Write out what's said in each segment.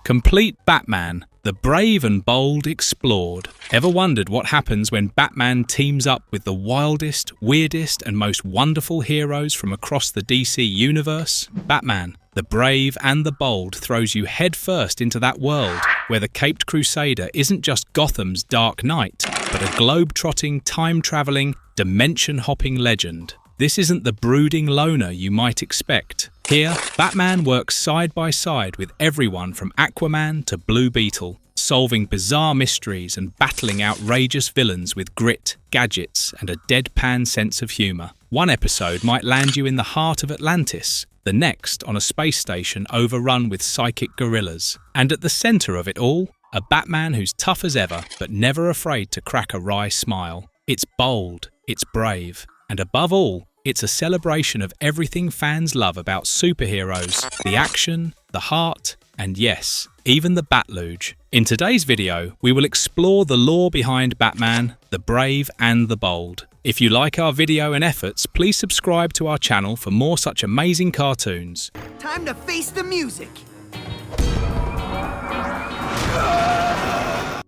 Complete Batman, the brave and bold explored. Ever wondered what happens when Batman teams up with the wildest, weirdest and most wonderful heroes from across the DC universe? Batman, the brave and the bold throws you headfirst into that world where the Caped Crusader isn't just Gotham's Dark Knight, but a globe-trotting, time-travelling, dimension-hopping legend. This isn't the brooding loner you might expect. Here, Batman works side by side with everyone from Aquaman to Blue Beetle, solving bizarre mysteries and battling outrageous villains with grit, gadgets, and a deadpan sense of humour. One episode might land you in the heart of Atlantis, the next on a space station overrun with psychic gorillas. And at the centre of it all, a Batman who's tough as ever, but never afraid to crack a wry smile. It's bold, it's brave, and above all, it's a celebration of everything fans love about superheroes, the action, the heart, and yes, even the Batluge. In today's video, we will explore the lore behind Batman, the brave and the bold. If you like our video and efforts, please subscribe to our channel for more such amazing cartoons. Time to face the music!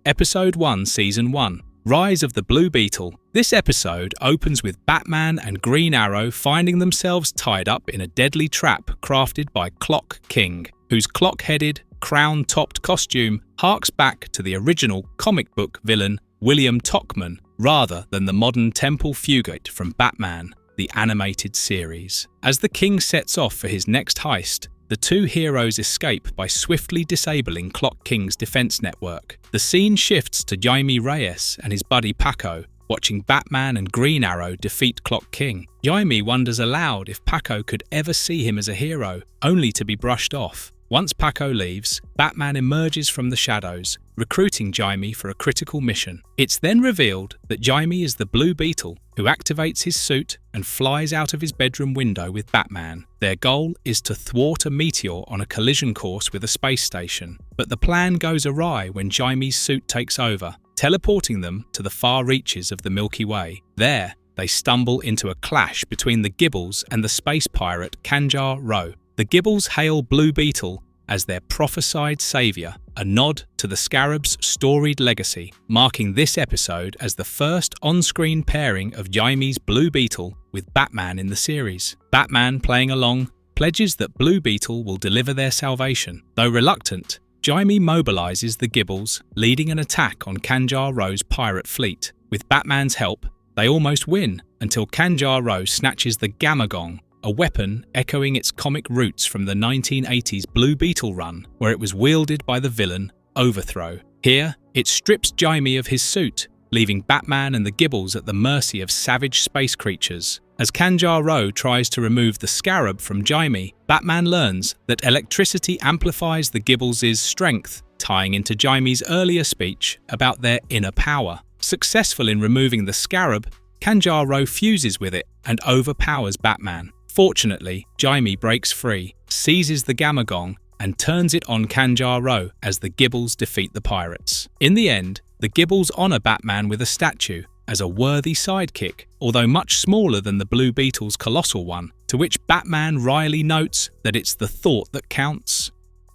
Episode 1, Season 1. Rise of the Blue Beetle. This episode opens with Batman and Green Arrow finding themselves tied up in a deadly trap crafted by Clock King, whose clock-headed, crown-topped costume harks back to the original comic book villain William Tokman, rather than the modern Temple Fugate from Batman, the animated series. As the King sets off for his next heist, the two heroes escape by swiftly disabling Clock King's defense network. The scene shifts to Jaime Reyes and his buddy Paco, watching Batman and Green Arrow defeat Clock King. Jaime wonders aloud if Paco could ever see him as a hero, only to be brushed off. Once Paco leaves, Batman emerges from the shadows, recruiting Jaime for a critical mission. It's then revealed that Jaime is the Blue Beetle, who activates his suit and flies out of his bedroom window with Batman. Their goal is to thwart a meteor on a collision course with a space station. But the plan goes awry when Jaime's suit takes over, teleporting them to the far reaches of the Milky Way. There, they stumble into a clash between the Gibbles and the space pirate Kanjar Ro. The Gibbles hail Blue Beetle as their prophesied saviour, a nod to the Scarab's storied legacy, marking this episode as the first on-screen pairing of Jaime's Blue Beetle with Batman in the series. Batman, playing along, pledges that Blue Beetle will deliver their salvation. Though reluctant, Jaime mobilises the Gibbles, leading an attack on Kanjar Ro's pirate fleet. With Batman's help, they almost win, until Kanjar Ro snatches the Gamma Gong, a weapon echoing its comic roots from the 1980s Blue Beetle run, where it was wielded by the villain Overthrow. Here, it strips Jaime of his suit, leaving Batman and the Gibbles at the mercy of savage space creatures. As Kanjar Ro tries to remove the Scarab from Jaime, Batman learns that electricity amplifies the Gibbles' strength, tying into Jaime's earlier speech about their inner power. Successful in removing the Scarab, Kanjar Ro fuses with it and overpowers Batman. Fortunately, Jaime breaks free, seizes the Gamma Gong, and turns it on Kanjar Ro as the Gibbles defeat the pirates. In the end, the Gibbles honour Batman with a statue as a worthy sidekick, although much smaller than the Blue Beetle's colossal one, to which Batman wryly notes that it's the thought that counts.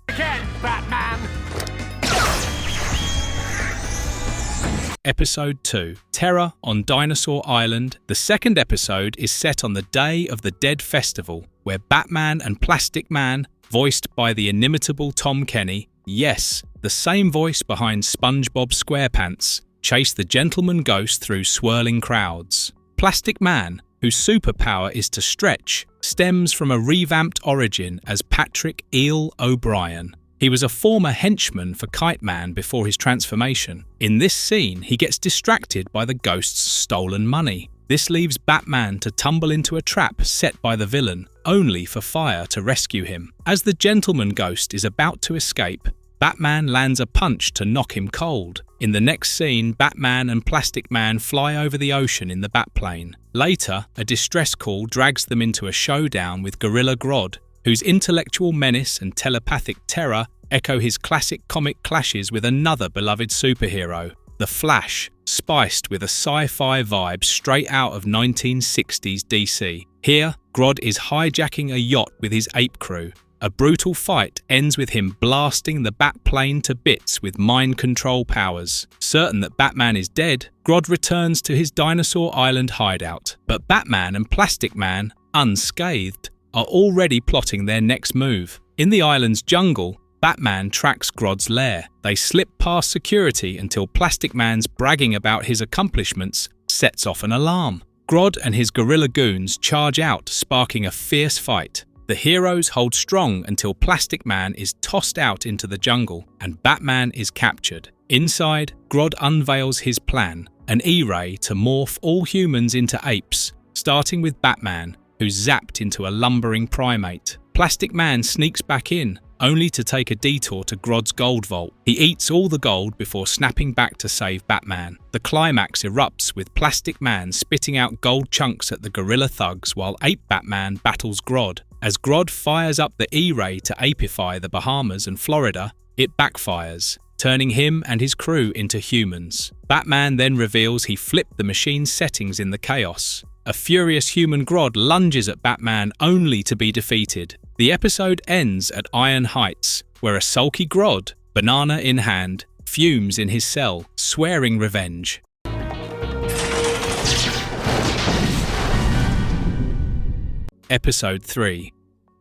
Again, Batman! Episode 2, Terror on Dinosaur Island. The second episode is set on the day of the Dead Festival, where Batman and Plastic Man, voiced by the inimitable Tom Kenny, yes, the same voice behind SpongeBob SquarePants, chase the gentleman ghost through swirling crowds. Plastic Man, whose superpower is to stretch, stems from a revamped origin as Patrick Eel O'Brien. He was a former henchman for Kite Man before his transformation. In this scene, he gets distracted by the ghost's stolen money. This leaves Batman to tumble into a trap set by the villain, only for Fire to rescue him. As the gentleman ghost is about to escape, Batman lands a punch to knock him cold. In the next scene, Batman and Plastic Man fly over the ocean in the Batplane. Later, a distress call drags them into a showdown with Gorilla Grodd, whose intellectual menace and telepathic terror echo his classic comic clashes with another beloved superhero, The Flash, spiced with a sci-fi vibe straight out of 1960s DC. Here, Grodd is hijacking a yacht with his ape crew, A brutal fight ends with him blasting the Bat plane to bits with mind control powers. Certain that Batman is dead, Grodd returns to his Dinosaur Island hideout. But Batman and Plastic Man, unscathed, are already plotting their next move. In the island's jungle, Batman tracks Grodd's lair. They slip past security until Plastic Man's bragging about his accomplishments sets off an alarm. Grodd and his gorilla goons charge out, sparking a fierce fight. The heroes hold strong until Plastic Man is tossed out into the jungle and Batman is captured. Inside, Grodd unveils his plan, an E-ray to morph all humans into apes, starting with Batman, who's zapped into a lumbering primate. Plastic Man sneaks back in, only to take a detour to Grodd's gold vault. He eats all the gold before snapping back to save Batman. The climax erupts with Plastic Man spitting out gold chunks at the gorilla thugs while Ape Batman battles Grodd. As Grodd fires up the E-ray to apify the Bahamas and Florida, it backfires, turning him and his crew into humans. Batman then reveals he flipped the machine's settings in the chaos. A furious human Grodd lunges at Batman only to be defeated. The episode ends at Iron Heights, where a sulky Grodd, banana in hand, fumes in his cell, swearing revenge. Episode 3.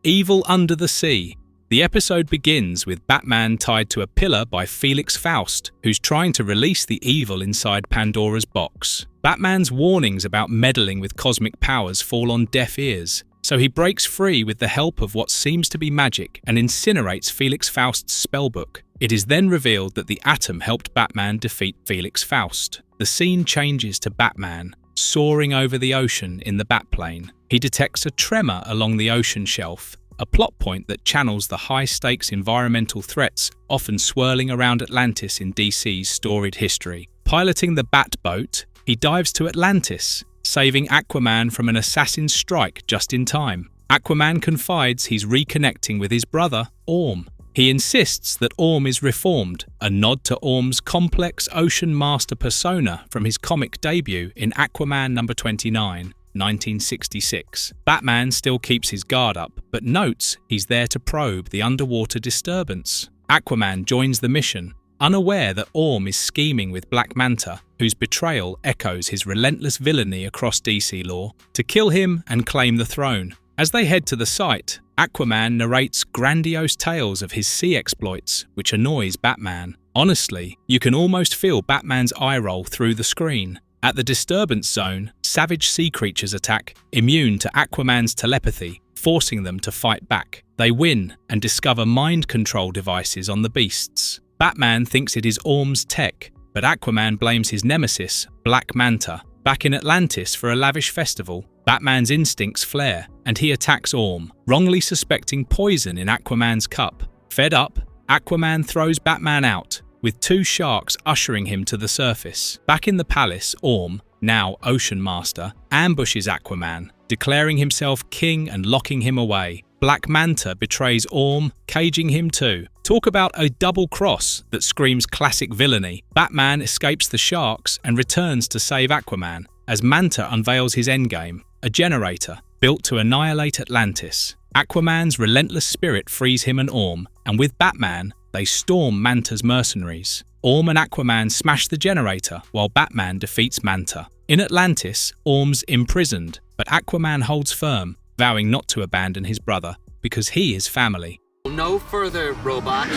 Evil Under the Sea. The episode begins with Batman tied to a pillar by Felix Faust, who's trying to release the evil inside Pandora's box. Batman's warnings about meddling with cosmic powers fall on deaf ears, so he breaks free with the help of what seems to be magic and incinerates Felix Faust's spellbook. It is then revealed that the Atom helped Batman defeat Felix Faust. The scene changes to Batman, soaring over the ocean in the Batplane. He detects a tremor along the ocean shelf, a plot point that channels the high-stakes environmental threats often swirling around Atlantis in DC's storied history. Piloting the Batboat, he dives to Atlantis, saving Aquaman from an assassin's strike just in time. Aquaman confides he's reconnecting with his brother, Orm. He insists that Orm is reformed, a nod to Orm's complex ocean master persona from his comic debut in Aquaman number 29, 1966. Batman still keeps his guard up, but notes he's there to probe the underwater disturbance. Aquaman joins the mission, unaware that Orm is scheming with Black Manta, whose betrayal echoes his relentless villainy across DC lore, to kill him and claim the throne. As they head to the site, Aquaman narrates grandiose tales of his sea exploits, which annoys Batman. Honestly, you can almost feel Batman's eye roll through the screen. At the disturbance zone, savage sea creatures attack, immune to Aquaman's telepathy, forcing them to fight back. They win and discover mind control devices on the beasts. Batman thinks it is Orm's tech, but Aquaman blames his nemesis, Black Manta. Back in Atlantis for a lavish festival, Batman's instincts flare, and he attacks Orm, wrongly suspecting poison in Aquaman's cup. Fed up, Aquaman throws Batman out, with two sharks ushering him to the surface. Back in the palace, Orm, now Ocean Master, ambushes Aquaman, declaring himself king and locking him away. Black Manta betrays Orm, caging him too. Talk about a double cross that screams classic villainy. Batman escapes the sharks and returns to save Aquaman, as Manta unveils his endgame, a generator built to annihilate Atlantis. Aquaman's relentless spirit frees him and Orm, and with Batman, they storm Manta's mercenaries. Orm and Aquaman smash the generator while Batman defeats Manta. In Atlantis, Orm's imprisoned, but Aquaman holds firm, vowing not to abandon his brother because he is family. No further, robot.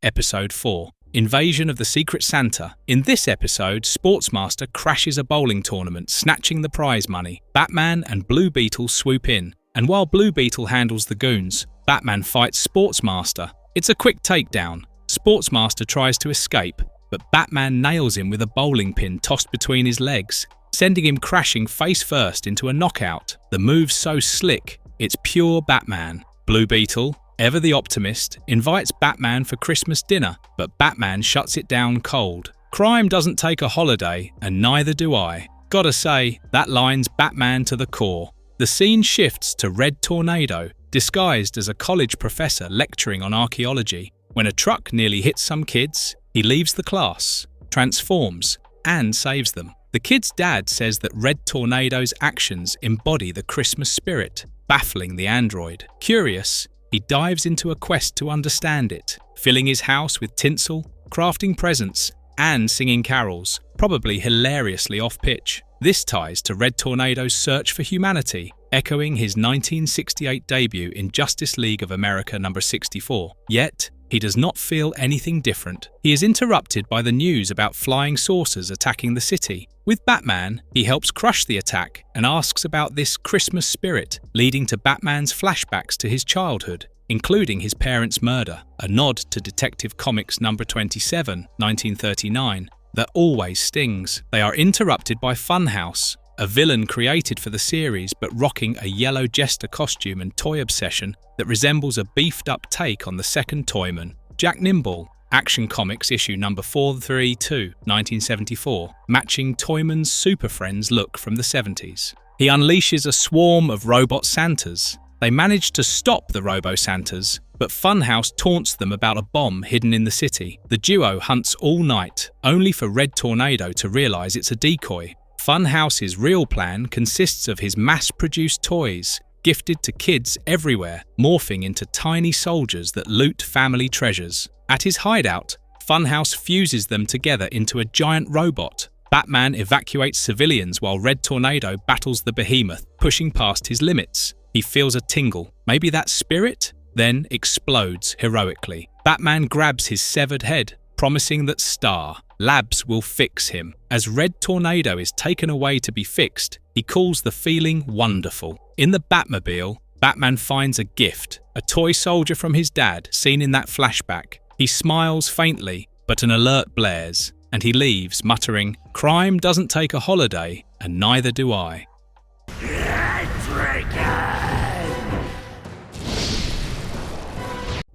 Episode 4. Invasion of the Secret Santa. In this episode, Sportsmaster crashes a bowling tournament, snatching the prize money. Batman and Blue Beetle swoop in, and while Blue Beetle handles the goons, Batman fights Sportsmaster. It's a quick takedown. Sportsmaster tries to escape, but Batman nails him with a bowling pin tossed between his legs, sending him crashing face first into a knockout. The move's so slick, it's pure Batman. Blue Beetle, ever the optimist, invites Batman for Christmas dinner, but Batman shuts it down cold. Crime doesn't take a holiday, and neither do I. Gotta say, that line's Batman to the core. The scene shifts to Red Tornado, disguised as a college professor lecturing on archaeology. When a truck nearly hits some kids, he leaves the class, transforms, and saves them. The kid's dad says that Red Tornado's actions embody the Christmas spirit, baffling the android. Curious, he dives into a quest to understand it, filling his house with tinsel, crafting presents, and singing carols, probably hilariously off-pitch. This ties to Red Tornado's search for humanity, echoing his 1968 debut in Justice League of America number 64. Yet, he does not feel anything different. He is interrupted by the news about flying saucers attacking the city. With Batman, he helps crush the attack and asks about this Christmas spirit, leading to Batman's flashbacks to his childhood, including his parents' murder, a nod to Detective Comics number 27, 1939, that always stings. They are interrupted by Funhouse, a villain created for the series but rocking a yellow jester costume and toy obsession that resembles a beefed-up take on the second Toyman, Jack Nimble. Action Comics issue number 432, 1974, matching Toyman's Super Friends look from the 70s. He unleashes a swarm of robot Santas. They manage to stop the Robo-Santas, but Funhouse taunts them about a bomb hidden in the city. The duo hunts all night, only for Red Tornado to realize it's a decoy. Funhouse's real plan consists of his mass-produced toys, gifted to kids everywhere, morphing into tiny soldiers that loot family treasures. At his hideout, Funhouse fuses them together into a giant robot. Batman evacuates civilians while Red Tornado battles the behemoth, pushing past his limits. He feels a tingle. Maybe that's spirit? Then explodes heroically. Batman grabs his severed head, promising that Star Labs will fix him. As Red Tornado is taken away to be fixed, he calls the feeling wonderful. In the Batmobile, Batman finds a gift, a toy soldier from his dad, seen in that flashback. He smiles faintly, but an alert blares, and he leaves, muttering, "Crime doesn't take a holiday, and neither do I."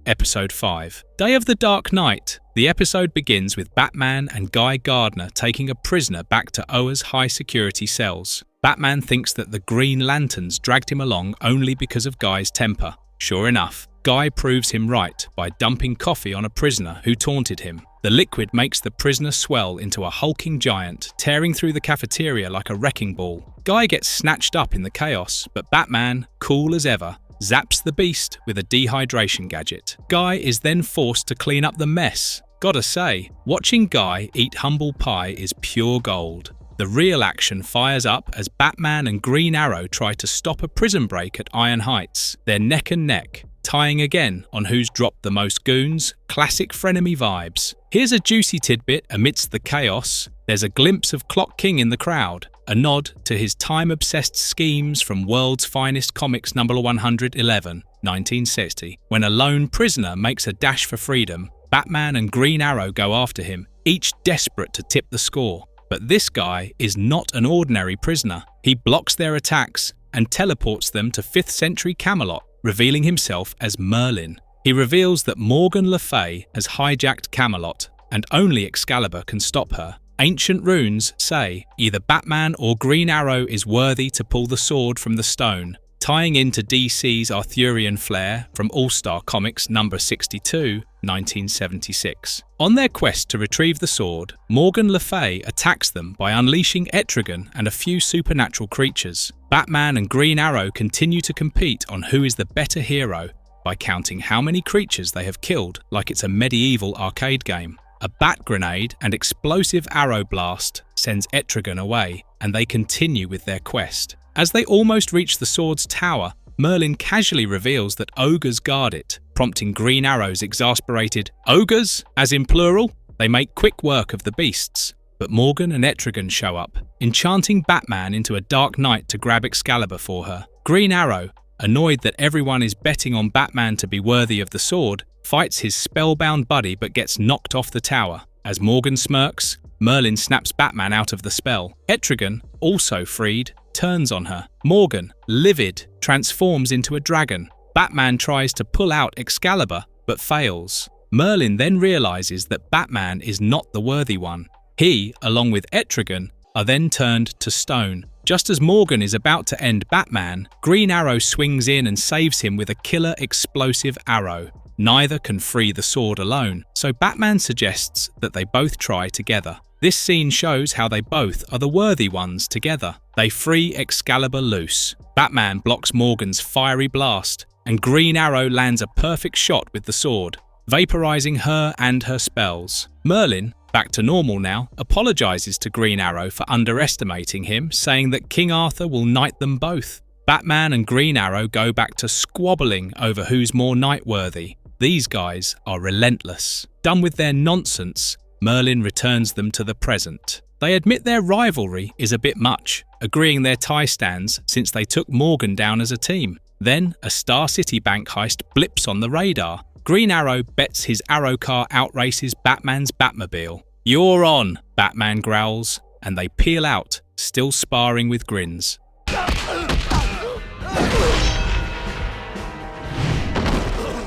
Episode 5. Day of the Dark Knight. The episode begins with Batman and Guy Gardner taking a prisoner back to Oa's high-security cells. Batman thinks that the Green Lanterns dragged him along only because of Guy's temper. Sure enough, Guy proves him right by dumping coffee on a prisoner who taunted him. The liquid makes the prisoner swell into a hulking giant, tearing through the cafeteria like a wrecking ball. Guy gets snatched up in the chaos, but Batman, cool as ever, zaps the beast with a dehydration gadget. Guy is then forced to clean up the mess. Gotta say, watching Guy eat humble pie is pure gold. The real action fires up as Batman and Green Arrow try to stop a prison break at Iron Heights. They're neck and neck, tying again on who's dropped the most goons. Classic frenemy vibes. Here's a juicy tidbit amidst the chaos. There's a glimpse of Clock King in the crowd, a nod to his time-obsessed schemes from World's Finest Comics number 111, 1960. When a lone prisoner makes a dash for freedom, Batman and Green Arrow go after him, each desperate to tip the score. But this guy is not an ordinary prisoner. He blocks their attacks and teleports them to 5th century Camelot, revealing himself as Merlin. He reveals that Morgan Le Fay has hijacked Camelot, and only Excalibur can stop her. Ancient runes say either Batman or Green Arrow is worthy to pull the sword from the stone, tying into DC's Arthurian flair from All-Star Comics number 62, 1976. On their quest to retrieve the sword, Morgan Le Fay attacks them by unleashing Etrigan and a few supernatural creatures. Batman and Green Arrow continue to compete on who is the better hero by counting how many creatures they have killed like it's a medieval arcade game. A bat grenade and explosive arrow blast sends Etrigan away, and they continue with their quest. As they almost reach the sword's tower, Merlin casually reveals that ogres guard it, prompting Green Arrow's exasperated, "Ogres? As in plural?" They make quick work of the beasts, but Morgan and Etrigan show up, enchanting Batman into a dark night to grab Excalibur for her. Green Arrow, annoyed that everyone is betting on Batman to be worthy of the sword, fights his spellbound buddy but gets knocked off the tower. As Morgan smirks, Merlin snaps Batman out of the spell. Etrigan, also freed, turns on her. Morgan, livid, transforms into a dragon. Batman tries to pull out Excalibur, but fails. Merlin then realizes that Batman is not the worthy one. He, along with Etrigan, are then turned to stone. Just as Morgan is about to end Batman, Green Arrow swings in and saves him with a killer explosive arrow. Neither can free the sword alone, so Batman suggests that they both try together. This scene shows how they both are the worthy ones together. They free Excalibur loose. Batman blocks Morgan's fiery blast, and Green Arrow lands a perfect shot with the sword, vaporizing her and her spells. Merlin, back to normal now, apologizes to Green Arrow for underestimating him, saying that King Arthur will knight them both. Batman and Green Arrow go back to squabbling over who's more knight-worthy. These guys are relentless. Done with their nonsense, Merlin returns them to the present. They admit their rivalry is a bit much, agreeing their tie stands since they took Morgan down as a team. Then, a Star City bank heist blips on the radar. Green Arrow bets his arrow car outraces Batman's Batmobile. "You're on," Batman growls, and they peel out, still sparring with grins.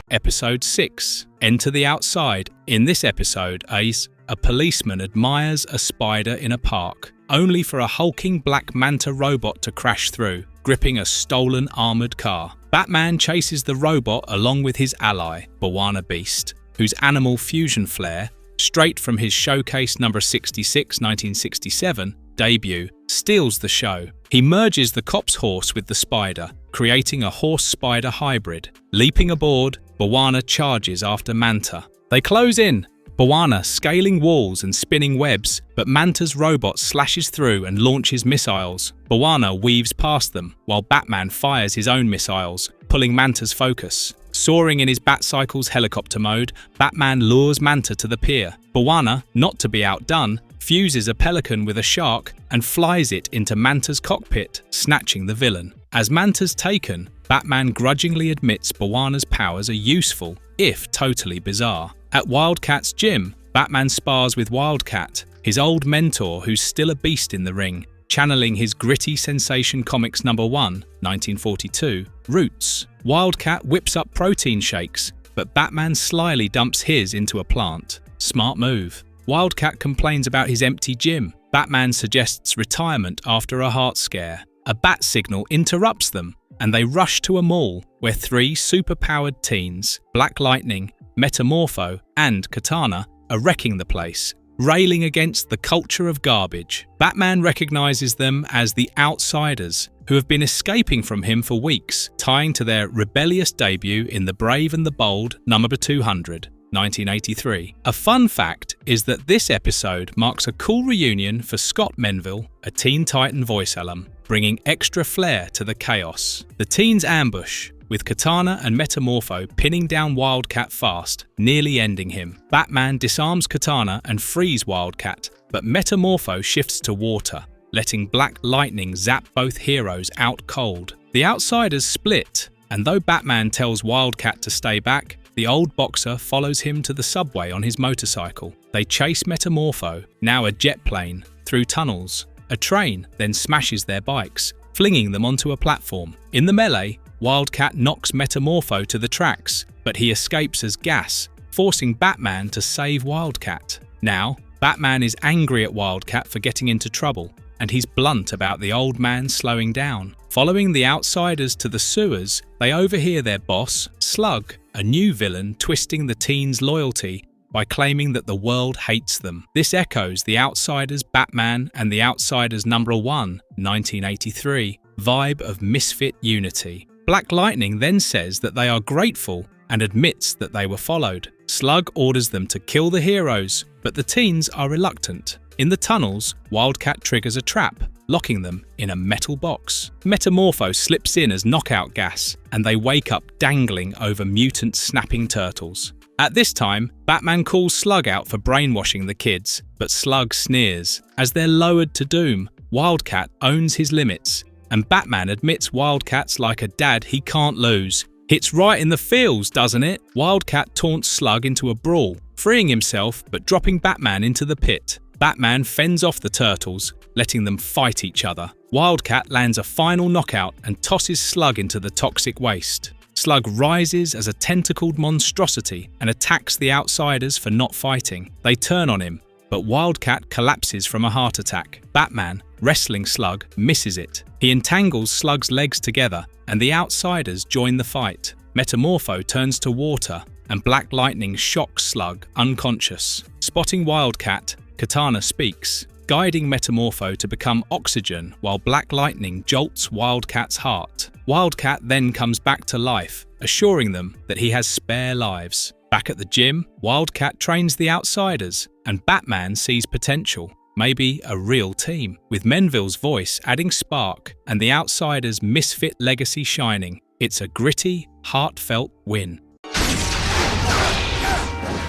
Episode 6. Enter the Outside. In this episode, Ace, a policeman admires a spider in a park, only for a hulking black manta robot to crash through, gripping a stolen armoured car. Batman chases the robot along with his ally, Bwana Beast, whose animal fusion flare, straight from his Showcase number 66, 1967, debut, steals the show. He merges the cop's horse with the spider, creating a horse-spider hybrid. Leaping aboard, Bwana charges after Manta. They close in, Bwana scaling walls and spinning webs, but Manta's robot slashes through and launches missiles. Bwana weaves past them, while Batman fires his own missiles, pulling Manta's focus. Soaring in his Batcycle's helicopter mode, Batman lures Manta to the pier. Bwana, not to be outdone, fuses a pelican with a shark and flies it into Manta's cockpit, snatching the villain. As Manta's taken, Batman grudgingly admits Bwana's powers are useful, if totally bizarre. At Wildcat's gym, Batman spars with Wildcat, his old mentor who's still a beast in the ring, channeling his gritty Sensation Comics number 1, 1942, roots. Wildcat whips up protein shakes, but Batman slyly dumps his into a plant. Smart move. Wildcat complains about his empty gym. Batman suggests retirement after a heart scare. A bat signal interrupts them, and they rush to a mall where 3 superpowered teens, Black Lightning, Metamorpho, and Katana, are wrecking the place, railing against the culture of garbage. Batman recognizes them as the Outsiders, who have been escaping from him for weeks, tying to their rebellious debut in The Brave and the Bold, number 200. 1983. A fun fact is that this episode marks a cool reunion for Scott Menville, a Teen Titan voice alum, bringing extra flair to the chaos. The teens ambush, with Katana and Metamorpho pinning down Wildcat fast, nearly ending him. Batman disarms Katana and frees Wildcat, but Metamorpho shifts to water, letting Black Lightning zap both heroes out cold. The Outsiders split, and though Batman tells Wildcat to stay back, the old boxer follows him to the subway on his motorcycle. They chase Metamorpho, now a jet plane, through tunnels. A train then smashes their bikes, flinging them onto a platform. In the melee, Wildcat knocks Metamorpho to the tracks, but he escapes as gas, forcing Batman to save Wildcat. Now, Batman is angry at Wildcat for getting into trouble, and he's blunt about the old man slowing down. Following the Outsiders to the sewers, they overhear their boss, Slug, a new villain twisting the teens' loyalty by claiming that the world hates them. This echoes the Outsiders' Batman and the Outsiders number 1, 1983, vibe of misfit unity. Black Lightning then says that they are grateful and admits that they were followed. Slug orders them to kill the heroes, but the teens are reluctant. In the tunnels, Wildcat triggers a trap, locking them in a metal box. Metamorpho slips in as knockout gas, and they wake up dangling over mutant snapping turtles. At this time, Batman calls Slug out for brainwashing the kids, but Slug sneers. As they're lowered to doom, Wildcat owns his limits, and Batman admits Wildcat's like a dad he can't lose. Hits right in the feels, doesn't it? Wildcat taunts Slug into a brawl, freeing himself but dropping Batman into the pit. Batman fends off the turtles, letting them fight each other. Wildcat lands a final knockout and tosses Slug into the toxic waste. Slug rises as a tentacled monstrosity and attacks the Outsiders for not fighting. They turn on him, but Wildcat collapses from a heart attack. Batman, wrestling Slug, misses it. He entangles Slug's legs together, and the Outsiders join the fight. Metamorpho turns to water, and Black Lightning shocks Slug unconscious. Spotting Wildcat, Katana speaks. guiding Metamorpho to become oxygen while Black Lightning jolts Wildcat's heart. Wildcat then comes back to life, assuring them that he has spare lives. Back at the gym, Wildcat trains the Outsiders, and Batman sees potential. Maybe a real team, with Menville's voice adding spark and the Outsiders' misfit legacy shining. It's a gritty, heartfelt win.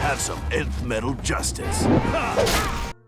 Have some nth metal justice.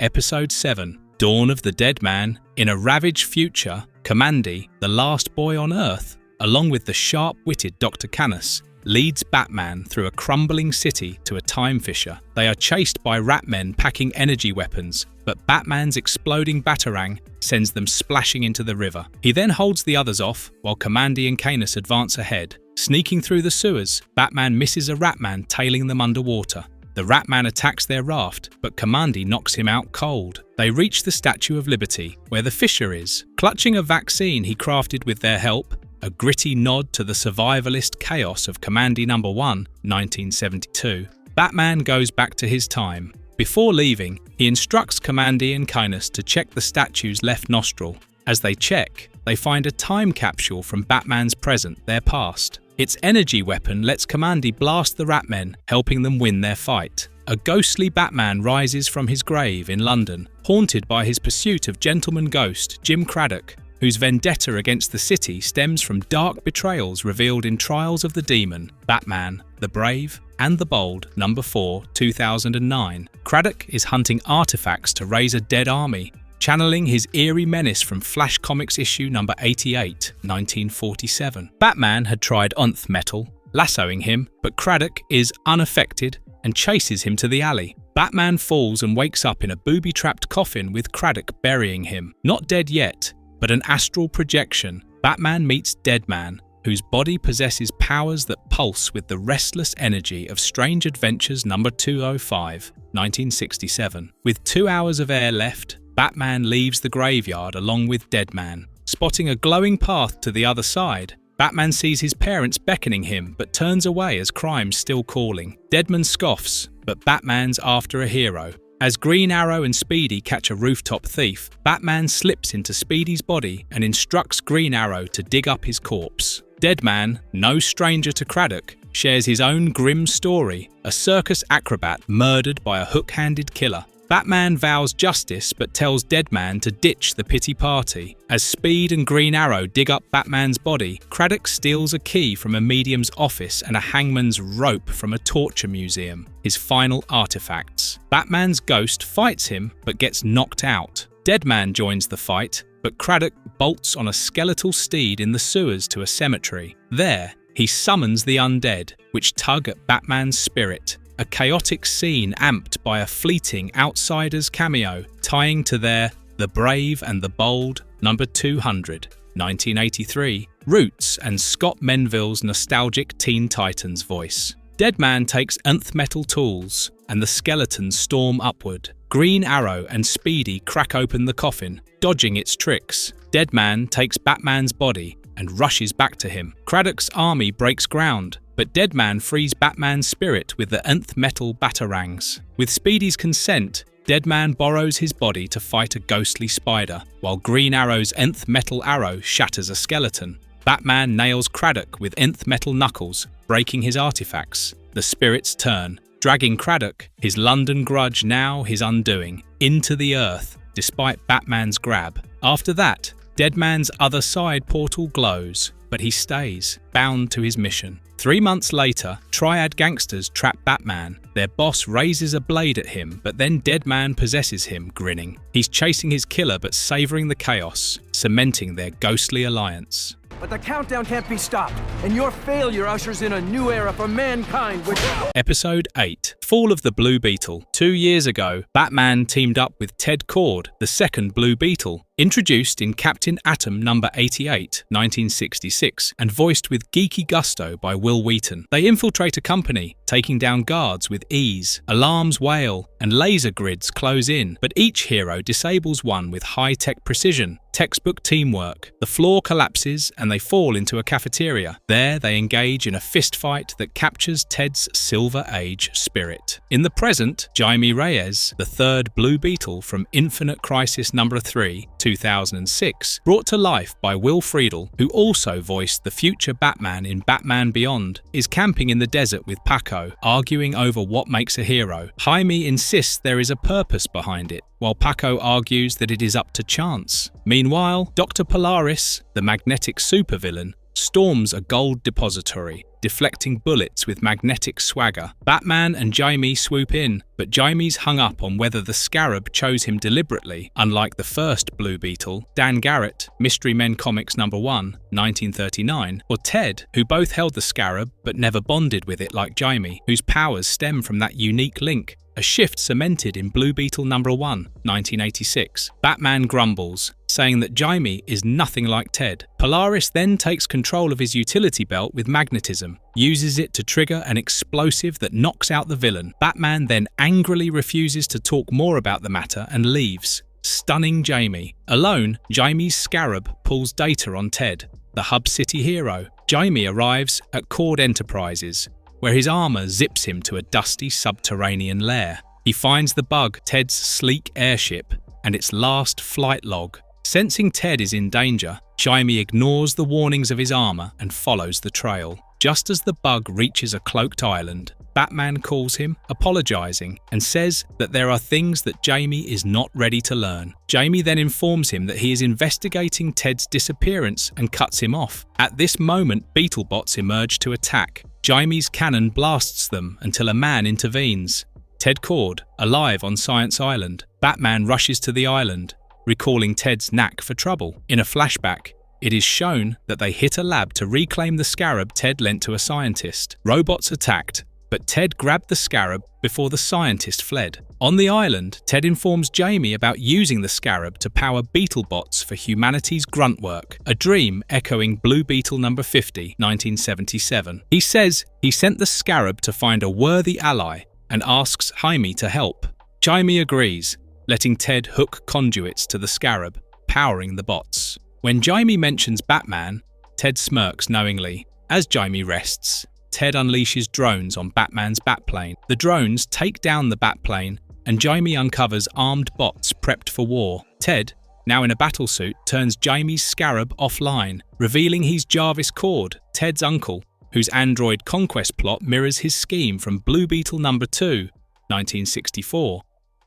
Episode 7, Dawn of the Dead Man. In a ravaged future, Kamandi, the last boy on Earth, along with the sharp-witted Dr. Canis, leads Batman through a crumbling city to a time fissure. They are chased by rat men packing energy weapons, but Batman's exploding batarang sends them splashing into the river. He then holds the others off while Kamandi and Canis advance ahead. Sneaking through the sewers, Batman misses a Ratman tailing them underwater. The Ratman attacks their raft, but Kamandi knocks him out cold. They reach the Statue of Liberty, where the fissure is. Clutching a vaccine he crafted with their help, a gritty nod to the survivalist chaos of Kamandi No. 1, 1972, Batman goes back to his time. Before leaving, he instructs Kamandi and Canis to check the statue's left nostril. As they check, they find a time capsule from Batman's present, their past. Its energy weapon lets Kamandi blast the Ratmen, helping them win their fight. A ghostly Batman rises from his grave in London, haunted by his pursuit of gentleman ghost Jim Craddock, whose vendetta against the city stems from dark betrayals revealed in Trials of the Demon, Batman, the Brave and the Bold, No. 4, 2009. Craddock is hunting artifacts to raise a dead army, channeling his eerie menace from Flash Comics issue No. 88, 1947. Batman had tried nth metal, lassoing him, but Craddock is unaffected and chases him to the alley. Batman falls and wakes up in a booby-trapped coffin with Craddock burying him. Not dead yet, but an astral projection. Batman meets Deadman, whose body possesses powers that pulse with the restless energy of Strange Adventures No. 205, 1967. With 2 hours of air left, Batman leaves the graveyard along with Deadman. Spotting a glowing path to the other side, Batman sees his parents beckoning him but turns away as crime's still calling. Deadman scoffs, but Batman's after a hero. As Green Arrow and Speedy catch a rooftop thief, Batman slips into Speedy's body and instructs Green Arrow to dig up his corpse. Deadman, no stranger to Craddock, shares his own grim story, a circus acrobat murdered by a hook-handed killer. Batman vows justice but tells Deadman to ditch the pity party. As Speed and Green Arrow dig up Batman's body, Craddock steals a key from a medium's office and a hangman's rope from a torture museum, his final artifacts. Batman's ghost fights him but gets knocked out. Deadman joins the fight, but Craddock bolts on a skeletal steed in the sewers to a cemetery. There, he summons the undead, which tug at Batman's spirit. A chaotic scene amped by a fleeting Outsiders cameo, tying to their The Brave and the Bold, No. 200, 1983, roots and Scott Menville's nostalgic Teen Titans voice. Deadman takes nth metal tools, and the skeletons storm upward. Green Arrow and Speedy crack open the coffin, dodging its tricks. Deadman takes Batman's body and rushes back to him. Craddock's army breaks ground, but Deadman frees Batman's spirit with the nth metal batarangs. With Speedy's consent, Deadman borrows his body to fight a ghostly spider, while Green Arrow's nth metal arrow shatters a skeleton. Batman nails Craddock with nth metal knuckles, breaking his artifacts. The spirits turn, dragging Craddock, his London grudge now his undoing, into the earth, despite Batman's grab. After that, Deadman's other side portal glows, but he stays, bound to his mission. 3 months later, Triad gangsters trap Batman. Their boss raises a blade at him, but then Deadman possesses him, grinning. He's chasing his killer but savouring the chaos, cementing their ghostly alliance. But the countdown can't be stopped, and your failure ushers in a new era for mankind, which... Episode 8, Fall of the Blue Beetle. 2 years ago, Batman teamed up with Ted Kord, the second Blue Beetle, Introduced in Captain Atom number 88, 1966, and voiced with geeky gusto by Will Wheaton. They infiltrate a company, taking down guards with ease. Alarms wail, and laser grids close in, but each hero disables one with high-tech precision. Textbook teamwork. The floor collapses and they fall into a cafeteria. There they engage in a fistfight that captures Ted's Silver Age spirit. In the present, Jaime Reyes, the third Blue Beetle from Infinite Crisis number 3, 2006, brought to life by Will Friedle, who also voiced the future Batman in Batman Beyond, is camping in the desert with Paco, arguing over what makes a hero. Jaime insists there is a purpose behind it, while Paco argues that it is up to chance. Meanwhile, Dr. Polaris, the magnetic supervillain, storms a gold depository, deflecting bullets with magnetic swagger. Batman and Jaime swoop in, but Jaime's hung up on whether the Scarab chose him deliberately, unlike the first Blue Beetle, Dan Garrett, Mystery Men Comics number 1, 1939, or Ted, who both held the Scarab but never bonded with it like Jaime, whose powers stem from that unique link. A shift cemented in Blue Beetle number 1, 1986. Batman grumbles, saying that Jaime is nothing like Ted. Polaris then takes control of his utility belt with magnetism, uses it to trigger an explosive that knocks out the villain. Batman then angrily refuses to talk more about the matter and leaves, stunning Jaime. Alone, Jaime's Scarab pulls data on Ted, the Hub City hero. Jaime arrives at Cord Enterprises, where his armor zips him to a dusty subterranean lair. He finds the bug, Ted's sleek airship, and its last flight log. Sensing Ted is in danger, Jaime ignores the warnings of his armor and follows the trail. Just as the bug reaches a cloaked island, Batman calls him, apologizing, and says that there are things that Jaime is not ready to learn. Jaime then informs him that he is investigating Ted's disappearance and cuts him off. At this moment, Beetlebots emerge to attack. Jaime's cannon blasts them until a man intervenes. Ted Cord, alive on Science Island. Batman rushes to the island, recalling Ted's knack for trouble. In a flashback, it is shown that they hit a lab to reclaim the Scarab Ted lent to a scientist. Robots attacked, but Ted grabbed the Scarab before the scientist fled. On the island, Ted informs Jaime about using the Scarab to power Beetlebots for humanity's grunt work, a dream echoing Blue Beetle number 50, 1977. He says he sent the Scarab to find a worthy ally and asks Jaime to help. Jaime agrees, letting Ted hook conduits to the Scarab, powering the bots. When Jaime mentions Batman, Ted smirks knowingly. As Jaime rests, Ted unleashes drones on Batman's Batplane. The drones take down the Batplane, and Jaime uncovers armed bots prepped for war. Ted, now in a battlesuit, turns Jaime's Scarab offline, revealing he's Jarvis Cord, Ted's uncle, whose android conquest plot mirrors his scheme from Blue Beetle number 2, 1964.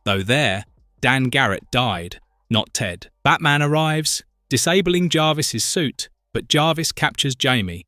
Though there, Dan Garrett died, not Ted. Batman arrives, disabling Jarvis's suit, but Jarvis captures Jaime.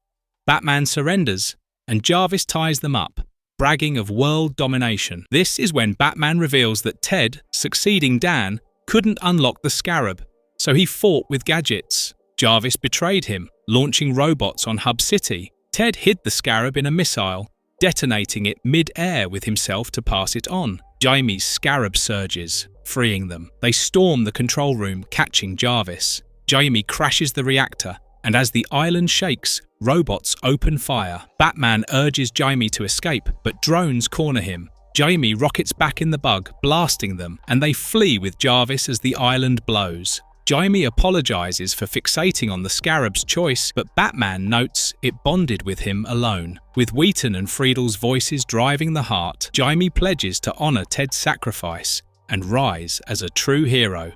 Batman surrenders, and Jarvis ties them up, bragging of world domination. This is when Batman reveals that Ted, succeeding Dan, couldn't unlock the Scarab, so he fought with gadgets. Jarvis betrayed him, launching robots on Hub City. Ted hid the Scarab in a missile, detonating it mid-air with himself to pass it on. Jaime's Scarab surges, freeing them. They storm the control room, catching Jarvis. Jaime crashes the reactor, and as the island shakes, robots open fire. Batman urges Jaime to escape, but drones corner him. Jaime rockets back in the bug, blasting them, and they flee with Jarvis as the island blows. Jaime apologizes for fixating on the Scarab's choice, but Batman notes it bonded with him alone. With Wheaton and Friedel's voices driving the heart, Jaime pledges to honor Ted's sacrifice and rise as a true hero.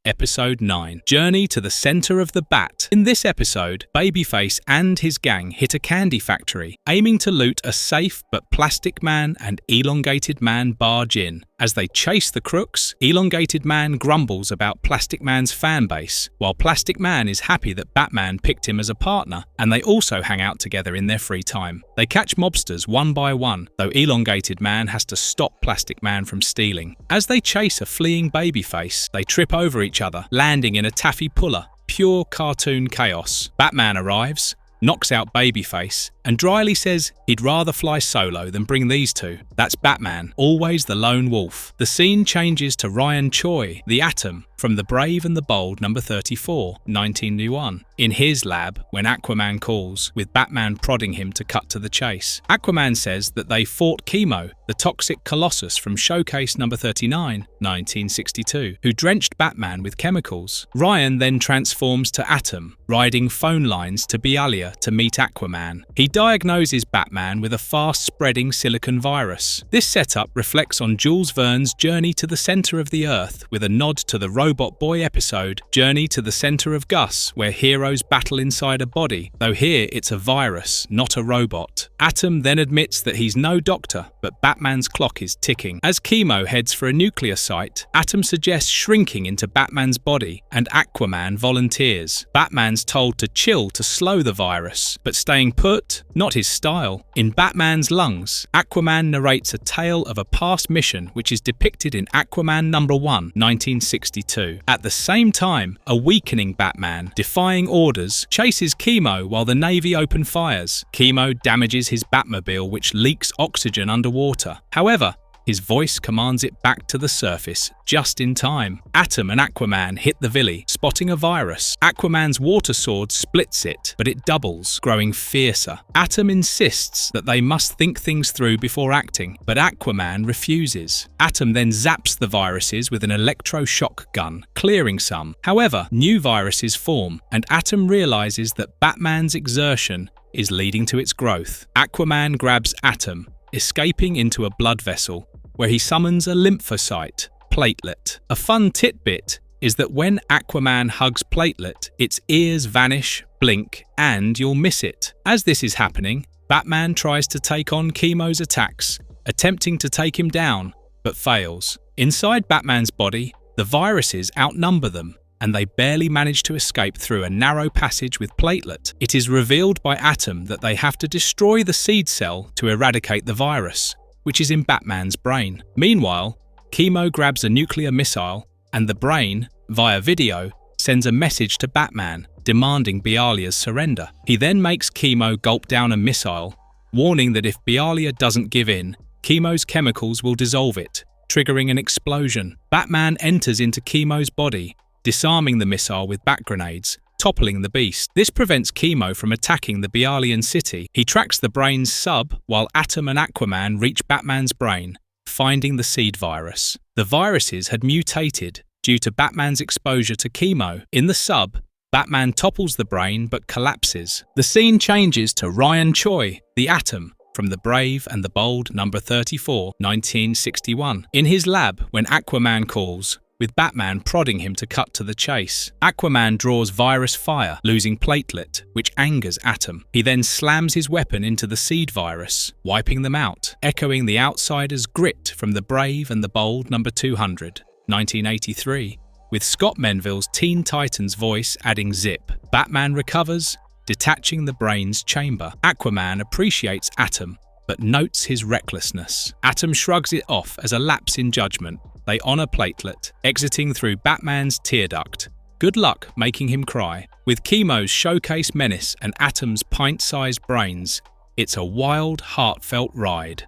Episode 9. Journey to the Center of the Bat. In this episode, Babyface and his gang hit a candy factory, aiming to loot a safe but Plastic Man and Elongated Man barge in. As they chase the crooks, Elongated Man grumbles about Plastic Man's fan base, while Plastic Man is happy that Batman picked him as a partner, and they also hang out together in their free time. They catch mobsters one by one, though Elongated Man has to stop Plastic Man from stealing. As they chase a fleeing Babyface, they trip over each other, landing in a taffy puller. Pure cartoon chaos. Batman arrives, knocks out Babyface, and dryly says he'd rather fly solo than bring these two. That's Batman, always the lone wolf. The scene changes to Ryan Choi, the Atom, from The Brave and the Bold number 34, 1901, in his lab when Aquaman calls, with Batman prodding him to cut to the chase. Aquaman says that they fought Chemo, the toxic colossus from Showcase number 39, 1962, who drenched Batman with chemicals. Ryan then transforms to Atom, riding phone lines to Bealia to meet Aquaman. He diagnoses Batman with a fast-spreading silicon virus. This setup reflects on Jules Verne's Journey to the Center of the Earth, with a nod to the Robot Boy episode Journey to the Center of Gus, where heroes battle inside a body, though here it's a virus, not a robot. Atom then admits that he's no doctor, but Batman's clock is ticking. As Chemo heads for a nuclear site, Atom suggests shrinking into Batman's body, and Aquaman volunteers. Batman's told to chill to slow the virus, but staying put, not his style. In Batman's Lungs, Aquaman narrates a tale of a past mission which is depicted in Aquaman number 1, 1962. At the same time, a weakening Batman, defying orders, chases Chemo while the Navy open fires. Chemo damages his Batmobile, which leaks oxygen underwater. However, his voice commands it back to the surface just in time. Atom and Aquaman hit the Villi, spotting a virus. Aquaman's water sword splits it, but it doubles, growing fiercer. Atom insists that they must think things through before acting, but Aquaman refuses. Atom then zaps the viruses with an electroshock gun, clearing some. However, new viruses form, and Atom realizes that Batman's exertion is leading to its growth. Aquaman grabs Atom, escaping into a blood vessel, where he summons a lymphocyte, Platelet. A fun tidbit is that when Aquaman hugs Platelet, its ears vanish, blink, and you'll miss it. As this is happening, Batman tries to take on Chemo's attacks, attempting to take him down, but fails. Inside Batman's body, the viruses outnumber them, and they barely manage to escape through a narrow passage with Platelet. It is revealed by Atom that they have to destroy the seed cell to eradicate the virus, which is in Batman's brain. Meanwhile, Chemo grabs a nuclear missile, and the brain, via video, sends a message to Batman, demanding Bealia's surrender. He then makes Chemo gulp down a missile, warning that if Bealia doesn't give in, Chemo's chemicals will dissolve it, triggering an explosion. Batman enters into Chemo's body, disarming the missile with bat grenades, toppling the beast. This prevents Chemo from attacking the Bealian city. He tracks the brain's sub, while Atom and Aquaman reach Batman's brain, finding the seed virus. The viruses had mutated due to Batman's exposure to Chemo. In the sub, Batman topples the brain but collapses. The scene changes to Ryan Choi, the Atom, from The Brave and the Bold number 34, 1961, in his lab when Aquaman calls, with Batman prodding him to cut to the chase. Aquaman draws virus fire, losing Platelet, which angers Atom. He then slams his weapon into the seed virus, wiping them out, echoing the outsider's grit from The Brave and the Bold number 200, 1983, with Scott Menville's Teen Titans voice adding zip. Batman recovers, detaching the brain's chamber. Aquaman appreciates Atom, but notes his recklessness. Atom shrugs it off as a lapse in judgment. They honor Platelet, exiting through Batman's tear duct. Good luck making him cry. With Chemo's showcase menace and Atom's pint-sized brains, it's a wild, heartfelt ride.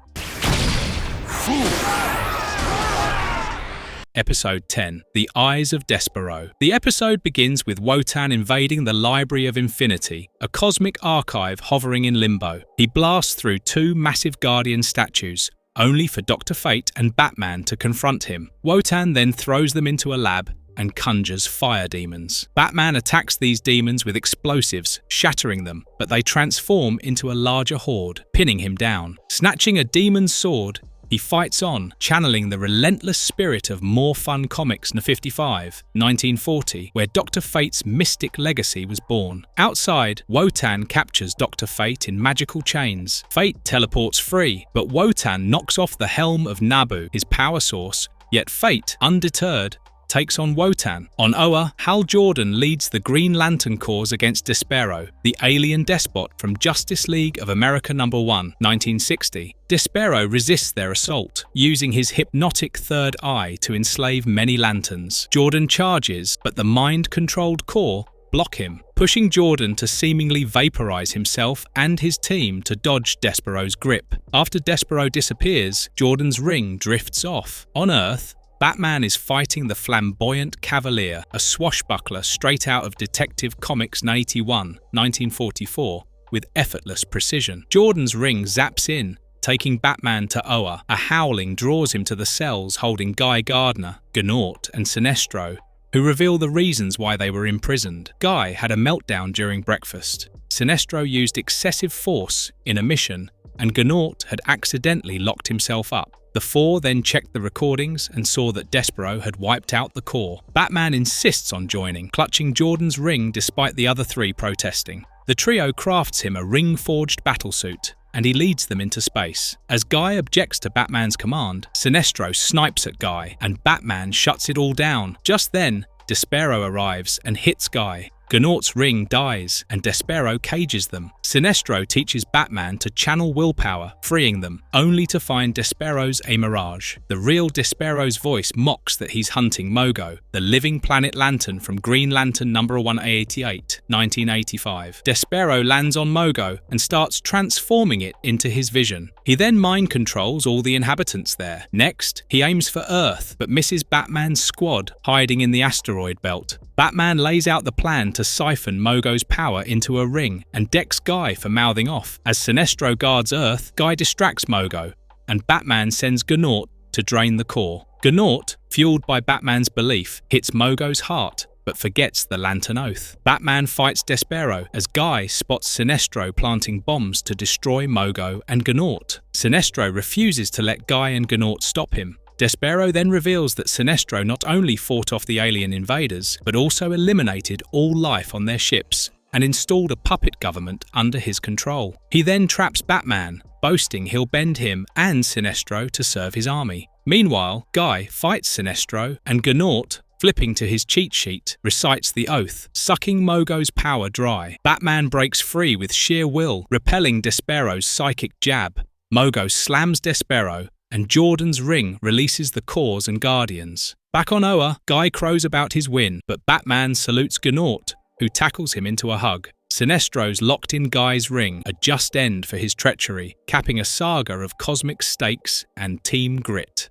Episode 10, The Eyes of Despero. The episode begins with Wotan invading the Library of Infinity, a cosmic archive hovering in limbo. He blasts through two massive Guardian statues, only for Dr. Fate and Batman to confront him. Wotan then throws them into a lab and conjures fire demons. Batman attacks these demons with explosives, shattering them, but they transform into a larger horde, pinning him down. Snatching a demon's sword, he fights on, channeling the relentless spirit of More Fun Comics No. 55, 1940, where Dr. Fate's mystic legacy was born. Outside, Wotan captures Dr. Fate in magical chains. Fate teleports free, but Wotan knocks off the helm of Nabu, his power source, yet Fate, undeterred, takes on Wotan. On Oa, Hal Jordan leads the Green Lantern cause against Despero, the alien despot from Justice League of America No. 1, 1960. Despero resists their assault, using his hypnotic third eye to enslave many lanterns. Jordan charges, but the mind-controlled core block him. pushing Jordan to seemingly vaporize himself and his team to dodge Despero's grip. After Despero disappears, Jordan's ring drifts off. On Earth, Batman is fighting the flamboyant Cavalier, a swashbuckler straight out of Detective Comics 1944, with effortless precision. Jordan's ring zaps in, taking Batman to Oa. A howling draws him to the cells holding Guy Gardner, Gnaut, and Sinestro, who reveal the reasons why they were imprisoned. Guy had a meltdown during breakfast. Sinestro used excessive force in a mission, and Gnaut had accidentally locked himself up. The four then checked the recordings and saw that Despero had wiped out the core. Batman insists on joining, clutching Jordan's ring despite the other three protesting. The trio crafts him a ring-forged battlesuit, and he leads them into space. As Guy objects to Batman's command, Sinestro snipes at Guy, and Batman shuts it all down. Just then, Despero arrives and hits Guy. Gnaut's ring dies, and Despero cages them. Sinestro teaches Batman to channel willpower, freeing them, only to find Despero's a mirage. The real Despero's voice mocks that he's hunting Mogo, the living planet lantern from Green Lantern number 188, 1985. Despero lands on Mogo and starts transforming it into his vision. He then mind controls all the inhabitants there. Next, he aims for Earth, but misses Batman's squad hiding in the asteroid belt. Batman lays out the plan to siphon Mogo's power into a ring and decks Guy for mouthing off. As Sinestro guards Earth, Guy distracts Mogo, and Batman sends Gnaut to drain the core. Gnaut, fueled by Batman's belief, hits Mogo's heart, but forgets the Lantern Oath. Batman fights Despero as Guy spots Sinestro planting bombs to destroy Mogo and Gnaut. Sinestro refuses to let Guy and Gnaut stop him. Despero then reveals that Sinestro not only fought off the alien invaders, but also eliminated all life on their ships and installed a puppet government under his control. He then traps Batman, boasting he'll bend him and Sinestro to serve his army. Meanwhile, Guy fights Sinestro, and Gnaut, flipping to his cheat sheet, recites the oath, sucking Mogo's power dry. Batman breaks free with sheer will, repelling Despero's psychic jab. Mogo slams Despero, and Jordan's ring releases the cores and guardians. Back on Oa, Guy crows about his win, but Batman salutes Gnaut, who tackles him into a hug. Sinestro's locked in Guy's ring, a just end for his treachery, capping a saga of cosmic stakes and team grit.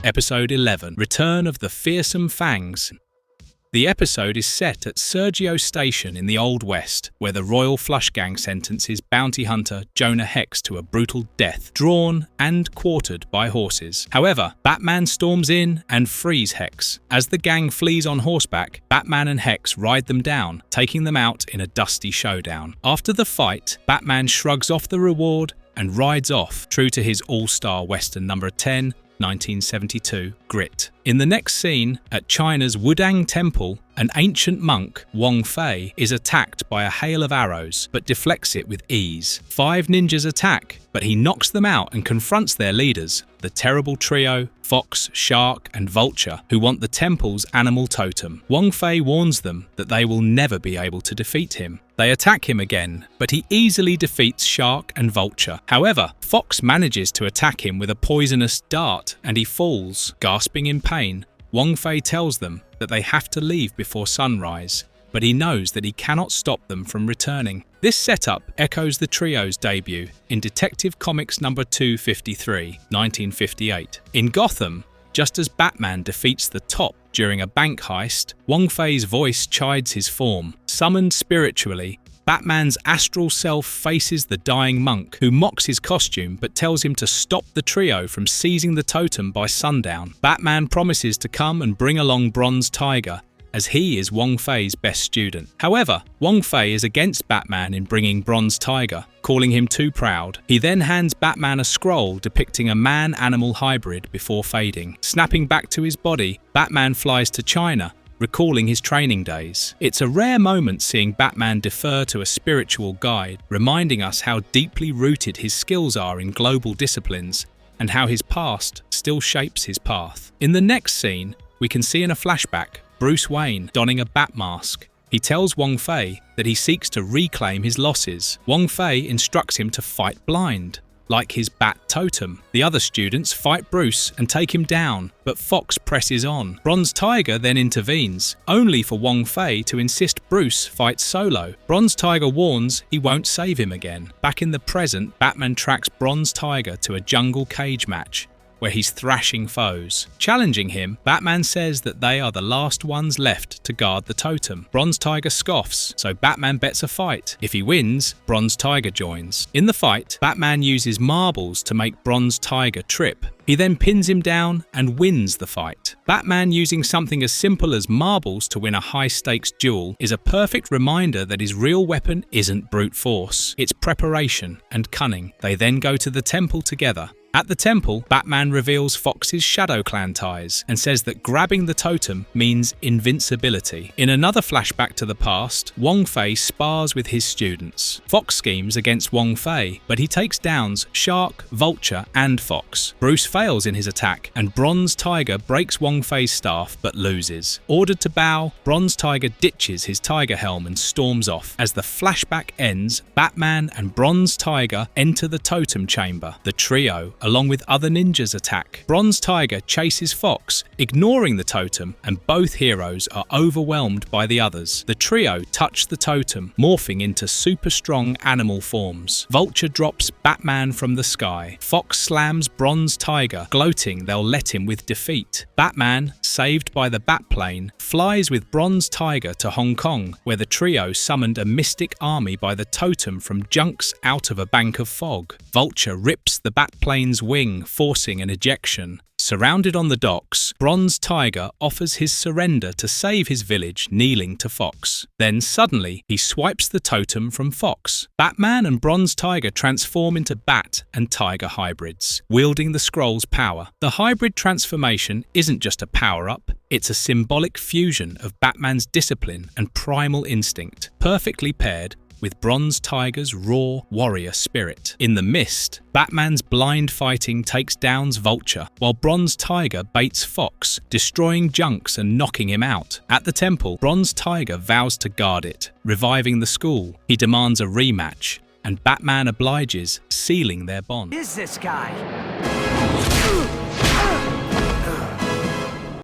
Episode 11, Return of the Fearsome Fangs. The episode is set at Sergio Station in the Old West, where the Royal Flush Gang sentences bounty hunter Jonah Hex to a brutal death, drawn and quartered by horses. However, Batman storms in and frees Hex. As the gang flees on horseback, Batman and Hex ride them down, taking them out in a dusty showdown. After the fight, Batman shrugs off the reward and rides off, true to his all-star Western number 10, 1972 grit. In the next scene, at China's Wudang Temple, an ancient monk, Wong Fei, is attacked by a hail of arrows, but deflects it with ease. 5 ninjas attack, but he knocks them out and confronts their leaders, the terrible trio, Fox, Shark, and Vulture, who want the temple's animal totem. Wong Fei warns them that they will never be able to defeat him. They attack him again, but he easily defeats Shark and Vulture. However, Fox manages to attack him with a poisonous dart, and he falls, gasping in pain. Wong Fei tells them that they have to leave before sunrise, but he knows that he cannot stop them from returning. This setup echoes the trio's debut in Detective Comics number 253, 1958. In Gotham, just as Batman defeats the Top during a bank heist, Wong Fei's voice chides his form. Summoned spiritually, Batman's astral self faces the dying monk, who mocks his costume but tells him to stop the trio from seizing the totem by sundown. Batman promises to come and bring along Bronze Tiger, as he is Wong Fei's best student. However, Wong Fei is against Batman in bringing Bronze Tiger, calling him too proud. He then hands Batman a scroll depicting a man-animal hybrid before fading. Snapping back to his body, Batman flies to China, recalling his training days. It's a rare moment seeing Batman defer to a spiritual guide, reminding us how deeply rooted his skills are in global disciplines and how his past still shapes his path. In the next scene, we can see in a flashback Bruce Wayne donning a bat mask. He tells Wong Fei that he seeks to reclaim his losses. Wong Fei instructs him to fight blind. like his bat totem. The other students fight Bruce and take him down, but Fox presses on. Bronze Tiger then intervenes, only for Wong Fei to insist Bruce fight solo. Bronze Tiger warns he won't save him again. Back in the present, Batman tracks Bronze Tiger to a jungle cage match, where he's thrashing foes. Challenging him, Batman says that they are the last ones left to guard the totem. Bronze Tiger scoffs, so Batman bets a fight. If he wins, Bronze Tiger joins. In the fight, Batman uses marbles to make Bronze Tiger trip. He then pins him down and wins the fight. Batman using something as simple as marbles to win a high-stakes duel is a perfect reminder that his real weapon isn't brute force. It's preparation and cunning. They then go to the temple together. At the temple, Batman reveals Fox's Shadow Clan ties and says that grabbing the totem means invincibility. In another flashback to the past, Wong Fei spars with his students. Fox schemes against Wong Fei, but he takes down Shark, Vulture, and Fox. Bruce fails in his attack, and Bronze Tiger breaks Wong Fei's staff but loses. Ordered to bow, Bronze Tiger ditches his tiger helm and storms off. As the flashback ends, Batman and Bronze Tiger enter the totem chamber. The trio, along with other ninjas, attack. Bronze Tiger chases Fox, ignoring the totem, and both heroes are overwhelmed by the others. The trio touch the totem, morphing into super strong animal forms. Vulture drops Batman from the sky. Fox slams Bronze Tiger, gloating they'll let him with defeat. Batman, saved by the Batplane, flies with Bronze Tiger to Hong Kong, where the trio summoned a mystic army by the totem from junks out of a bank of fog. Vulture rips the Batplane's wing, forcing an ejection. Surrounded on the docks, Bronze Tiger offers his surrender to save his village, kneeling to Fox. Then suddenly, he swipes the totem from Fox. Batman and Bronze Tiger transform into Bat and Tiger hybrids, wielding the scroll's power. The hybrid transformation isn't just a power-up, it's a symbolic fusion of Batman's discipline and primal instinct, perfectly paired with Bronze Tiger's raw warrior spirit. In the mist, Batman's blind fighting takes down Vulture, while Bronze Tiger baits Fox, destroying junks and knocking him out. At the temple, Bronze Tiger vows to guard it, reviving the school. He demands a rematch, and Batman obliges, sealing their bond. Who is this guy?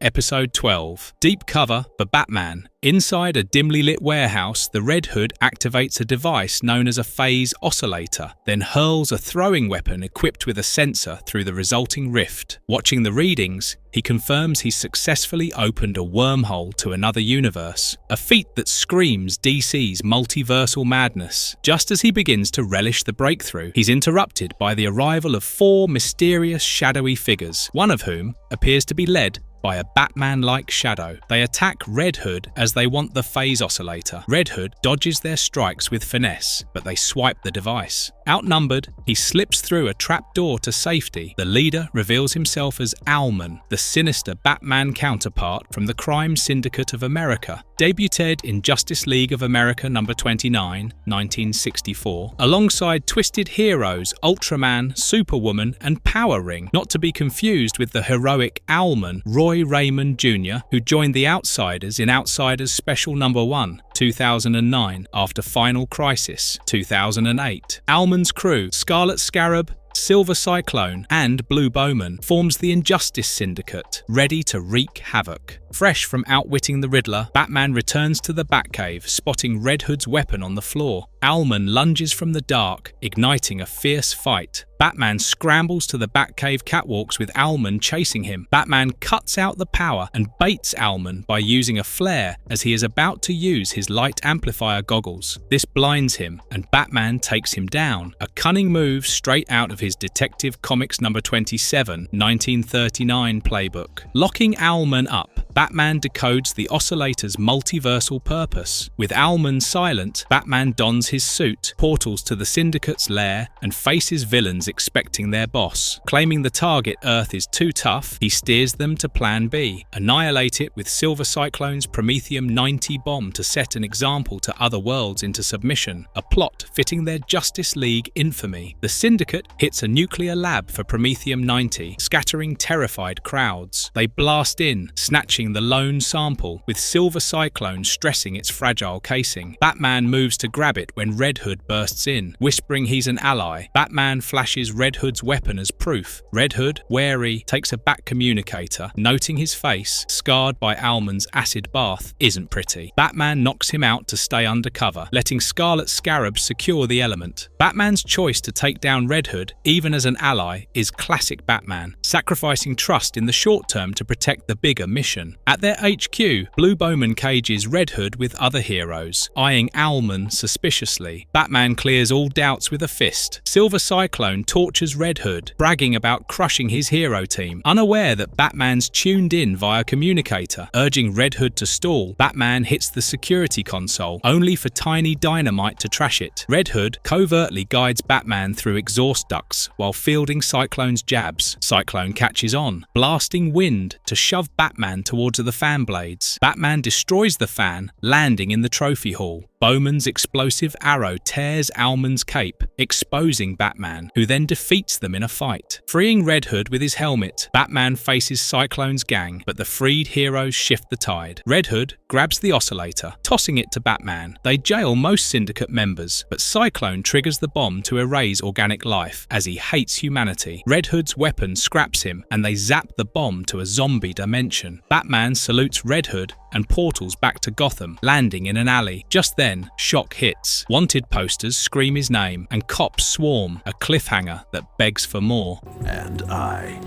Episode 12. Deep cover for Batman. Inside a dimly lit warehouse, the Red Hood activates a device known as a phase oscillator, then hurls a throwing weapon equipped with a sensor through the resulting rift. Watching the readings, he confirms he's successfully opened a wormhole to another universe, a feat that screams DC's multiversal madness. Just as he begins to relish the breakthrough, he's interrupted by the arrival of 4 mysterious shadowy figures, one of whom appears to be led by a Batman-like shadow. They attack Red Hood as they want the phase oscillator. Red Hood dodges their strikes with finesse, but they swipe the device. Outnumbered, he slips through a trapdoor to safety. The leader reveals himself as Owlman, the sinister Batman counterpart from the Crime Syndicate of America. Debuted in Justice League of America number 29, 1964, alongside twisted heroes Ultraman, Superwoman, and Power Ring, not to be confused with the heroic Owlman, Roy Raymond Jr., who joined the Outsiders in Outsiders Special Number 1, 2009, after Final Crisis, 2008. Owlman's crew, Scarlet Scarab, Silver Cyclone, and Blue Bowman, forms the Injustice Syndicate, ready to wreak havoc. Fresh from outwitting the Riddler, Batman returns to the Batcave, spotting Red Hood's weapon on the floor. Owlman lunges from the dark, igniting a fierce fight. Batman scrambles to the Batcave catwalks with Owlman chasing him. Batman cuts out the power and baits Owlman by using a flare as he is about to use his light amplifier goggles. This blinds him, and Batman takes him down, a cunning move straight out of his Detective Comics number 27, 1939 playbook. Locking Owlman up, Batman decodes the oscillator's multiversal purpose. With Owlman silent, Batman dons his suit, portals to the Syndicate's lair, and faces villains expecting their boss. Claiming the target Earth is too tough, he steers them to Plan B. Annihilate it with Silver Cyclone's Promethium-90 bomb to set an example to other worlds into submission, a plot fitting their Justice League infamy. The Syndicate hits a nuclear lab for Promethium-90, scattering terrified crowds. They blast in, snatching protecting the lone sample, with Silver Cyclone stressing its fragile casing. Batman moves to grab it when Red Hood bursts in, whispering he's an ally. Batman flashes Red Hood's weapon as proof. Red Hood, wary, takes a bat communicator, noting his face, scarred by Owlman's acid bath, isn't pretty. Batman knocks him out to stay undercover, letting Scarlet Scarab secure the element. Batman's choice to take down Red Hood, even as an ally, is classic Batman, sacrificing trust in the short term to protect the bigger mission. At their HQ, Blue Bowman cages Red Hood with other heroes, eyeing Owlman suspiciously. Batman clears all doubts with a fist. Silver Cyclone tortures Red Hood, bragging about crushing his hero team, unaware that Batman's tuned in via communicator. Urging Red Hood to stall, Batman hits the security console, only for tiny dynamite to trash it. Red Hood covertly guides Batman through exhaust ducts while fielding Cyclone's jabs. Cyclone catches on, blasting wind to shove Batman towards the fan blades. Batman destroys the fan, landing in the trophy hall. Bowman's explosive arrow tears Owlman's cape, exposing Batman, who then defeats them in a fight. Freeing Red Hood with his helmet, Batman faces Cyclone's gang, but the freed heroes shift the tide. Red Hood grabs the oscillator, tossing it to Batman. They jail most Syndicate members, but Cyclone triggers the bomb to erase organic life, as he hates humanity. Red Hood's weapon scraps him, and they zap the bomb to a zombie dimension. Batman salutes Red Hood and portals back to Gotham, landing in an alley. Just then, shock hits. Wanted posters scream his name, and cops swarm, a cliffhanger that begs for more. And I.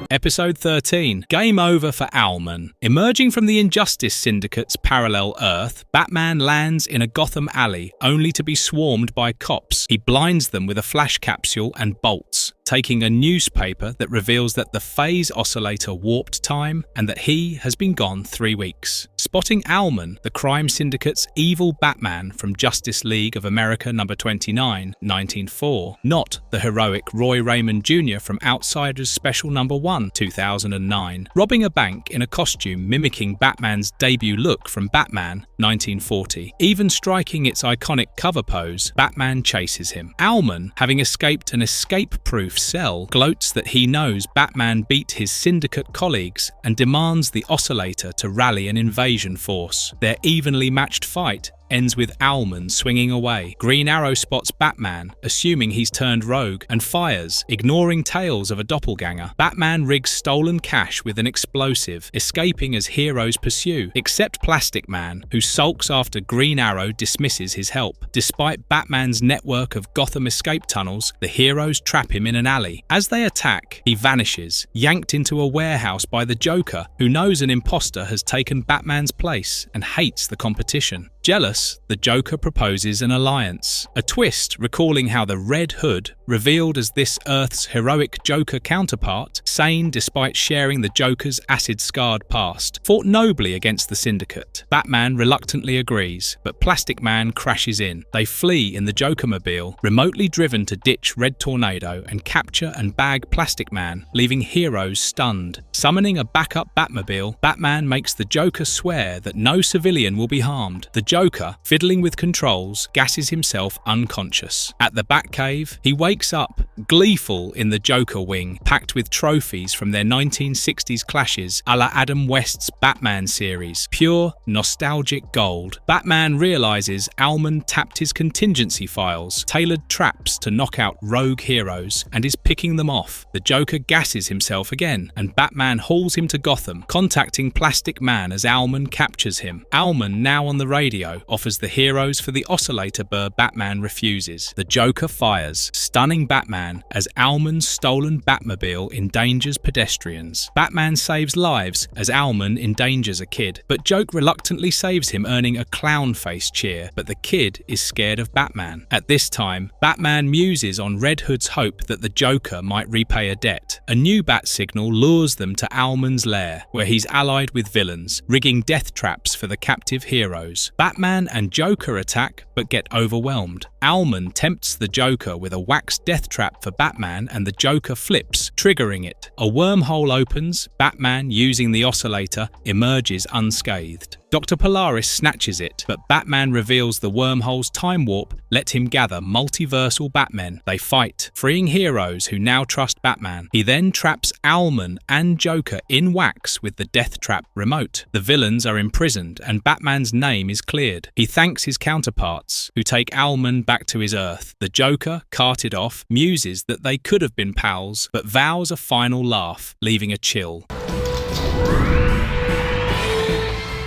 Episode 13. Game over for Owlman. Emerging from the Injustice Syndicate's parallel Earth, Batman lands in a Gotham alley, only to be swarmed by cops. He blinds them with a flash capsule and bolts, taking a newspaper that reveals that the phase oscillator warped time and that he has been gone 3 weeks. Spotting Owlman, the crime syndicate's evil Batman from Justice League of America number 29, 1904, not the heroic Roy Raymond Jr. from Outsiders Special number 1, 2009, robbing a bank in a costume mimicking Batman's debut look from Batman, 1940. Even striking its iconic cover pose, Batman chases him. Owlman, having escaped an escape-proof cell, gloats that he knows Batman beat his syndicate colleagues and demands the oscillator to rally an invasion force. Their evenly matched fight ends with Owlman swinging away. Green Arrow spots Batman, assuming he's turned rogue, and fires, ignoring tales of a doppelganger. Batman rigs stolen cash with an explosive, escaping as heroes pursue, except Plastic Man, who sulks after Green Arrow dismisses his help. Despite Batman's network of Gotham escape tunnels, the heroes trap him in an alley. As they attack, he vanishes, yanked into a warehouse by the Joker, who knows an imposter has taken Batman's place and hates the competition. Jealous, the Joker proposes an alliance. A twist recalling how the Red Hood, revealed as this Earth's heroic Joker counterpart, sane despite sharing the Joker's acid-scarred past, fought nobly against the Syndicate. Batman reluctantly agrees, but Plastic Man crashes in. They flee in the Joker-mobile, remotely driven to ditch Red Tornado and capture and bag Plastic Man, leaving heroes stunned. Summoning a backup Batmobile, Batman makes the Joker swear that no civilian will be harmed. The Joker, fiddling with controls, gasses himself unconscious. At the Batcave, he wakes up, gleeful in the Joker wing, packed with trophies from their 1960s clashes a la Adam West's Batman series. Pure, nostalgic gold. Batman realizes Owlman tapped his contingency files, tailored traps to knock out rogue heroes, and is picking them off. The Joker gasses himself again, and Batman hauls him to Gotham, contacting Plastic Man as Owlman captures him. Owlman, now on the radio, offers the heroes for the oscillator burr Batman refuses. The Joker fires, stunning Batman as Owlman's stolen Batmobile endangers pedestrians. Batman saves lives as Owlman endangers a kid, but Joke reluctantly saves him, earning a clown face cheer, but the kid is scared of Batman. At this time, Batman muses on Red Hood's hope that the Joker might repay a debt. A new bat signal lures them to Owlman's lair, where he's allied with villains, rigging death traps for the captive heroes. Batman and Joker attack but get overwhelmed. Owlman tempts the Joker with a wax death trap for Batman and the Joker flips, triggering it. A wormhole opens, Batman, using the oscillator, emerges unscathed. Dr. Polaris snatches it, but Batman reveals the wormhole's time warp let him gather multiversal Batmen. They fight, freeing heroes who now trust Batman. He then traps Owlman and Joker in wax with the death trap remote. The villains are imprisoned and Batman's name is cleared. He thanks his counterparts, who take Owlman back to his Earth. The Joker, carted off, muses that they could have been pals, but vows a final laugh, leaving a chill.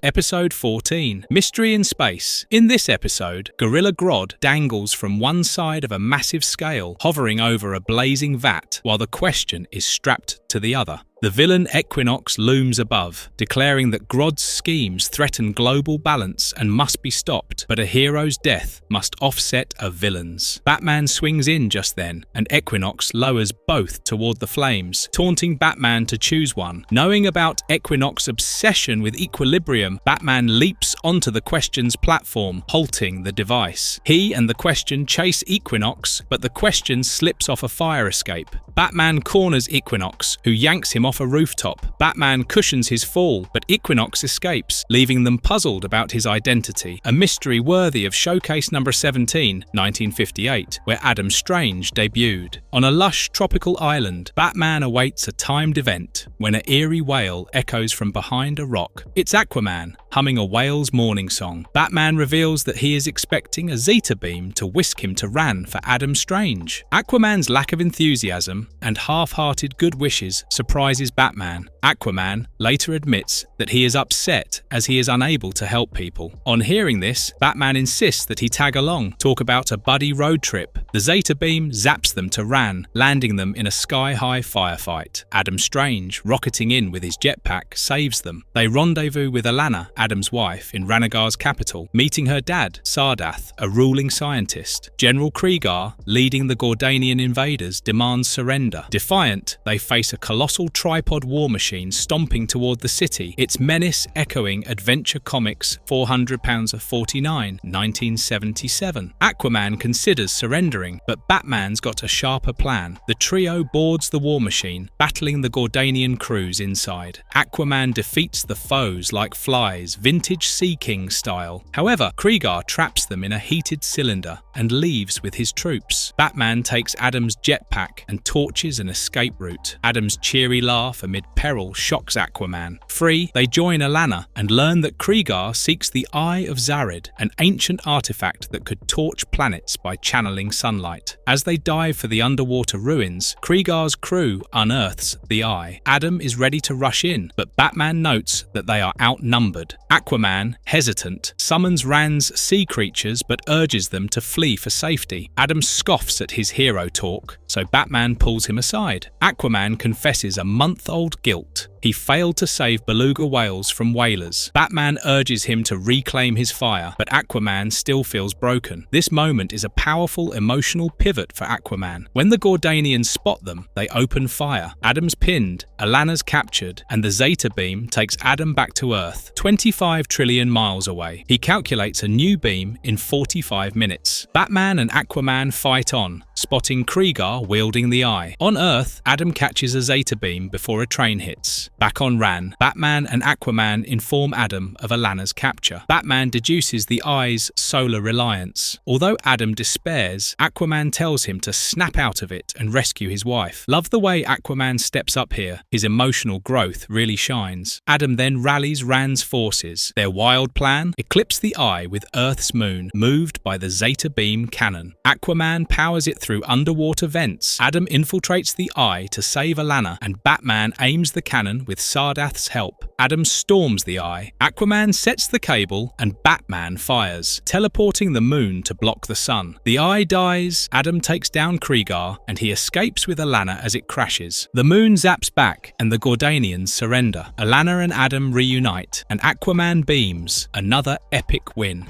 Episode 14, Mystery in Space. In this episode, Gorilla Grodd dangles from one side of a massive scale, hovering over a blazing vat, while the Question is strapped to the other. The villain Equinox looms above, declaring that Grodd's schemes threaten global balance and must be stopped, but a hero's death must offset a villain's. Batman swings in just then, and Equinox lowers both toward the flames, taunting Batman to choose one. Knowing about Equinox's obsession with equilibrium, Batman leaps onto the Question's platform, halting the device. He and the Question chase Equinox, but the Question slips off a fire escape. Batman corners Equinox, who yanks him off a rooftop. Batman cushions his fall, but Equinox escapes, leaving them puzzled about his identity, a mystery worthy of Showcase number 17, 1958, where Adam Strange debuted. On a lush tropical island, Batman awaits a timed event when an eerie wail echoes from behind a rock. It's Aquaman, humming a whale's morning song. Batman reveals that he is expecting a Zeta beam to whisk him to Rann for Adam Strange. Aquaman's lack of enthusiasm and half-hearted good wishes surprises Batman. Aquaman later admits that he is upset as he is unable to help people. On hearing this, Batman insists that he tag along, talk about a buddy road trip. The Zeta beam zaps them to Rann, landing them in a sky-high firefight. Adam Strange, rocketing in with his jetpack, saves them. They rendezvous with Alana, Adam's wife, in Ranagar's capital, meeting her dad, Sardath, a ruling scientist. General Kriegar, leading the Gordanian invaders, demands surrender. Defiant, they face a colossal tripod war machine stomping toward the city, its menace echoing Adventure Comics 400 Pounds of 49, 1977. Aquaman considers surrendering, but Batman's got a sharper plan. The trio boards the war machine, battling the Gordanian crews inside. Aquaman defeats the foes like flies, vintage Sea King style. However, Kriegar traps them in a heated cylinder and leaves with his troops. Batman takes Adam's jetpack and torches an escape route. Adam's cheery laugh amid peril shocks Aquaman. Free, they join Alana and learn that Kriegar seeks the Eye of Zared, an ancient artifact that could torch planets by channeling sunlight. As they dive for the underwater ruins, Kriegar's crew unearths the Eye. Adam is ready to rush in, but Batman notes that they are outnumbered. Aquaman, hesitant, summons Rann's sea creatures but urges them to flee for safety. Adam scoffs at his hero talk, so Batman pulls him aside. Aquaman confesses a month-old guilt. He failed to save beluga whales from whalers. Batman urges him to reclaim his fire, but Aquaman still feels broken. This moment is a powerful emotional pivot for Aquaman. When the Gordanians spot them, they open fire. Adam's pinned, Alana's captured, and the Zeta beam takes Adam back to Earth, 25 trillion miles away. He calculates a new beam in 45 minutes. Batman and Aquaman fight on, spotting Kriegar wielding the Eye. On Earth, Adam catches a Zeta beam before a train hits. Back on Rann, Batman and Aquaman inform Adam of Alana's capture. Batman deduces the Eye's solar reliance. Although Adam despairs, Aquaman tells him to snap out of it and rescue his wife. Love the way Aquaman steps up here. His emotional growth really shines. Adam then rallies Rann's forces. Their wild plan? Eclipse the Eye with Earth's moon, moved by the Zeta beam cannon. Aquaman powers it through underwater vents. Adam infiltrates the Eye to save Alana, and Batman aims the cannon with Sardath's help. Adam storms the Eye. Aquaman sets the cable, and Batman fires, teleporting the moon to block the sun. The Eye dies, Adam takes down Kriegar, and he escapes with Alana as it crashes. The moon zaps back, and the Gordanians surrender. Alana and Adam reunite, and Aquaman beams. Another epic win.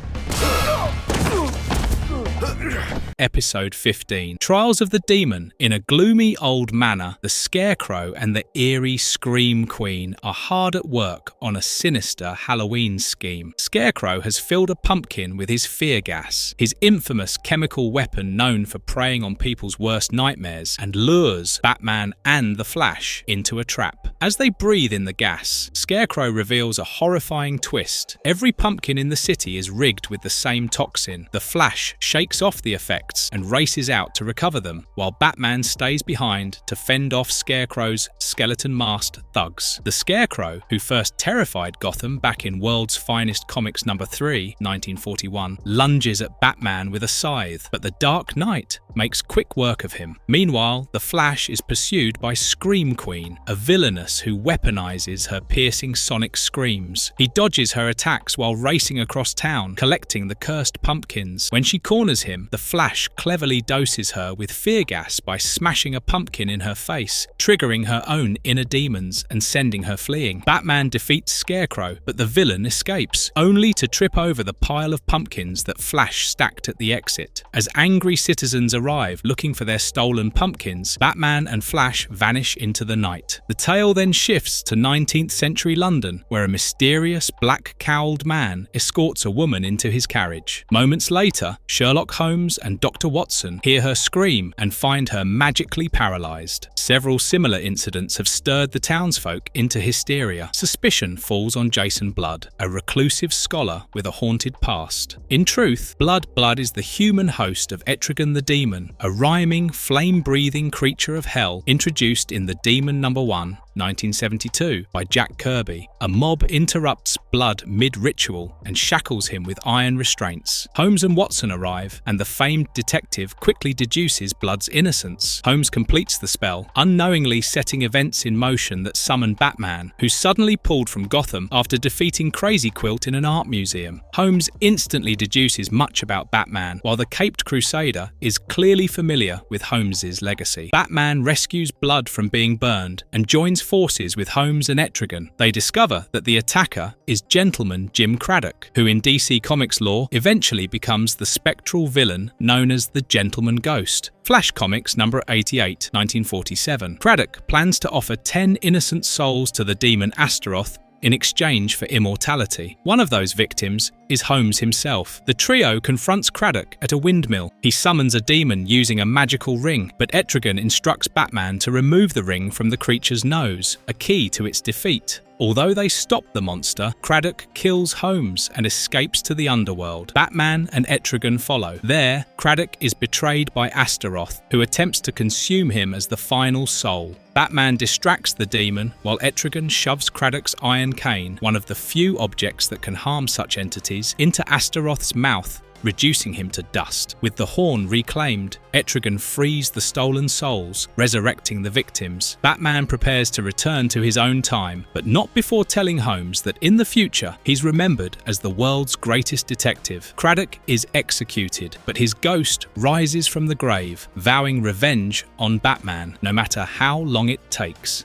Episode 15. Trials of the Demon. In a gloomy old manor, the Scarecrow and the eerie Scream Queen are hard at work on a sinister Halloween scheme. Scarecrow has filled a pumpkin with his fear gas, his infamous chemical weapon known for preying on people's worst nightmares, and lures Batman and the Flash into a trap. As they breathe in the gas, Scarecrow reveals a horrifying twist. Every pumpkin in the city is rigged with the same toxin. The Flash shakes off the effects and races out to recover them, while Batman stays behind to fend off Scarecrow's skeleton-masked thugs. The Scarecrow, who first terrified Gotham back in World's Finest Comics number 3, 1941, lunges at Batman with a scythe, but the Dark Knight makes quick work of him. Meanwhile, the Flash is pursued by Scream Queen, a villainess who weaponizes her piercing sonic screams. He dodges her attacks while racing across town, collecting the cursed pumpkins. When she corners him, the Flash cleverly doses her with fear gas by smashing a pumpkin in her face, triggering her own inner demons and sending her fleeing. Batman defeats Scarecrow, but the villain escapes, only to trip over the pile of pumpkins that Flash stacked at the exit. As angry citizens arrive looking for their stolen pumpkins, Batman and Flash vanish into the night. The tale then shifts to 19th century London, where a mysterious black-cowled man escorts a woman into his carriage. Moments later, Sherlock Holmes and Dr. Watson hear her scream and find her magically paralyzed. Several similar incidents have stirred the townsfolk into hysteria. Suspicion falls on Jason Blood, a reclusive scholar with a haunted past. In truth, Blood is the human host of Etrigan the Demon, a rhyming, flame-breathing creature of hell introduced in The Demon No. 1, 1972, by Jack Kirby. A mob interrupts Blood mid-ritual and shackles him with iron restraints. Holmes and Watson arrive, and the famed detective quickly deduces Blood's innocence. Holmes completes the spell, unknowingly setting events in motion that summon Batman, who's suddenly pulled from Gotham after defeating Crazy Quilt in an art museum. Holmes instantly deduces much about Batman, while the Caped Crusader is clearly familiar with Holmes's legacy. Batman rescues Blood from being burned and joins forces with Holmes and Etrigan. They discover that the attacker is Gentleman Jim Craddock, who in DC Comics lore eventually becomes the spectral villain known as the Gentleman Ghost. Flash Comics number 88, 1947. Craddock plans to offer 10 innocent souls to the demon Astaroth in exchange for immortality. One of those victims is Holmes himself. The trio confronts Craddock at a windmill. He summons a demon using a magical ring, but Etrigan instructs Batman to remove the ring from the creature's nose, a key to its defeat. Although they stop the monster, Craddock kills Holmes and escapes to the underworld. Batman and Etrigan follow. There, Craddock is betrayed by Astaroth, who attempts to consume him as the final soul. Batman distracts the demon, while Etrigan shoves Craddock's iron cane, one of the few objects that can harm such entities, into Astaroth's mouth, reducing him to dust. With the horn reclaimed, Etrigan frees the stolen souls, resurrecting the victims. Batman prepares to return to his own time, but not before telling Holmes that in the future he's remembered as the world's greatest detective. Craddock is executed, but his ghost rises from the grave, vowing revenge on Batman, no matter how long it takes.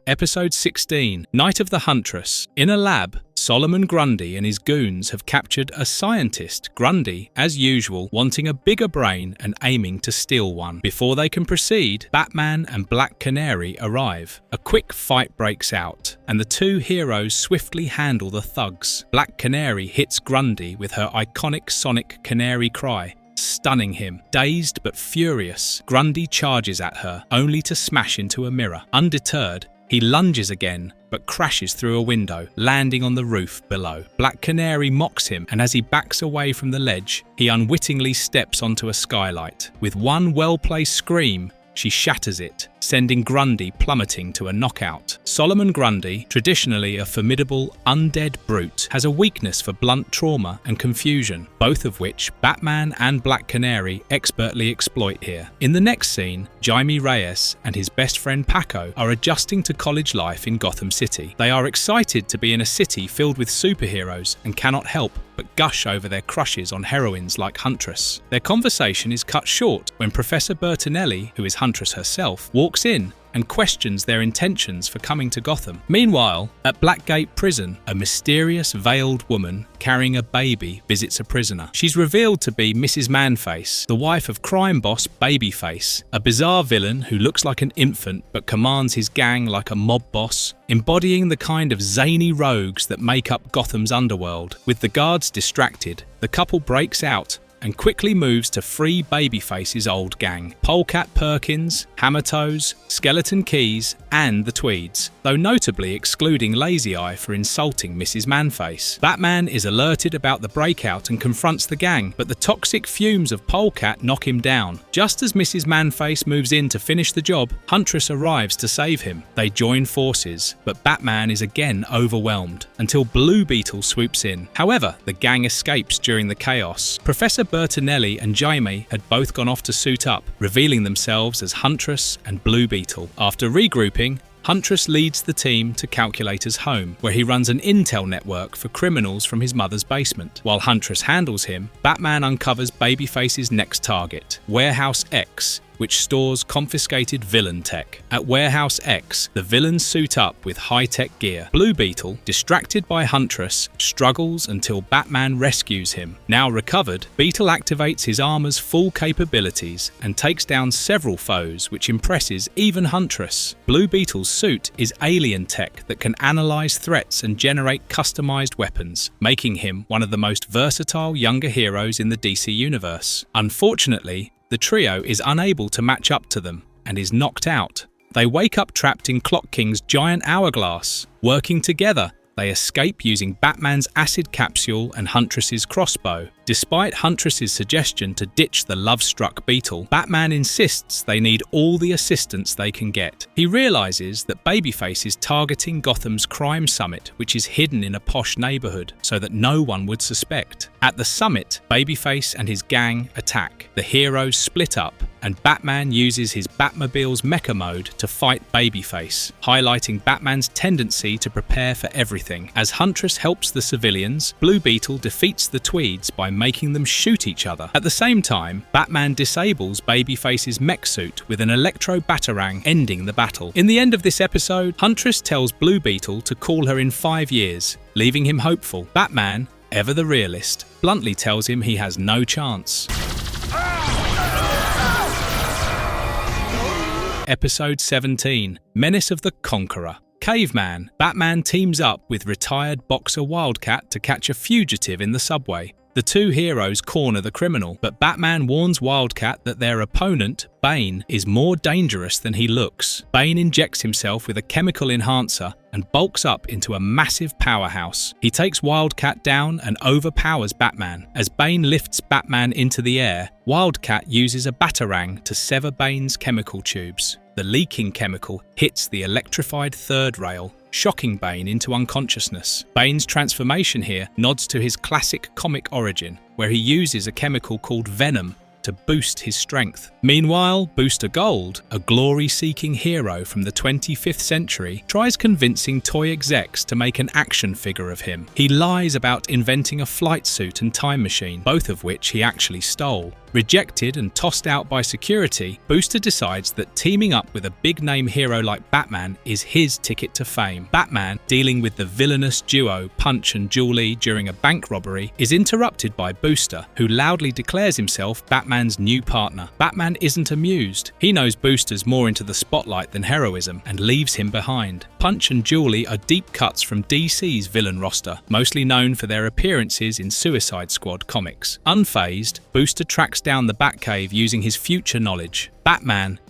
Episode 16. Night of the Huntress. In a lab, Solomon Grundy and his goons have captured a scientist, Grundy, as usual, wanting a bigger brain and aiming to steal one. Before they can proceed, Batman and Black Canary arrive. A quick fight breaks out, and the two heroes swiftly handle the thugs. Black Canary hits Grundy with her iconic sonic canary cry, stunning him. Dazed but furious, Grundy charges at her, only to smash into a mirror. Undeterred, he lunges again, but crashes through a window, landing on the roof below. Black Canary mocks him, and as he backs away from the ledge, he unwittingly steps onto a skylight. With one well-placed scream, she shatters it, sending Grundy plummeting to a knockout. Solomon Grundy, traditionally a formidable undead brute, has a weakness for blunt trauma and confusion, both of which Batman and Black Canary expertly exploit here. In the next scene, Jaime Reyes and his best friend Paco are adjusting to college life in Gotham City. They are excited to be in a city filled with superheroes and cannot help but gush over their crushes on heroines like Huntress. Their conversation is cut short when Professor Bertinelli, who is Huntress herself, walks in and questions their intentions for coming to Gotham. Meanwhile, at Blackgate Prison, a mysterious veiled woman carrying a baby visits a prisoner. She's revealed to be Mrs. Manface, the wife of crime boss Babyface, a bizarre villain who looks like an infant but commands his gang like a mob boss, embodying the kind of zany rogues that make up Gotham's underworld. With the guards distracted, the couple breaks out and quickly moves to free Babyface's old gang: Polecat Perkins, Hammertoes, Skeleton Keys, and the Tweeds, though notably excluding Lazy Eye for insulting Mrs. Manface. Batman is alerted about the breakout and confronts the gang, but the toxic fumes of Polecat knock him down. Just as Mrs. Manface moves in to finish the job, Huntress arrives to save him. They join forces, but Batman is again overwhelmed, until Blue Beetle swoops in. However, the gang escapes during the chaos. Professor Bertinelli and Jaime had both gone off to suit up, revealing themselves as Huntress and Blue Beetle. After regrouping, Huntress leads the team to Calculator's home, where he runs an intel network for criminals from his mother's basement. While Huntress handles him, Batman uncovers Babyface's next target, Warehouse X, which stores confiscated villain tech. At Warehouse X, the villains suit up with high-tech gear. Blue Beetle, distracted by Huntress, struggles until Batman rescues him. Now recovered, Beetle activates his armor's full capabilities and takes down several foes, which impresses even Huntress. Blue Beetle's suit is alien tech that can analyze threats and generate customized weapons, making him one of the most versatile younger heroes in the DC universe. Unfortunately, the trio is unable to match up to them and is knocked out. They wake up trapped in Clock King's giant hourglass. Working together, they escape using Batman's acid capsule and Huntress's crossbow. Despite Huntress's suggestion to ditch the love-struck Beetle, Batman insists they need all the assistance they can get. He realizes that Babyface is targeting Gotham's crime summit, which is hidden in a posh neighborhood, so that no one would suspect. At the summit, Babyface and his gang attack. The heroes split up, and Batman uses his Batmobile's mecha mode to fight Babyface, highlighting Batman's tendency to prepare for everything. As Huntress helps the civilians, Blue Beetle defeats the Tweeds by making them shoot each other. At the same time, Batman disables Babyface's mech suit with an electro batarang, ending the battle. In the end of this episode, Huntress tells Blue Beetle to call her in 5 years, leaving him hopeful. Batman, ever the realist, bluntly tells him he has no chance. Episode 17, Menace of the Conqueror. Caveman. Batman teams up with retired boxer Wildcat to catch a fugitive in the subway. The two heroes corner the criminal, but Batman warns Wildcat that their opponent, Bane, is more dangerous than he looks. Bane injects himself with a chemical enhancer and bulks up into a massive powerhouse. He takes Wildcat down and overpowers Batman. As Bane lifts Batman into the air, Wildcat uses a batarang to sever Bane's chemical tubes. The leaking chemical hits the electrified third rail, shocking Bane into unconsciousness. Bane's transformation here nods to his classic comic origin, where he uses a chemical called Venom to boost his strength. Meanwhile, Booster Gold, a glory-seeking hero from the 25th century, tries convincing toy execs to make an action figure of him. He lies about inventing a flight suit and time machine, both of which he actually stole. Rejected and tossed out by security, Booster decides that teaming up with a big-name hero like Batman is his ticket to fame. Batman, dealing with the villainous duo Punch and Julie during a bank robbery, is interrupted by Booster, who loudly declares himself Batman's new partner. Batman isn't amused. He knows Booster's more into the spotlight than heroism and leaves him behind. Punch and Julie are deep cuts from DC's villain roster, mostly known for their appearances in Suicide Squad comics. Unfazed, Booster tracks down the Batcave using his future knowledge. Batman,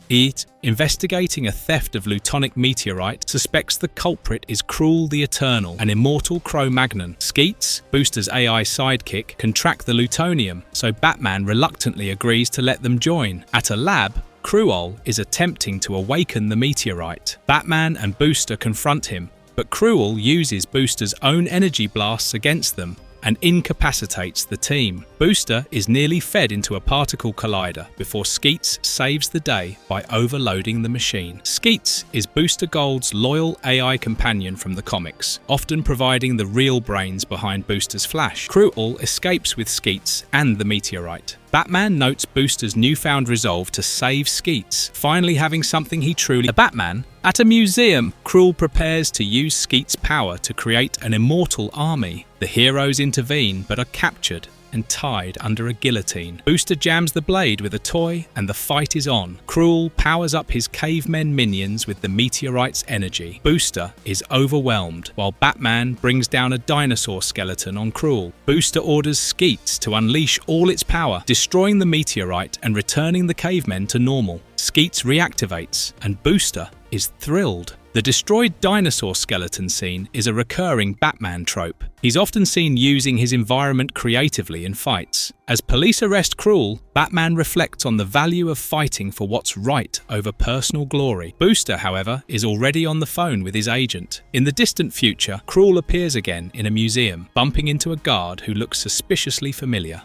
investigating a theft of Plutonic meteorite, suspects the culprit is Krull the Eternal, an immortal Cro-Magnon. Skeets, Booster's AI sidekick, can track the Plutonium, so Batman reluctantly agrees to let them join. At a lab, Krull is attempting to awaken the meteorite. Batman and Booster confront him, but Krull uses Booster's own energy blasts against them and incapacitates the team. Booster is nearly fed into a particle collider before Skeets saves the day by overloading the machine. Skeets is Booster Gold's loyal AI companion from the comics, often providing the real brains behind Booster's flash. Krull escapes with Skeets and the meteorite. Batman notes Booster's newfound resolve to save Skeets, finally having something he truly... The Batman? At a museum, Krull prepares to use Skeet's power to create an immortal army. The heroes intervene but are captured and tied under a guillotine. Booster jams the blade with a toy and the fight is on. Krull powers up his cavemen minions with the meteorite's energy. Booster is overwhelmed while Batman brings down a dinosaur skeleton on Krull. Booster orders Skeets to unleash all its power, destroying the meteorite and returning the cavemen to normal. Skeets reactivates and Booster is thrilled. The destroyed dinosaur skeleton scene is a recurring Batman trope. He's often seen using his environment creatively in fights. As police arrest Krull, Batman reflects on the value of fighting for what's right over personal glory. Booster, however, is already on the phone with his agent. In the distant future, Krull appears again in a museum, bumping into a guard who looks suspiciously familiar.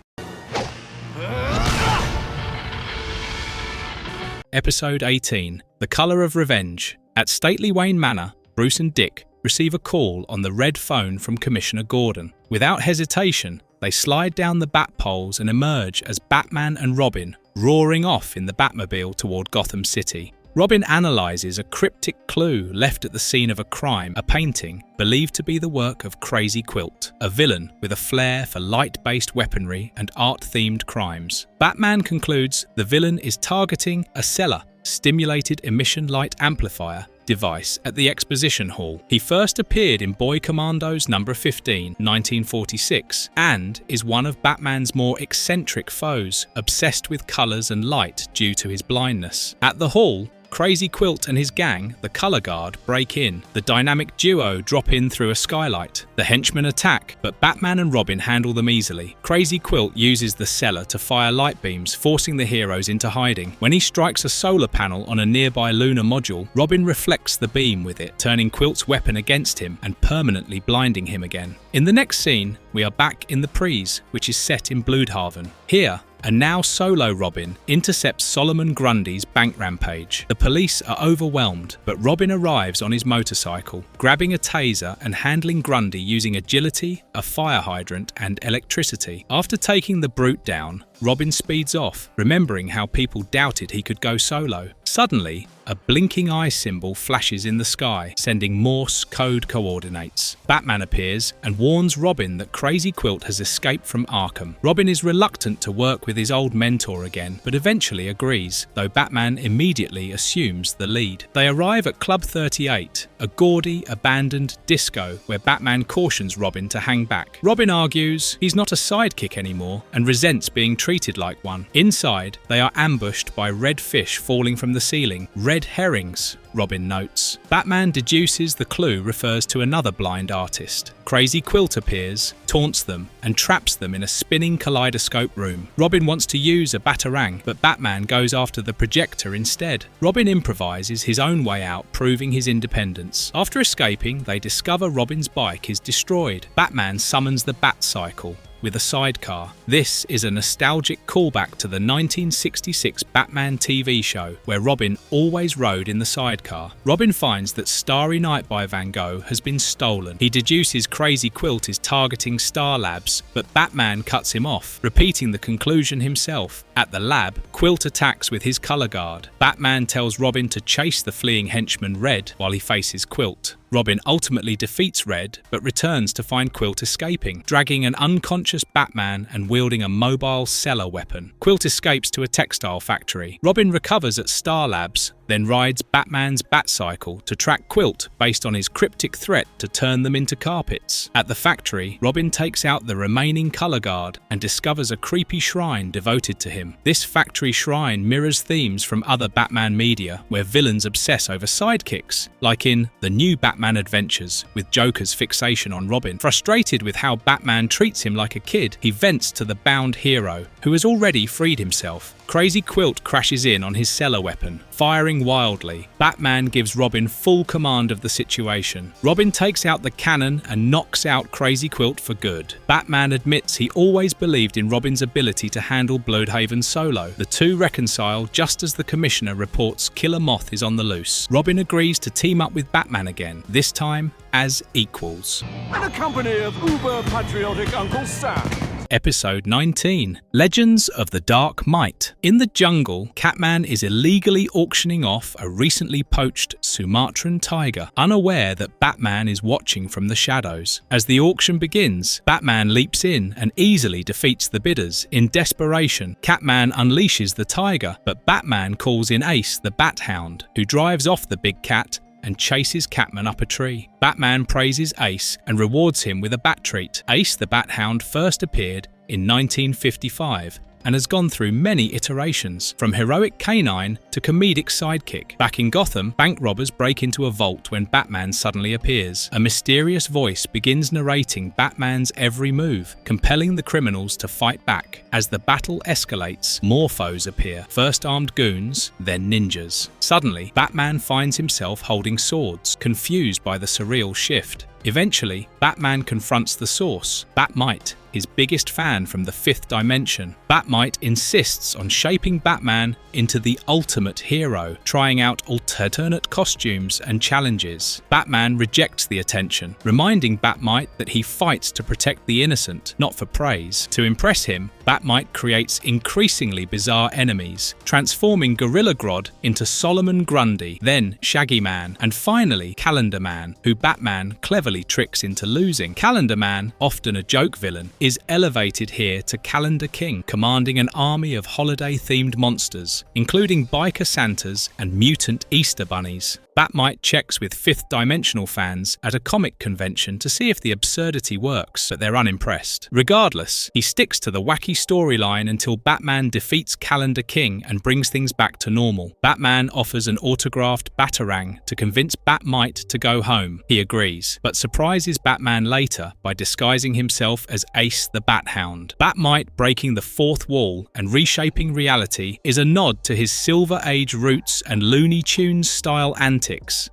Episode 18. The Colour of Revenge. At Stately Wayne Manor, Bruce and Dick receive a call on the red phone from Commissioner Gordon. Without hesitation, they slide down the bat poles and emerge as Batman and Robin, roaring off in the Batmobile toward Gotham City. Robin analyzes a cryptic clue left at the scene of a crime, a painting believed to be the work of Crazy Quilt, a villain with a flair for light-based weaponry and art-themed crimes. Batman concludes the villain is targeting a cellar stimulated emission light amplifier device at the Exposition Hall. He first appeared in Boy Commandos number 15, 1946, and is one of Batman's more eccentric foes, obsessed with colours and light due to his blindness. At the hall, Crazy Quilt and his gang, the Colour Guard, break in. The dynamic duo drop in through a skylight. The henchmen attack, but Batman and Robin handle them easily. Crazy Quilt uses the cellar to fire light beams, forcing the heroes into hiding. When he strikes a solar panel on a nearby lunar module, Robin reflects the beam with it, turning Quilt's weapon against him and permanently blinding him again. In the next scene, we are back in the Pries, which is set in Bloodhaven. Here, a now solo Robin intercepts Solomon Grundy's bank rampage. The police are overwhelmed, but Robin arrives on his motorcycle, grabbing a taser and handling Grundy using agility, a fire hydrant, and electricity. After taking the brute down, Robin speeds off, remembering how people doubted he could go solo. Suddenly, a blinking eye symbol flashes in the sky, sending Morse code coordinates. Batman appears and warns Robin that Crazy Quilt has escaped from Arkham. Robin is reluctant to work with his old mentor again, but eventually agrees, though Batman immediately assumes the lead. They arrive at Club 38, a gaudy, abandoned disco where Batman cautions Robin to hang back. Robin argues he's not a sidekick anymore and resents being treated like one. Inside, they are ambushed by red fish falling from the ceiling. Red herrings, Robin notes. Batman deduces the clue refers to another blind artist. Crazy Quilt appears, taunts them, and traps them in a spinning kaleidoscope room. Robin wants to use a batarang, but Batman goes after the projector instead. Robin improvises his own way out, proving his independence. After escaping, they discover Robin's bike is destroyed. Batman summons the Bat-Cycle with a sidecar. This is a nostalgic callback to the 1966 Batman TV show, where Robin always rode in the sidecar. Robin finds that Starry Night by Van Gogh has been stolen. He deduces Crazy Quilt is targeting Star Labs, but Batman cuts him off, repeating the conclusion himself. At the lab, Quilt attacks with his Colour Guard. Batman tells Robin to chase the fleeing henchman Red while he faces Quilt. Robin ultimately defeats Red, but returns to find Quilt escaping, dragging an unconscious Batman and wielding a mobile cellar weapon. Quilt escapes to a textile factory. Robin recovers at Star Labs, then rides Batman's Bat-Cycle to track Quilt based on his cryptic threat to turn them into carpets. At the factory, Robin takes out the remaining Colour Guard and discovers a creepy shrine devoted to him. This factory shrine mirrors themes from other Batman media, where villains obsess over sidekicks, like in The New Batman Adventures, with Joker's fixation on Robin. Frustrated with how Batman treats him like a kid, he vents to the bound hero, who has already freed himself. Crazy Quilt crashes in on his cellar weapon, firing wildly. Batman gives Robin full command of the situation. Robin takes out the cannon and knocks out Crazy Quilt for good. Batman admits he always believed in Robin's ability to handle Bloodhaven solo. The two reconcile just as the Commissioner reports Killer Moth is on the loose. Robin agrees to team up with Batman again, this time as equals. The company of uber-patriotic Uncle Sam. Episode 19, Legends of the Dark Might. In the jungle, Catman is illegally auctioning off a recently poached Sumatran tiger, unaware that Batman is watching from the shadows. As the auction begins, Batman leaps in and easily defeats the bidders. In desperation, Catman unleashes the tiger, but Batman calls in Ace the Bat Hound, who drives off the big cat and chases Catman up a tree. Batman praises Ace and rewards him with a bat treat. Ace the Bat Hound first appeared in 1955 and has gone through many iterations, from heroic canine to comedic sidekick. Back in Gotham, bank robbers break into a vault when Batman suddenly appears. A mysterious voice begins narrating Batman's every move, compelling the criminals to fight back. As the battle escalates, more foes appear, first armed goons, then ninjas. Suddenly, Batman finds himself holding swords, confused by the surreal shift. Eventually, Batman confronts the Source, Bat-Mite, his biggest fan from the 5th dimension. Bat-Mite insists on shaping Batman into the ultimate hero, trying out alternate costumes and challenges. Batman rejects the attention, reminding Bat-Mite that he fights to protect the innocent, not for praise. To impress him, Bat-Mite creates increasingly bizarre enemies, transforming Gorilla Grodd into Solomon Grundy, then Shaggy Man, and finally Calendar Man, who Batman cleverly tricks into losing. Calendar Man, often a joke villain, is elevated here to Calendar King, commanding an army of holiday-themed monsters, including biker Santas and mutant Easter bunnies. Bat-Mite checks with 5th dimensional fans at a comic convention to see if the absurdity works, but they're unimpressed. Regardless, he sticks to the wacky storyline until Batman defeats Calendar King and brings things back to normal. Batman offers an autographed Batarang to convince Bat-Mite to go home. He agrees, but surprises Batman later by disguising himself as Ace the Bat Hound. Bat-Mite breaking the 4th wall and reshaping reality is a nod to his Silver Age roots and Looney Tunes style antics.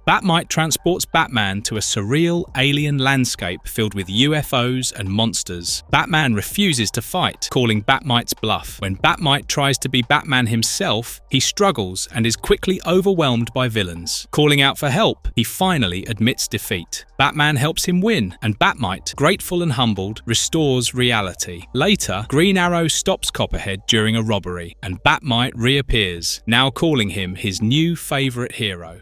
Bat-Mite transports Batman to a surreal alien landscape filled with UFOs and monsters. Batman refuses to fight, calling Bat-Mite's bluff. When Bat-Mite tries to be Batman himself, he struggles and is quickly overwhelmed by villains. Calling out for help, he finally admits defeat. Batman helps him win, and Bat-Mite, grateful and humbled, restores reality. Later, Green Arrow stops Copperhead during a robbery, and Bat-Mite reappears, now calling him his new favourite hero.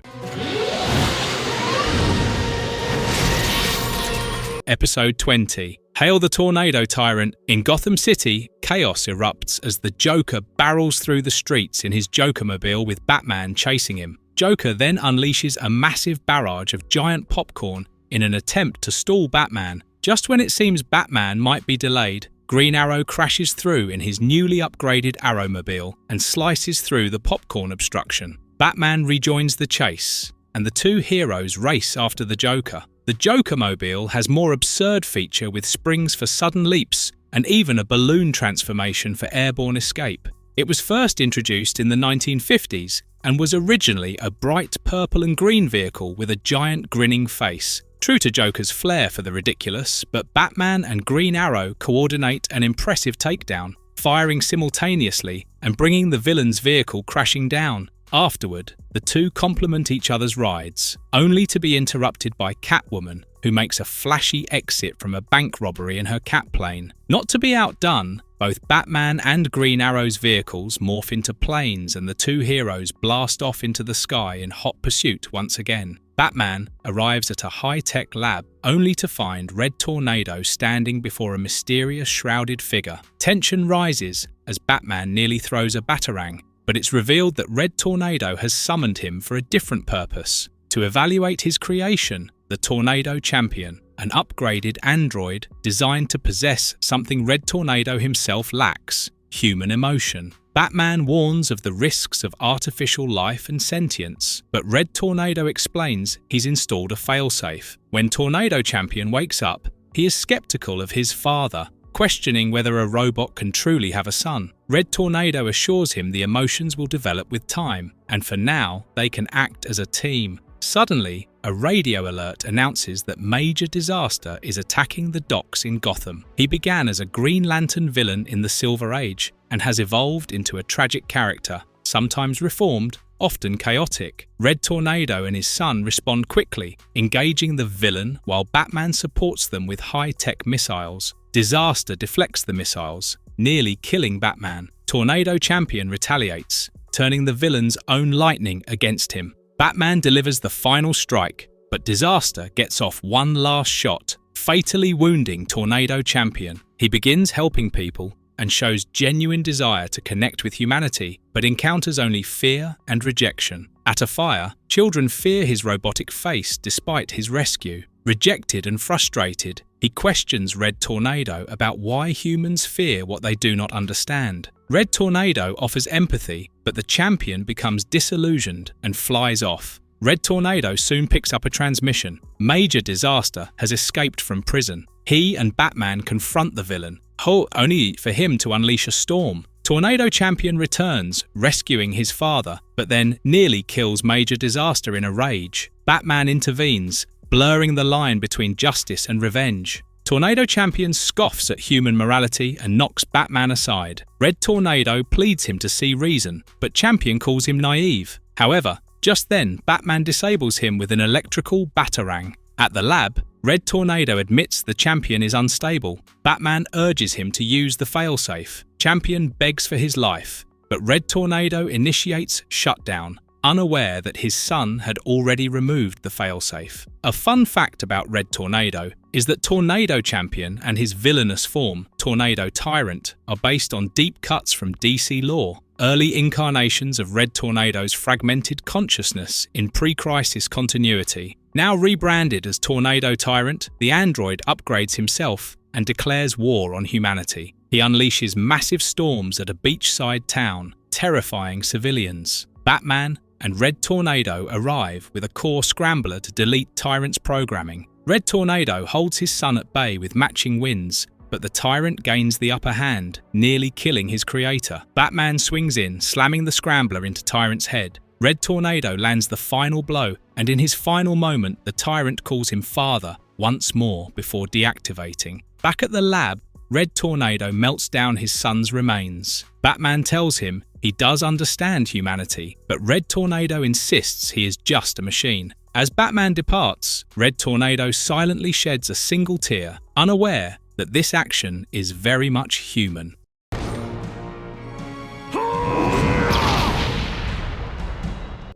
Episode 20. Hail the Tornado Tyrant. In Gotham City, chaos erupts as the Joker barrels through the streets in his Jokermobile with Batman chasing him. Joker then unleashes a massive barrage of giant popcorn in an attempt to stall Batman. Just when it seems Batman might be delayed, Green Arrow crashes through in his newly upgraded Arrowmobile and slices through the popcorn obstruction. Batman rejoins the chase, and the two heroes race after the Joker. The Jokermobile has more absurd feature with springs for sudden leaps and even a balloon transformation for airborne escape. It was first introduced in the 1950s and was originally a bright purple and green vehicle with a giant grinning face. True to Joker's flair for the ridiculous, but Batman and Green Arrow coordinate an impressive takedown, firing simultaneously and bringing the villain's vehicle crashing down. Afterward, the two complement each other's rides, only to be interrupted by Catwoman, who makes a flashy exit from a bank robbery in her cat plane. Not to be outdone, both Batman and Green Arrow's vehicles morph into planes and the two heroes blast off into the sky in hot pursuit once again. Batman arrives at a high-tech lab, only to find Red Tornado standing before a mysterious shrouded figure. Tension rises as Batman nearly throws a Batarang, but it's revealed that Red Tornado has summoned him for a different purpose, to evaluate his creation, the Tornado Champion, an upgraded android designed to possess something Red Tornado himself lacks: human emotion. Batman warns of the risks of artificial life and sentience, but Red Tornado explains he's installed a failsafe. When Tornado Champion wakes up, he is skeptical of his father, questioning whether a robot can truly have a son. Red Tornado assures him the emotions will develop with time, and for now, they can act as a team. Suddenly, a radio alert announces that major disaster is attacking the docks in Gotham. He began as a Green Lantern villain in the Silver Age and has evolved into a tragic character, sometimes reformed, often chaotic. Red Tornado and his son respond quickly, engaging the villain while Batman supports them with high-tech missiles. Disaster deflects the missiles, nearly killing Batman. Tornado Champion retaliates, turning the villain's own lightning against him. Batman delivers the final strike, but Disaster gets off one last shot, fatally wounding Tornado Champion. He begins helping people and shows genuine desire to connect with humanity, but encounters only fear and rejection. At a fire, children fear his robotic face despite his rescue. Rejected and frustrated, he questions Red Tornado about why humans fear what they do not understand. Red Tornado offers empathy, but the champion becomes disillusioned and flies off. Red Tornado soon picks up a transmission. Major Disaster has escaped from prison. He and Batman confront the villain, only for him to unleash a storm. Tornado Champion returns, rescuing his father, but then nearly kills Major Disaster in a rage. Batman intervenes, blurring the line between justice and revenge. Tornado Champion scoffs at human morality and knocks Batman aside. Red Tornado pleads him to see reason, but Champion calls him naive. However, just then, Batman disables him with an electrical batarang. At the lab, Red Tornado admits the Champion is unstable. Batman urges him to use the failsafe. Champion begs for his life, but Red Tornado initiates shutdown, unaware that his son had already removed the failsafe. A fun fact about Red Tornado is that Tornado Champion and his villainous form, Tornado Tyrant, are based on deep cuts from DC lore. Early incarnations of Red Tornado's fragmented consciousness in pre-crisis continuity. Now rebranded as Tornado Tyrant, the android upgrades himself and declares war on humanity. He unleashes massive storms at a beachside town, terrifying civilians. Batman and Red Tornado arrive with a core scrambler to delete Tyrant's programming. Red Tornado holds his son at bay with matching winds, but the Tyrant gains the upper hand, nearly killing his creator. Batman swings in, slamming the scrambler into Tyrant's head. Red Tornado lands the final blow, and in his final moment, the Tyrant calls him father once more before deactivating. Back at the lab, Red Tornado melts down his son's remains. Batman tells him he does understand humanity, but Red Tornado insists he is just a machine. As Batman departs, Red Tornado silently sheds a single tear, unaware that this action is very much human.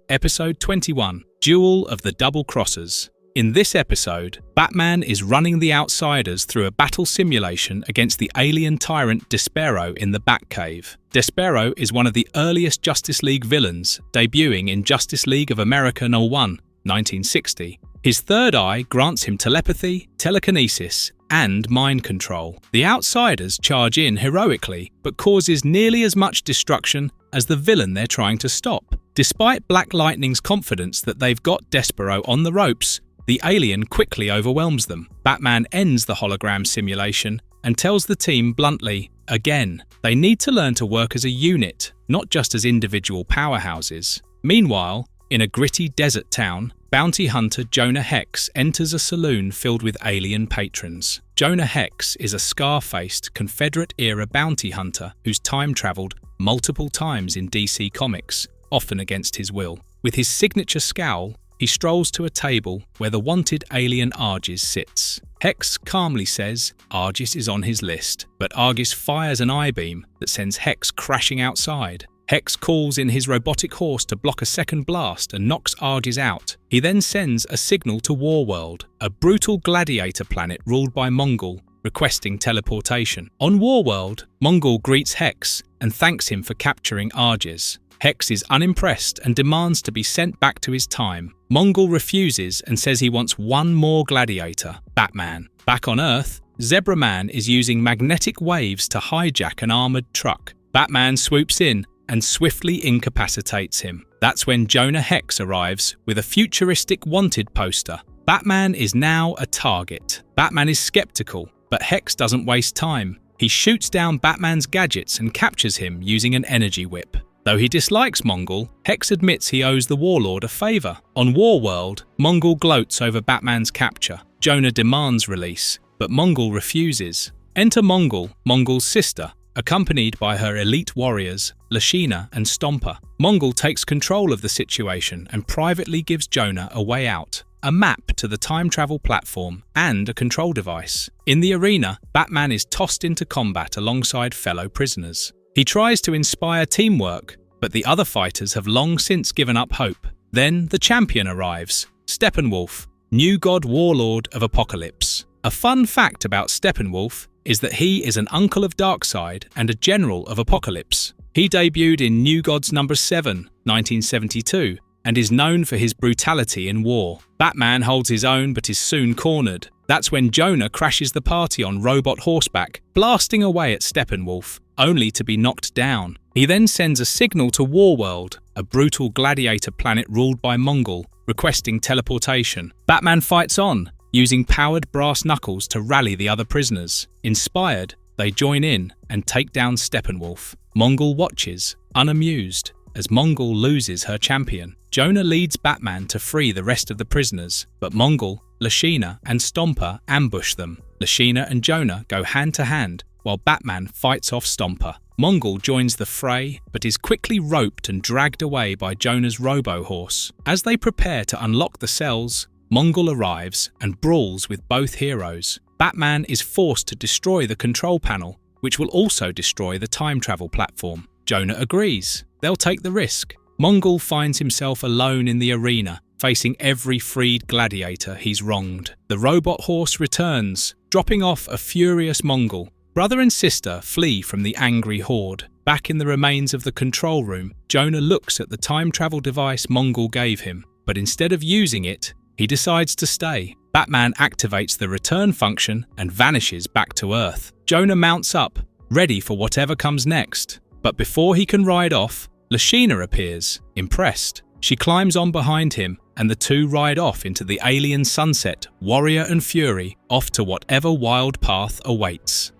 Episode 21, Duel of the Double Crossers. In this episode, Batman is running the Outsiders through a battle simulation against the alien tyrant Despero in the Batcave. Despero is one of the earliest Justice League villains, debuting in Justice League of America No. 1, 1960. His third eye grants him telepathy, telekinesis, and mind control. The Outsiders charge in heroically, but causes nearly as much destruction as the villain they're trying to stop. Despite Black Lightning's confidence that they've got Despero on the ropes, the alien quickly overwhelms them. Batman ends the hologram simulation and tells the team bluntly, again, they need to learn to work as a unit, not just as individual powerhouses. Meanwhile, in a gritty desert town, bounty hunter Jonah Hex enters a saloon filled with alien patrons. Jonah Hex is a scar-faced Confederate-era bounty hunter who's time-traveled multiple times in DC Comics, often against his will. With his signature scowl, he strolls to a table where the wanted alien Argis sits. Hex calmly says Argis is on his list, but Argis fires an I-beam that sends Hex crashing outside. Hex calls in his robotic horse to block a second blast and knocks Argis out. He then sends a signal to Warworld, a brutal gladiator planet ruled by Mongol, requesting teleportation. On Warworld, Mongol greets Hex and thanks him for capturing Argis. Hex is unimpressed and demands to be sent back to his time. Mongol refuses and says he wants one more gladiator, Batman. Back on Earth, Zebra Man is using magnetic waves to hijack an armoured truck. Batman swoops in and swiftly incapacitates him. That's when Jonah Hex arrives with a futuristic wanted poster. Batman is now a target. Batman is skeptical, but Hex doesn't waste time. He shoots down Batman's gadgets and captures him using an energy whip. Though he dislikes Mongol, Hex admits he owes the Warlord a favour. On Warworld, Mongol gloats over Batman's capture. Jonah demands release, but Mongol refuses. Enter Mongol, Mongol's sister, accompanied by her elite warriors, Lashina and Stomper. Mongol takes control of the situation and privately gives Jonah a way out. a map to the time travel platform, and a control device. In the arena, Batman is tossed into combat alongside fellow prisoners. He tries to inspire teamwork, but the other fighters have long since given up hope. Then the champion arrives, Steppenwolf, new god warlord of Apocalypse. A fun fact about Steppenwolf is that he is an uncle of Darkseid and a general of Apocalypse. He debuted in New Gods number 7, 1972, and is known for his brutality in war. Batman holds his own but is soon cornered. That's when Jonah crashes the party on robot horseback, blasting away at Steppenwolf, only to be knocked down. He then sends a signal to Warworld, a brutal gladiator planet ruled by Mongol, requesting teleportation. Batman fights on, using powered brass knuckles to rally the other prisoners. Inspired, they join in and take down Steppenwolf. Mongol watches, unamused, as Mongol loses her champion. Jonah leads Batman to free the rest of the prisoners, but Mongol, Lashina, and Stomper ambush them. Lashina and Jonah go hand to hand, while Batman fights off Stomper. Mongol joins the fray, but is quickly roped and dragged away by Jonah's robo-horse. As they prepare to unlock the cells, Mongol arrives and brawls with both heroes. Batman is forced to destroy the control panel, which will also destroy the time travel platform. Jonah agrees. They'll take the risk. Mongol finds himself alone in the arena, facing every freed gladiator he's wronged. The robot horse returns, dropping off a furious Mongol. Brother and sister flee from the angry horde. Back in the remains of the control room, Jonah looks at the time travel device Mongol gave him, but instead of using it, he decides to stay. Batman activates the return function and vanishes back to Earth. Jonah mounts up, ready for whatever comes next. But before he can ride off, Lashina appears, impressed. She climbs on behind him, and the two ride off into the alien sunset, warrior and fury, off to whatever wild path awaits.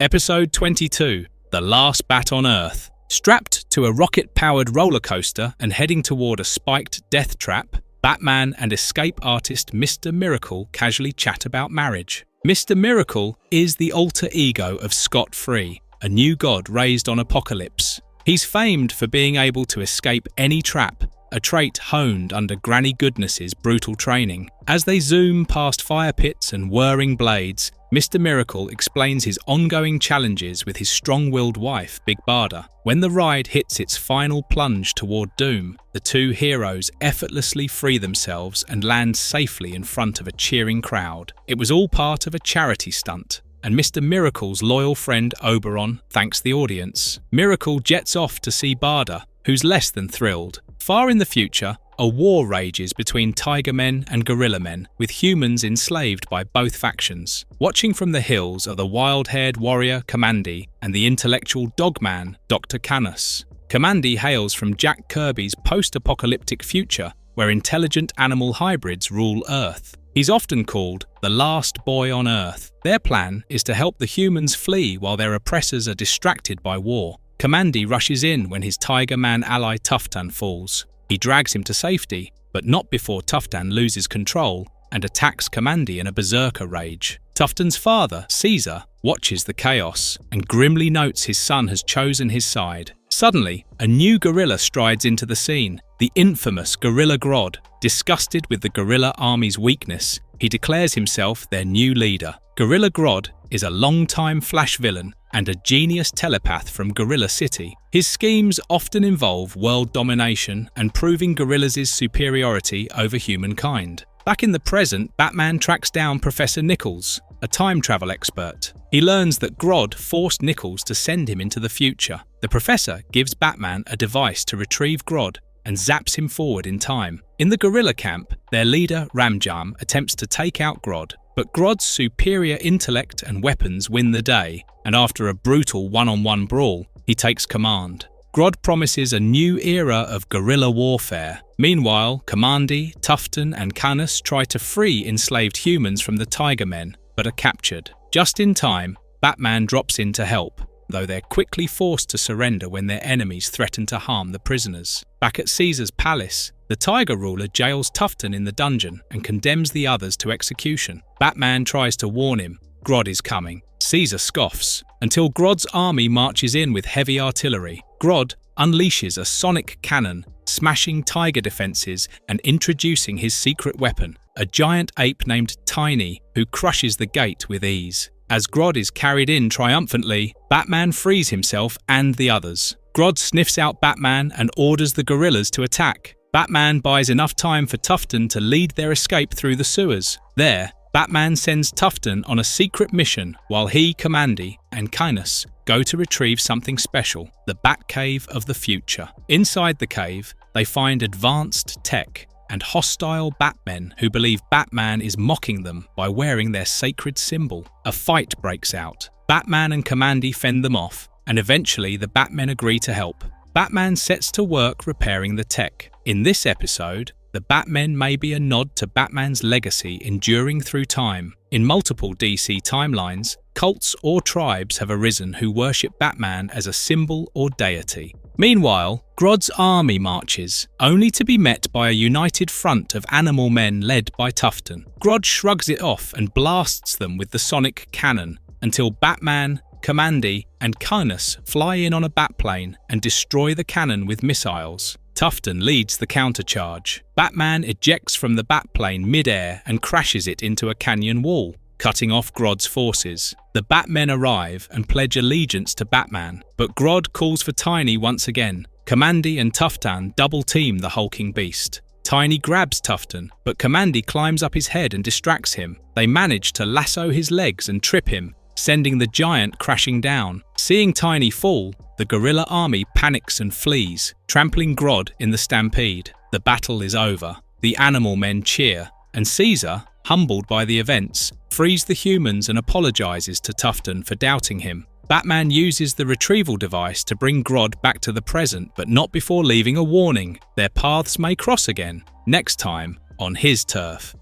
Episode 22, The Last Bat on Earth. Strapped to a rocket-powered roller coaster and heading toward a spiked death trap, Batman and escape artist Mr. Miracle casually chat about marriage. Mr. Miracle is the alter ego of Scott Free, a new god raised on Apocalypse. He's famed for being able to escape any trap, a trait honed under Granny Goodness's brutal training. As they zoom past fire pits and whirring blades, Mr. Miracle explains his ongoing challenges with his strong-willed wife, Big Barda. When the ride hits its final plunge toward doom, the two heroes effortlessly free themselves and land safely in front of a cheering crowd. It was all part of a charity stunt, and Mr. Miracle's loyal friend Oberon thanks the audience. Miracle jets off to see Barda, who's less than thrilled. Far in the future, a war rages between Tiger Men and Gorilla Men, with humans enslaved by both factions. Watching from the hills are the wild-haired warrior Kamandi and the intellectual dogman Dr. Canis. Kamandi hails from Jack Kirby's post-apocalyptic future, where intelligent animal hybrids rule Earth. He's often called the last boy on Earth. Their plan is to help the humans flee while their oppressors are distracted by war. Kamandi rushes in when his Tiger Man ally Tuftan falls. He drags him to safety, but not before Tuftan loses control and attacks Kamandi in a berserker rage. Tuftan's father, Caesar, watches the chaos and grimly notes his son has chosen his side. Suddenly, a new gorilla strides into the scene, the infamous Gorilla Grodd. Disgusted with the gorilla army's weakness, he declares himself their new leader. Gorilla Grodd is a long-time Flash villain and a genius telepath from Gorilla City. His schemes often involve world domination and proving gorillas' superiority over humankind. Back in the present, Batman tracks down Professor Nichols, a time travel expert. He learns that Grodd forced Nichols to send him into the future. The professor gives Batman a device to retrieve Grodd and zaps him forward in time. In the gorilla camp, their leader, Ramjam, attempts to take out Grodd, but Grodd's superior intellect and weapons win the day, and after a brutal one-on-one brawl, he takes command. Grodd promises a new era of guerrilla warfare. Meanwhile, Kamandi, Tuftan, and Canis try to free enslaved humans from the Tiger Men, but are captured. Just in time, Batman drops in to help, though they're quickly forced to surrender when their enemies threaten to harm the prisoners. Back at Caesar's palace, the Tiger ruler jails Tuftan in the dungeon and condemns the others to execution. Batman tries to warn him, Grodd is coming. Caesar scoffs, until Grodd's army marches in with heavy artillery. Grodd, unleashes a sonic cannon, smashing tiger defenses and introducing his secret weapon, a giant ape named Tiny, who crushes the gate with ease. As Grodd is carried in triumphantly, Batman frees himself and the others. Grodd sniffs out Batman and orders the gorillas to attack. Batman buys enough time for Tufton to lead their escape through the sewers. There, Batman sends Tufton on a secret mission while he, Kamandi, and Kynus go to retrieve something special, the Batcave of the future. Inside the cave, they find advanced tech and hostile Batmen who believe Batman is mocking them by wearing their sacred symbol. A fight breaks out. Batman and Kamandi fend them off, and eventually the Batmen agree to help. Batman sets to work repairing the tech. In this episode, the Batmen may be a nod to Batman's legacy enduring through time. In multiple DC timelines, cults or tribes have arisen who worship Batman as a symbol or deity. Meanwhile, Grodd's army marches, only to be met by a united front of animal men led by Tufton. Grodd shrugs it off and blasts them with the sonic cannon, until Batman, Kamandi, and Kynus fly in on a batplane and destroy the cannon with missiles. Tufton leads the countercharge. Batman ejects from the batplane mid-air and crashes it into a canyon wall, cutting off Grodd's forces. The Batmen arrive and pledge allegiance to Batman, but Grodd calls for Tiny once again. Kamandi and Tufton double-team the hulking beast. Tiny grabs Tufton, but Kamandi climbs up his head and distracts him. They manage to lasso his legs and trip him, sending the giant crashing down. Seeing Tiny fall, the gorilla army panics and flees, trampling Grodd in the stampede. The battle is over. The animal men cheer, and Caesar, humbled by the events, frees the humans and apologizes to Tufton for doubting him. Batman uses the retrieval device to bring Grodd back to the present, but not before leaving a warning. Their paths may cross again, next time on his turf.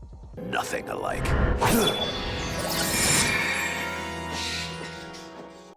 Nothing alike.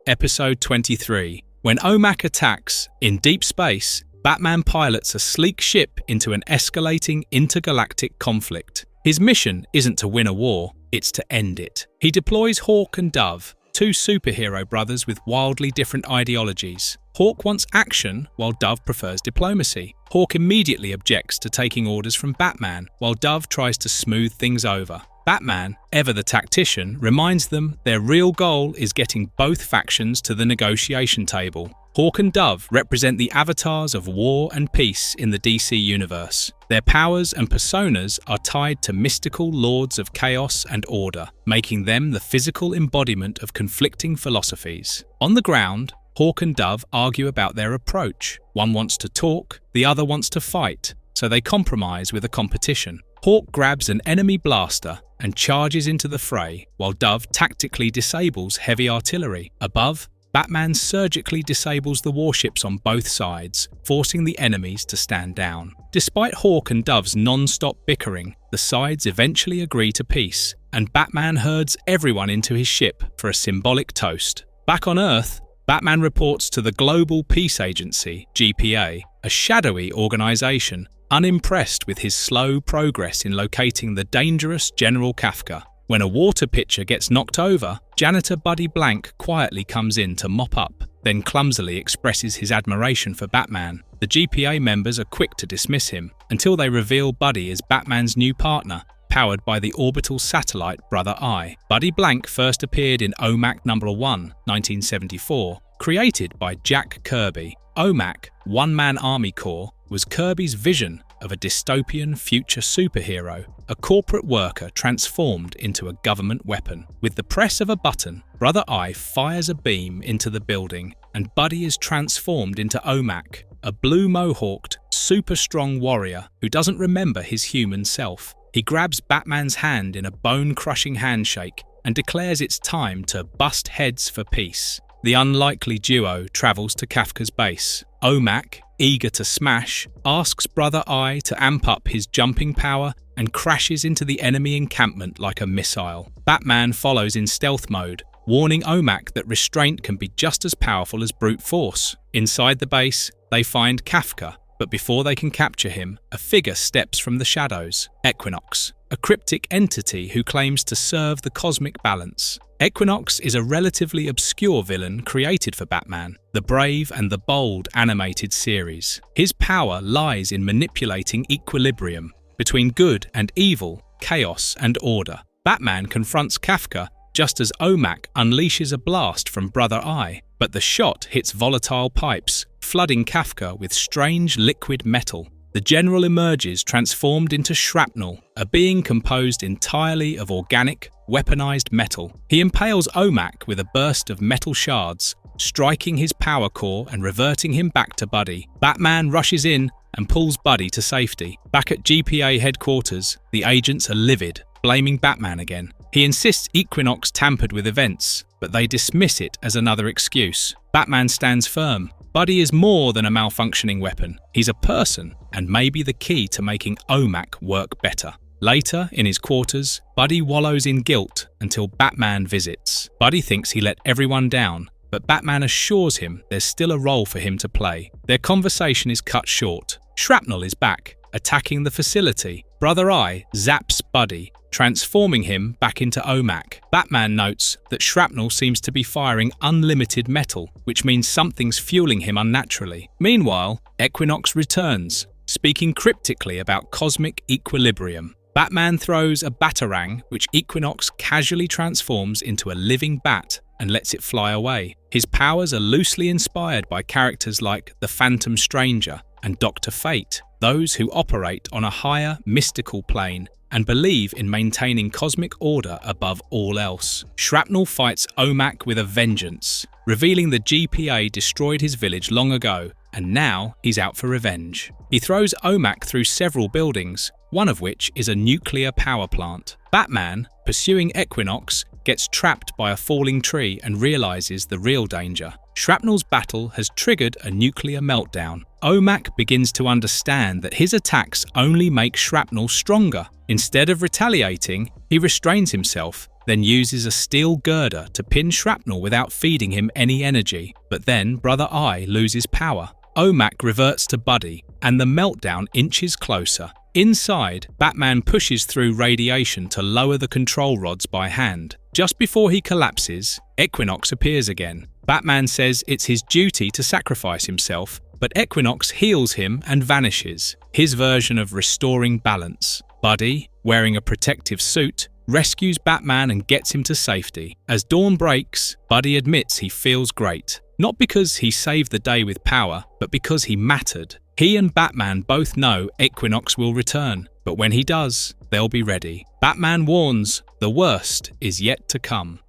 Episode 23. When OMAC attacks, in deep space, Batman pilots a sleek ship into an escalating intergalactic conflict. His mission isn't to win a war, it's to end it. He deploys Hawk and Dove, two superhero brothers with wildly different ideologies. Hawk wants action, while Dove prefers diplomacy. Hawk immediately objects to taking orders from Batman, while Dove tries to smooth things over. Batman, ever the tactician, reminds them their real goal is getting both factions to the negotiation table. Hawk and Dove represent the avatars of war and peace in the DC universe. Their powers and personas are tied to mystical lords of chaos and order, making them the physical embodiment of conflicting philosophies. On the ground, Hawk and Dove argue about their approach. One wants to talk, the other wants to fight, so they compromise with a competition. Hawk grabs an enemy blaster and charges into the fray, while Dove tactically disables heavy artillery. Above, Batman surgically disables the warships on both sides, forcing the enemies to stand down. Despite Hawk and Dove's non-stop bickering, the sides eventually agree to peace, and Batman herds everyone into his ship for a symbolic toast. Back on Earth, Batman reports to the Global Peace Agency, GPA, a shadowy organization, unimpressed with his slow progress in locating the dangerous General Kafka. When a water pitcher gets knocked over, janitor Buddy Blank quietly comes in to mop up, then clumsily expresses his admiration for Batman. The GPA members are quick to dismiss him, until they reveal Buddy as Batman's new partner, powered by the orbital satellite Brother Eye. Buddy Blank first appeared in OMAC No. 1, 1974, created by Jack Kirby. OMAC, One Man Army Corps, was Kirby's vision of a dystopian future superhero, a corporate worker transformed into a government weapon. With the press of a button, Brother Eye fires a beam into the building, and Buddy is transformed into OMAC, a blue mohawked, super strong warrior who doesn't remember his human self. He grabs Batman's hand in a bone-crushing handshake and declares it's time to bust heads for peace. The unlikely duo travels to Kafka's base. OMAC, eager to smash, asks Brother Eye to amp up his jumping power and crashes into the enemy encampment like a missile. Batman follows in stealth mode, warning OMAC that restraint can be just as powerful as brute force. Inside the base, they find Kafka, but before they can capture him, a figure steps from the shadows. Equinox, a cryptic entity who claims to serve the cosmic balance. Equinox is a relatively obscure villain created for Batman, the Brave and the Bold animated series. His power lies in manipulating equilibrium between good and evil, chaos and order. Batman confronts Kafka just as Omak unleashes a blast from Brother Eye, but the shot hits volatile pipes, flooding Kafka with strange liquid metal. The General emerges transformed into shrapnel, a being composed entirely of organic, weaponized metal. He impales Omak with a burst of metal shards, striking his power core and reverting him back to Buddy. Batman rushes in and pulls Buddy to safety. Back at GPA headquarters, the agents are livid, blaming Batman again. He insists Equinox tampered with events, but they dismiss it as another excuse. Batman stands firm. Buddy is more than a malfunctioning weapon. He's a person, and may be the key to making Omak work better. Later, in his quarters, Buddy wallows in guilt until Batman visits. Buddy thinks he let everyone down, but Batman assures him there's still a role for him to play. Their conversation is cut short. Shrapnel is back, attacking the facility. Brother Eye zaps Buddy, transforming him back into Omak. Batman notes that Shrapnel seems to be firing unlimited metal, which means something's fueling him unnaturally. Meanwhile, Equinox returns, speaking cryptically about cosmic equilibrium. Batman throws a batarang, which Equinox casually transforms into a living bat and lets it fly away. His powers are loosely inspired by characters like the Phantom Stranger and Dr. Fate, those who operate on a higher, mystical plane and believe in maintaining cosmic order above all else. Shrapnel fights Omak with a vengeance, revealing the GPA destroyed his village long ago, and now he's out for revenge. He throws Omak through several buildings, one of which is a nuclear power plant. Batman, pursuing Equinox, gets trapped by a falling tree and realizes the real danger. Shrapnel's battle has triggered a nuclear meltdown. Omak begins to understand that his attacks only make Shrapnel stronger. Instead of retaliating, he restrains himself, then uses a steel girder to pin Shrapnel without feeding him any energy. But then Brother Eye loses power. Omak reverts to Buddy, and the meltdown inches closer. Inside, Batman pushes through radiation to lower the control rods by hand. Just before he collapses, Equinox appears again. Batman says it's his duty to sacrifice himself, but Equinox heals him and vanishes, his version of restoring balance. Buddy, wearing a protective suit, rescues Batman and gets him to safety. As dawn breaks, Buddy admits he feels great. Not because he saved the day with power, but because he mattered. He and Batman both know Equinox will return, but when he does, they'll be ready. Batman warns, the worst is yet to come.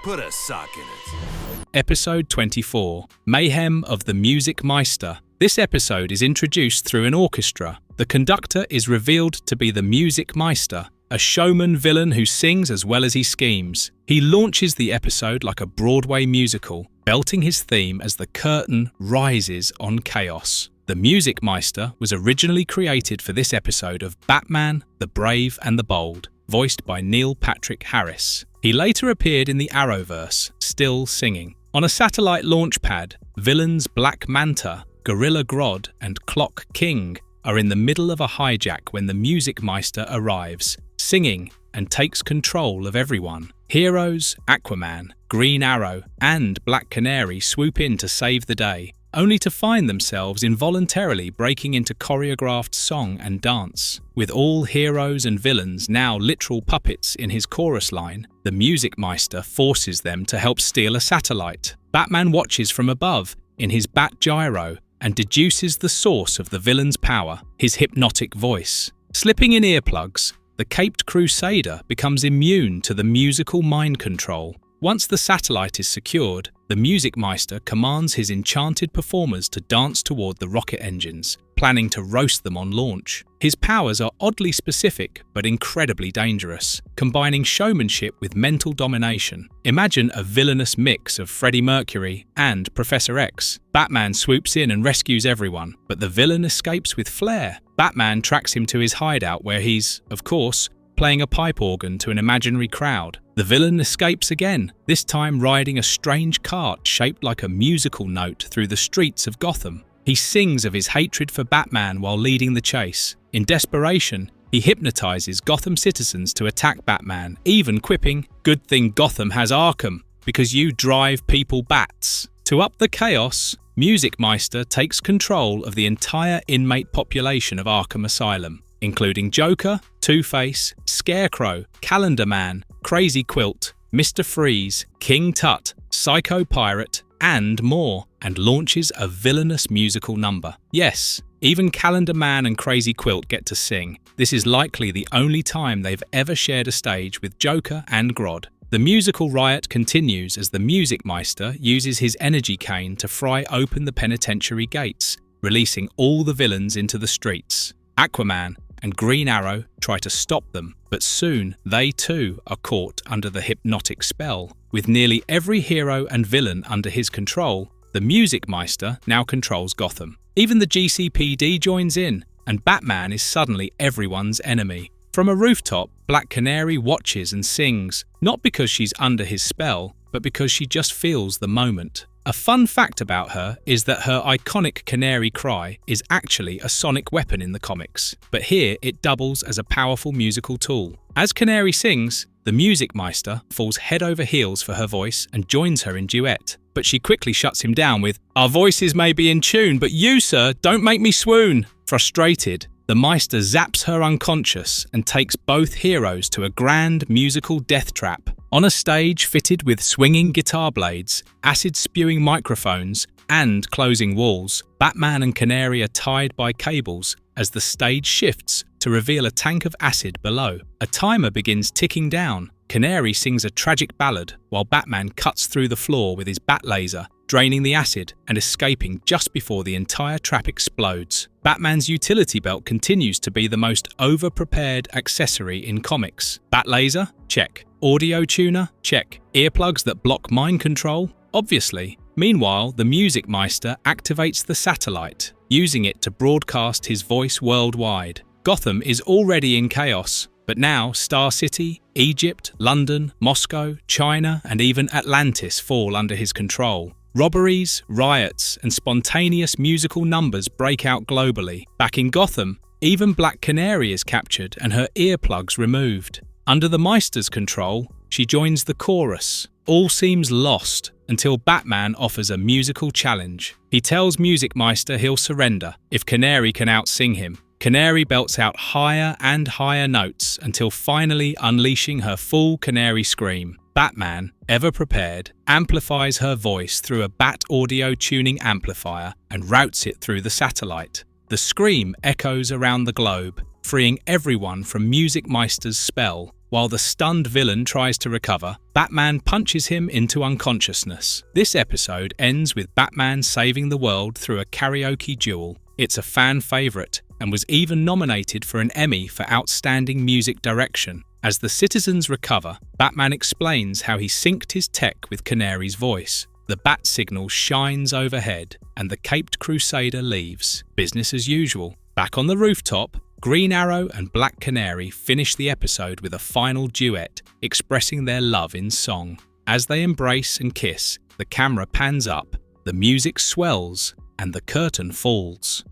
Put a sock in it. Episode 24, Mayhem of the Music Meister. This episode is introduced through an orchestra. The conductor is revealed to be the Music Meister, a showman villain who sings as well as he schemes. He launches the episode like a Broadway musical, belting his theme as the curtain rises on chaos. The Music Meister was originally created for this episode of Batman, the Brave and the Bold, voiced by Neil Patrick Harris. He later appeared in the Arrowverse, still singing. On a satellite launch pad, villains Black Manta, Gorilla Grodd and Clock King are in the middle of a hijack when the Music Meister arrives, singing and takes control of everyone. Heroes, Aquaman, Green Arrow and Black Canary swoop in to save the day, only to find themselves involuntarily breaking into choreographed song and dance. With all heroes and villains now literal puppets in his chorus line, the Music Meister forces them to help steal a satellite. Batman watches from above in his Bat Gyro and deduces the source of the villain's power, his hypnotic voice. Slipping in earplugs, the caped crusader becomes immune to the musical mind control. Once the satellite is secured, the Music Meister commands his enchanted performers to dance toward the rocket engines, planning to roast them on launch. His powers are oddly specific but incredibly dangerous, combining showmanship with mental domination. Imagine a villainous mix of Freddie Mercury and Professor X. Batman swoops in and rescues everyone, but the villain escapes with flair. Batman tracks him to his hideout where he's, of course, playing a pipe organ to an imaginary crowd. The villain escapes again, this time riding a strange cart shaped like a musical note through the streets of Gotham. He sings of his hatred for Batman while leading the chase. In desperation, He hypnotizes Gotham citizens to attack Batman, even quipping, "Good thing Gotham has Arkham, because you drive people bats." To up the chaos, Music Meister takes control of the entire inmate population of Arkham Asylum, including Joker, Two-Face, Scarecrow, Calendar Man, Crazy Quilt, Mr. Freeze, King Tut, Psycho Pirate, and more, and launches a villainous musical number. Yes, even Calendar Man and Crazy Quilt get to sing. This is likely the only time they've ever shared a stage with Joker and Grodd. The musical riot continues as the Music Meister uses his energy cane to fry open the penitentiary gates, releasing all the villains into the streets. Aquaman and Green Arrow try to stop them, but soon they too are caught under the hypnotic spell. With nearly every hero and villain under his control, the Music Meister now controls Gotham. Even the GCPD joins in, and Batman is suddenly everyone's enemy. From a rooftop, Black Canary watches and sings, not because she's under his spell, but because she just feels the moment. A fun fact about her is that her iconic canary cry is actually a sonic weapon in the comics, but here it doubles as a powerful musical tool. As Canary sings, the Music Meister falls head over heels for her voice and joins her in duet, but she quickly shuts him down with, "Our voices may be in tune, but you, sir, don't make me swoon." Frustrated, the Meister zaps her unconscious and takes both heroes to a grand musical death trap. On a stage fitted with swinging guitar blades, acid-spewing microphones, and closing walls, Batman and Canary are tied by cables as the stage shifts to reveal a tank of acid below. A timer begins ticking down. Canary sings a tragic ballad while Batman cuts through the floor with his bat laser, draining the acid and escaping just before the entire trap explodes. Batman's utility belt continues to be the most over-prepared accessory in comics. Bat laser? Check. Audio tuner? Check. Earplugs that block mind control? Obviously. Meanwhile, the Music Meister activates the satellite, using it to broadcast his voice worldwide. Gotham is already in chaos, but now Star City, Egypt, London, Moscow, China, and even Atlantis fall under his control. Robberies, riots, and spontaneous musical numbers break out globally. Back in Gotham, even Black Canary is captured and her earplugs removed. Under the Meister's control, she joins the chorus. All seems lost until Batman offers a musical challenge. He tells Music Meister he'll surrender if Canary can outsing him. Canary belts out higher and higher notes until finally unleashing her full Canary scream. Batman, ever prepared, amplifies her voice through a bat audio tuning amplifier and routes it through the satellite. The scream echoes around the globe, freeing everyone from Music Meister's spell. While the stunned villain tries to recover, Batman punches him into unconsciousness. This episode ends with Batman saving the world through a karaoke duel. It's a fan favourite and was even nominated for an Emmy for Outstanding Music Direction. As the citizens recover, Batman explains how he synced his tech with Canary's voice. The bat signal shines overhead, and the caped crusader leaves. Business as usual. Back on the rooftop, Green Arrow and Black Canary finish the episode with a final duet, expressing their love in song. As they embrace and kiss, the camera pans up, the music swells, and the curtain falls.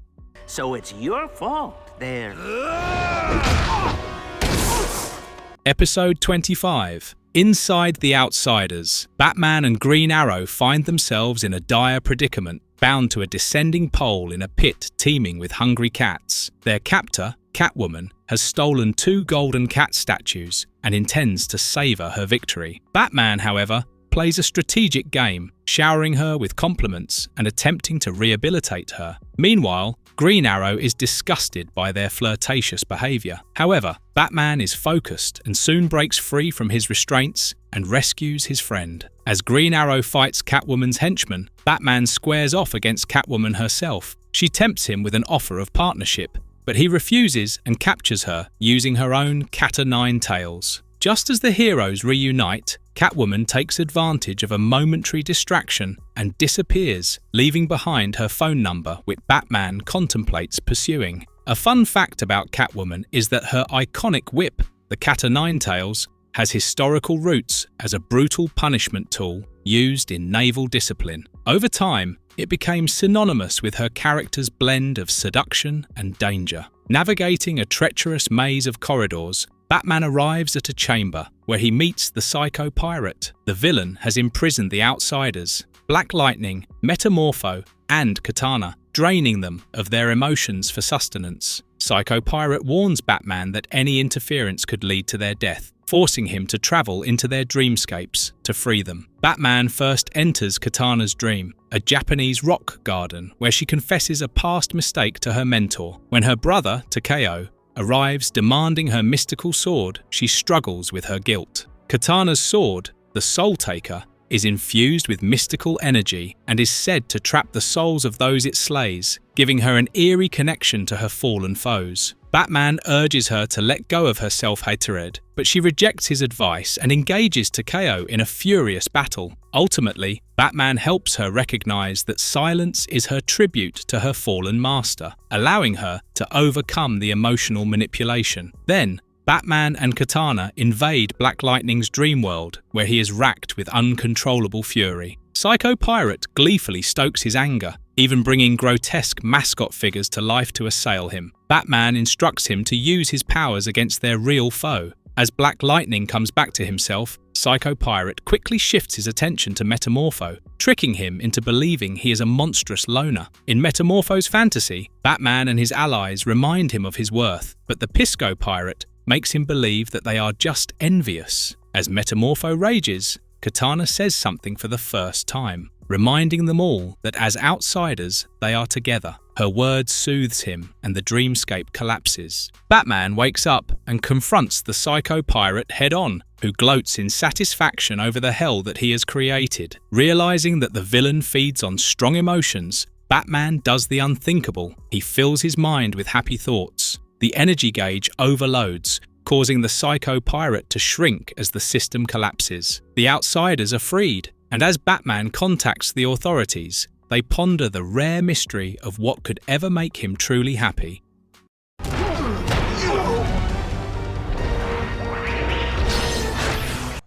So it's your fault there. Episode 25. Inside the Outsiders. Batman and Green Arrow find themselves in a dire predicament, bound to a descending pole in a pit teeming with hungry cats. Their captor, Catwoman, has stolen 2 golden cat statues and intends to savor her victory. Batman, however, plays a strategic game, showering her with compliments and attempting to rehabilitate her. Meanwhile, Green Arrow is disgusted by their flirtatious behaviour. However, Batman is focused and soon breaks free from his restraints and rescues his friend. As Green Arrow fights Catwoman's henchmen, Batman squares off against Catwoman herself. She tempts him with an offer of partnership, but he refuses and captures her using her own cat-o'-nine-tails. Just as the heroes reunite, Catwoman takes advantage of a momentary distraction and disappears, leaving behind her phone number which Batman contemplates pursuing. A fun fact about Catwoman is that her iconic whip, the cat-o'-nine-tails, has historical roots as a brutal punishment tool used in naval discipline. Over time, it became synonymous with her character's blend of seduction and danger. Navigating a treacherous maze of corridors, Batman arrives at a chamber where he meets the Psycho Pirate. The villain has imprisoned the Outsiders, Black Lightning, Metamorpho, and Katana, draining them of their emotions for sustenance. Psycho Pirate warns Batman that any interference could lead to their death, forcing him to travel into their dreamscapes to free them. Batman first enters Katana's dream, a Japanese rock garden where she confesses a past mistake to her mentor. When her brother, Takeo, arrives demanding her mystical sword, she struggles with her guilt. Katana's sword, the Soul Taker, is infused with mystical energy and is said to trap the souls of those it slays, giving her an eerie connection to her fallen foes. Batman urges her to let go of her self-hatred, but she rejects his advice and engages Takeo in a furious battle. Ultimately, Batman helps her recognize that silence is her tribute to her fallen master, allowing her to overcome the emotional manipulation. Then, Batman and Katana invade Black Lightning's dream world, where he is racked with uncontrollable fury. Psycho Pirate gleefully stokes his anger, even bringing grotesque mascot figures to life to assail him. Batman instructs him to use his powers against their real foe. As Black Lightning comes back to himself, Psycho Pirate quickly shifts his attention to Metamorpho, tricking him into believing he is a monstrous loner. In Metamorpho's fantasy, Batman and his allies remind him of his worth, but the Pisco Pirate makes him believe that they are just envious. As Metamorpho rages, Katana says something for the first time, reminding them all that as outsiders, they are together. Her word soothes him, and the dreamscape collapses. Batman wakes up and confronts the Psycho Pirate head-on, who gloats in satisfaction over the hell that he has created. Realizing that the villain feeds on strong emotions, Batman does the unthinkable. He fills his mind with happy thoughts. The energy gauge overloads, causing the Psycho Pirate to shrink as the system collapses. The Outsiders are freed, and as Batman contacts the authorities, they ponder the rare mystery of what could ever make him truly happy.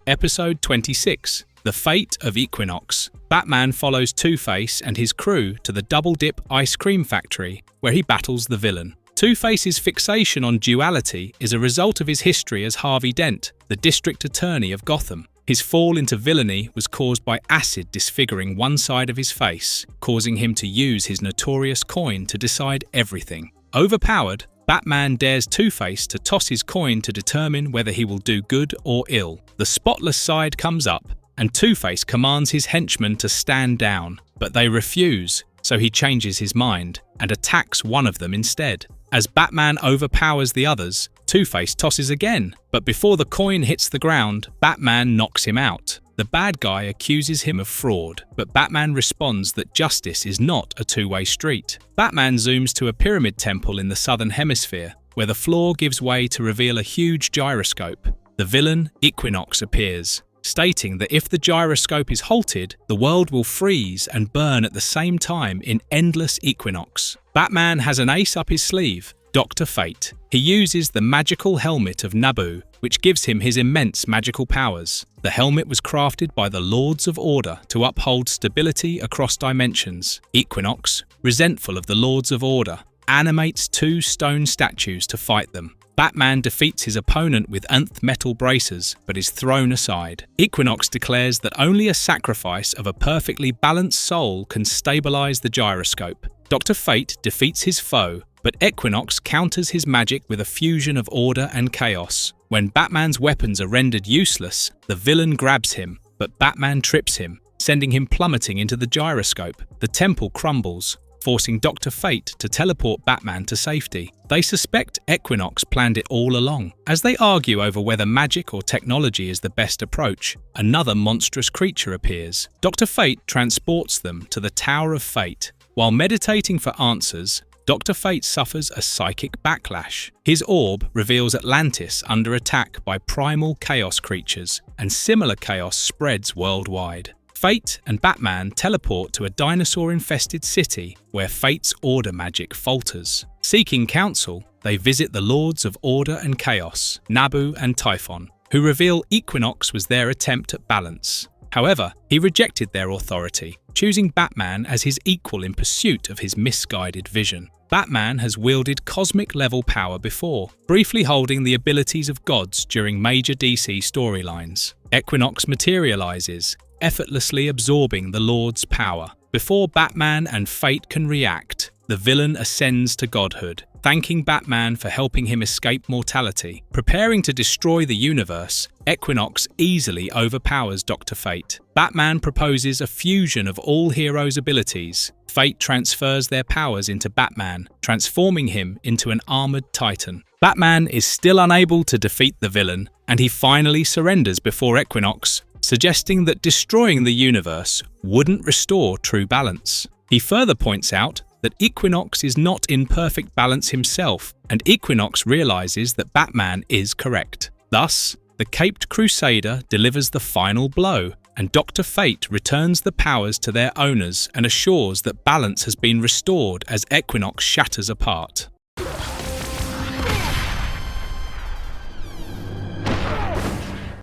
Episode 26. The Fate of Equinox. Batman follows Two-Face and his crew to the Double Dip ice cream factory, where he battles the villain. Two-Face's fixation on duality is a result of his history as Harvey Dent, the district attorney of Gotham. His fall into villainy was caused by acid disfiguring one side of his face, causing him to use his notorious coin to decide everything. Overpowered, Batman dares Two-Face to toss his coin to determine whether he will do good or ill. The spotless side comes up, and Two-Face commands his henchmen to stand down, but they refuse, so he changes his mind and attacks one of them instead. As Batman overpowers the others, Two-Face tosses again, but before the coin hits the ground, Batman knocks him out. The bad guy accuses him of fraud, but Batman responds that justice is not a two-way street. Batman zooms to a pyramid temple in the southern hemisphere, where the floor gives way to reveal a huge gyroscope. The villain, Equinox, appears, stating that if the gyroscope is halted, the world will freeze and burn at the same time in endless equinox. Batman has an ace up his sleeve, Dr. Fate. He uses the magical helmet of Naboo, which gives him his immense magical powers. The helmet was crafted by the Lords of Order to uphold stability across dimensions. Equinox, resentful of the Lords of Order, animates two stone statues to fight them. Batman defeats his opponent with nth metal bracers, but is thrown aside. Equinox declares that only a sacrifice of a perfectly balanced soul can stabilize the gyroscope. Dr. Fate defeats his foe, but Equinox counters his magic with a fusion of order and chaos. When Batman's weapons are rendered useless, the villain grabs him, but Batman trips him, sending him plummeting into the gyroscope. The temple crumbles, forcing Dr. Fate to teleport Batman to safety. They suspect Equinox planned it all along. As they argue over whether magic or technology is the best approach, another monstrous creature appears. Dr. Fate transports them to the Tower of Fate. While meditating for answers, Dr. Fate suffers a psychic backlash. His orb reveals Atlantis under attack by primal chaos creatures, and similar chaos spreads worldwide. Fate and Batman teleport to a dinosaur-infested city where Fate's order magic falters. Seeking counsel, they visit the Lords of Order and Chaos, Naboo and Typhon, who reveal Equinox was their attempt at balance. However, he rejected their authority, choosing Batman as his equal in pursuit of his misguided vision. Batman has wielded cosmic-level power before, briefly holding the abilities of gods during major DC storylines. Equinox materializes, effortlessly absorbing the Lord's power. Before Batman and Fate can react, the villain ascends to godhood, thanking Batman for helping him escape mortality. Preparing to destroy the universe, Equinox easily overpowers Dr. Fate. Batman proposes a fusion of all heroes' abilities. Fate transfers their powers into Batman, transforming him into an armored titan. Batman is still unable to defeat the villain, and he finally surrenders before Equinox, suggesting that destroying the universe wouldn't restore true balance. He further points out that Equinox is not in perfect balance himself, and Equinox realizes that Batman is correct. Thus, the Caped Crusader delivers the final blow, and Dr. Fate returns the powers to their owners and assures that balance has been restored as Equinox shatters apart.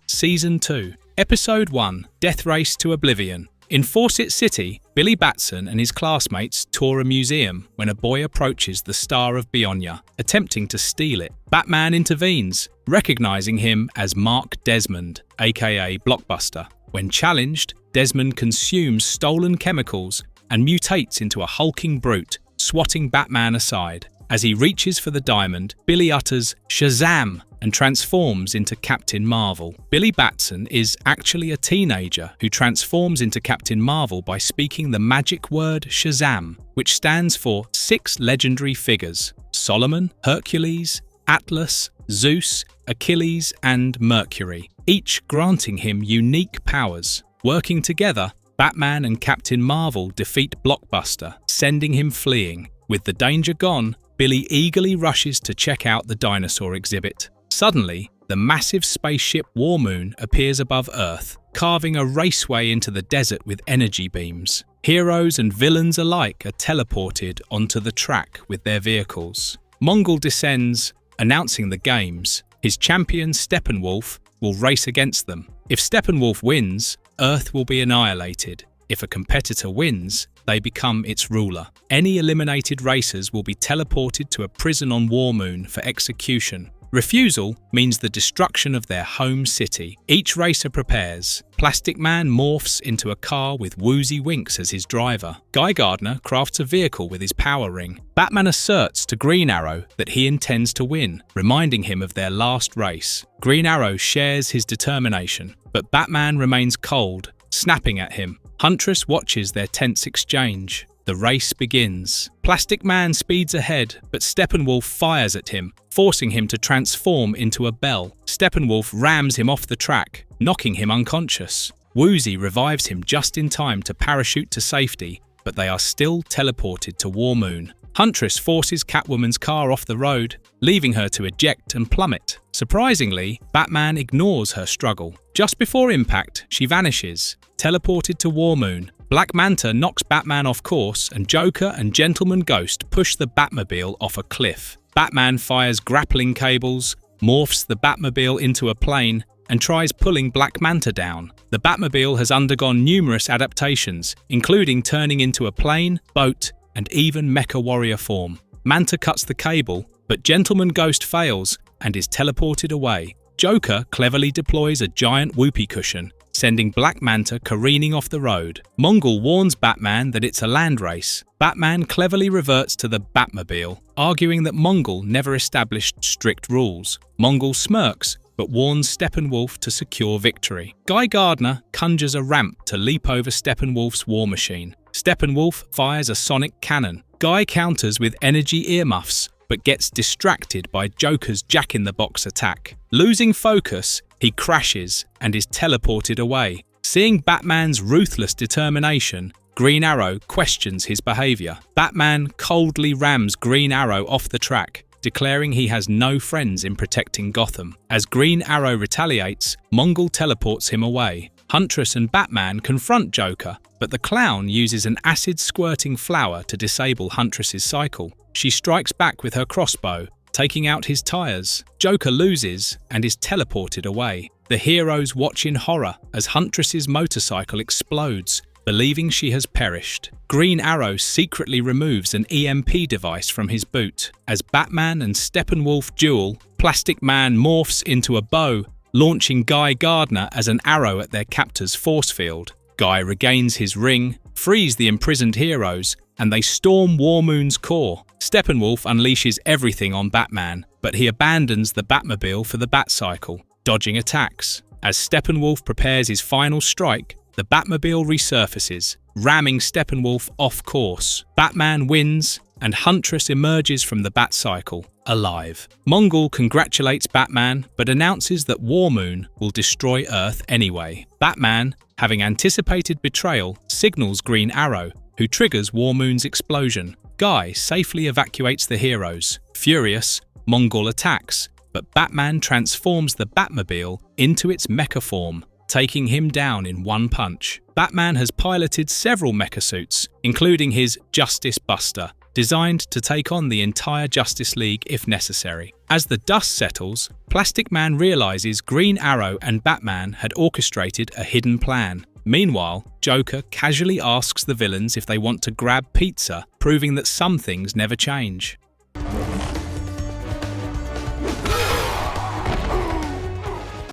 Season 2, Episode 1, Death Race to Oblivion. In Fawcett City, Billy Batson and his classmates tour a museum when a boy approaches the Star of Bionia, attempting to steal it. Batman intervenes, recognizing him as Mark Desmond, aka Blockbuster. When challenged, Desmond consumes stolen chemicals and mutates into a hulking brute, swatting Batman aside. As he reaches for the diamond, Billy utters "Shazam!" and transforms into Captain Marvel. Billy Batson is actually a teenager who transforms into Captain Marvel by speaking the magic word Shazam, which stands for 6 legendary figures: Solomon, Hercules, Atlas, Zeus, Achilles, and Mercury, each granting him unique powers. Working together, Batman and Captain Marvel defeat Blockbuster, sending him fleeing. With the danger gone, Billy eagerly rushes to check out the dinosaur exhibit. Suddenly, the massive spaceship War Moon appears above Earth, carving a raceway into the desert with energy beams. Heroes and villains alike are teleported onto the track with their vehicles. Mongol descends, announcing the games. His champion Steppenwolf will race against them. If Steppenwolf wins, Earth will be annihilated. If a competitor wins, they become its ruler. Any eliminated racers will be teleported to a prison on War Moon for execution. Refusal means the destruction of their home city. Each racer prepares. Plastic Man morphs into a car with Woozy Winks as his driver. Guy Gardner crafts a vehicle with his power ring. Batman asserts to Green Arrow that he intends to win, reminding him of their last race. Green Arrow shares his determination, but Batman remains cold, snapping at him. Huntress watches their tense exchange. The race begins. Plastic Man speeds ahead, but Steppenwolf fires at him, forcing him to transform into a bell. Steppenwolf rams him off the track, knocking him unconscious. Woozy revives him just in time to parachute to safety, but they are still teleported to War Moon. Huntress forces Catwoman's car off the road, leaving her to eject and plummet. Surprisingly, Batman ignores her struggle. Just before impact, she vanishes, teleported to War Moon. Black Manta knocks Batman off course, and Joker and Gentleman Ghost push the Batmobile off a cliff. Batman fires grappling cables, morphs the Batmobile into a plane, and tries pulling Black Manta down. The Batmobile has undergone numerous adaptations, including turning into a plane, boat, and even Mecha Warrior form. Manta cuts the cable, but Gentleman Ghost fails and is teleported away. Joker cleverly deploys a giant whoopee cushion, sending Black Manta careening off the road. Mongol warns Batman that it's a land race. Batman cleverly reverts to the Batmobile, arguing that Mongol never established strict rules. Mongol smirks, but warns Steppenwolf to secure victory. Guy Gardner conjures a ramp to leap over Steppenwolf's war machine. Steppenwolf fires a sonic cannon. Guy counters with energy earmuffs, but gets distracted by Joker's Jack-in-the-Box attack. Losing focus, he crashes and is teleported away. Seeing Batman's ruthless determination, Green Arrow questions his behavior. Batman coldly rams Green Arrow off the track, declaring he has no friends in protecting Gotham. As Green Arrow retaliates, Mongol teleports him away. Huntress and Batman confront Joker, but the clown uses an acid-squirting flower to disable Huntress's cycle. She strikes back with her crossbow, taking out his tires. Joker loses and is teleported away. The heroes watch in horror as Huntress's motorcycle explodes, believing she has perished. Green Arrow secretly removes an EMP device from his boot. As Batman and Steppenwolf duel, Plastic Man morphs into a bow, launching Guy Gardner as an arrow at their captor's force field. Guy regains his ring, frees the imprisoned heroes, and they storm War Moon's core. Steppenwolf unleashes everything on Batman, but he abandons the Batmobile for the Batcycle, dodging attacks. As Steppenwolf prepares his final strike, the Batmobile resurfaces, ramming Steppenwolf off course. Batman wins, and Huntress emerges from the Batcycle, alive. Mongol congratulates Batman, but announces that War Moon will destroy Earth anyway. Batman, having anticipated betrayal, signals Green Arrow, who triggers War Moon's explosion. Guy safely evacuates the heroes. Furious, Mongol attacks, but Batman transforms the Batmobile into its mecha form, taking him down in one punch. Batman has piloted several mecha suits, including his Justice Buster, designed to take on the entire Justice League if necessary. As the dust settles, Plastic Man realizes Green Arrow and Batman had orchestrated a hidden plan. Meanwhile, Joker casually asks the villains if they want to grab pizza, proving that some things never change.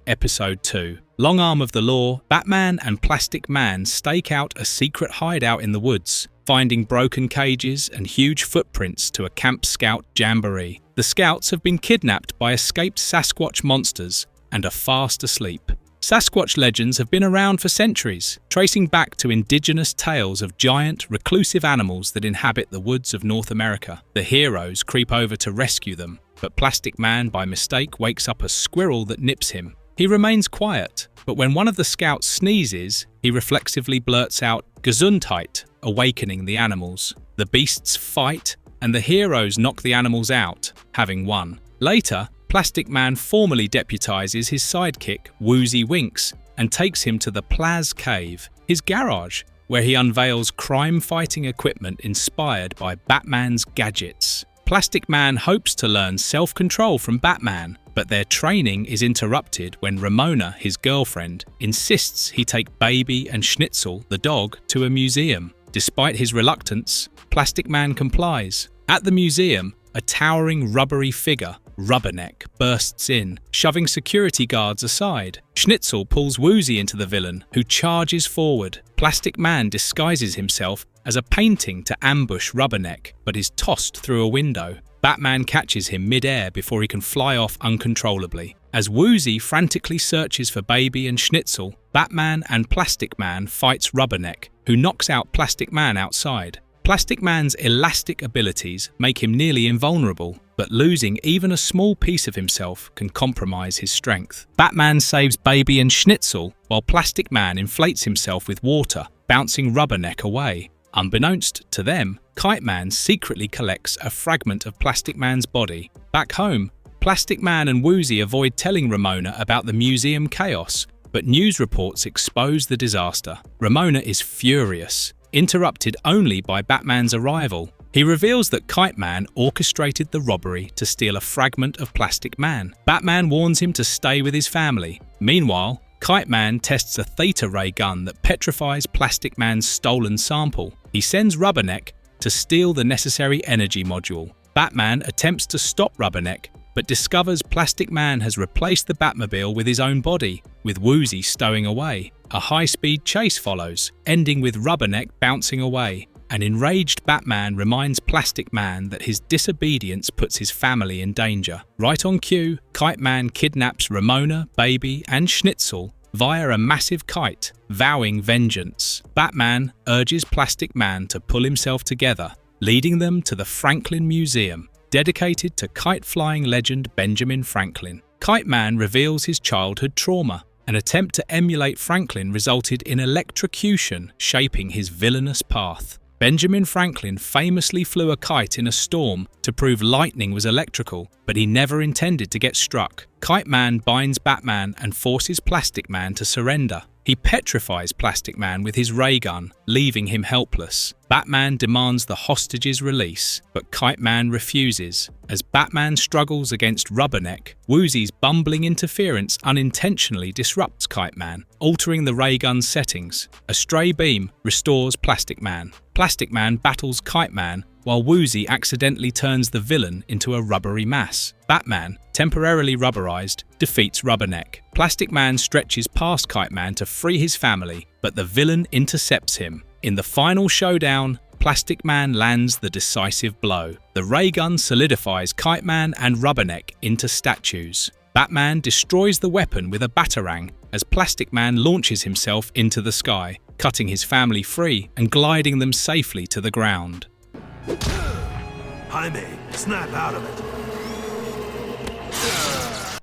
Episode 2. Long Arm of the Law, Batman and Plastic Man stake out a secret hideout in the woods, finding broken cages and huge footprints to a Camp Scout jamboree. The Scouts have been kidnapped by escaped Sasquatch monsters and are fast asleep. Sasquatch legends have been around for centuries, tracing back to indigenous tales of giant, reclusive animals that inhabit the woods of North America. The heroes creep over to rescue them, but Plastic Man by mistake wakes up a squirrel that nips him. He remains quiet, but when one of the scouts sneezes, he reflexively blurts out "Gesundheit," awakening the animals. The beasts fight, and the heroes knock the animals out, having won. Later, Plastic Man formally deputizes his sidekick, Woozy Winks, and takes him to the Plaz Cave, his garage, where he unveils crime-fighting equipment inspired by Batman's gadgets. Plastic Man hopes to learn self-control from Batman, but their training is interrupted when Ramona, his girlfriend, insists he take Baby and Schnitzel, the dog, to a museum. Despite his reluctance, Plastic Man complies. At the museum, a towering rubbery figure, Rubberneck, bursts in, shoving security guards aside. Schnitzel pulls Woozy into the villain, who charges forward. Plastic Man disguises himself as a painting to ambush Rubberneck, but is tossed through a window. Batman catches him mid-air before he can fly off uncontrollably. As Woozy frantically searches for Baby and Schnitzel, Batman and Plastic Man fights Rubberneck, who knocks out Plastic Man outside. Plastic Man's elastic abilities make him nearly invulnerable, but losing even a small piece of himself can compromise his strength. Batman saves Baby and Schnitzel, while Plastic Man inflates himself with water, bouncing Rubberneck away. Unbeknownst to them, Kite Man secretly collects a fragment of Plastic Man's body. Back home, Plastic Man and Woozy avoid telling Ramona about the museum chaos, but news reports expose the disaster. Ramona is furious, interrupted only by Batman's arrival. He reveals that Kite Man orchestrated the robbery to steal a fragment of Plastic Man. Batman warns him to stay with his family. Meanwhile, Kite Man tests a theta ray gun that petrifies Plastic Man's stolen sample. He sends Rubberneck to steal the necessary energy module. Batman attempts to stop Rubberneck, but discovers Plastic Man has replaced the Batmobile with his own body, with Woozy stowing away. A high-speed chase follows, ending with Rubberneck bouncing away. An enraged Batman reminds Plastic Man that his disobedience puts his family in danger. Right on cue, Kite Man kidnaps Ramona, Baby, and Schnitzel via a massive kite, vowing vengeance. Batman urges Plastic Man to pull himself together, leading them to the Franklin Museum, dedicated to kite-flying legend Benjamin Franklin. Kite Man reveals his childhood trauma. An attempt to emulate Franklin resulted in electrocution, shaping his villainous path. Benjamin Franklin famously flew a kite in a storm to prove lightning was electrical, but he never intended to get struck. Kite Man binds Batman and forces Plastic Man to surrender. He petrifies Plastic Man with his ray gun, leaving him helpless. Batman demands the hostage's release, but Kite Man refuses. As Batman struggles against Rubberneck, Woozy's bumbling interference unintentionally disrupts Kite Man, altering the ray gun's settings. A stray beam restores Plastic Man. Plastic Man battles Kite Man, while Woozy accidentally turns the villain into a rubbery mass. Batman, temporarily rubberized, defeats Rubberneck. Plastic Man stretches past Kite Man to free his family, but the villain intercepts him. In the final showdown, Plastic Man lands the decisive blow. The ray gun solidifies Kite Man and Rubberneck into statues. Batman destroys the weapon with a batarang as Plastic Man launches himself into the sky, cutting his family free and gliding them safely to the ground. Jaime, snap out of it.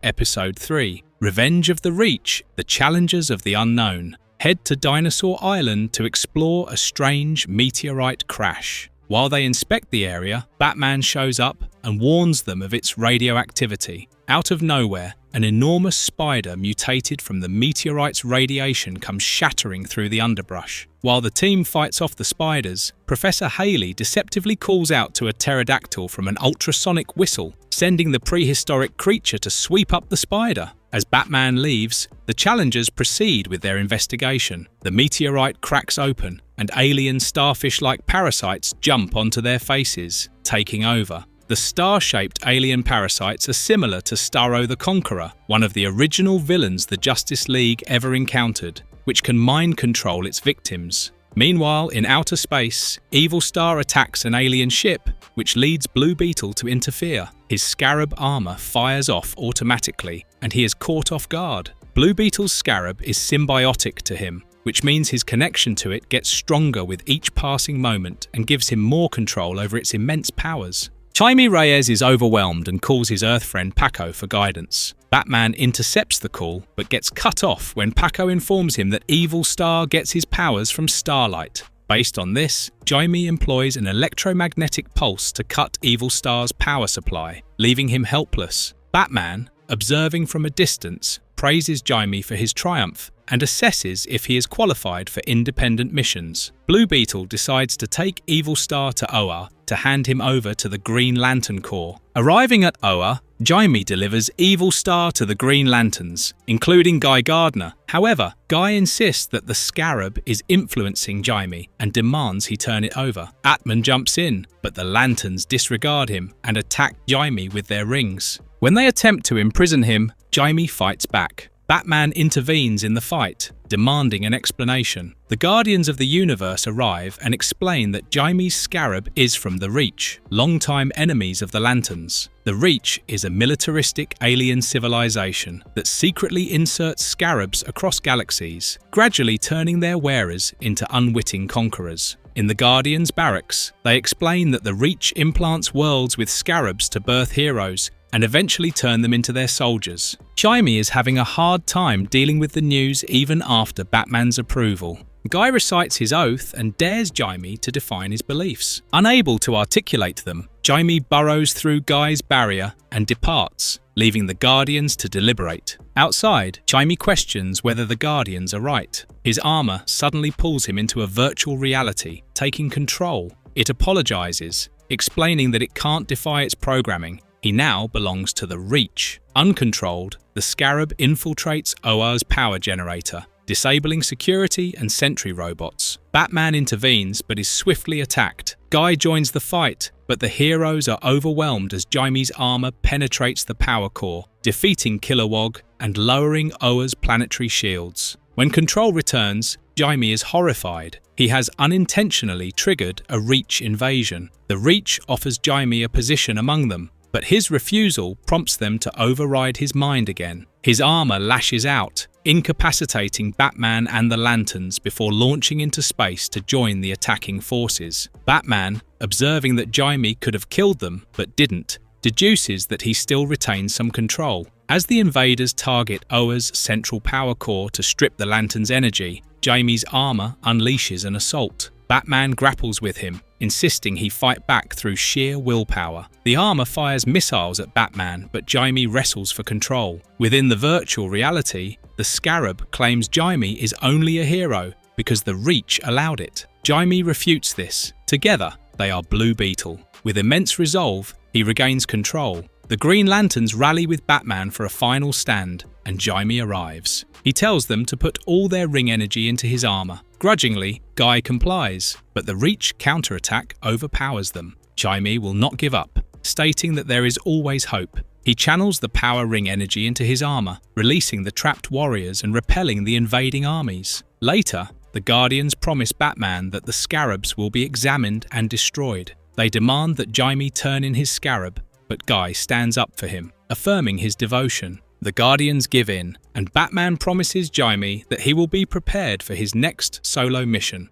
Episode 3. Revenge of the Reach, The Challengers of the Unknown. Head to Dinosaur Island to explore a strange meteorite crash. While they inspect the area, Batman shows up and warns them of its radioactivity. Out of nowhere, an enormous spider mutated from the meteorite's radiation comes shattering through the underbrush. While the team fights off the spiders, Professor Haley deceptively calls out to a pterodactyl from an ultrasonic whistle, sending the prehistoric creature to sweep up the spider. As Batman leaves, the challengers proceed with their investigation. The meteorite cracks open, and alien starfish-like parasites jump onto their faces, taking over. The star-shaped alien parasites are similar to Starro the Conqueror, one of the original villains the Justice League ever encountered, which can mind control its victims. Meanwhile, in outer space, Evil Star attacks an alien ship, which leads Blue Beetle to interfere. His scarab armor fires off automatically, and he is caught off guard. Blue Beetle's scarab is symbiotic to him, which means his connection to it gets stronger with each passing moment and gives him more control over its immense powers. Jaime Reyes is overwhelmed and calls his Earth friend Paco for guidance. Batman intercepts the call, but gets cut off when Paco informs him that Evil Star gets his powers from starlight. Based on this, Jaime employs an electromagnetic pulse to cut Evil Star's power supply, leaving him helpless. Batman, observing from a distance, praises Jaime for his triumph and assesses if he is qualified for independent missions. Blue Beetle decides to take Evil Star to Oa to hand him over to the Green Lantern Corps. Arriving at Oa, Jaime delivers Evil Star to the Green Lanterns, including Guy Gardner. However, Guy insists that the scarab is influencing Jaime and demands he turn it over. Atman jumps in, but the Lanterns disregard him and attack Jaime with their rings. When they attempt to imprison him, Jaime fights back. Batman intervenes in the fight, demanding an explanation. The Guardians of the Universe arrive and explain that Jaime's scarab is from the Reach, longtime enemies of the Lanterns. The Reach is a militaristic alien civilization that secretly inserts scarabs across galaxies, gradually turning their wearers into unwitting conquerors. In the Guardians' barracks, they explain that the Reach implants worlds with scarabs to birth heroes and eventually turn them into their soldiers. Jaime is having a hard time dealing with the news even after Batman's approval. Guy recites his oath and dares Jaime to define his beliefs. Unable to articulate them, Jaime burrows through Guy's barrier and departs, leaving the Guardians to deliberate. Outside, Jaime questions whether the Guardians are right. His armor suddenly pulls him into a virtual reality, taking control. It apologizes, explaining that it can't defy its programming. He now belongs to the Reach. Uncontrolled, the scarab infiltrates Oa's power generator, disabling security and sentry robots. Batman intervenes but is swiftly attacked. Guy joins the fight, but the heroes are overwhelmed as Jaime's armor penetrates the power core, defeating Kilowog and lowering Oa's planetary shields. When control returns, Jaime is horrified. He has unintentionally triggered a Reach invasion. The Reach offers Jaime a position among them, but his refusal prompts them to override his mind again. His armor lashes out, incapacitating Batman and the Lanterns before launching into space to join the attacking forces. Batman, observing that Jaime could have killed them but didn't, deduces that he still retains some control. As the invaders target Oa's central power core to strip the Lanterns' energy, Jaime's armor unleashes an assault. Batman grapples with him, insisting he fight back through sheer willpower. The armor fires missiles at Batman, but Jaime wrestles for control. Within the virtual reality, the Scarab claims Jaime is only a hero because the Reach allowed it. Jaime refutes this. Together, they are Blue Beetle. With immense resolve, he regains control. The Green Lanterns rally with Batman for a final stand, and Jaime arrives. He tells them to put all their ring energy into his armor. Grudgingly, Guy complies, but the Reach counterattack overpowers them. Jaime will not give up, stating that there is always hope. He channels the power ring energy into his armor, releasing the trapped warriors and repelling the invading armies. Later, the Guardians promise Batman that the Scarabs will be examined and destroyed. They demand that Jaime turn in his Scarab, but Guy stands up for him, affirming his devotion. The Guardians give in, and Batman promises Jaime that he will be prepared for his next solo mission.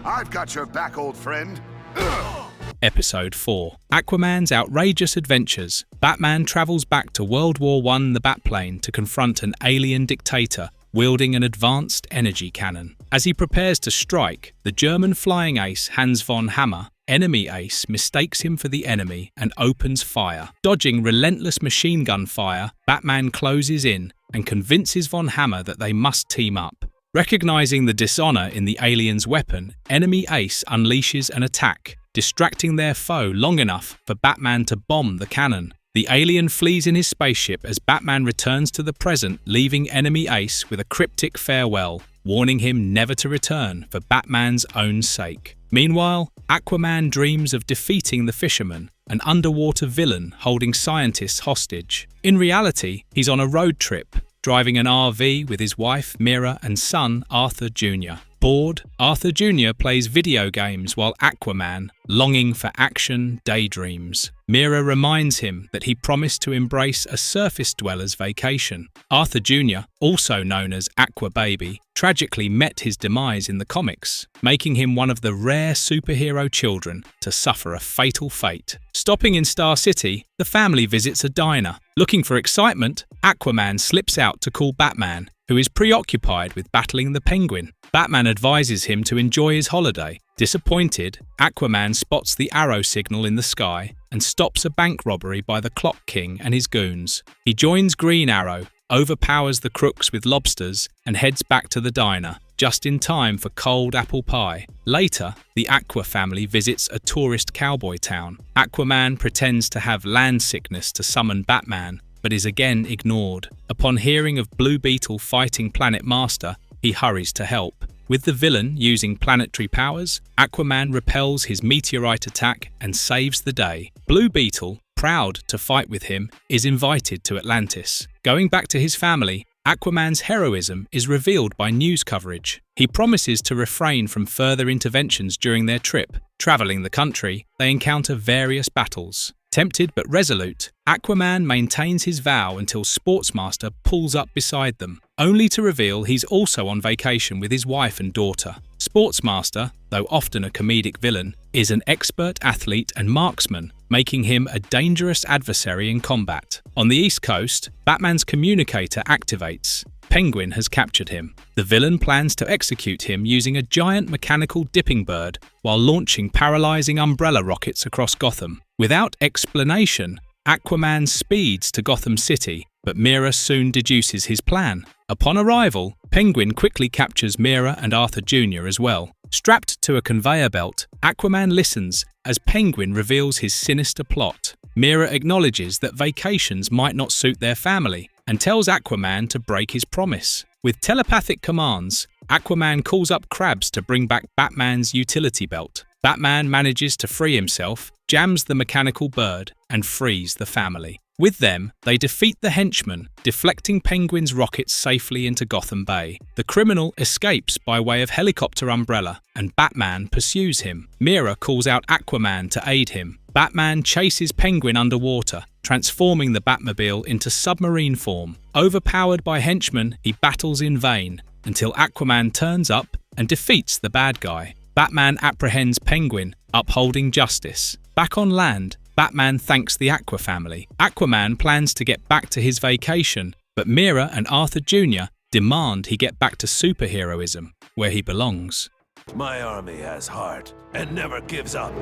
I've got your back, old friend. Episode 4. Aquaman's Outrageous Adventures. Batman travels back to World War I in the Batplane to confront an alien dictator wielding an advanced energy cannon. As he prepares to strike, the German flying ace Hans von Hammer, enemy ace, mistakes him for the enemy and opens fire. Dodging relentless machine gun fire, Batman closes in and convinces von Hammer that they must team up. Recognizing the dishonor in the alien's weapon, enemy ace unleashes an attack, distracting their foe long enough for Batman to bomb the cannon. The alien flees in his spaceship as Batman returns to the present, leaving enemy ace with a cryptic farewell, warning him never to return for Batman's own sake. Meanwhile, Aquaman dreams of defeating the Fisherman, an underwater villain holding scientists hostage. In reality, he's on a road trip, driving an RV with his wife Mira and son Arthur Jr. Bored, Arthur Jr. plays video games while Aquaman, longing for action, daydreams. Mira reminds him that he promised to embrace a surface dweller's vacation. Arthur Jr., also known as Aqua Baby, tragically met his demise in the comics, making him one of the rare superhero children to suffer a fatal fate. Stopping in Star City, the family visits a diner. Looking for excitement, Aquaman slips out to call Batman, who is preoccupied with battling the Penguin. Batman advises him to enjoy his holiday. Disappointed, Aquaman spots the arrow signal in the sky and stops a bank robbery by the Clock King and his goons. He joins Green Arrow, overpowers the crooks with lobsters, and heads back to the diner, just in time for cold apple pie. Later, the Aqua family visits a tourist cowboy town. Aquaman pretends to have land sickness to summon Batman, but is again ignored. Upon hearing of Blue Beetle fighting Planet Master, he hurries to help. With the villain using planetary powers, Aquaman repels his meteorite attack and saves the day. Blue Beetle, proud to fight with him, is invited to Atlantis. Going back to his family, Aquaman's heroism is revealed by news coverage. He promises to refrain from further interventions during their trip. Traveling the country, they encounter various battles. Tempted but resolute, Aquaman maintains his vow until Sportsmaster pulls up beside them, only to reveal he's also on vacation with his wife and daughter. Sportsmaster, though often a comedic villain, is an expert athlete and marksman, making him a dangerous adversary in combat. On the East Coast, Batman's communicator activates. Penguin has captured him. The villain plans to execute him using a giant mechanical dipping bird while launching paralyzing umbrella rockets across Gotham. Without explanation, Aquaman speeds to Gotham City, but Mira soon deduces his plan. Upon arrival, Penguin quickly captures Mira and Arthur Jr. as well. Strapped to a conveyor belt, Aquaman listens as Penguin reveals his sinister plot. Mira acknowledges that vacations might not suit their family and tells Aquaman to break his promise. With telepathic commands, Aquaman calls up Krabs to bring back Batman's utility belt. Batman manages to free himself, jams the mechanical bird, and frees the family. With them, they defeat the henchman, deflecting Penguin's rockets safely into Gotham Bay. The criminal escapes by way of helicopter umbrella, and Batman pursues him. Mira calls out Aquaman to aid him. Batman chases Penguin underwater, transforming the Batmobile into submarine form. Overpowered by henchmen, he battles in vain, until Aquaman turns up and defeats the bad guy. Batman apprehends Penguin, upholding justice. Back on land, Batman thanks the Aqua family. Aquaman plans to get back to his vacation, but Mira and Arthur Jr. demand he get back to superheroism. where he belongs. My army has heart and never gives up.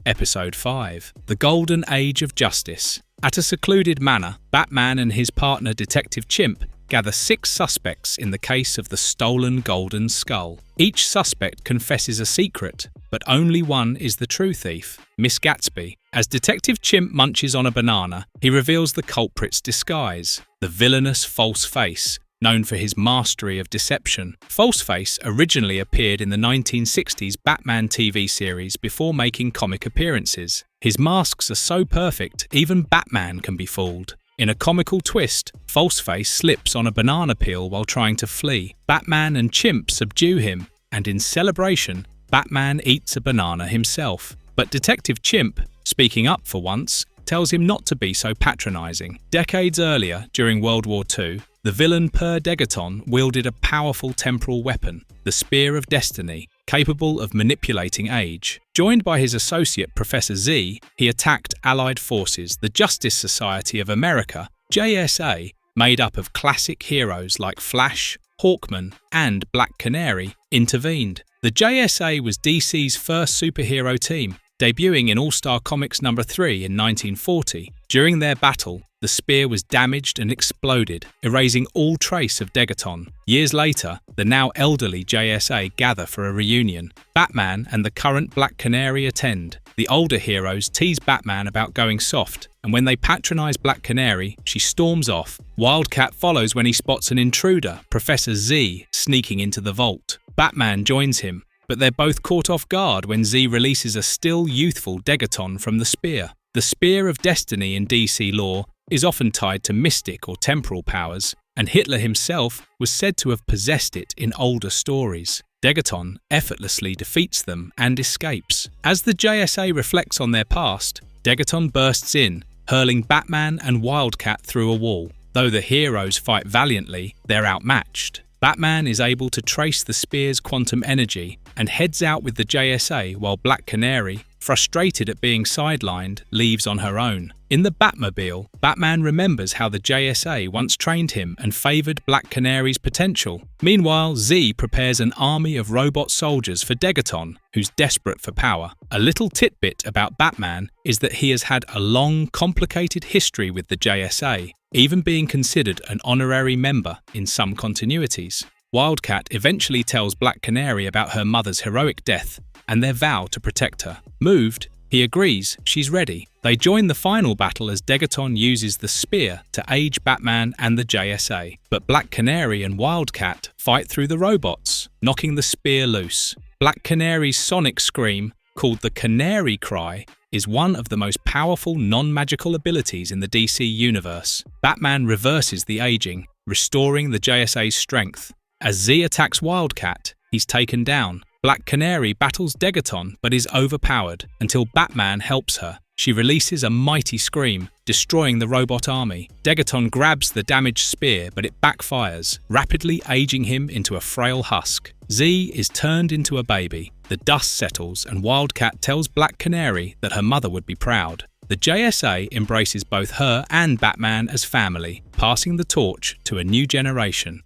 Episode 5. The Golden Age of Justice. At a secluded manor, Batman and his partner Detective Chimp gather 6 suspects in the case of the stolen Golden Skull. Each suspect confesses a secret, but only one is the true thief, Miss Gatsby. As Detective Chimp munches on a banana, he reveals the culprit's disguise, the villainous False-Face, known for his mastery of deception. False-Face originally appeared in the 1960s Batman TV series before making comic appearances. His masks are so perfect, even Batman can be fooled. In a comical twist, False-Face slips on a banana peel while trying to flee. Batman and Chimp subdue him, and in celebration, Batman eats a banana himself. But Detective Chimp, speaking up for once, tells him not to be so patronizing. Decades earlier, during World War II, the villain Per Degaton wielded a powerful temporal weapon, the Spear of Destiny, capable of manipulating age. Joined by his associate Professor Z, he attacked Allied forces. The Justice Society of America, JSA, made up of classic heroes like Flash, Hawkman, and Black Canary, intervened. The JSA was DC's first superhero team, debuting in All-Star Comics number 3 in 1940. During their battle, the spear was damaged and exploded, erasing all trace of Degaton. Years later, the now elderly JSA gather for a reunion. Batman and the current Black Canary attend. The older heroes tease Batman about going soft, and when they patronize Black Canary, she storms off. Wildcat follows when he spots an intruder, Professor Z, sneaking into the vault. Batman joins him, but they're both caught off guard when Z releases a still youthful Degaton from the spear. The Spear of Destiny in DC lore is often tied to mystic or temporal powers, and Hitler himself was said to have possessed it in older stories. Degaton effortlessly defeats them and escapes. As the JSA reflects on their past, Degaton bursts in, hurling Batman and Wildcat through a wall. Though the heroes fight valiantly, they're outmatched. Batman is able to trace the spear's quantum energy and heads out with the JSA while Black Canary, frustrated at being sidelined, leaves on her own. In the Batmobile, Batman remembers how the JSA once trained him and favoured Black Canary's potential. Meanwhile, Z prepares an army of robot soldiers for Degaton, who's desperate for power. A little tidbit about Batman is that he has had a long, complicated history with the JSA, even being considered an honorary member in some continuities. Wildcat eventually tells Black Canary about her mother's heroic death and their vow to protect her. Moved, he agrees she's ready. They join the final battle as Degaton uses the spear to age Batman and the JSA. But Black Canary and Wildcat fight through the robots, knocking the spear loose. Black Canary's sonic scream, called the Canary Cry, is one of the most powerful non-magical abilities in the DC universe. Batman reverses the aging, restoring the JSA's strength. As Z attacks Wildcat, he's taken down. Black Canary battles Degaton but is overpowered until Batman helps her. She releases a mighty scream, destroying the robot army. Degaton grabs the damaged spear but it backfires, rapidly aging him into a frail husk. Z is turned into a baby. The dust settles and Wildcat tells Black Canary that her mother would be proud. The JSA embraces both her and Batman as family, passing the torch to a new generation.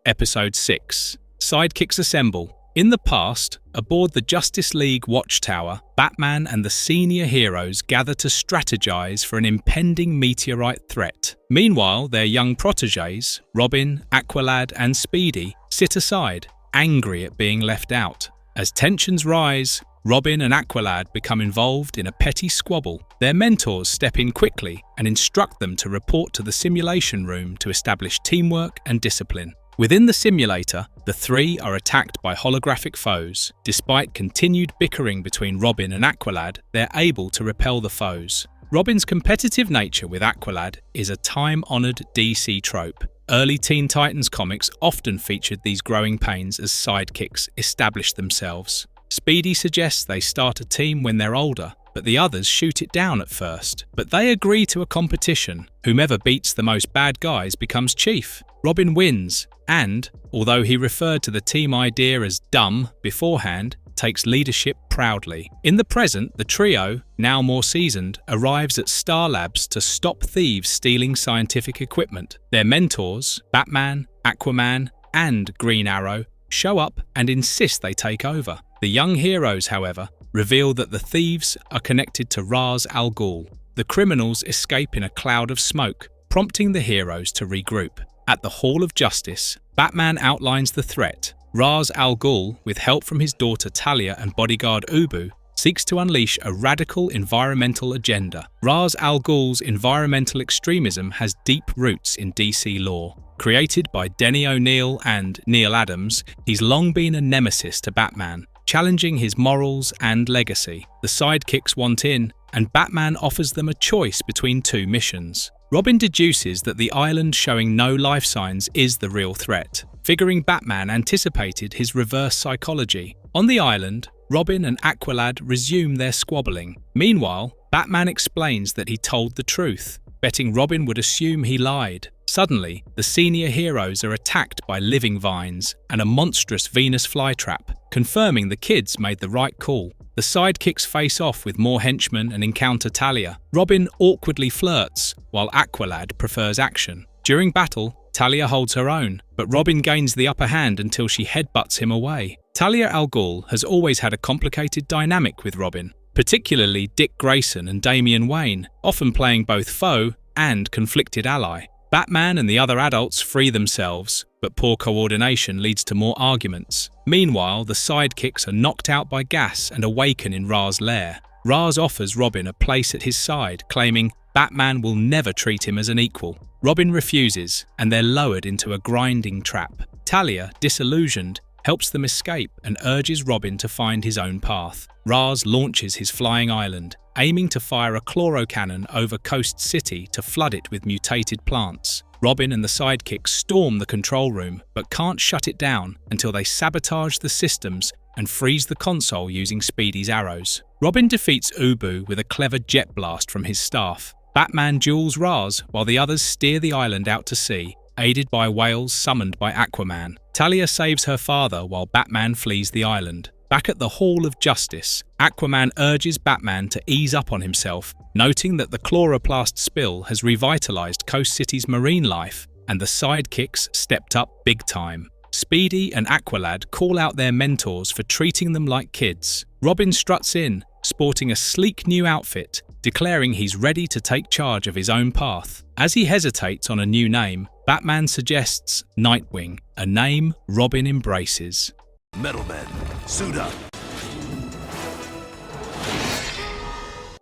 Episode 6. Sidekicks Assemble. In the past, aboard the Justice League Watchtower, Batman and the senior heroes gather to strategize for an impending meteorite threat. Meanwhile, their young protégés, Robin, Aqualad, and Speedy, sit aside, angry at being left out. As tensions rise, Robin and Aqualad become involved in a petty squabble. Their mentors step in quickly and instruct them to report to the simulation room to establish teamwork and discipline. Within the simulator, the three are attacked by holographic foes. Despite continued bickering between Robin and Aqualad, they're able to repel the foes. Robin's competitive nature with Aqualad is a time-honoured DC trope. Early Teen Titans comics often featured these growing pains as sidekicks establish themselves. Speedy suggests they start a team when they're older, but the others shoot it down at first. But they agree to a competition. Whomever beats the most bad guys becomes chief. Robin wins, and, although he referred to the team idea as dumb beforehand, takes leadership proudly. In the present, the trio, now more seasoned, arrives at Star Labs to stop thieves stealing scientific equipment. Their mentors, Batman, Aquaman, and Green Arrow, show up and insist they take over. The young heroes, however, reveal that the thieves are connected to Ra's al Ghul. The criminals escape in a cloud of smoke, prompting the heroes to regroup. At the Hall of Justice, Batman outlines the threat. Ra's al Ghul, with help from his daughter Talia and bodyguard Ubu, seeks to unleash a radical environmental agenda. Ra's al Ghul's environmental extremism has deep roots in DC lore. Created by Denny O'Neil and Neil Adams, he's long been a nemesis to Batman, challenging his morals and legacy. The sidekicks want in, and Batman offers them a choice between two missions. Robin deduces that the island showing no life signs is the real threat, figuring Batman anticipated his reverse psychology. On the island, Robin and Aqualad resume their squabbling. Meanwhile, Batman explains that he told the truth, betting Robin would assume he lied. Suddenly, the senior heroes are attacked by living vines and a monstrous Venus flytrap, confirming the kids made the right call. The sidekicks face off with more henchmen and encounter Talia. Robin awkwardly flirts, while Aqualad prefers action. During battle, Talia holds her own, but Robin gains the upper hand until she headbutts him away. Talia al Ghul has always had a complicated dynamic with Robin, particularly Dick Grayson and Damian Wayne, often playing both foe and conflicted ally. Batman and the other adults free themselves, but poor coordination leads to more arguments. Meanwhile, the sidekicks are knocked out by gas and awaken in Ra's lair. Ra's offers Robin a place at his side, claiming Batman will never treat him as an equal. Robin refuses, and they're lowered into a grinding trap. Talia, disillusioned, helps them escape and urges Robin to find his own path. Ra's launches his flying island, aiming to fire a chlorocannon over Coast City to flood it with mutated plants. Robin and the sidekicks storm the control room, but can't shut it down until they sabotage the systems and freeze the console using Speedy's arrows. Robin defeats Ubu with a clever jet blast from his staff. Batman duels Ra's while the others steer the island out to sea, aided by whales summoned by Aquaman. Talia saves her father while Batman flees the island. Back at the Hall of Justice, Aquaman urges Batman to ease up on himself, noting that the chloroplast spill has revitalized Coast City's marine life, and the sidekicks stepped up big time. Speedy and Aqualad call out their mentors for treating them like kids. Robin struts in, sporting a sleek new outfit, declaring he's ready to take charge of his own path. As he hesitates on a new name, Batman suggests Nightwing, a name Robin embraces. Metalmen, suit up.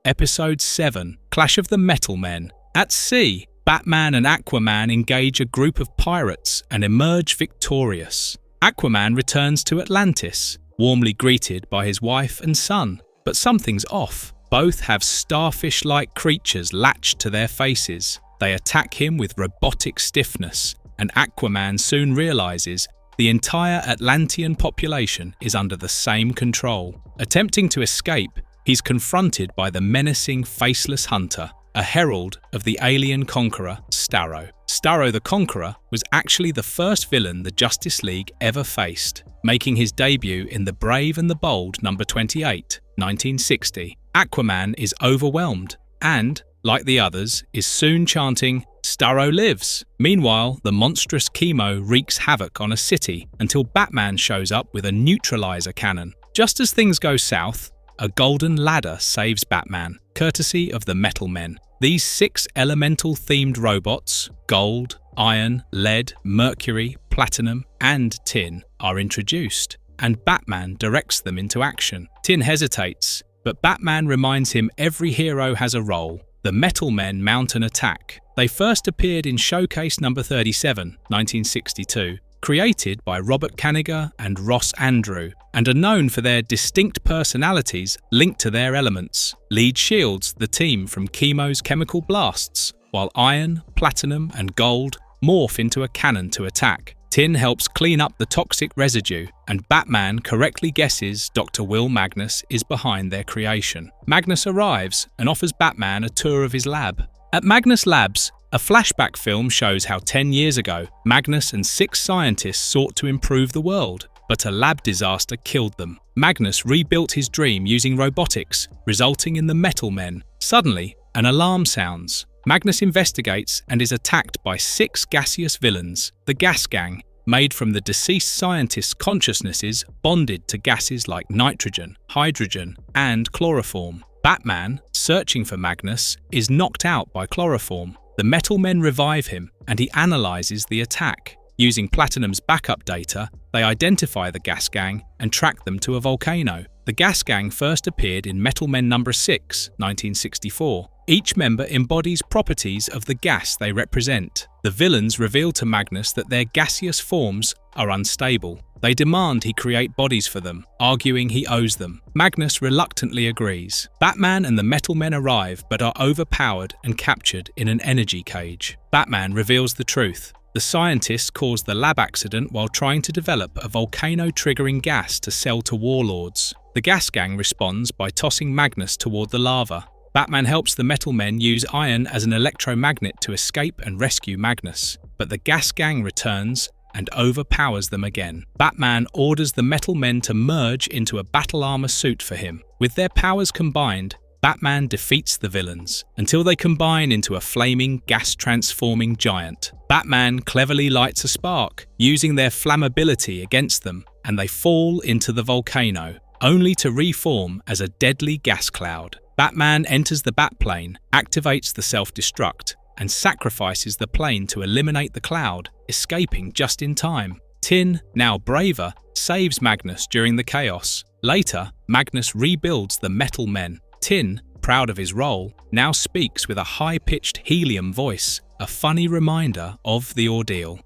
Episode 7, Clash of the Metal Men. At sea, Batman and Aquaman engage a group of pirates and emerge victorious. Aquaman returns to Atlantis, warmly greeted by his wife and son. But something's off. Both have starfish-like creatures latched to their faces. They attack him with robotic stiffness, and Aquaman soon realizes the entire Atlantean population is under the same control. Attempting to escape, he's confronted by the menacing Faceless Hunter, a herald of the alien conqueror Starro. Starro the Conqueror was actually the first villain the Justice League ever faced, making his debut in The Brave and the Bold number 28, 1960. Aquaman is overwhelmed and, like the others, is soon chanting, "Starro lives!" Meanwhile, the monstrous chemo wreaks havoc on a city until Batman shows up with a neutralizer cannon. Just as things go south, a golden ladder saves Batman, courtesy of the Metal Men. These 6 elemental-themed robots, gold, iron, lead, mercury, platinum, and tin, are introduced, and Batman directs them into action. Tin hesitates, but Batman reminds him every hero has a role. The Metal Men mount an attack. They first appeared in Showcase number 37, 1962, created by Robert Kanigher and Ross Andrew, and are known for their distinct personalities linked to their elements. Lead shields the team from Chemo's chemical blasts, while iron, platinum, and gold morph into a cannon to attack. Tin helps clean up the toxic residue, and Batman correctly guesses Dr. Will Magnus is behind their creation. Magnus arrives and offers Batman a tour of his lab. At Magnus Labs, a flashback film shows how 10 years ago, Magnus and 6 scientists sought to improve the world. but a lab disaster killed them. Magnus rebuilt his dream using robotics, resulting in the Metal Men. Suddenly, an alarm sounds. Magnus investigates and is attacked by 6 gaseous villains, the Gas Gang, made from the deceased scientists' consciousnesses bonded to gases like nitrogen, hydrogen, and chloroform. Batman, searching for Magnus, is knocked out by chloroform. The Metal Men revive him, and he analyzes the attack. Using Platinum's backup data, they identify the Gas Gang and track them to a volcano. The Gas Gang first appeared in Metal Men No. 6, 1964. Each member embodies properties of the gas they represent. The villains reveal to Magnus that their gaseous forms are unstable. They demand he create bodies for them, arguing he owes them. Magnus reluctantly agrees. Batman and the Metal Men arrive but are overpowered and captured in an energy cage. Batman reveals the truth. The scientists caused the lab accident while trying to develop a volcano-triggering gas to sell to warlords. The Gas Gang responds by tossing Magnus toward the lava. Batman helps the Metal Men use iron as an electromagnet to escape and rescue Magnus, but the Gas Gang returns and overpowers them again. Batman orders the Metal Men to merge into a battle armor suit for him. With their powers combined, Batman defeats the villains until they combine into a flaming, gas-transforming giant. Batman cleverly lights a spark, using their flammability against them, and they fall into the volcano, only to reform as a deadly gas cloud. Batman enters the Batplane, activates the self-destruct, and sacrifices the plane to eliminate the cloud, escaping just in time. Tin, now braver, saves Magnus during the chaos. Later, Magnus rebuilds the Metal Men. Tin, proud of his role, now speaks with a high-pitched helium voice, a funny reminder of the ordeal.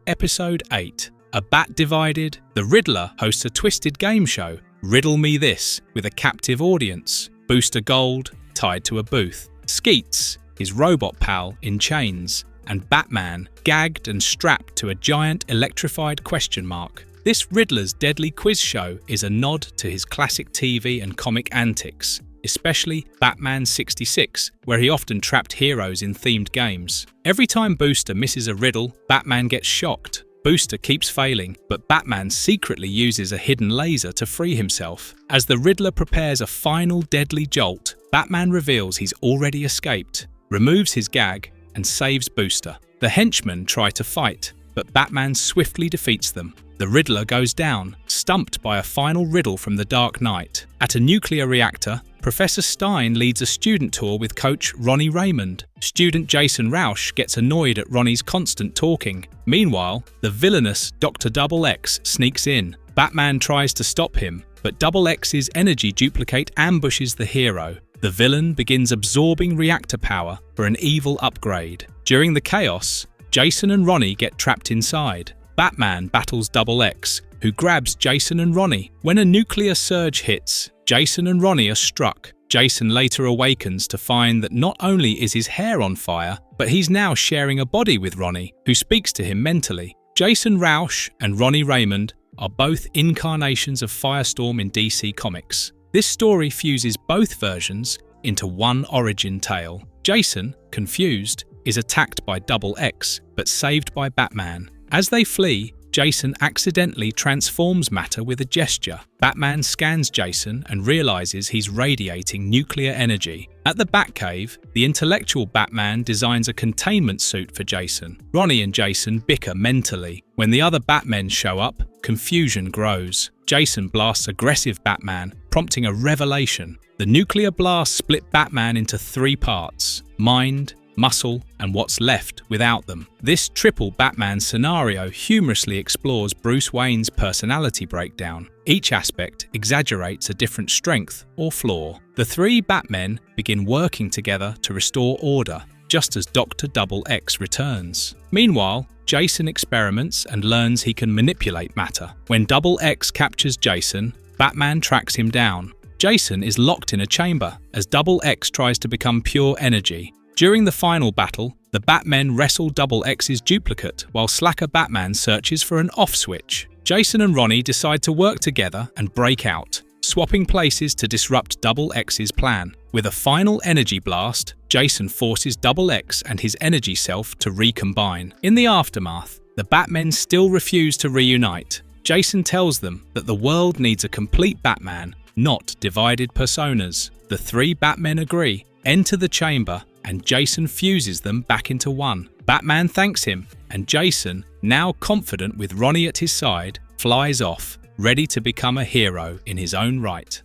Episode 8. A Bat Divided, the Riddler hosts a twisted game show, Riddle Me This, with a captive audience. Booster Gold, tied to a booth. Skeets, his robot pal, in chains. And Batman, gagged and strapped to a giant electrified question mark. This Riddler's deadly quiz show is a nod to his classic TV and comic antics, especially Batman 66, where he often trapped heroes in themed games. Every time Booster misses a riddle, Batman gets shocked. Booster keeps failing, but Batman secretly uses a hidden laser to free himself. As the Riddler prepares a final deadly jolt, Batman reveals he's already escaped, removes his gag, and saves Booster. The henchmen try to fight, but Batman swiftly defeats them. The Riddler goes down, stumped by a final riddle from the Dark Knight. At a nuclear reactor, Professor Stein leads a student tour with coach Ronnie Raymond. Student Jason Rausch gets annoyed at Ronnie's constant talking. Meanwhile, the villainous Dr. Double X sneaks in. Batman tries to stop him, but Double X's energy duplicate ambushes the hero. The villain begins absorbing reactor power for an evil upgrade. During the chaos, Jason and Ronnie get trapped inside. Batman battles Double X, who grabs Jason and Ronnie. When a nuclear surge hits, Jason and Ronnie are struck. Jason later awakens to find that not only is his hair on fire, but he's now sharing a body with Ronnie, who speaks to him mentally. Jason Rausch and Ronnie Raymond are both incarnations of Firestorm in DC Comics. This story fuses both versions into one origin tale. Jason, confused, is attacked by Double X, but saved by Batman. As they flee, Jason accidentally transforms matter with a gesture. Batman scans Jason and realizes he's radiating nuclear energy. At the Batcave, the intellectual Batman designs a containment suit for Jason. Ronnie and Jason bicker mentally. When the other Batmen show up, confusion grows. Jason blasts aggressive Batman, prompting a revelation. The nuclear blast split Batman into 3 parts: mind, muscle, and what's left without them. This triple Batman scenario humorously explores Bruce Wayne's personality breakdown. Each aspect exaggerates a different strength or flaw. The 3 Batmen begin working together to restore order, just as Dr. Double X returns. Meanwhile, Jason experiments and learns he can manipulate matter. When Double X captures Jason, Batman tracks him down. Jason is locked in a chamber as Double X tries to become pure energy. During the final battle, the Batmen wrestle Double X's duplicate while slacker Batman searches for an off switch. Jason and Ronnie decide to work together and break out, swapping places to disrupt Double X's plan. With a final energy blast, Jason forces Double X and his energy self to recombine. In the aftermath, the Batmen still refuse to reunite. Jason tells them that the world needs a complete Batman, not divided personas. The three Batmen agree, enter the chamber, and Jason fuses them back into one. Batman thanks him, and Jason, now confident with Ronnie at his side, flies off, ready to become a hero in his own right.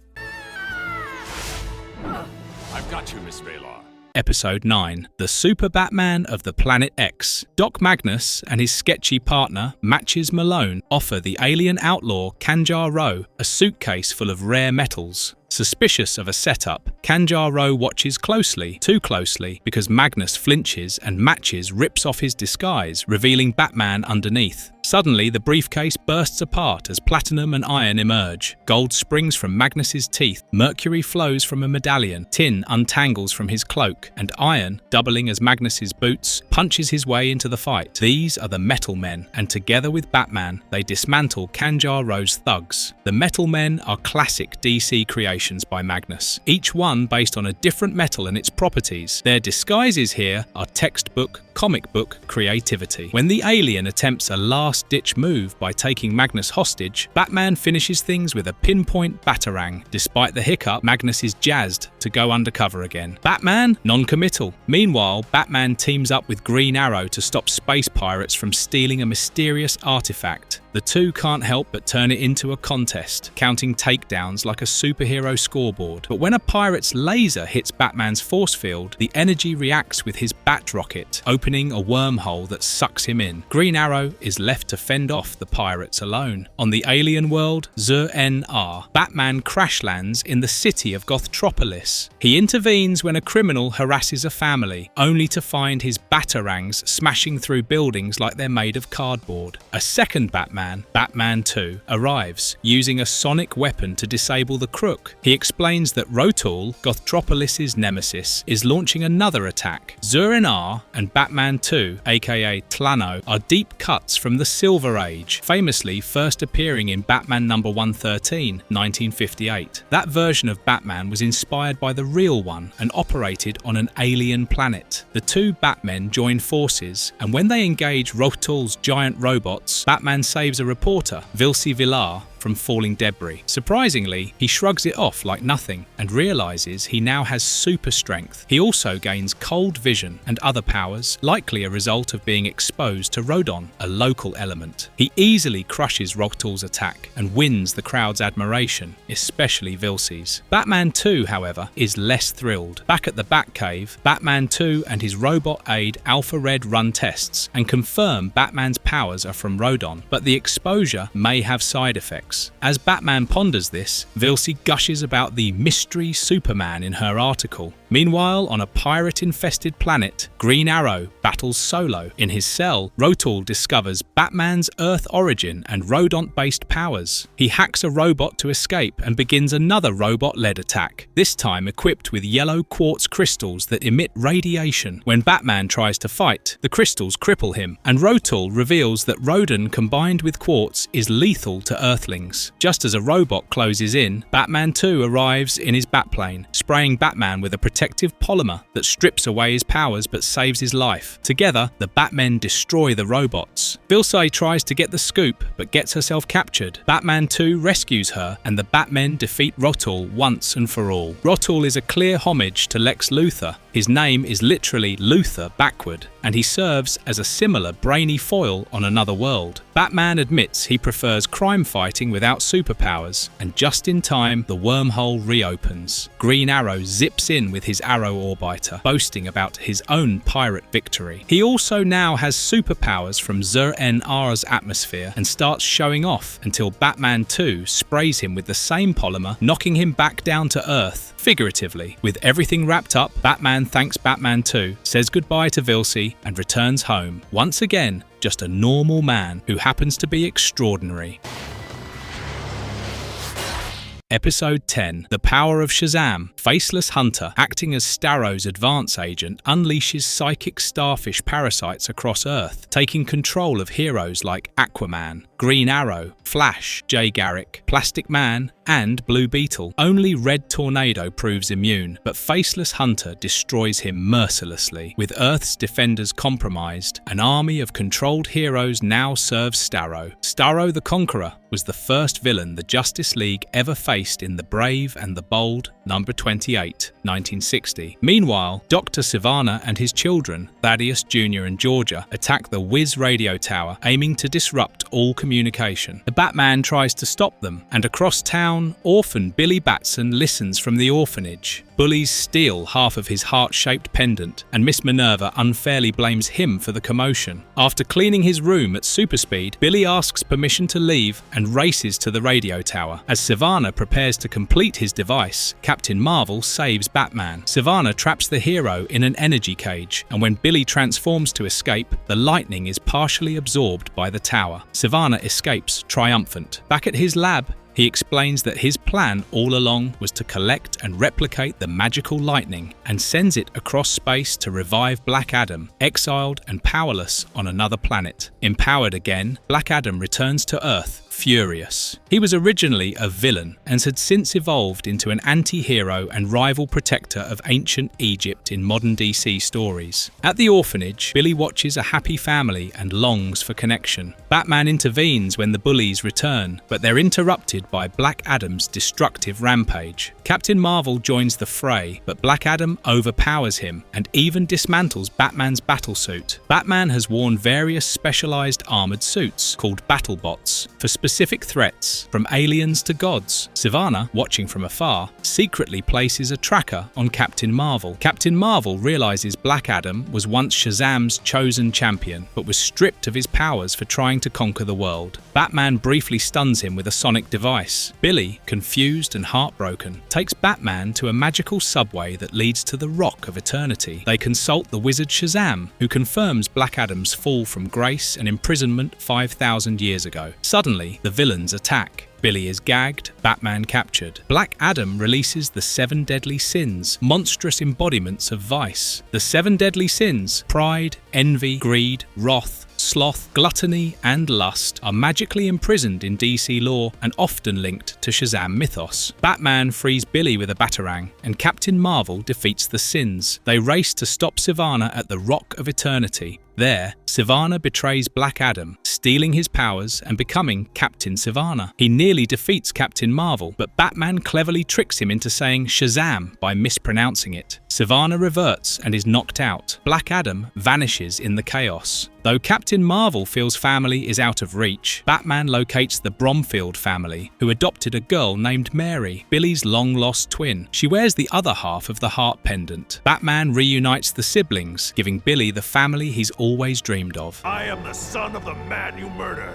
I've got you, Miss Baylor. Episode 9. The Super Batman of the Planet X. Doc Magnus and his sketchy partner, Matches Malone, offer the alien outlaw Kanjar-Ro a suitcase full of rare metals. Suspicious of a setup, Kanjar-Ro watches closely, too closely, because Magnus flinches and Matches rips off his disguise, revealing Batman underneath. Suddenly, the briefcase bursts apart as platinum and iron emerge. Gold springs from Magnus's teeth, mercury flows from a medallion, tin untangles from his cloak, and iron, doubling as Magnus's boots, punches his way into the fight. These are the Metal Men, and together with Batman, they dismantle Kanjar-Ro's thugs. The Metal Men are classic DC creations by Magnus, each one based on a different metal and its properties. Their disguises here are textbook, comic book creativity. When the alien attempts a last-ditch move by taking Magnus hostage, Batman finishes things with a pinpoint batarang. Despite the hiccup, Magnus is jazzed to go undercover again. Batman? Non-committal. Meanwhile, Batman teams up with Green Arrow to stop space pirates from stealing a mysterious artifact. The two can't help but turn it into a contest, counting takedowns like a superhero scoreboard. But when a pirate's laser hits Batman's force field, the energy reacts with his bat rocket, opening a wormhole that sucks him in. Green Arrow is left to fend off the pirates alone. On the alien world, Zur-En-Ar, Batman crash lands in the city of Gothtropolis. He intervenes when a criminal harasses a family, only to find his batarangs smashing through buildings like they're made of cardboard. A second Batman, Batman 2, arrives, using a sonic weapon to disable the Crook. He explains that Rotul, Gothtropolis' nemesis, is launching another attack. Zur-En-Ar and Batman 2, aka Tlano, are deep cuts from the Silver Age, famously first appearing in Batman number 113, 1958. That version of Batman was inspired by the real one and operated on an alien planet. The two Batmen join forces, and when they engage Rotul's giant robots, Batman saves a reporter, Vilsi Villar, from falling debris. Surprisingly, he shrugs it off like nothing and realizes he now has super strength. He also gains cold vision and other powers, likely a result of being exposed to Rodon, a local element. He easily crushes Rotul's attack and wins the crowd's admiration, especially Vilsi's. Batman 2, however, is less thrilled. Back at the Batcave, Batman 2 and his robot aide Alpha Red run tests and confirm Batman's powers are from Rodon, but the exposure may have side effects. As Batman ponders this, Vilsi gushes about the mystery Superman in her article. Meanwhile, on a pirate-infested planet, Green Arrow battles solo. In his cell, Rotul discovers Batman's Earth origin and rodent-based powers. He hacks a robot to escape and begins another robot-led attack, this time equipped with yellow quartz crystals that emit radiation. When Batman tries to fight, the crystals cripple him, and Rotul reveals that Rodon combined with quartz is lethal to Earthlings. Just as a robot closes in, Batman 2 arrives in his Batplane, spraying Batman with a protective polymer that strips away his powers but saves his life. Together, the Batmen destroy the robots. Vilsi tries to get the scoop but gets herself captured. Batman 2 rescues her and the Batmen defeat Rotul once and for all. Rotul is a clear homage to Lex Luthor. His name is literally Luthor backward, and he serves as a similar brainy foil on another world. Batman admits he prefers crime fighting without superpowers, and just in time, the wormhole reopens. Green Arrow zips in with his arrow orbiter, boasting about his own pirate victory. He also now has superpowers from Zur-En-Ar's atmosphere and starts showing off until Batman 2 sprays him with the same polymer, knocking him back down to Earth, figuratively. With everything wrapped up, Batman thanks Batman 2, says goodbye to Vilsi, and returns home. Once again, just a normal man who happens to be extraordinary. Episode 10. The Power of Shazam. Faceless Hunter, acting as Starrow's advance agent, unleashes psychic starfish parasites across Earth, taking control of heroes like Aquaman. Green Arrow, Flash, Jay Garrick, Plastic Man, and Blue Beetle. Only Red Tornado proves immune, but Faceless Hunter destroys him mercilessly. With Earth's defenders compromised, an army of controlled heroes now serves Starro. Starro the Conqueror was the first villain the Justice League ever faced in The Brave and the Bold, number 28, 1960. Meanwhile, Dr. Sivana and his children, Thaddeus Jr. and Georgia, attack the Wiz radio tower, aiming to disrupt all communication. The Batman tries to stop them, and across town, orphan Billy Batson listens from the orphanage. Bullies steal half of his heart-shaped pendant, and Miss Minerva unfairly blames him for the commotion. After cleaning his room at super speed, Billy asks permission to leave and races to the radio tower. As Sivana prepares to complete his device, Captain Marvel saves Batman. Sivana traps the hero in an energy cage, and when Billy transforms to escape, the lightning is partially absorbed by the tower. Sivana escapes triumphant. Back at his lab, he explains that his plan all along was to collect and replicate the magical lightning and sends it across space to revive Black Adam, exiled and powerless on another planet. Empowered again, Black Adam returns to Earth, furious. He was originally a villain and had since evolved into an anti-hero and rival protector of ancient Egypt in modern DC stories. At the orphanage, Billy watches a happy family and longs for connection. Batman intervenes when the bullies return, but they're interrupted by Black Adam's destructive rampage. Captain Marvel joins the fray, but Black Adam overpowers him and even dismantles Batman's battlesuit. Batman has worn various specialized armored suits called BattleBots for specific threats, from aliens to gods. Sivana, watching from afar, secretly places a tracker on Captain Marvel. Captain Marvel realizes Black Adam was once Shazam's chosen champion, but was stripped of his powers for trying to conquer the world. Batman briefly stuns him with a sonic device. Billy, confused and heartbroken, takes Batman to a magical subway that leads to the Rock of Eternity. They consult the wizard Shazam, who confirms Black Adam's fall from grace and imprisonment 5,000 years ago. Suddenly, the villains attack. Billy is gagged, Batman captured. Black Adam releases the 7 deadly sins, monstrous embodiments of vice. The 7 deadly sins, pride, envy, greed, wrath, sloth, gluttony, and lust, are magically imprisoned in DC lore and often linked to Shazam mythos. Batman frees Billy with a batarang, and Captain Marvel defeats the sins. They race to stop Sivana at the Rock of Eternity. There, Sivana betrays Black Adam, stealing his powers and becoming Captain Sivana. He nearly defeats Captain Marvel, but Batman cleverly tricks him into saying Shazam by mispronouncing it. Sivana reverts and is knocked out. Black Adam vanishes in the chaos. Though Captain Marvel feels family is out of reach, Batman locates the Bromfield family, who adopted a girl named Mary, Billy's long-lost twin. She wears the other half of the heart pendant. Batman reunites the siblings, giving Billy the family he's always dreamed of. I am the son of the man you murdered.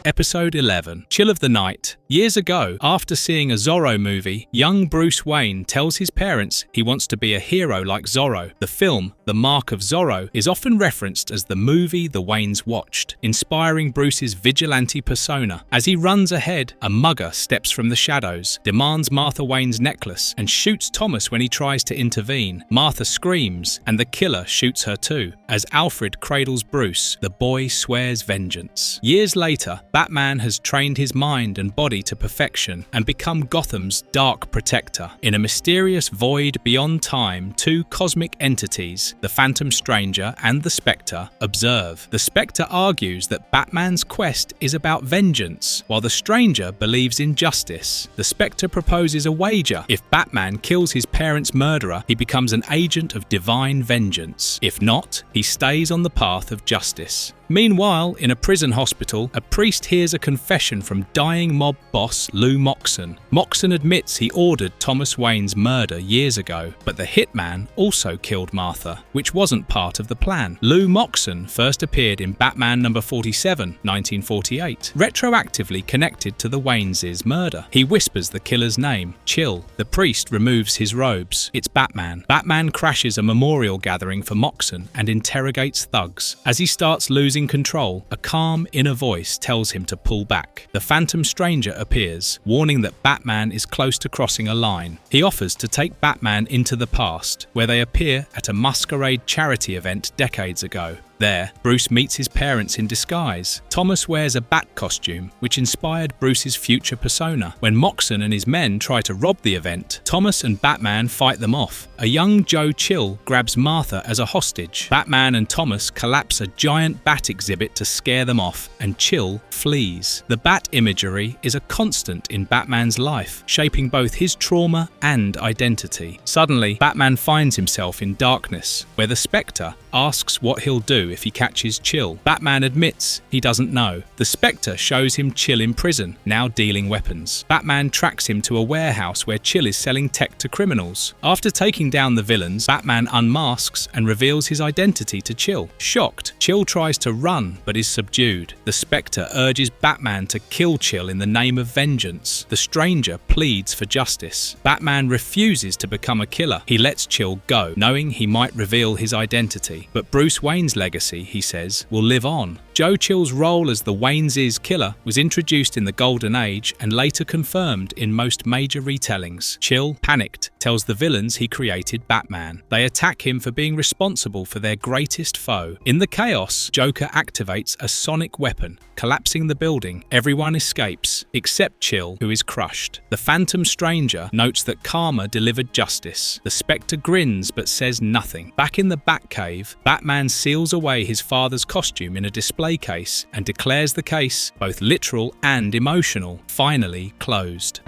Episode 11, Chill of the Night. Years ago, after seeing a Zorro movie, young Bruce Wayne tells his parents he wants to be a hero like Zorro. The film, The Mark of Zorro, is often referenced as the movie the Waynes watched, inspiring Bruce's vigilante persona. As he runs ahead, a mugger steps from the shadows, demands Martha Wayne's necklace, and shoots Thomas when he tries to intervene. Martha screams, and the killer shoots her too. As Alfred cradles Bruce, the boy swears vengeance. Years later, Batman has trained his mind and body to perfection and become Gotham's dark protector. In a mysterious void beyond time, 2 cosmic entities, the Phantom Stranger and the Spectre, observe. The Spectre argues that Batman's quest is about vengeance, while the Stranger believes in justice. The Spectre proposes a wager. If Batman kills his parents' murderer, he becomes an agent of divine vengeance. If not, he stays on the path of justice. Meanwhile, in a prison hospital, a priest hears a confession from dying mob boss Lou Moxon. Moxon admits he ordered Thomas Wayne's murder years ago, but the hitman also killed Martha, which wasn't part of the plan. Lou Moxon first appeared in Batman number 47, 1948, retroactively connected to the Waynes' murder. He whispers the killer's name, Chill. The priest removes his robes. It's Batman. Batman crashes a memorial gathering for Moxon and interrogates thugs. As he starts losing control, a calm inner voice tells him to pull back. The Phantom Stranger appears, warning that Batman is close to crossing a line. He offers to take Batman into the past, where they appear at a masquerade charity event decades ago. There, Bruce meets his parents in disguise. Thomas wears a bat costume, which inspired Bruce's future persona. When Moxon and his men try to rob the event, Thomas and Batman fight them off. A young Joe Chill grabs Martha as a hostage. Batman and Thomas collapse a giant bat exhibit to scare them off, and Chill flees. The bat imagery is a constant in Batman's life, shaping both his trauma and identity. Suddenly, Batman finds himself in darkness, where the Spectre asks what he'll do if he catches Chill. Batman admits he doesn't know. The Spectre shows him Chill in prison, now dealing weapons. Batman tracks him to a warehouse where Chill is selling tech to criminals. After taking down the villains, Batman unmasks and reveals his identity to Chill. Shocked, Chill tries to run but is subdued. The Spectre urges Batman to kill Chill in the name of vengeance. The Stranger pleads for justice. Batman refuses to become a killer. He lets Chill go, knowing he might reveal his identity. But Bruce Wayne's legacy, he says, will live on. Joe Chill's role as the Wayne's killer was introduced in the Golden Age and later confirmed in most major retellings. Chill, panicked, tells the villains he created Batman. They attack him for being responsible for their greatest foe. In the chaos, Joker activates a sonic weapon, collapsing the building. Everyone escapes, except Chill, who is crushed. The Phantom Stranger notes that karma delivered justice. The Spectre grins but says nothing. Back in the Batcave, Batman seals away his father's costume in a display case and declares the case, both literal and emotional, finally closed.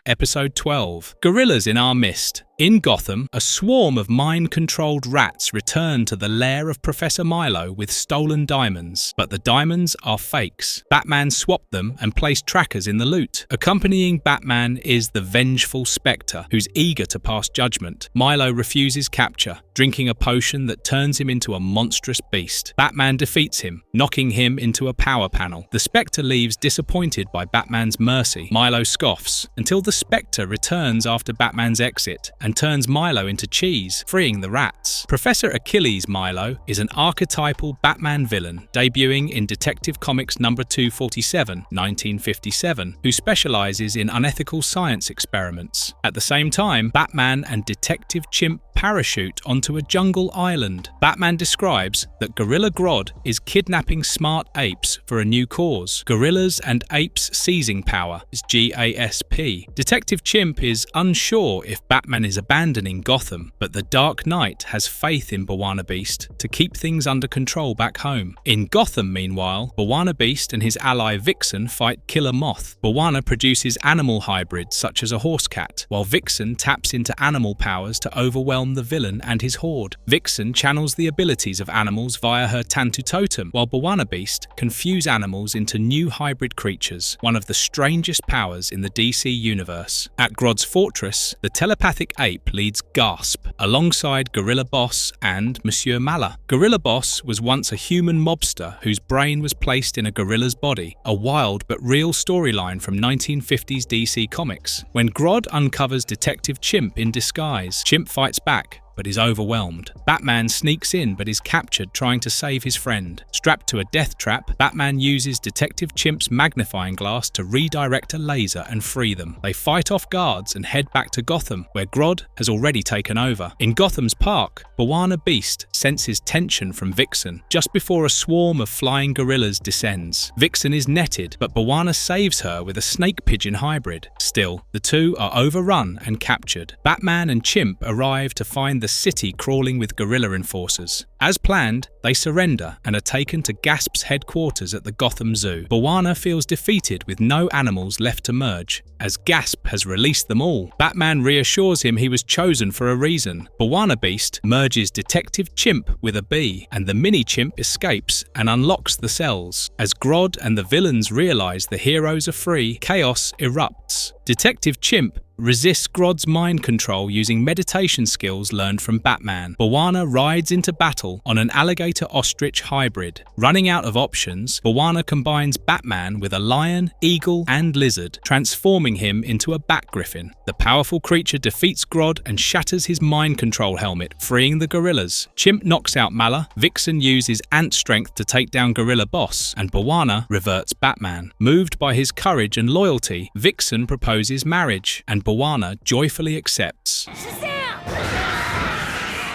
Episode 12. Gorillas in Our Midst. In Gotham, a swarm of mind-controlled rats return to the lair of Professor Milo with stolen diamonds, but the diamonds are fakes. Batman swapped them and placed trackers in the loot. Accompanying Batman is the vengeful Spectre, who's eager to pass judgment. Milo refuses capture, drinking a potion that turns him into a monstrous beast. Batman defeats him, knocking him into a power panel. The Spectre leaves disappointed by Batman's mercy. Milo scoffs, until the Spectre returns after Batman's exit and turns Milo into cheese, freeing the rats. Professor Achilles Milo is an archetypal Batman villain, debuting in Detective Comics number 247, 1957, who specializes in unethical science experiments. At the same time, Batman and Detective Chimp parachute onto a jungle island. Batman describes that Gorilla Grodd is kidnapping smart apes for a new cause. Gorillas and Apes Seizing Power is GASP. Detective Chimp is unsure if Batman is abandoning Gotham, but the Dark Knight has faith in Bwana Beast to keep things under control back home. In Gotham, meanwhile, Bwana Beast and his ally Vixen fight Killer Moth. Bwana produces animal hybrids such as a horse cat, while Vixen taps into animal powers to overwhelm the villain and his horde. Vixen channels the abilities of animals via her Tantu Totem, while Bwana Beast can fuse animals into new hybrid creatures, one of the strangest powers in the DC universe. At Grodd's fortress, the telepathic ape leads Gasp, alongside Gorilla Boss and Monsieur Mallah. Gorilla Boss was once a human mobster whose brain was placed in a gorilla's body, a wild but real storyline from 1950s DC Comics. When Grodd uncovers Detective Chimp in disguise, Chimp fights back, but is overwhelmed. Batman sneaks in but is captured trying to save his friend. Strapped to a death trap, Batman uses Detective Chimp's magnifying glass to redirect a laser and free them. They fight off guards and head back to Gotham, where Grodd has already taken over. In Gotham's park, Bwana Beast senses tension from Vixen just before a swarm of flying gorillas descends. Vixen is netted, but Bwana saves her with a snake pigeon hybrid. Still, the two are overrun and captured. Batman and Chimp arrive to find the city crawling with gorilla enforcers. As planned, they surrender and are taken to Gasp's headquarters at the Gotham Zoo. Bwana feels defeated with no animals left to merge, as Gasp has released them all. Batman reassures him he was chosen for a reason. Bwana Beast merges Detective Chimp with a bee, and the mini-chimp escapes and unlocks the cells. As Grodd and the villains realize the heroes are free, chaos erupts. Detective Chimp resists Grodd's mind control using meditation skills learned from Batman. Bwana rides into battle on an alligator-ostrich hybrid. Running out of options, Bwana combines Batman with a lion, eagle, and lizard, transforming him into a bat griffin. The powerful creature defeats Grodd and shatters his mind control helmet, freeing the gorillas. Chimp knocks out Mallah, Vixen uses ant strength to take down Gorilla Boss, and Bwana reverts Batman. Moved by his courage and loyalty, Vixen proposes marriage, and Bwana joyfully accepts. Shazam!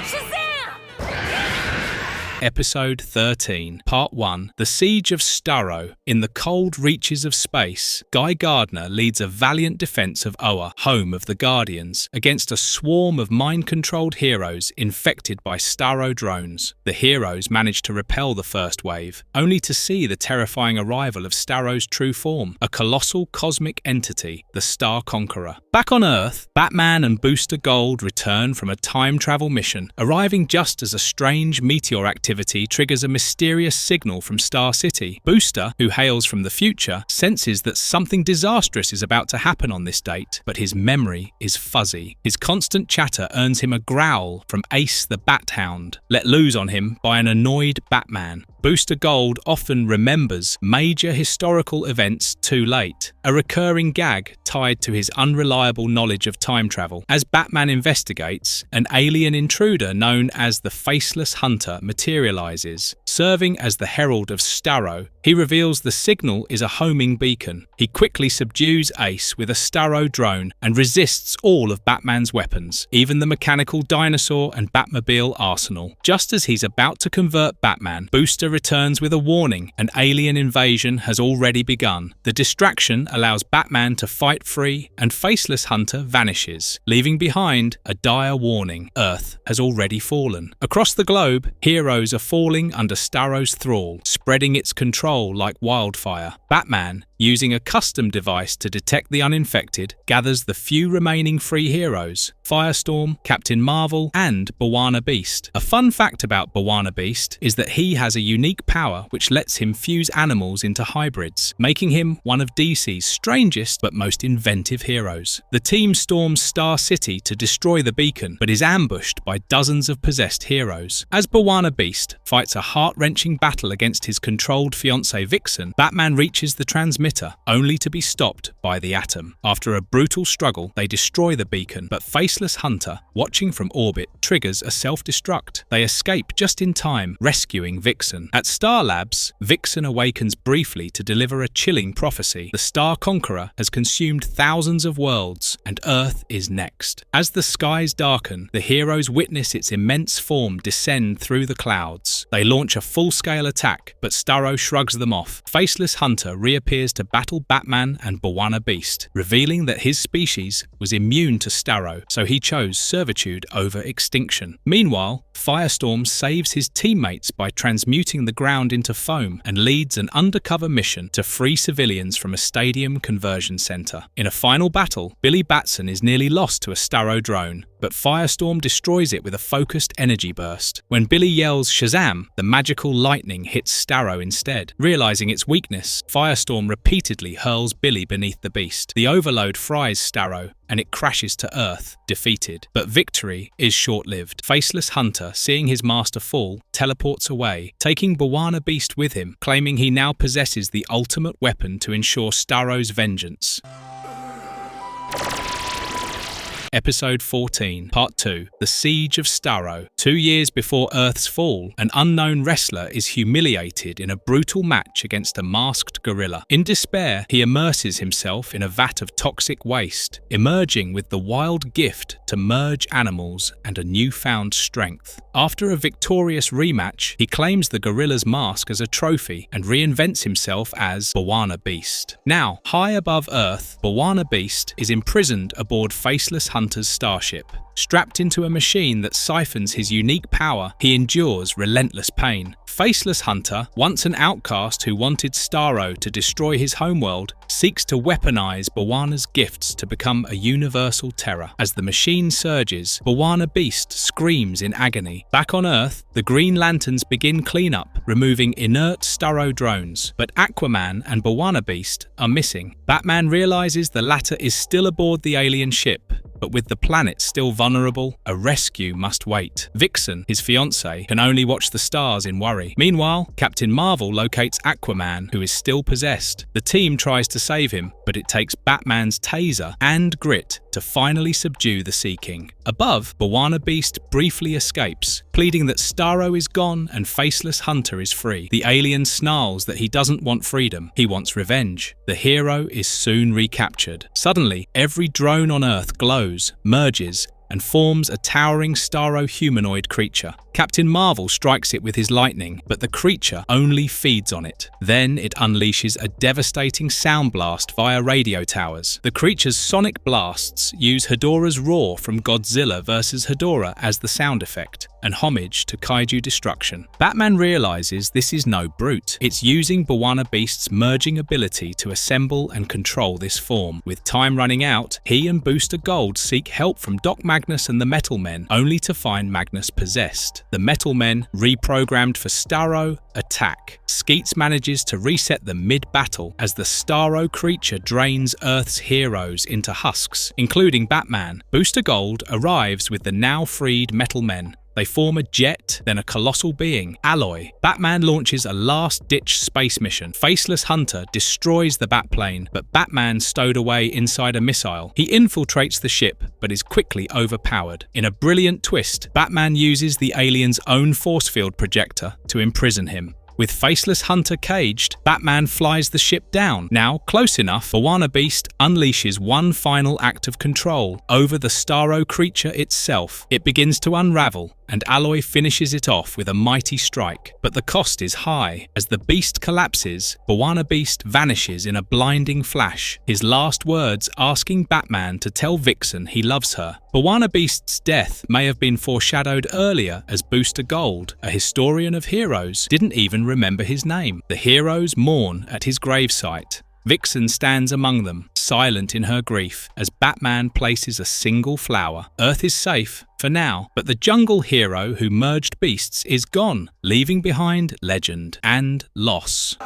Shazam! Episode 13, Part 1, The Siege of Starro. In the cold reaches of space, Guy Gardner leads a valiant defense of Oa, home of the Guardians, against a swarm of mind-controlled heroes infected by Starro drones. The heroes manage to repel the first wave, only to see the terrifying arrival of Starro's true form, a colossal cosmic entity, the Star Conqueror. Back on Earth, Batman and Booster Gold return from a time travel mission, arriving just as a strange meteor activity triggers a mysterious signal from Star City. Booster, who hails from the future, senses that something disastrous is about to happen on this date, but his memory is fuzzy. His constant chatter earns him a growl from Ace the Bat-Hound, let loose on him by an annoyed Batman. Booster Gold often remembers major historical events too late, a recurring gag tied to his unreliable knowledge of time travel. As Batman investigates, an alien intruder known as the Faceless Hunter materializes. Serving as the herald of Starro, he reveals the signal is a homing beacon. He quickly subdues Ace with a Starro drone and resists all of Batman's weapons, even the mechanical Dinosaur and Batmobile arsenal. Just as he's about to convert Batman, Booster returns with a warning: an alien invasion has already begun. The distraction allows Batman to fight free, and Faceless Hunter vanishes, leaving behind a dire warning: Earth has already fallen. Across the globe, heroes are falling under Starro's thrall, spreading its control like wildfire. Batman, using a custom device to detect the uninfected, gathers the few remaining free heroes: Firestorm, Captain Marvel, and Bwana Beast. A fun fact about Bwana Beast is that he has a unique power which lets him fuse animals into hybrids, making him one of DC's strangest but most inventive heroes. The team storms Star City to destroy the beacon, but is ambushed by dozens of possessed heroes. As Bwana Beast fights a heart-wrenching battle against his controlled fiancée Vixen, Batman reaches the transmitter, only to be stopped by the Atom. After a brutal struggle, they destroy the beacon, but Faceless Hunter, watching from orbit, triggers a self-destruct. They escape just in time, rescuing Vixen. At Star Labs, Vixen awakens briefly to deliver a chilling prophecy: the Star Conqueror has consumed thousands of worlds, and Earth is next. As the skies darken, the heroes witness its immense form descend through the clouds. They launch a full-scale attack, but Starro shrugs them off. Faceless Hunter reappears to battle Batman and Bwana Beast, revealing that his species was immune to Starro, so he chose servitude over extinction. Meanwhile, Firestorm saves his teammates by transmuting the ground into foam and leads an undercover mission to free civilians from a stadium conversion center. In a final battle, Billy Batson is nearly lost to a Starro drone, but Firestorm destroys it with a focused energy burst. When Billy yells Shazam, the magical lightning hits Starro instead. Realizing its weakness, Firestorm repeatedly hurls Billy beneath the beast. The overload fries Starro, and it crashes to Earth, defeated. But victory is short-lived. Faceless Hunter, seeing his master fall, teleports away, taking Bwana Beast with him, claiming he now possesses the ultimate weapon to ensure Starro's vengeance. Episode 14, Part 2, The Siege of Starro. 2 years before Earth's fall, an unknown wrestler is humiliated in a brutal match against a masked gorilla. In despair, he immerses himself in a vat of toxic waste, emerging with the wild gift to merge animals and a newfound strength. After a victorious rematch, he claims the gorilla's mask as a trophy and reinvents himself as Bwana Beast. Now, high above Earth, Bwana Beast is imprisoned aboard Faceless Hunter's starship. Strapped into a machine that siphons his unique power, he endures relentless pain. Faceless Hunter, once an outcast who wanted Starro to destroy his homeworld, seeks to weaponize Bwana's gifts to become a universal terror. As the machine surges, Bwana Beast screams in agony. Back on Earth, the Green Lanterns begin cleanup, removing inert Starro drones, but Aquaman and Bwana Beast are missing. Batman realizes the latter is still aboard the alien ship, but with the planet still vulnerable, a rescue must wait. Vixen, his fiancée, can only watch the stars in worry. Meanwhile, Captain Marvel locates Aquaman, who is still possessed. The team tries to save him, but it takes Batman's taser and grit to finally subdue the Sea King. Above, Bwana Beast briefly escapes, pleading that Starro is gone and Faceless Hunter is free. The alien snarls that he doesn't want freedom, he wants revenge. The hero is soon recaptured. Suddenly, every drone on Earth glows, merges, and forms a towering Starro humanoid creature. Captain Marvel strikes it with his lightning, but the creature only feeds on it. Then it unleashes a devastating sound blast via radio towers. The creature's sonic blasts use Hedorah's roar from Godzilla vs. Hedorah as the sound effect, an homage to kaiju destruction. Batman realizes this is no brute. It's using Bwana Beast's merging ability to assemble and control this form. With time running out, he and Booster Gold seek help from Doc Magnus and the Metal Men, only to find Magnus possessed. The Metal Men, reprogrammed for Starro, attack. Skeets manages to reset them mid-battle as the Starro creature drains Earth's heroes into husks, including Batman. Booster Gold arrives with the now freed Metal Men. They form a jet, then a colossal being, Alloy. Batman launches a last-ditch space mission. Faceless Hunter destroys the Batplane, but Batman stowed away inside a missile. He infiltrates the ship, but is quickly overpowered. In a brilliant twist, Batman uses the alien's own force field projector to imprison him. With Faceless Hunter caged, Batman flies the ship down. Now close enough, Bwana Beast unleashes one final act of control over the Starro creature itself. It begins to unravel, and Alloy finishes it off with a mighty strike. But the cost is high. As the beast collapses, Bwana Beast vanishes in a blinding flash, his last words asking Batman to tell Vixen he loves her. Bwana Beast's death may have been foreshadowed earlier, as Booster Gold, a historian of heroes, didn't even remember his name. The heroes mourn at his gravesite. Vixen stands among them, silent in her grief, as Batman places a single flower. Earth is safe, for now, but the jungle hero who merged beasts is gone, leaving behind legend and loss.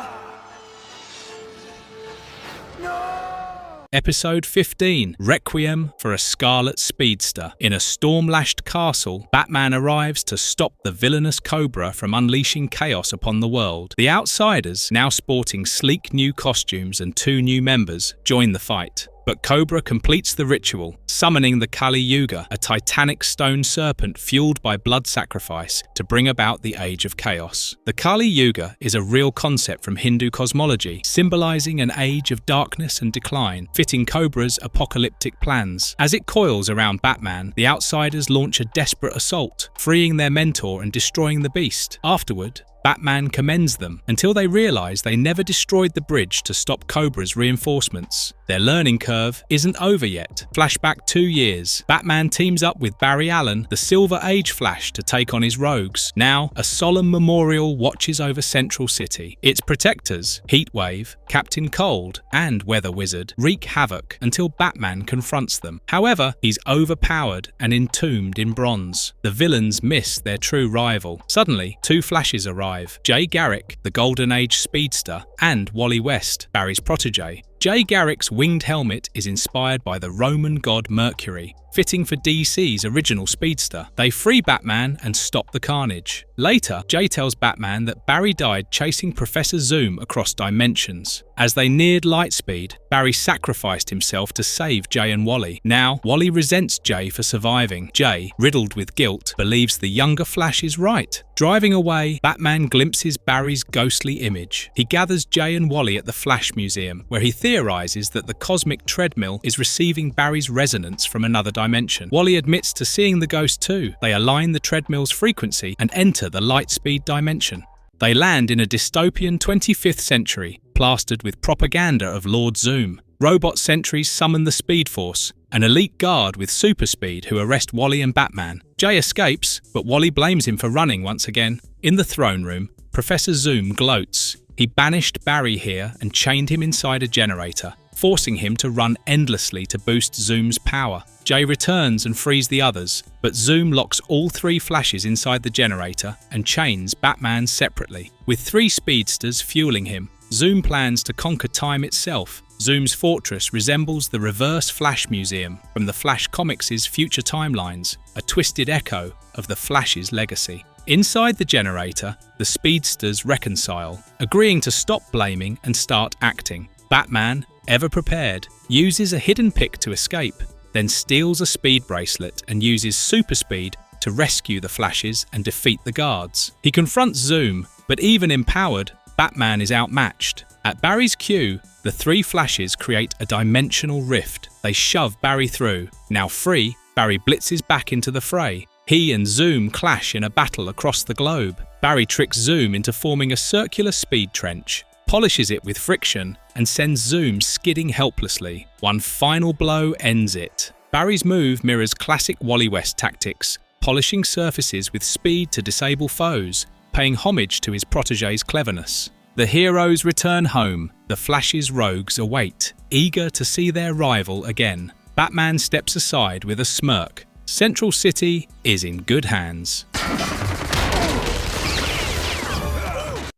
Episode 15, Requiem for a Scarlet Speedster. In a storm-lashed castle, Batman arrives to stop the villainous Cobra from unleashing chaos upon the world. The Outsiders, now sporting sleek new costumes and 2 new members, join the fight. But Cobra completes the ritual, summoning the Kali Yuga, a titanic stone serpent fueled by blood sacrifice, to bring about the Age of Chaos. The Kali Yuga is a real concept from Hindu cosmology, symbolizing an age of darkness and decline, fitting Cobra's apocalyptic plans. As it coils around Batman, the Outsiders launch a desperate assault, freeing their mentor and destroying the beast. Afterward, Batman commends them until they realize they never destroyed the bridge to stop Cobra's reinforcements. Their learning curve isn't over yet. Flashback 2 years. Batman teams up with Barry Allen, the Silver Age Flash, to take on his rogues. Now, a solemn memorial watches over Central City. Its protectors, Heatwave, Captain Cold, and Weather Wizard, wreak havoc until Batman confronts them. However, he's overpowered and entombed in bronze. The villains miss their true rival. Suddenly, 2 Flashes arrive. Jay Garrick, the Golden Age speedster, and Wally West, Barry's protege. Jay Garrick's winged helmet is inspired by the Roman god Mercury, fitting for DC's original speedster. They free Batman and stop the carnage. Later, Jay tells Batman that Barry died chasing Professor Zoom across dimensions. As they neared lightspeed, Barry sacrificed himself to save Jay and Wally. Now, Wally resents Jay for surviving. Jay, riddled with guilt, believes the younger Flash is right. Driving away, Batman glimpses Barry's ghostly image. He gathers Jay and Wally at the Flash Museum, where he theorizes that the cosmic treadmill is receiving Barry's resonance from another dimension. Wally admits to seeing the ghost too. They align the treadmill's frequency and enter the lightspeed dimension. They land in a dystopian 25th century, plastered with propaganda of Lord Zoom. Robot sentries summon the Speed Force, an elite guard with super speed who arrest Wally and Batman. Jay escapes, but Wally blames him for running once again. In the throne room, Professor Zoom gloats. He banished Barry here and chained him inside a generator, forcing him to run endlessly to boost Zoom's power. Jay returns and frees the others, but Zoom locks all 3 Flashes inside the generator and chains Batman separately. With 3 speedsters fueling him, Zoom plans to conquer time itself. Zoom's fortress resembles the Reverse Flash Museum from the Flash Comics' future timelines, a twisted echo of the Flash's legacy. Inside the generator, the speedsters reconcile, agreeing to stop blaming and start acting. Batman, ever prepared, uses a hidden pick to escape, then steals a speed bracelet and uses super speed to rescue the Flashes and defeat the guards. He confronts Zoom, but even empowered, Batman is outmatched. At Barry's cue, the 3 Flashes create a dimensional rift. They shove Barry through. Now free, Barry blitzes back into the fray. He and Zoom clash in a battle across the globe. Barry tricks Zoom into forming a circular speed trench, polishes it with friction, and sends Zoom skidding helplessly. One final blow ends it. Barry's move mirrors classic Wally West tactics, polishing surfaces with speed to disable foes, paying homage to his protégé's cleverness. The heroes return home. The Flash's rogues await, eager to see their rival again. Batman steps aside with a smirk. Central City is in good hands.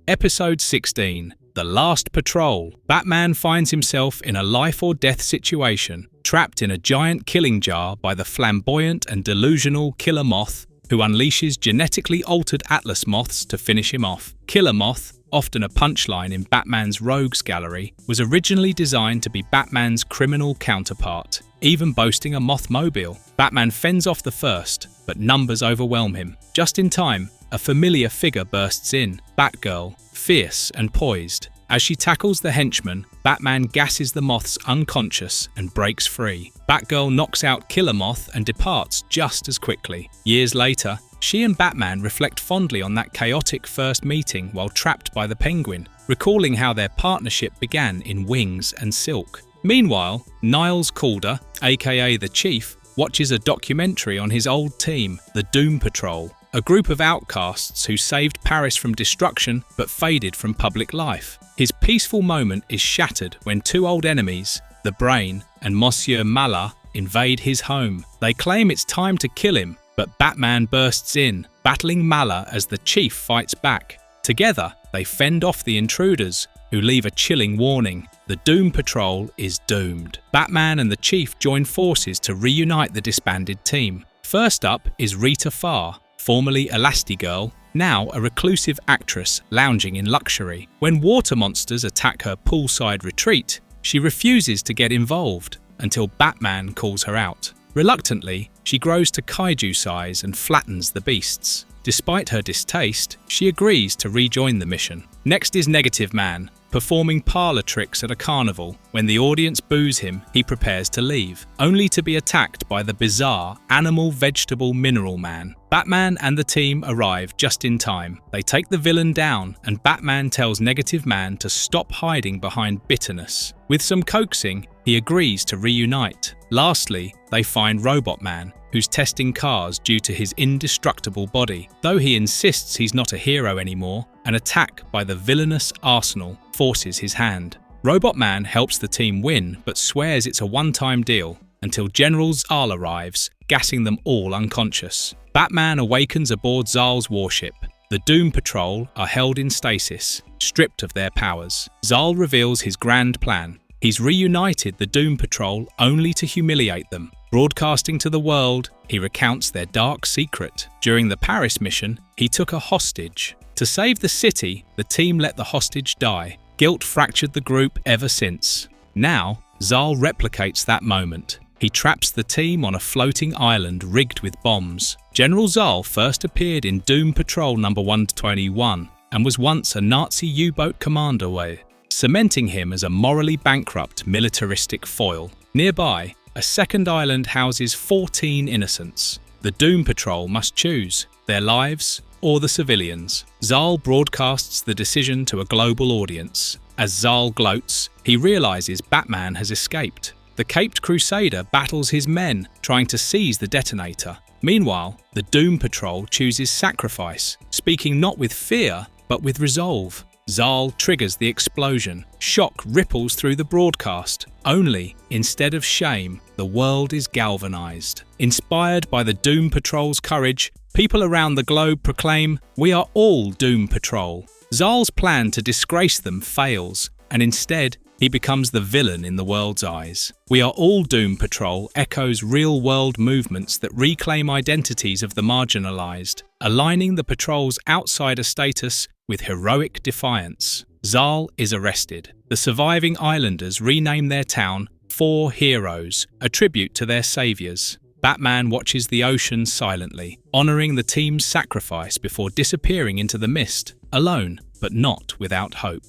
Episode 16. The Last Patrol. Batman finds himself in a life-or-death situation, trapped in a giant killing jar by the flamboyant and delusional Killer Moth, who unleashes genetically altered Atlas moths to finish him off. Killer Moth, often a punchline in Batman's rogues gallery, was originally designed to be Batman's criminal counterpart, even boasting a Mothmobile. Batman fends off the first, but numbers overwhelm him. Just in time, a familiar figure bursts in, Batgirl, fierce and poised. As she tackles the henchman, Batman gasses the moths unconscious and breaks free. Batgirl knocks out Killer Moth and departs just as quickly. Years later, she and Batman reflect fondly on that chaotic first meeting while trapped by the Penguin, recalling how their partnership began in wings and silk. Meanwhile, Niles Calder, aka the Chief, watches a documentary on his old team, the Doom Patrol, a group of outcasts who saved Paris from destruction but faded from public life. His peaceful moment is shattered when two old enemies, the Brain and Monsieur Mallah, invade his home. They claim it's time to kill him, but Batman bursts in, battling Mallah as the Chief fights back. Together, they fend off the intruders, who leave a chilling warning. The Doom Patrol is doomed. Batman and the Chief join forces to reunite the disbanded team. First up is Rita Farr, formerly Elastigirl, now a reclusive actress lounging in luxury. When water monsters attack her poolside retreat, she refuses to get involved until Batman calls her out. Reluctantly, she grows to kaiju size and flattens the beasts. Despite her distaste, she agrees to rejoin the mission. Next is Negative Man, performing parlor tricks at a carnival. When the audience boos him, he prepares to leave, only to be attacked by the bizarre Animal-Vegetable-Mineral Man. Batman and the team arrive just in time. They take the villain down, and Batman tells Negative Man to stop hiding behind bitterness. With some coaxing, he agrees to reunite. Lastly, they find Robot Man, who's testing cars due to his indestructible body. Though he insists he's not a hero anymore, an attack by the villainous Arsenal forces his hand. Robot Man helps the team win, but swears it's a one-time deal, until General Zal arrives, gassing them all unconscious. Batman awakens aboard Zal's warship. The Doom Patrol are held in stasis, stripped of their powers. Zal reveals his grand plan. He's reunited the Doom Patrol only to humiliate them. Broadcasting to the world, he recounts their dark secret. During the Paris mission, he took a hostage. To save the city, the team let the hostage die. Guilt fractured the group ever since. Now, Zal replicates that moment. He traps the team on a floating island rigged with bombs. General Zal first appeared in Doom Patrol No. 121 and was once a Nazi U-boat commander, cementing him as a morally bankrupt militaristic foil. Nearby, a second island houses 14 innocents. The Doom Patrol must choose their lives or the civilians. Zal broadcasts the decision to a global audience. As Zal gloats, he realizes Batman has escaped. The Caped Crusader battles his men, trying to seize the detonator. Meanwhile, the Doom Patrol chooses sacrifice, speaking not with fear, but with resolve. Zal triggers the explosion. Shock ripples through the broadcast. Only, instead of shame, the world is galvanized. Inspired by the Doom Patrol's courage, people around the globe proclaim, "We are all Doom Patrol." Zal's plan to disgrace them fails, and instead, he becomes the villain in the world's eyes. "We are all Doom Patrol" echoes real-world movements that reclaim identities of the marginalized, aligning the patrol's outsider status with heroic defiance. Zal is arrested. The surviving islanders rename their town Four Heroes, a tribute to their saviors. Batman watches the ocean silently, honoring the team's sacrifice before disappearing into the mist, alone, but not without hope.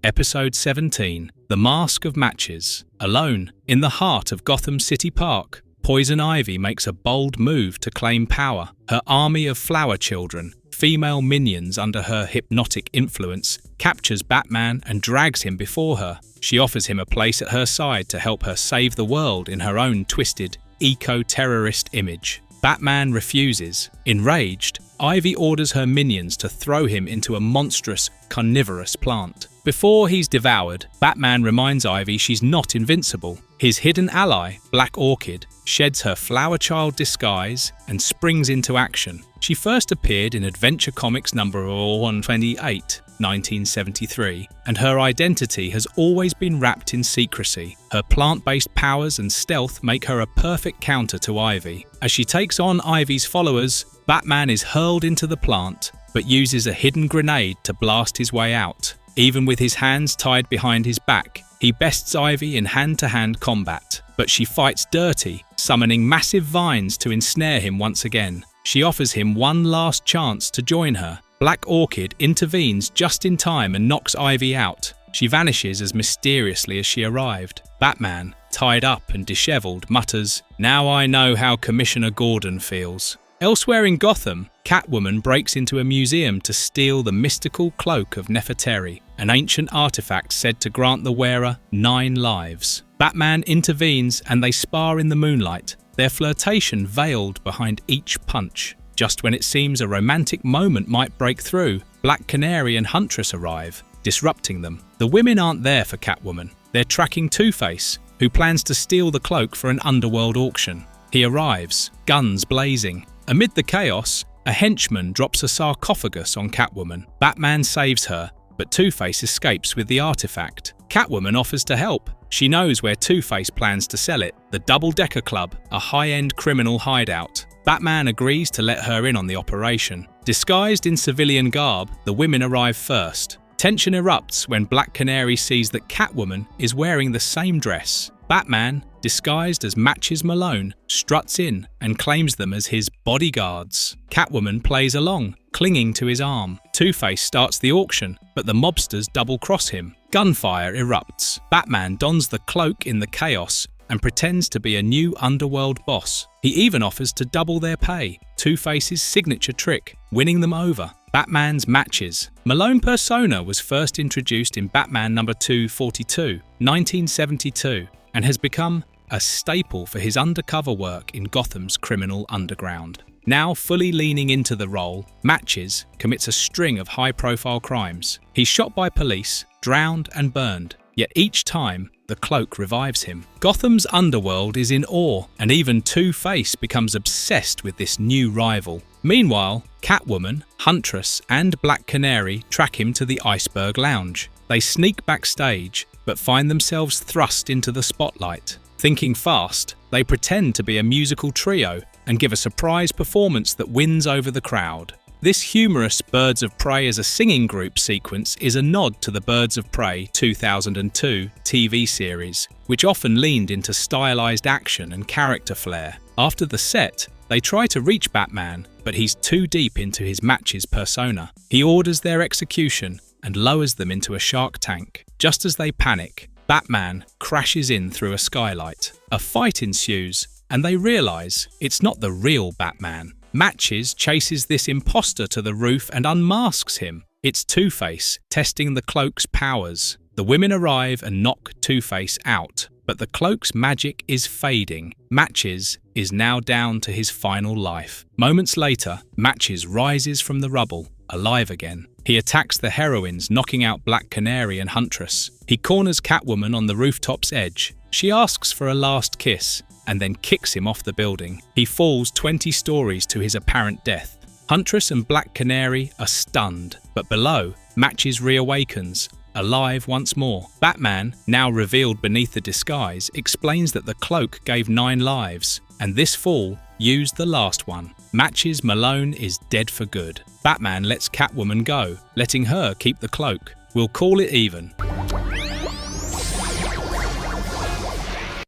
Episode 17, The Mask of Matches. Alone, in the heart of Gotham City Park, Poison Ivy makes a bold move to claim power. Her army of flower children, female minions under her hypnotic influence, captures Batman and drags him before her. She offers him a place at her side to help her save the world in her own twisted, eco-terrorist image. Batman refuses. Enraged, Ivy orders her minions to throw him into a monstrous, carnivorous plant. Before he's devoured, Batman reminds Ivy she's not invincible. His hidden ally, Black Orchid, sheds her flower child disguise and springs into action. She first appeared in Adventure Comics number 128, 1973, and her identity has always been wrapped in secrecy. Her plant-based powers and stealth make her a perfect counter to Ivy. As she takes on Ivy's followers, Batman is hurled into the plant, but uses a hidden grenade to blast his way out. Even with his hands tied behind his back, he bests Ivy in hand-to-hand combat. But she fights dirty, summoning massive vines to ensnare him once again. She offers him one last chance to join her. Black Orchid intervenes just in time and knocks Ivy out. She vanishes as mysteriously as she arrived. Batman, tied up and disheveled, mutters, "Now I know how Commissioner Gordon feels." Elsewhere in Gotham, Catwoman breaks into a museum to steal the mystical cloak of Nefertari, an ancient artifact said to grant the wearer 9 lives. Batman intervenes and they spar in the moonlight, their flirtation veiled behind each punch. Just when it seems a romantic moment might break through, Black Canary and Huntress arrive, disrupting them. The women aren't there for Catwoman. They're tracking Two-Face, who plans to steal the cloak for an underworld auction. He arrives, guns blazing. Amid the chaos, a henchman drops a sarcophagus on Catwoman. Batman saves her, but Two-Face escapes with the artifact. Catwoman offers to help. She knows where Two-Face plans to sell it, the Double Decker Club, a high-end criminal hideout. Batman agrees to let her in on the operation. Disguised in civilian garb, the women arrive first. Tension erupts when Black Canary sees that Catwoman is wearing the same dress. Batman, disguised as Matches Malone, struts in and claims them as his bodyguards. Catwoman plays along, clinging to his arm. Two-Face starts the auction, but the mobsters double-cross him. Gunfire erupts. Batman dons the cloak in the chaos and pretends to be a new underworld boss. He even offers to double their pay, Two-Face's signature trick, winning them over. Batman's matches. Malone persona was first introduced in Batman number 242, 1972, and has become a staple for his undercover work in Gotham's criminal underground. Now fully leaning into the role, Matches commits a string of high-profile crimes. He's shot by police, drowned and burned, yet each time, the cloak revives him. Gotham's underworld is in awe, and even Two-Face becomes obsessed with this new rival. Meanwhile, Catwoman, Huntress and Black Canary track him to the Iceberg Lounge. They sneak backstage, but find themselves thrust into the spotlight. Thinking fast, they pretend to be a musical trio and give a surprise performance that wins over the crowd. This humorous Birds of Prey as a singing group sequence is a nod to the Birds of Prey 2002 TV series, which often leaned into stylized action and character flair. After the set, they try to reach Batman, but he's too deep into his Matches persona. He orders their execution and lowers them into a shark tank. Just as they panic, Batman crashes in through a skylight. A fight ensues, and they realize it's not the real Batman. Matches chases this imposter to the roof and unmasks him. It's Two-Face, testing the cloak's powers. The women arrive and knock Two-Face out, but the cloak's magic is fading. Matches is now down to his final life. Moments later, Matches rises from the rubble, alive again. He attacks the heroines, knocking out Black Canary and Huntress. He corners Catwoman on the rooftop's edge. She asks for a last kiss, and then kicks him off the building. He falls 20 stories to his apparent death. Huntress and Black Canary are stunned, but below, Matches reawakens, alive once more. Batman, now revealed beneath the disguise, explains that the cloak gave 9 lives, and this fall used the last one. Matches Malone is dead for good. Batman lets Catwoman go, letting her keep the cloak. We'll call it even.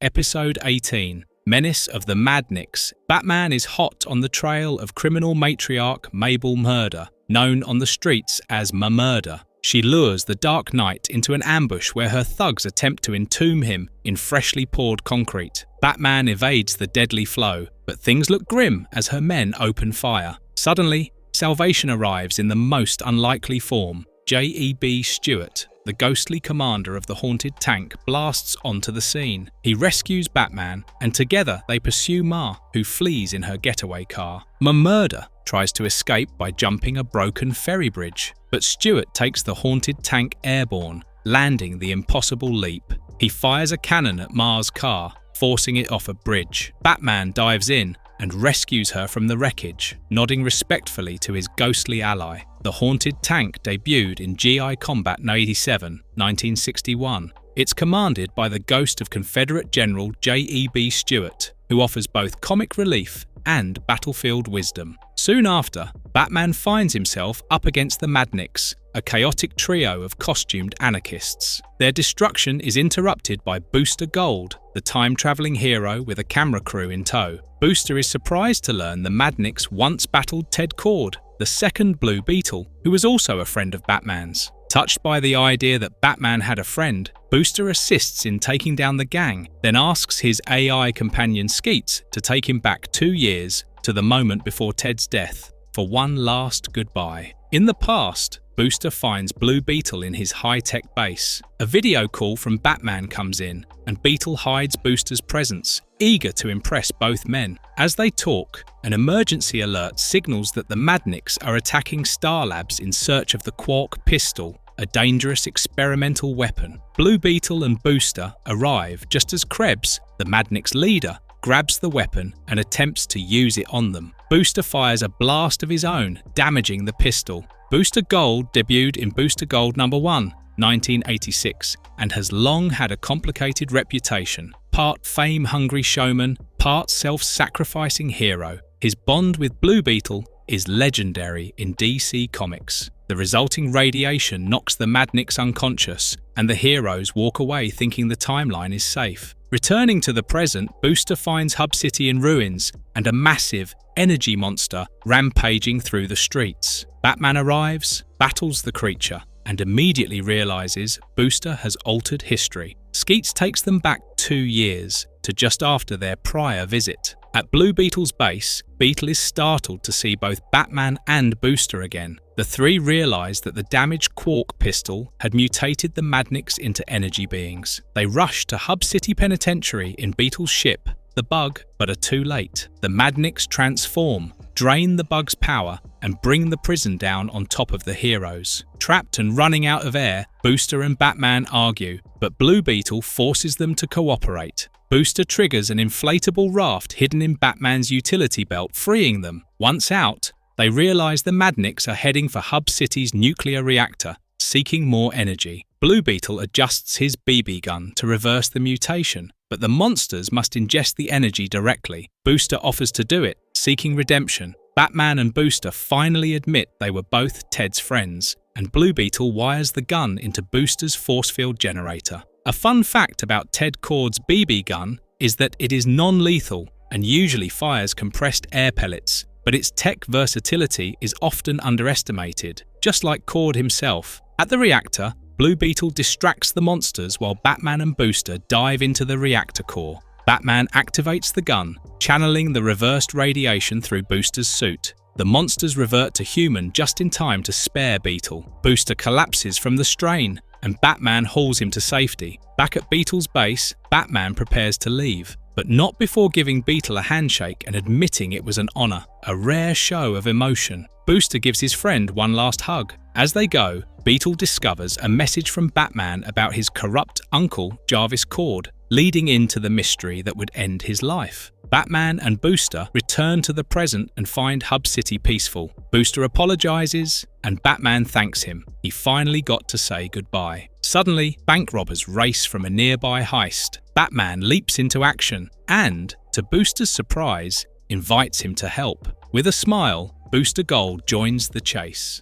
Episode 18, Menace of the Madniks. Batman is hot on the trail of criminal matriarch Mabel Murder, known on the streets as Ma Murder. She lures the Dark Knight into an ambush where her thugs attempt to entomb him in freshly poured concrete. Batman evades the deadly flow, but things look grim as her men open fire. Suddenly, salvation arrives in the most unlikely form. J.E.B. Stewart, the ghostly commander of the haunted tank, blasts onto the scene. He rescues Batman, and together they pursue Ma, who flees in her getaway car. Murder tries to escape by jumping a broken ferry bridge, but Stewart takes the haunted tank airborne, landing the impossible leap. He fires a cannon at Ma's car, forcing it off a bridge. Batman dives in and rescues her from the wreckage, nodding respectfully to his ghostly ally. The haunted tank debuted in GI Combat 87, 1961. It's commanded by the ghost of Confederate General J.E.B. Stewart, who offers both comic relief and battlefield wisdom. Soon after, Batman finds himself up against the Madniks, a chaotic trio of costumed anarchists. Their destruction is interrupted by Booster Gold, the time-traveling hero with a camera crew in tow. Booster is surprised to learn the Madniks once battled Ted Kord, the second Blue Beetle, who was also a friend of Batman's. Touched by the idea that Batman had a friend, Booster assists in taking down the gang, then asks his AI companion Skeets to take him back 2 years to the moment before Ted's death for one last goodbye. In the past, Booster finds Blue Beetle in his high-tech base. A video call from Batman comes in, and Beetle hides Booster's presence, eager to impress both men. As they talk, an emergency alert signals that the Madniks are attacking Star Labs in search of the Quark pistol, a dangerous experimental weapon. Blue Beetle and Booster arrive just as Krebs, the Madniks leader, grabs the weapon and attempts to use it on them. Booster fires a blast of his own, damaging the pistol. Booster Gold debuted in Booster Gold #1, 1986, and has long had a complicated reputation. Part fame-hungry showman, part self-sacrificing hero, his bond with Blue Beetle is legendary in DC Comics. The resulting radiation knocks the Madniks unconscious, and the heroes walk away thinking the timeline is safe. Returning to the present, Booster finds Hub City in ruins and a massive energy monster rampaging through the streets. Batman arrives, battles the creature, and immediately realizes Booster has altered history. Skeets takes them back 2 years, to just after their prior visit. At Blue Beetle's base, Beetle is startled to see both Batman and Booster again. The three realize that the damaged Quark pistol had mutated the Madniks into energy beings. They rush to Hub City Penitentiary in Beetle's ship, the Bug, but are too late. The Madniks transform, drain the Bug's power, and bring the prison down on top of the heroes. Trapped and running out of air, Booster and Batman argue, but Blue Beetle forces them to cooperate. Booster triggers an inflatable raft hidden in Batman's utility belt, freeing them. Once out, they realize the Madniks are heading for Hub City's nuclear reactor, seeking more energy. Blue Beetle adjusts his BB gun to reverse the mutation, but the monsters must ingest the energy directly. Booster offers to do it, seeking redemption. Batman and Booster finally admit they were both Ted's friends, and Blue Beetle wires the gun into Booster's force field generator. A fun fact about Ted Kord's BB gun is that it is non-lethal and usually fires compressed air pellets, but its tech versatility is often underestimated, just like Kord himself. At the reactor, Blue Beetle distracts the monsters while Batman and Booster dive into the reactor core. Batman activates the gun, channeling the reversed radiation through Booster's suit. The monsters revert to human just in time to spare Beetle. Booster collapses from the strain, and Batman hauls him to safety. Back at Beetle's base, Batman prepares to leave, but not before giving Beetle a handshake and admitting it was an honor, a rare show of emotion. Booster gives his friend one last hug. As they go, Beetle discovers a message from Batman about his corrupt uncle, Jarvis Kord, leading into the mystery that would end his life. Batman and Booster return to the present and find Hub City peaceful. Booster apologizes, and Batman thanks him. He finally got to say goodbye. Suddenly, bank robbers race from a nearby heist. Batman leaps into action and, to Booster's surprise, invites him to help. With a smile, Booster Gold joins the chase.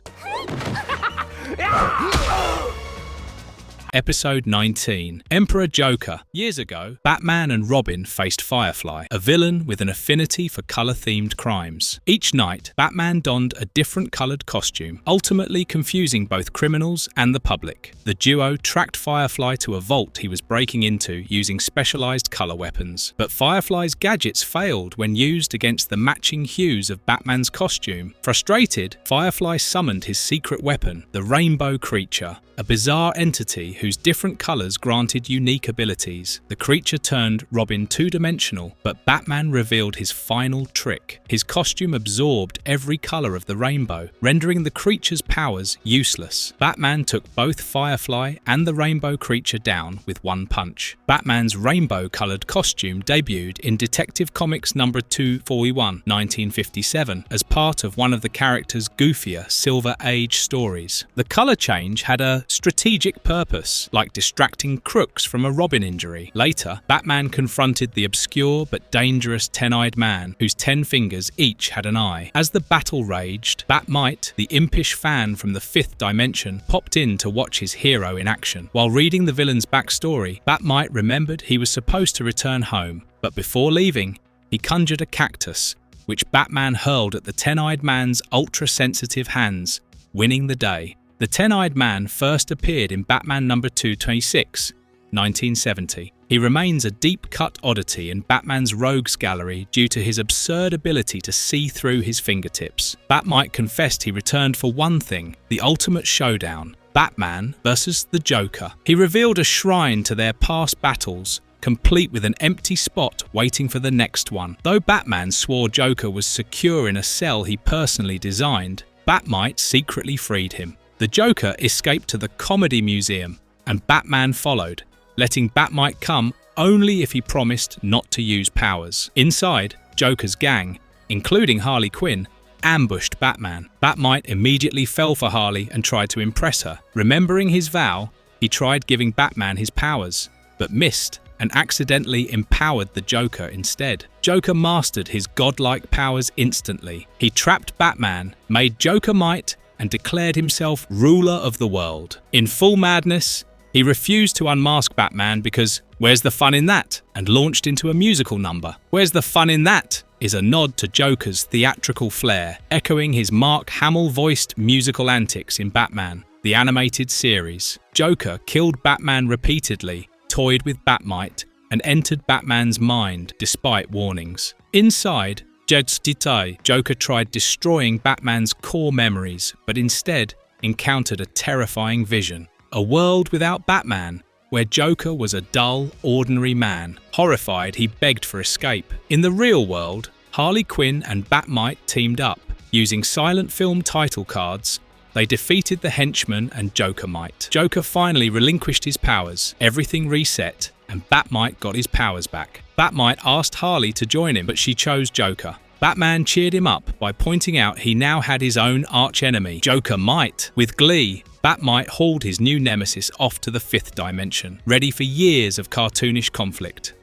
Episode 19. Emperor Joker. Years ago, Batman and Robin faced Firefly, a villain with an affinity for colour-themed crimes. Each night, Batman donned a different coloured costume, ultimately confusing both criminals and the public. The duo tracked Firefly to a vault he was breaking into using specialised colour weapons. But Firefly's gadgets failed when used against the matching hues of Batman's costume. Frustrated, Firefly summoned his secret weapon, the Rainbow Creature, a bizarre entity whose different colours granted unique abilities. The creature turned Robin two-dimensional, but Batman revealed his final trick. His costume absorbed every colour of the rainbow, rendering the creature's powers useless. Batman took both Firefly and the Rainbow Creature down with one punch. Batman's rainbow-coloured costume debuted in Detective Comics number 241, 1957, as part of one of the character's goofier Silver Age stories. The colour change had a strategic purpose, like distracting crooks from a Robin injury. Later, Batman confronted the obscure but dangerous 10-eyed man, whose 10 fingers each had an eye. As the battle raged, Bat-Mite, the impish fan from the 5th dimension, popped in to watch his hero in action. While reading the villain's backstory, Bat-Mite remembered he was supposed to return home, but before leaving, he conjured a cactus, which Batman hurled at the 10-eyed man's ultra-sensitive hands, winning the day. The 10-eyed man first appeared in Batman number 226, 1970. He remains a deep-cut oddity in Batman's rogues gallery due to his absurd ability to see through his fingertips. Bat-Mite confessed he returned for one thing, the ultimate showdown, Batman versus the Joker. He revealed a shrine to their past battles, complete with an empty spot waiting for the next one. Though Batman swore Joker was secure in a cell he personally designed, Bat-Mite secretly freed him. The Joker escaped to the Comedy Museum, and Batman followed, letting Bat-Mite come only if he promised not to use powers. Inside, Joker's gang, including Harley Quinn, ambushed Batman. Bat-Mite immediately fell for Harley and tried to impress her. Remembering his vow, he tried giving Batman his powers, but missed and accidentally empowered the Joker instead. Joker mastered his godlike powers instantly. He trapped Batman, made Joker-Mite, and declared himself ruler of the world. In full madness, he refused to unmask Batman because where's the fun in that? And launched into a musical number. Where's the fun in that? Is a nod to Joker's theatrical flair, echoing his Mark Hamill-voiced musical antics in Batman, the animated series. Joker killed Batman repeatedly, toyed with Bat-Mite, and entered Batman's mind despite warnings. Inside, Joker tried destroying Batman's core memories, but instead encountered a terrifying vision. A world without Batman, where Joker was a dull, ordinary man. Horrified, he begged for escape. In the real world, Harley Quinn and Bat-Mite teamed up. Using silent film title cards, they defeated the henchman and Joker-Mite. Joker finally relinquished his powers. Everything reset, and Bat-Mite got his powers back. Bat-Mite asked Harley to join him, but she chose Joker. Batman cheered him up by pointing out he now had his own arch-enemy, Joker-Mite. With glee, Bat-Mite hauled his new nemesis off to the 5th dimension, ready for years of cartoonish conflict.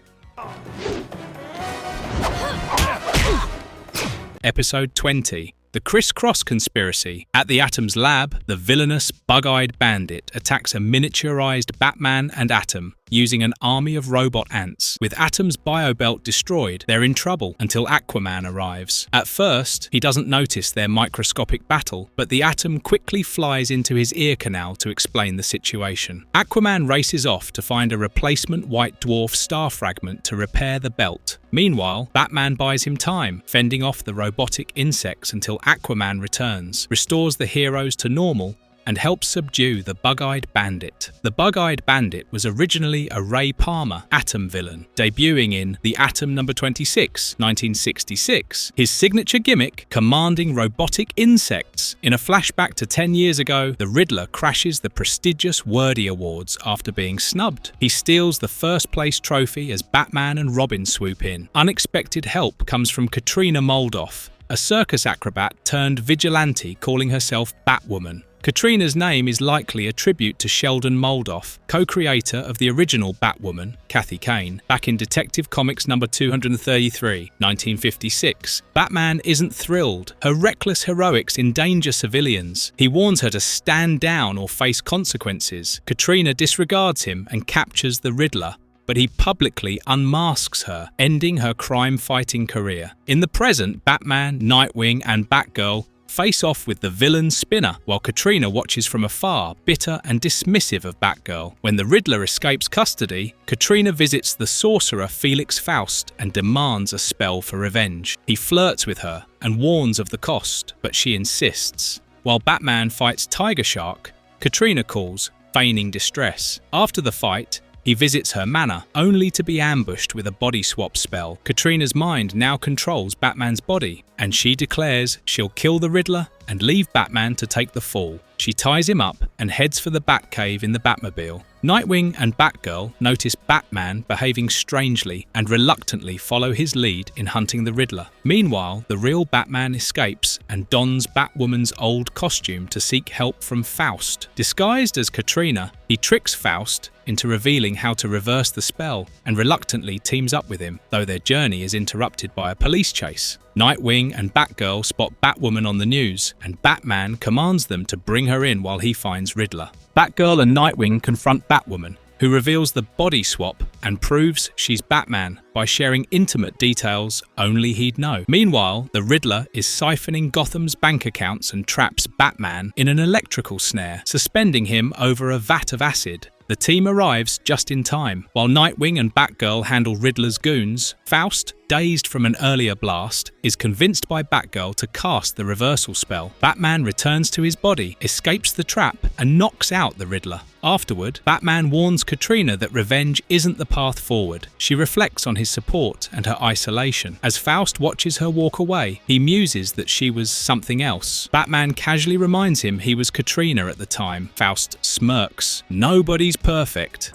Episode 20. The Criss-Cross Conspiracy. At the Atom's lab, the villainous, bug-eyed bandit attacks a miniaturized Batman and Atom using an army of robot ants. With Atom's biobelt destroyed, they're in trouble until Aquaman arrives. At first, he doesn't notice their microscopic battle, but the Atom quickly flies into his ear canal to explain the situation. Aquaman races off to find a replacement white dwarf star fragment to repair the belt. Meanwhile, Batman buys him time, fending off the robotic insects until Aquaman returns, restores the heroes to normal, and helps subdue the Bug-Eyed Bandit. The Bug-Eyed Bandit was originally a Ray Palmer Atom villain, debuting in The Atom number 26, 1966. His signature gimmick, commanding robotic insects. In a flashback to 10 years ago, the Riddler crashes the prestigious Wordy Awards after being snubbed. He steals the first-place trophy as Batman and Robin swoop in. Unexpected help comes from Katrina Moldoff, a circus acrobat turned vigilante calling herself Batwoman. Katrina's name is likely a tribute to Sheldon Moldoff, co-creator of the original Batwoman, Kathy Kane, back in Detective Comics number 233, 1956. Batman isn't thrilled. Her reckless heroics endanger civilians. He warns her to stand down or face consequences. Katrina disregards him and captures the Riddler, but he publicly unmasks her, ending her crime-fighting career. In the present, Batman, Nightwing, and Batgirl face off with the villain Spinner, while Katrina watches from afar, bitter and dismissive of Batgirl. When the Riddler escapes custody, Katrina visits the sorcerer Felix Faust and demands a spell for revenge. He flirts with her and warns of the cost, but she insists. While Batman fights Tiger Shark, Katrina calls, feigning distress. After the fight, he visits her manor, only to be ambushed with a body swap spell. Katrina's mind now controls Batman's body, and she declares she'll kill the Riddler and leave Batman to take the fall. She ties him up and heads for the Batcave in the Batmobile. Nightwing and Batgirl notice Batman behaving strangely and reluctantly follow his lead in hunting the Riddler. Meanwhile, the real Batman escapes and dons Batwoman's old costume to seek help from Faust. Disguised as Katrina, he tricks Faust into revealing how to reverse the spell and reluctantly teams up with him, though their journey is interrupted by a police chase. Nightwing and Batgirl spot Batwoman on the news, and Batman commands them to bring her in while he finds Riddler. Batgirl and Nightwing confront Batwoman, who reveals the body swap and proves she's Batman by sharing intimate details only he'd know. Meanwhile, the Riddler is siphoning Gotham's bank accounts and traps Batman in an electrical snare, suspending him over a vat of acid. The team arrives just in time. While Nightwing and Batgirl handle Riddler's goons, Faust, dazed from an earlier blast, is convinced by Batgirl to cast the reversal spell. Batman returns to his body, escapes the trap, and knocks out the Riddler. Afterward, Batman warns Katrina that revenge isn't the path forward. She reflects on his support and her isolation. As Faust watches her walk away, he muses that she was something else. Batman casually reminds him he was Katrina at the time. Faust smirks. Nobody's perfect.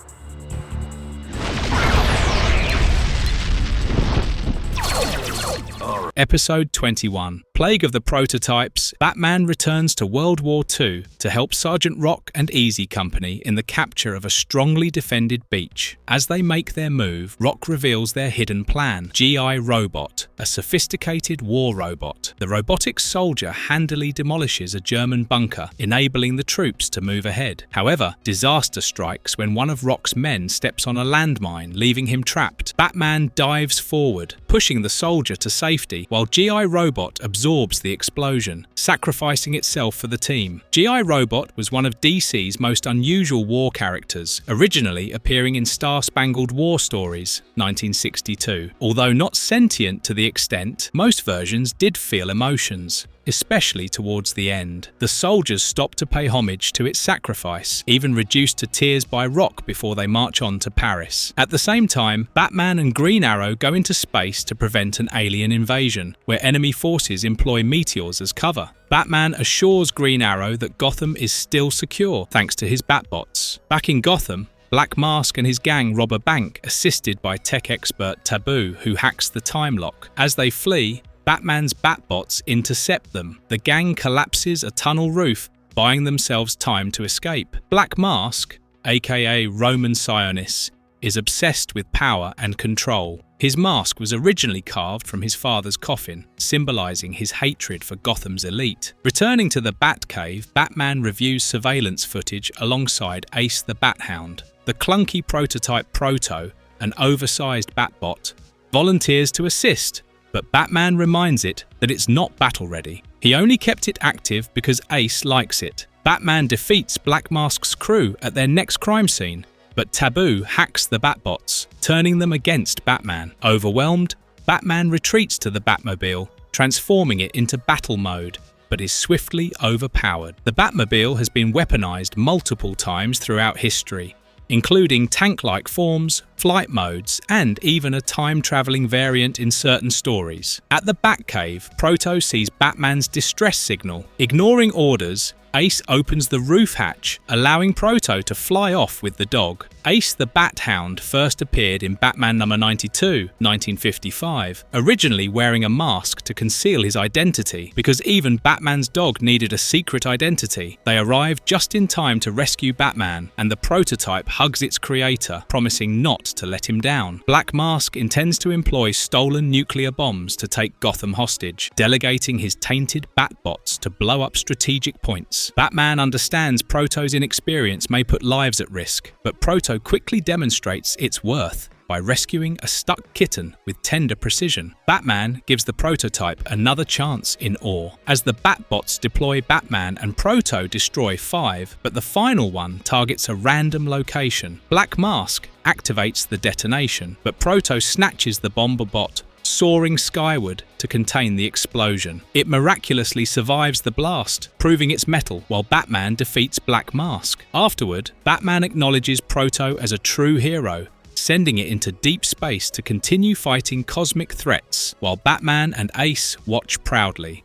Episode 21. Plague of the Prototypes, Batman returns to World War II to help Sergeant Rock and Easy Company in the capture of a strongly defended beach. As they make their move, Rock reveals their hidden plan, GI Robot, a sophisticated war robot. The robotic soldier handily demolishes a German bunker, enabling the troops to move ahead. However, disaster strikes when one of Rock's men steps on a landmine, leaving him trapped. Batman dives forward, pushing the soldier to safety, while GI Robot absorbs the explosion, sacrificing itself for the team. GI Robot was one of DC's most unusual war characters, originally appearing in Star-Spangled War Stories, 1962. Although not sentient to the extent, most versions did feel emotions, especially towards the end. The soldiers stop to pay homage to its sacrifice, even reduced to tears by Rock before they march on to Paris. At the same time, Batman and Green Arrow go into space to prevent an alien invasion, where enemy forces employ meteors as cover. Batman assures Green Arrow that Gotham is still secure thanks to his Batbots. Back in Gotham, Black Mask and his gang rob a bank, assisted by tech expert Taboo, who hacks the time lock. As they flee, Batman's Batbots intercept them. The gang collapses a tunnel roof, buying themselves time to escape. Black Mask, aka Roman Sionis, is obsessed with power and control. His mask was originally carved from his father's coffin, symbolizing his hatred for Gotham's elite. Returning to the Batcave, Batman reviews surveillance footage alongside Ace the Bat-Hound. The clunky prototype Proto, an oversized Batbot, volunteers to assist, but Batman reminds it that it's not battle-ready. He only kept it active because Ace likes it. Batman defeats Black Mask's crew at their next crime scene, but Taboo hacks the Batbots, turning them against Batman. Overwhelmed, Batman retreats to the Batmobile, transforming it into battle mode, but is swiftly overpowered. The Batmobile has been weaponized multiple times throughout history, including tank-like forms, flight modes, and even a time-traveling variant in certain stories. At the Batcave, Proto sees Batman's distress signal. Ignoring orders, Ace opens the roof hatch, allowing Proto to fly off with the dog. Ace the Bat Hound first appeared in Batman number 92, 1955, originally wearing a mask to conceal his identity because even Batman's dog needed a secret identity. They arrive just in time to rescue Batman, and the prototype hugs its creator, promising not to let him down. Black Mask intends to employ stolen nuclear bombs to take Gotham hostage, delegating his tainted Batbots to blow up strategic points. Batman understands Proto's inexperience may put lives at risk, but Proto quickly demonstrates its worth by rescuing a stuck kitten with tender precision. Batman gives the prototype another chance in awe. As the Batbots deploy, Batman and Proto destroy 5, but the final one targets a random location. Black Mask activates the detonation, but Proto snatches the bomber bot, soaring skyward to contain the explosion. It miraculously survives the blast, proving its mettle, while Batman defeats Black Mask. Afterward, Batman acknowledges Proto as a true hero, sending it into deep space to continue fighting cosmic threats, while Batman and Ace watch proudly.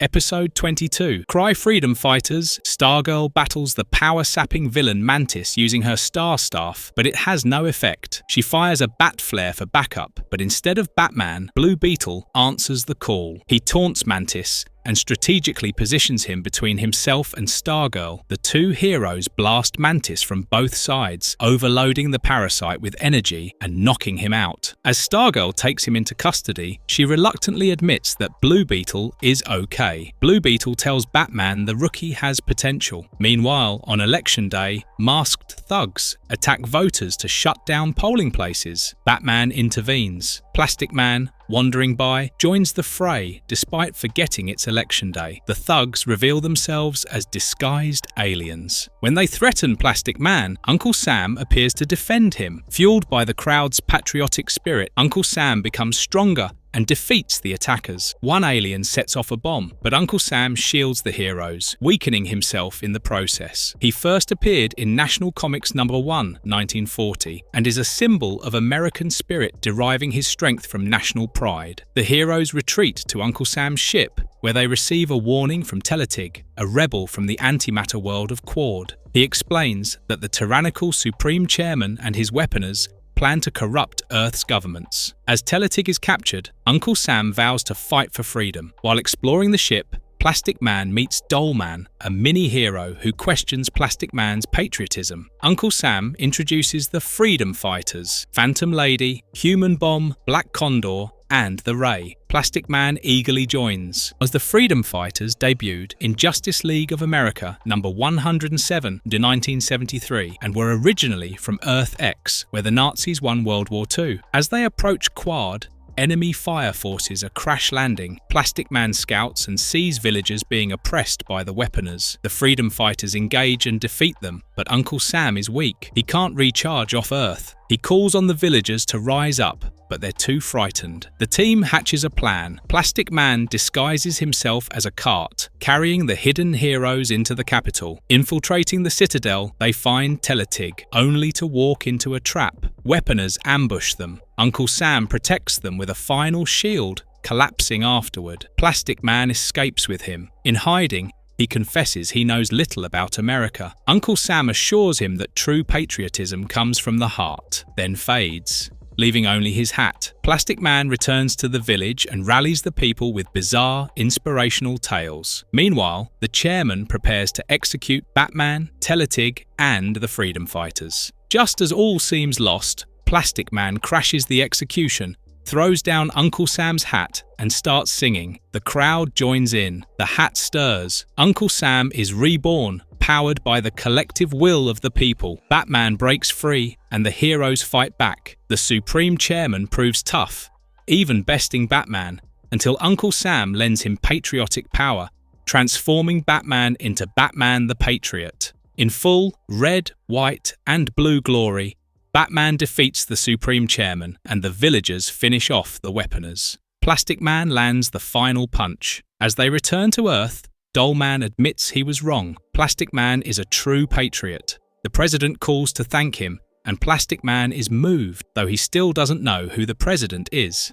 Episode 22. Cry Freedom Fighters. Stargirl battles the power-sapping villain Mantis using her Star Staff, but it has no effect. She fires a bat flare for backup, but instead of Batman, Blue Beetle answers the call. He taunts Mantis and strategically positions him between himself and Stargirl. The two heroes blast Mantis from both sides, overloading the parasite with energy and knocking him out. As Stargirl takes him into custody, she reluctantly admits that Blue Beetle is okay. Blue Beetle tells Batman the rookie has potential. Meanwhile, on election day, masked thugs attack voters to shut down polling places. Batman intervenes. Plastic Man, wandering by, joins the fray despite forgetting it's election day. The thugs reveal themselves as disguised aliens. When they threaten Plastic Man, Uncle Sam appears to defend him. Fueled by the crowd's patriotic spirit, Uncle Sam becomes stronger and defeats the attackers. One alien sets off a bomb, but Uncle Sam shields the heroes, weakening himself in the process. He first appeared in National Comics number 1, 1940, and is a symbol of American spirit deriving his strength from national pride. The heroes retreat to Uncle Sam's ship, where they receive a warning from Teletig, a rebel from the antimatter world of Quad. He explains that the tyrannical Supreme Chairman and his weaponers plan to corrupt Earth's governments. As Teletig is captured, Uncle Sam vows to fight for freedom. While exploring the ship, Plastic Man meets Doll Man, a mini-hero who questions Plastic Man's patriotism. Uncle Sam introduces the Freedom Fighters, Phantom Lady, Human Bomb, Black Condor, and the Ray. Plastic Man eagerly joins, as the Freedom Fighters debuted in Justice League of America number 107 to 1973 and were originally from Earth X, where the Nazis won World War II. As they approach Quad, enemy fire forces are crash landing. Plastic Man scouts and sees villagers being oppressed by the weaponers. The Freedom Fighters engage and defeat them, but Uncle Sam is weak. He can't recharge off Earth. He calls on the villagers to rise up, but they're too frightened. The team hatches a plan. Plastic Man disguises himself as a cart, carrying the hidden heroes into the capital. Infiltrating the citadel, they find Teletig, only to walk into a trap. Weaponers ambush them. Uncle Sam protects them with a final shield, collapsing afterward. Plastic Man escapes with him. In hiding, he confesses he knows little about America. Uncle Sam assures him that true patriotism comes from the heart, then fades, leaving only his hat. Plastic Man returns to the village and rallies the people with bizarre, inspirational tales. Meanwhile, the chairman prepares to execute Batman, Teletig, and the Freedom Fighters. Just as all seems lost, Plastic Man crashes the execution, throws down Uncle Sam's hat, and starts singing. The crowd joins in. The hat stirs. Uncle Sam is reborn, powered by the collective will of the people. Batman breaks free, and the heroes fight back. The Supreme Chairman proves tough, even besting Batman, until Uncle Sam lends him patriotic power, transforming Batman into Batman the Patriot. In full red, white, and blue glory, Batman defeats the Supreme Chairman, and the villagers finish off the weaponers. Plastic Man lands the final punch. As they return to Earth, Doll Man admits he was wrong. Plastic Man is a true patriot. The president calls to thank him, and Plastic Man is moved, though he still doesn't know who the president is.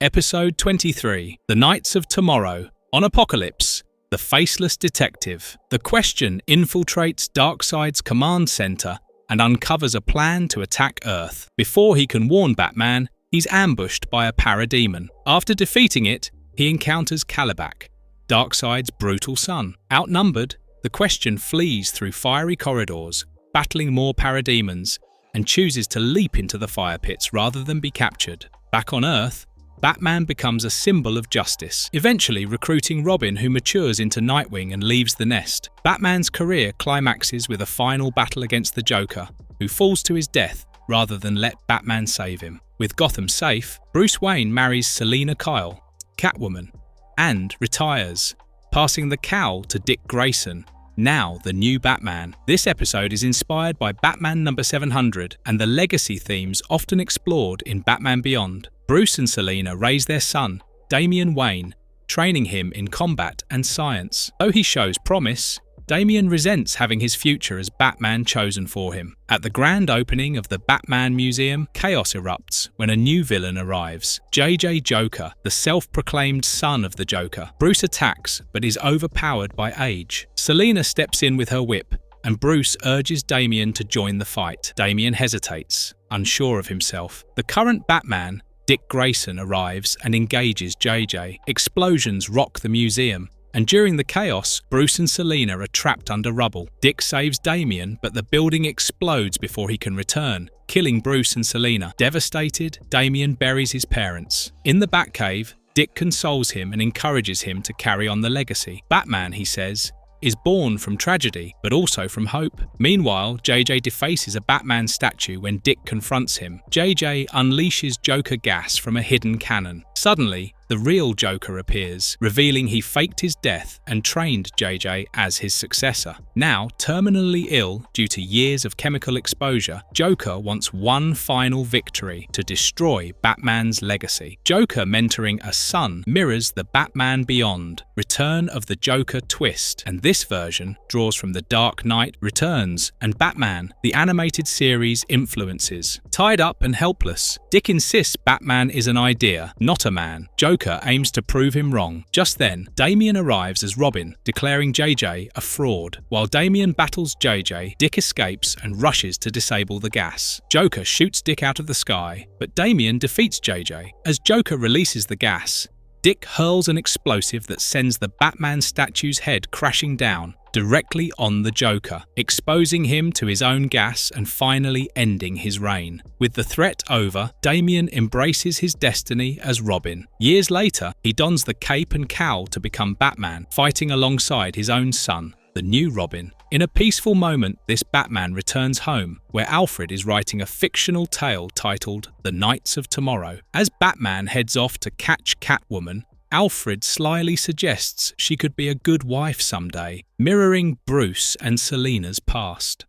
Episode 23, The Knights of Tomorrow. On Apocalypse, the Faceless Detective. The Question infiltrates Darkseid's command center and uncovers a plan to attack Earth. Before he can warn Batman, he's ambushed by a parademon. After defeating it, he encounters Kalibak, Darkseid's brutal son. Outnumbered, the Question flees through fiery corridors, battling more parademons, and chooses to leap into the fire pits rather than be captured. Back on Earth, Batman becomes a symbol of justice, eventually recruiting Robin, who matures into Nightwing and leaves the nest. Batman's career climaxes with a final battle against the Joker, who falls to his death rather than let Batman save him. With Gotham safe, Bruce Wayne marries Selina Kyle, Catwoman, and retires, passing the cowl to Dick Grayson, now the new Batman. This episode is inspired by Batman number 700 and the legacy themes often explored in Batman Beyond. Bruce and Selina raise their son, Damian Wayne, training him in combat and science. Though he shows promise, Damian resents having his future as Batman chosen for him. At the grand opening of the Batman Museum, chaos erupts when a new villain arrives, JJ Joker, the self-proclaimed son of the Joker. Bruce attacks, but is overpowered by age. Selina steps in with her whip, and Bruce urges Damian to join the fight. Damian hesitates, unsure of himself. The current Batman, Dick Grayson, arrives and engages JJ. Explosions rock the museum, and during the chaos, Bruce and Selina are trapped under rubble. Dick saves Damian, but the building explodes before he can return, killing Bruce and Selina. Devastated, Damian buries his parents. In the Batcave, Dick consoles him and encourages him to carry on the legacy. Batman, he says, is born from tragedy, but also from hope. Meanwhile, JJ defaces a Batman statue when Dick confronts him. JJ unleashes Joker gas from a hidden cannon. Suddenly, the real Joker appears, revealing he faked his death and trained JJ as his successor. Now, terminally ill due to years of chemical exposure, Joker wants one final victory to destroy Batman's legacy. Joker mentoring a son mirrors the Batman Beyond, Return of the Joker twist, and this version draws from The Dark Knight Returns and Batman, the animated series influences. Tied up and helpless, Dick insists Batman is an idea, not a man. Joker aims to prove him wrong. Just then, Damian arrives as Robin, declaring JJ a fraud. While Damian battles JJ, Dick escapes and rushes to disable the gas. Joker shoots Dick out of the sky, but Damian defeats JJ. As Joker releases the gas, Dick hurls an explosive that sends the Batman statue's head crashing down, directly on the Joker, exposing him to his own gas and finally ending his reign. With the threat over, Damian embraces his destiny as Robin. Years later, he dons the cape and cowl to become Batman, fighting alongside his own son, the new Robin. In a peaceful moment, this Batman returns home, where Alfred is writing a fictional tale titled The Knights of Tomorrow. As Batman heads off to catch Catwoman, Alfred slyly suggests she could be a good wife someday, mirroring Bruce and Selina's past.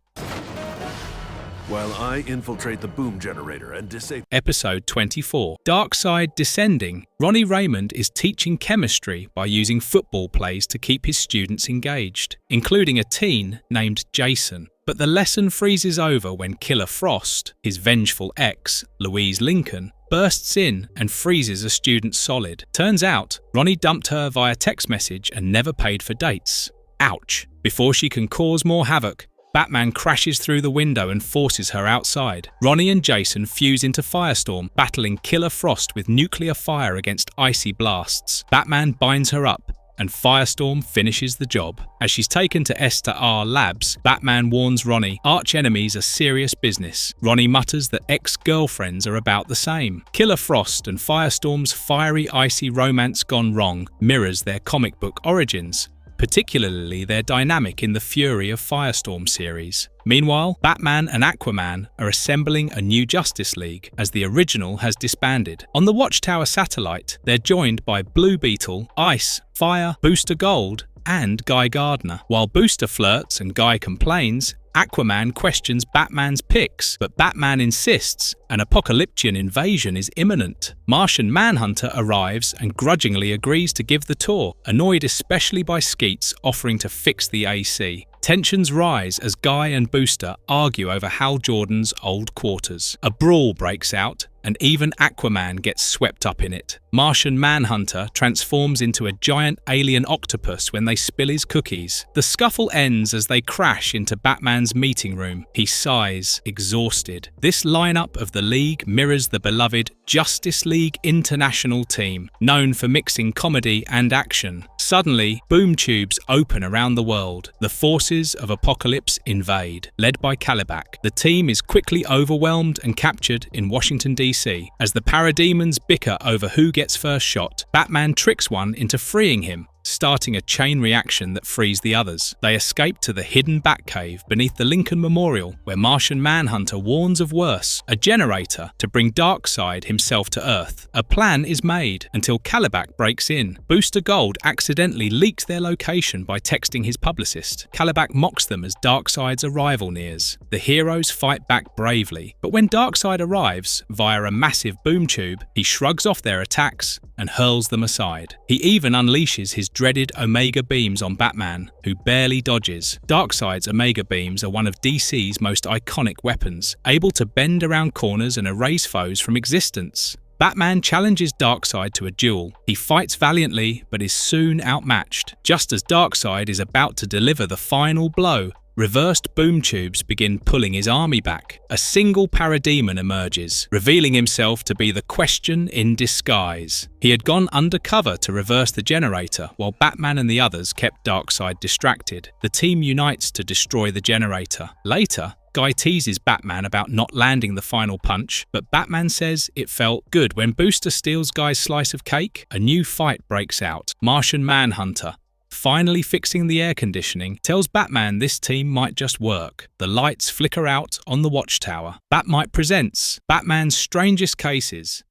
While I infiltrate the boom generator and disable... Episode 24. Darkseid Descending. Ronnie Raymond is teaching chemistry by using football plays to keep his students engaged, including a teen named Jason. But the lesson freezes over when Killer Frost, his vengeful ex, Louise Lincoln, bursts in and freezes a student solid. Turns out, Ronnie dumped her via text message and never paid for dates. Ouch. Before she can cause more havoc, Batman crashes through the window and forces her outside. Ronnie and Jason fuse into Firestorm, battling Killer Frost with nuclear fire against icy blasts. Batman binds her up, and Firestorm finishes the job. As she's taken to Esther R. Labs, Batman warns Ronnie, arch-enemies are serious business. Ronnie mutters that ex-girlfriends are about the same. Killer Frost and Firestorm's fiery, icy romance gone wrong mirrors their comic book origins, particularly their dynamic in the Fury of Firestorm series. Meanwhile, Batman and Aquaman are assembling a new Justice League, as the original has disbanded. On the Watchtower satellite, they're joined by Blue Beetle, Ice, Fire, Booster Gold, and Guy Gardner. While Booster flirts and Guy complains, Aquaman questions Batman's picks, but Batman insists An apocalyptic invasion is imminent. Martian Manhunter arrives and grudgingly agrees to give the tour, annoyed especially by Skeets offering to fix the AC. Tensions rise as Guy and Booster argue over Hal Jordan's old quarters. A brawl breaks out, and even Aquaman gets swept up in it. Martian Manhunter transforms into a giant alien octopus when they spill his cookies. The scuffle ends as they crash into Batman's meeting room. He sighs, exhausted. This lineup of the League mirrors the beloved Justice League International team, known for mixing comedy and action. Suddenly, boom tubes open around the world. The forces of Apocalypse invade, led by Kalibak. The team is quickly overwhelmed and captured in Washington, D.C. As the parademons bicker over who gets first shot, Batman tricks one into freeing him, starting a chain reaction that frees the others. They escape to the hidden Batcave beneath the Lincoln Memorial, where Martian Manhunter warns of worse, a generator to bring Darkseid himself to Earth. A plan is made until Kalibak breaks in. Booster Gold accidentally leaks their location by texting his publicist. Kalibak mocks them as Darkseid's arrival nears. The heroes fight back bravely, but when Darkseid arrives via a massive boom tube, he shrugs off their attacks and hurls them aside. He even unleashes his dreaded Omega beams on Batman, who barely dodges. Darkseid's Omega beams are one of DC's most iconic weapons, able to bend around corners and erase foes from existence. Batman challenges Darkseid to a duel. He fights valiantly, but is soon outmatched. Just as Darkseid is about to deliver the final blow, reversed boom tubes begin pulling his army back. A single parademon emerges, revealing himself to be the Question in disguise. He had gone undercover to reverse the generator, while Batman and the others kept Darkseid distracted. The team unites to destroy the generator. Later, Guy teases Batman about not landing the final punch, but Batman says it felt good. When Booster steals Guy's slice of cake, a new fight breaks out. Martian Manhunter, finally fixing the air conditioning, tells Batman this team might just work. The lights flicker out on the watchtower. Batmite presents Batman's Strangest Cases.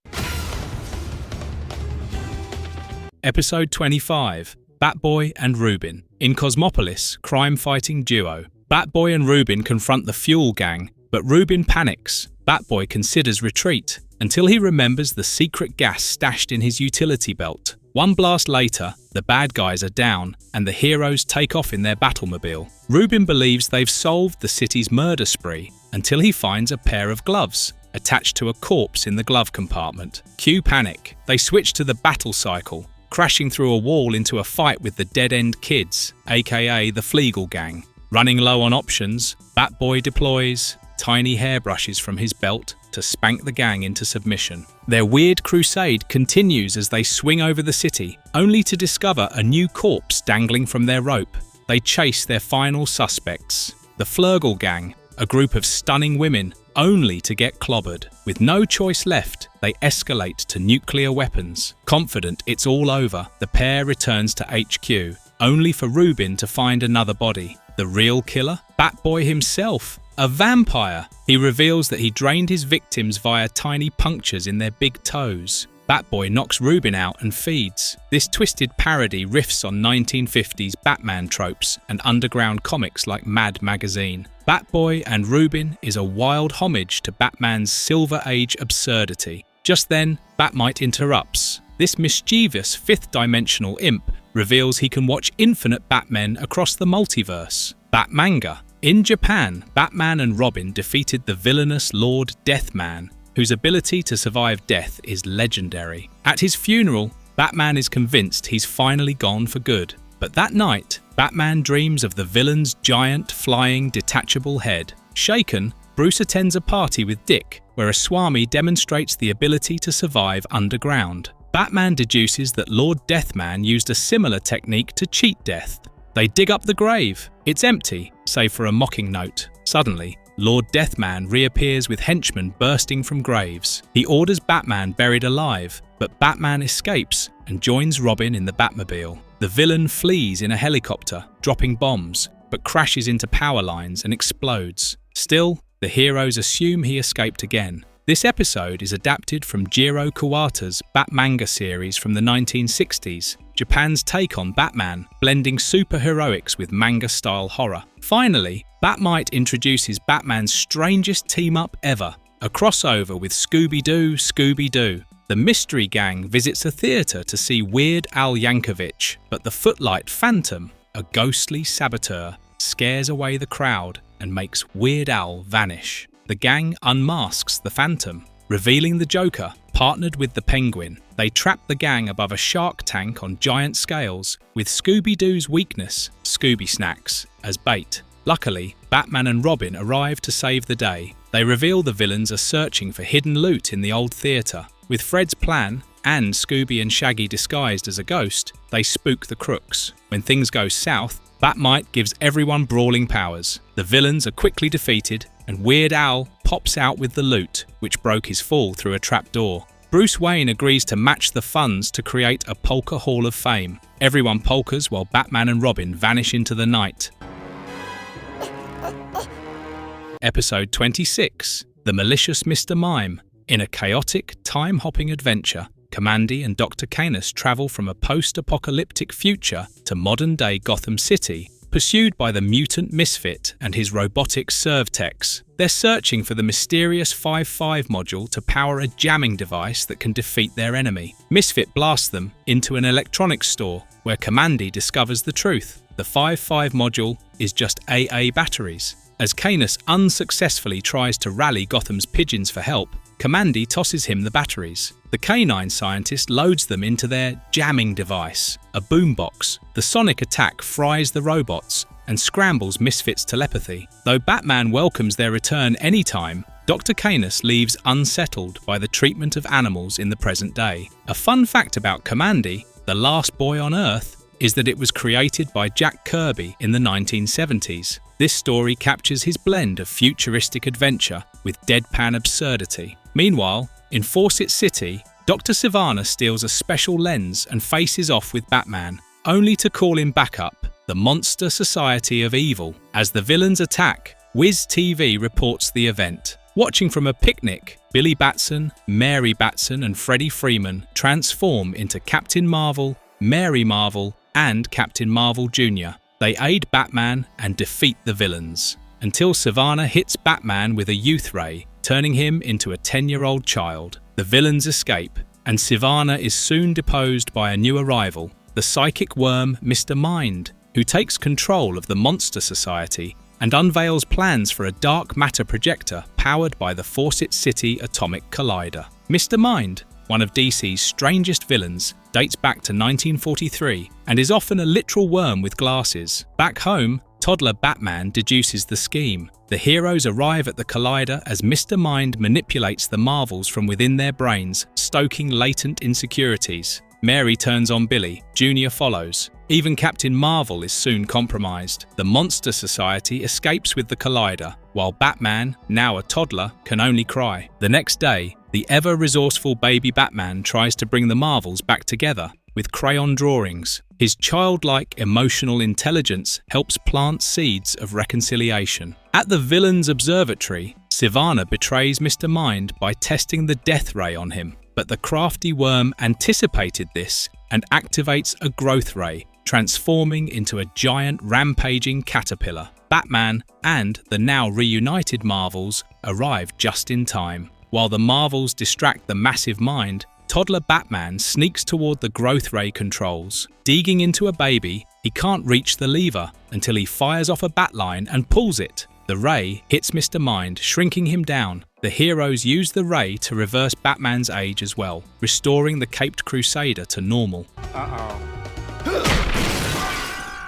Episode 25, Batboy and Rubin. In Cosmopolis, crime-fighting duo. Batboy and Rubin confront the Fuel Gang, but Rubin panics. Batboy considers retreat, until he remembers the secret gas stashed in his utility belt. One blast later, the bad guys are down, and the heroes take off in their Battlemobile. Rubin believes they've solved the city's murder spree, until he finds a pair of gloves attached to a corpse in the glove compartment. Cue panic. They switch to the battle cycle, crashing through a wall into a fight with the Dead End Kids, aka the Fleagle Gang. Running low on options, Batboy deploys tiny hairbrushes from his belt to spank the gang into submission. Their weird crusade continues as they swing over the city, only to discover a new corpse dangling from their rope. They chase their final suspects, the Flurgle Gang, a group of stunning women, only to get clobbered. With no choice left, they escalate to nuclear weapons. Confident it's all over, the pair returns to HQ, only for Rubin to find another body. The real killer? Batboy himself, a vampire. He reveals that he drained his victims via tiny punctures in their big toes. Batboy knocks Rubin out and feeds. This twisted parody riffs on 1950s Batman tropes and underground comics like Mad Magazine. Batboy and Rubin is a wild homage to Batman's Silver Age absurdity. Just then, Batmite interrupts. This mischievous fifth-dimensional imp reveals he can watch infinite Batmen across the multiverse. Batmanga. In Japan, Batman and Robin defeated the villainous Lord Deathman, whose ability to survive death is legendary. At his funeral, Batman is convinced he's finally gone for good. But that night, Batman dreams of the villain's giant, flying, detachable head. Shaken, Bruce attends a party with Dick, where a Swami demonstrates the ability to survive underground. Batman deduces that Lord Deathman used a similar technique to cheat death. They dig up the grave. It's empty, save for a mocking note. Suddenly, Lord Deathman reappears with henchmen bursting from graves. He orders Batman buried alive, but Batman escapes and joins Robin in the Batmobile. The villain flees in a helicopter, dropping bombs, but crashes into power lines and explodes. Still, the heroes assume he escaped again. This episode is adapted from Jiro Kuwata's Batmanga series from the 1960s, Japan's take on Batman, blending superheroics with manga-style horror. Finally, Batmite introduces Batman's strangest team-up ever, a crossover with Scooby-Doo, Scooby-Doo. The Mystery Gang visits a theatre to see Weird Al Yankovic, but the Footlight Phantom, a ghostly saboteur, scares away the crowd and makes Weird Al vanish. The gang unmasks the Phantom, revealing the Joker, partnered with the Penguin. They trap the gang above a shark tank on giant scales, with Scooby-Doo's weakness, Scooby Snacks, as bait. Luckily, Batman and Robin arrive to save the day. They reveal the villains are searching for hidden loot in the old theatre. With Fred's plan, and Scooby and Shaggy disguised as a ghost, they spook the crooks. When things go south, Batmite gives everyone brawling powers. The villains are quickly defeated, and Weird Al pops out with the loot, which broke his fall through a trapdoor. Bruce Wayne agrees to match the funds to create a polka hall of fame. Everyone polkas while Batman and Robin vanish into the night. Episode 26, The Malicious Mr. Mime. In a chaotic, time-hopping adventure, Kamandi and Dr. Canis travel from a post-apocalyptic future to modern-day Gotham City, pursued by the mutant Misfit and his robotic serve-techs. They're searching for the mysterious 5-5 module to power a jamming device that can defeat their enemy. Misfit blasts them into an electronics store, where Kamandi discovers the truth. The 5-5 module is just AA batteries. As Canis unsuccessfully tries to rally Gotham's pigeons for help, Kamandi tosses him the batteries. The canine scientist loads them into their jamming device, a boombox. The sonic attack fries the robots and scrambles Misfit's telepathy. Though Batman welcomes their return anytime, Dr. Canis leaves unsettled by the treatment of animals in the present day. A fun fact about Kamandi, the last boy on Earth, is that it was created by Jack Kirby in the 1970s. This story captures his blend of futuristic adventure with deadpan absurdity. Meanwhile, in Fawcett City, Dr. Sivana steals a special lens and faces off with Batman, only to call him back up, the Monster Society of Evil. As the villains attack, Wiz TV reports the event. Watching from a picnic, Billy Batson, Mary Batson and Freddie Freeman transform into Captain Marvel, Mary Marvel and Captain Marvel Jr. They aid Batman and defeat the villains, until Sivana hits Batman with a youth ray, turning him into a 10-year-old child. The villains escape, and Sivana is soon deposed by a new arrival, the psychic worm Mr. Mind, who takes control of the Monster Society and unveils plans for a dark matter projector powered by the Fawcett City Atomic Collider. Mr. Mind, one of DC's strangest villains, dates back to 1943 and is often a literal worm with glasses. Back home, toddler Batman deduces the scheme. The heroes arrive at the Collider as Mr. Mind manipulates the Marvels from within their brains, stoking latent insecurities. Mary turns on Billy, Junior follows. Even Captain Marvel is soon compromised. The Monster Society escapes with the Collider, while Batman, now a toddler, can only cry. The next day, the ever-resourceful baby Batman tries to bring the Marvels back together with crayon drawings. His childlike emotional intelligence helps plant seeds of reconciliation. At the Villains Observatory, Sivana betrays Mr. Mind by testing the death ray on him, but the crafty worm anticipated this and activates a growth ray, transforming into a giant rampaging caterpillar. Batman and the now reunited Marvels arrive just in time. While the Marvels distract the massive Mind, toddler Batman sneaks toward the growth ray controls. Digging into a baby, he can't reach the lever until he fires off a batline and pulls it. The ray hits Mr. Mind, shrinking him down. The heroes use the ray to reverse Batman's age as well, restoring the Caped Crusader to normal.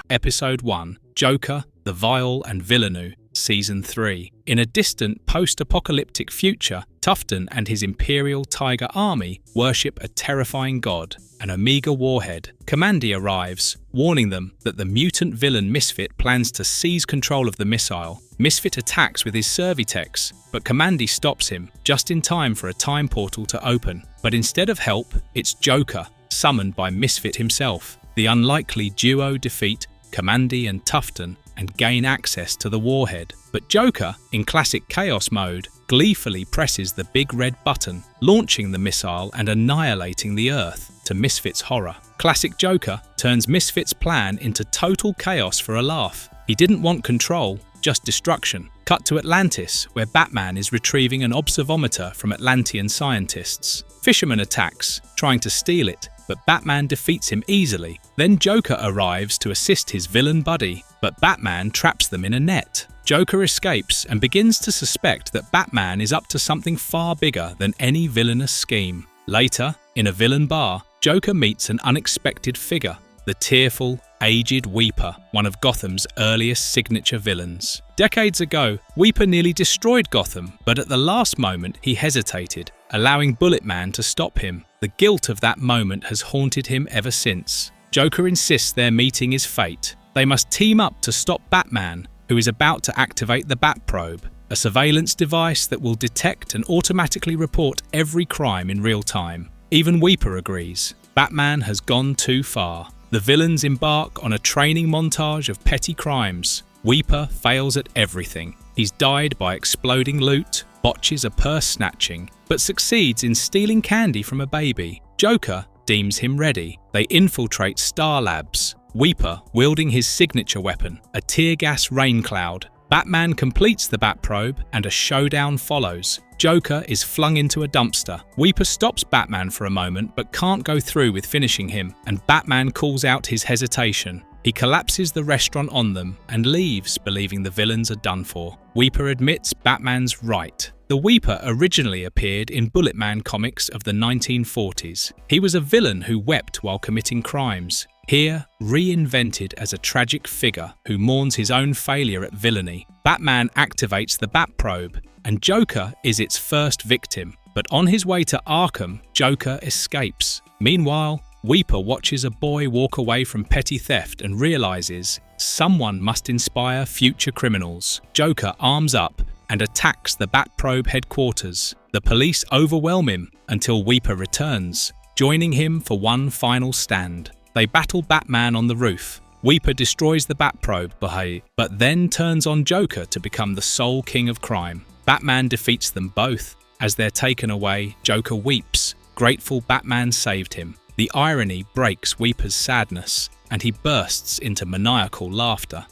Episode 1, Joker, the Vile and Villainous, Season 3. In a distant post-apocalyptic future, Tufton and his Imperial Tiger Army worship a terrifying god, an Omega warhead. Kamandi arrives, warning them that the mutant villain Misfit plans to seize control of the missile. Misfit attacks with his Servitex, but Kamandi stops him, just in time for a time portal to open. But instead of help, it's Joker, summoned by Misfit himself. The unlikely duo defeat Kamandi and Tufton and gain access to the warhead. But Joker, in classic Chaos mode, gleefully presses the big red button, launching the missile and annihilating the Earth, to Misfit's horror. Classic Joker turns Misfit's plan into total chaos for a laugh. He didn't want control, just destruction. Cut to Atlantis, where Batman is retrieving an observometer from Atlantean scientists. Fisherman attacks, trying to steal it, but Batman defeats him easily. Then Joker arrives to assist his villain buddy, but Batman traps them in a net. Joker escapes and begins to suspect that Batman is up to something far bigger than any villainous scheme. Later, in a villain bar, Joker meets an unexpected figure, the tearful, aged Weeper, one of Gotham's earliest signature villains. Decades ago, Weeper nearly destroyed Gotham, but at the last moment he hesitated, allowing Bullet Man to stop him. The guilt of that moment has haunted him ever since. Joker insists their meeting is fate. They must team up to stop Batman, who is about to activate the Bat Probe, a surveillance device that will detect and automatically report every crime in real time. Even Weeper agrees. Batman has gone too far. The villains embark on a training montage of petty crimes. Weeper fails at everything. He's died by exploding loot, botches a purse snatching, but succeeds in stealing candy from a baby. Joker deems him ready. They infiltrate Star Labs. Weeper wielding his signature weapon, a tear gas rain cloud. Batman completes the Bat Probe and a showdown follows. Joker is flung into a dumpster. Weeper stops Batman for a moment but can't go through with finishing him, and Batman calls out his hesitation. He collapses the restaurant on them and leaves, believing the villains are done for. Weeper admits Batman's right. The Weeper originally appeared in Bullet Man comics of the 1940s. He was a villain who wept while committing crimes. Here, reinvented as a tragic figure who mourns his own failure at villainy. Batman activates the Bat Probe, and Joker is its first victim. But on his way to Arkham, Joker escapes. Meanwhile, Weeper watches a boy walk away from petty theft and realizes someone must inspire future criminals. Joker arms up and attacks the Bat Probe headquarters. The police overwhelm him until Weeper returns, joining him for one final stand. They battle Batman on the roof. Weeper destroys the Bat Probe, but then turns on Joker to become the sole king of crime. Batman defeats them both. As they're taken away, Joker weeps, grateful Batman saved him. The irony breaks Weeper's sadness, and he bursts into maniacal laughter.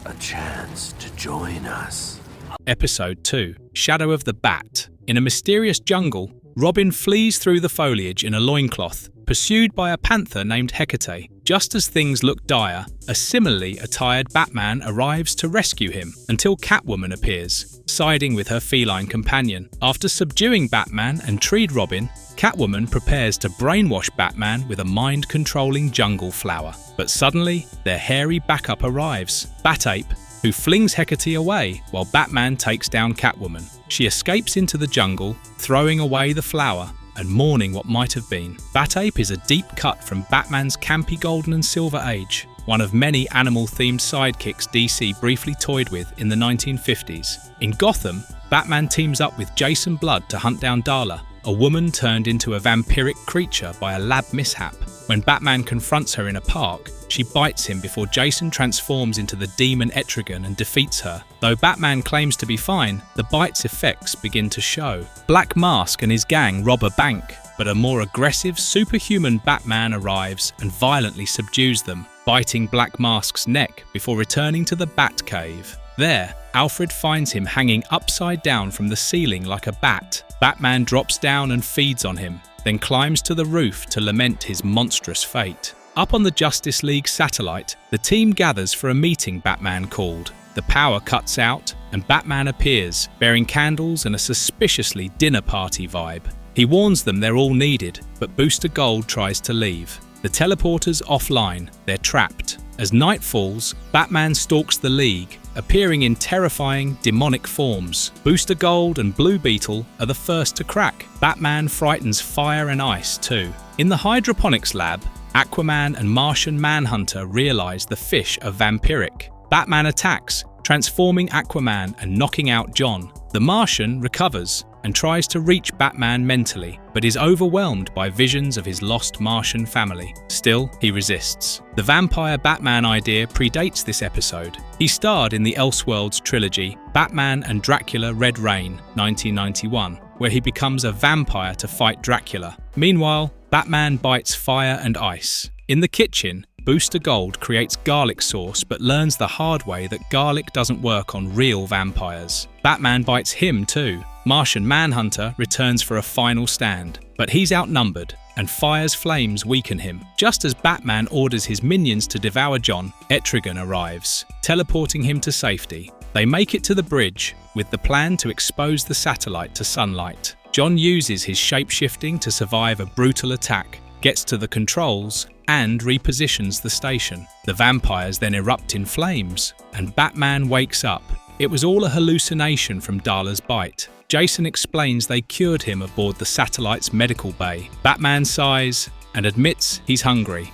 A chance to join us. Episode 2, Shadow of the Bat. In a mysterious jungle, Robin flees through the foliage in a loincloth, pursued by a panther named Hecate. Just as things look dire, a similarly attired Batman arrives to rescue him until Catwoman appears, siding with her feline companion. After subduing Batman and treed Robin, Catwoman prepares to brainwash Batman with a mind-controlling jungle flower. But suddenly, their hairy backup arrives, Bat-Ape, who flings Hecate away while Batman takes down Catwoman. She escapes into the jungle, throwing away the flower and mourning what might have been. Bat-Ape is a deep cut from Batman's campy Golden and Silver Age, one of many animal-themed sidekicks DC briefly toyed with in the 1950s. In Gotham, Batman teams up with Jason Blood to hunt down Darla, a woman turned into a vampiric creature by a lab mishap. When Batman confronts her in a park, she bites him before Jason transforms into the demon Etrigan and defeats her. Though Batman claims to be fine, the bite's effects begin to show. Black Mask and his gang rob a bank, but a more aggressive, superhuman Batman arrives and violently subdues them, biting Black Mask's neck before returning to the Batcave. There, Alfred finds him hanging upside down from the ceiling like a bat. Batman drops down and feeds on him, then climbs to the roof to lament his monstrous fate. Up on the Justice League satellite, the team gathers for a meeting Batman called. The power cuts out, and Batman appears, bearing candles and a suspiciously dinner party vibe. He warns them they're all needed, but Booster Gold tries to leave. The teleporter's offline, they're trapped. As night falls, Batman stalks the League, appearing in terrifying, demonic forms. Booster Gold and Blue Beetle are the first to crack. Batman frightens fire and ice too. In the hydroponics lab, Aquaman and Martian Manhunter realize the fish are vampiric. Batman attacks, transforming Aquaman and knocking out John. The Martian recovers and tries to reach Batman mentally, but is overwhelmed by visions of his lost Martian family. Still, he resists. The vampire Batman idea predates this episode. He starred in the Elseworlds trilogy, Batman and Dracula Red Rain, 1991, where he becomes a vampire to fight Dracula. Meanwhile, Batman bites fire and ice. In the kitchen, Booster Gold creates garlic sauce but learns the hard way that garlic doesn't work on real vampires. Batman bites him too. Martian Manhunter returns for a final stand, but he's outnumbered, and Fire's flames weaken him. Just as Batman orders his minions to devour John, Etrigan arrives, teleporting him to safety. They make it to the bridge, with the plan to expose the satellite to sunlight. John uses his shape-shifting to survive a brutal attack, gets to the controls, and repositions the station. The vampires then erupt in flames, and Batman wakes up. It was all a hallucination from Dala's bite. Jason explains they cured him aboard the satellite's medical bay. Batman sighs and admits he's hungry.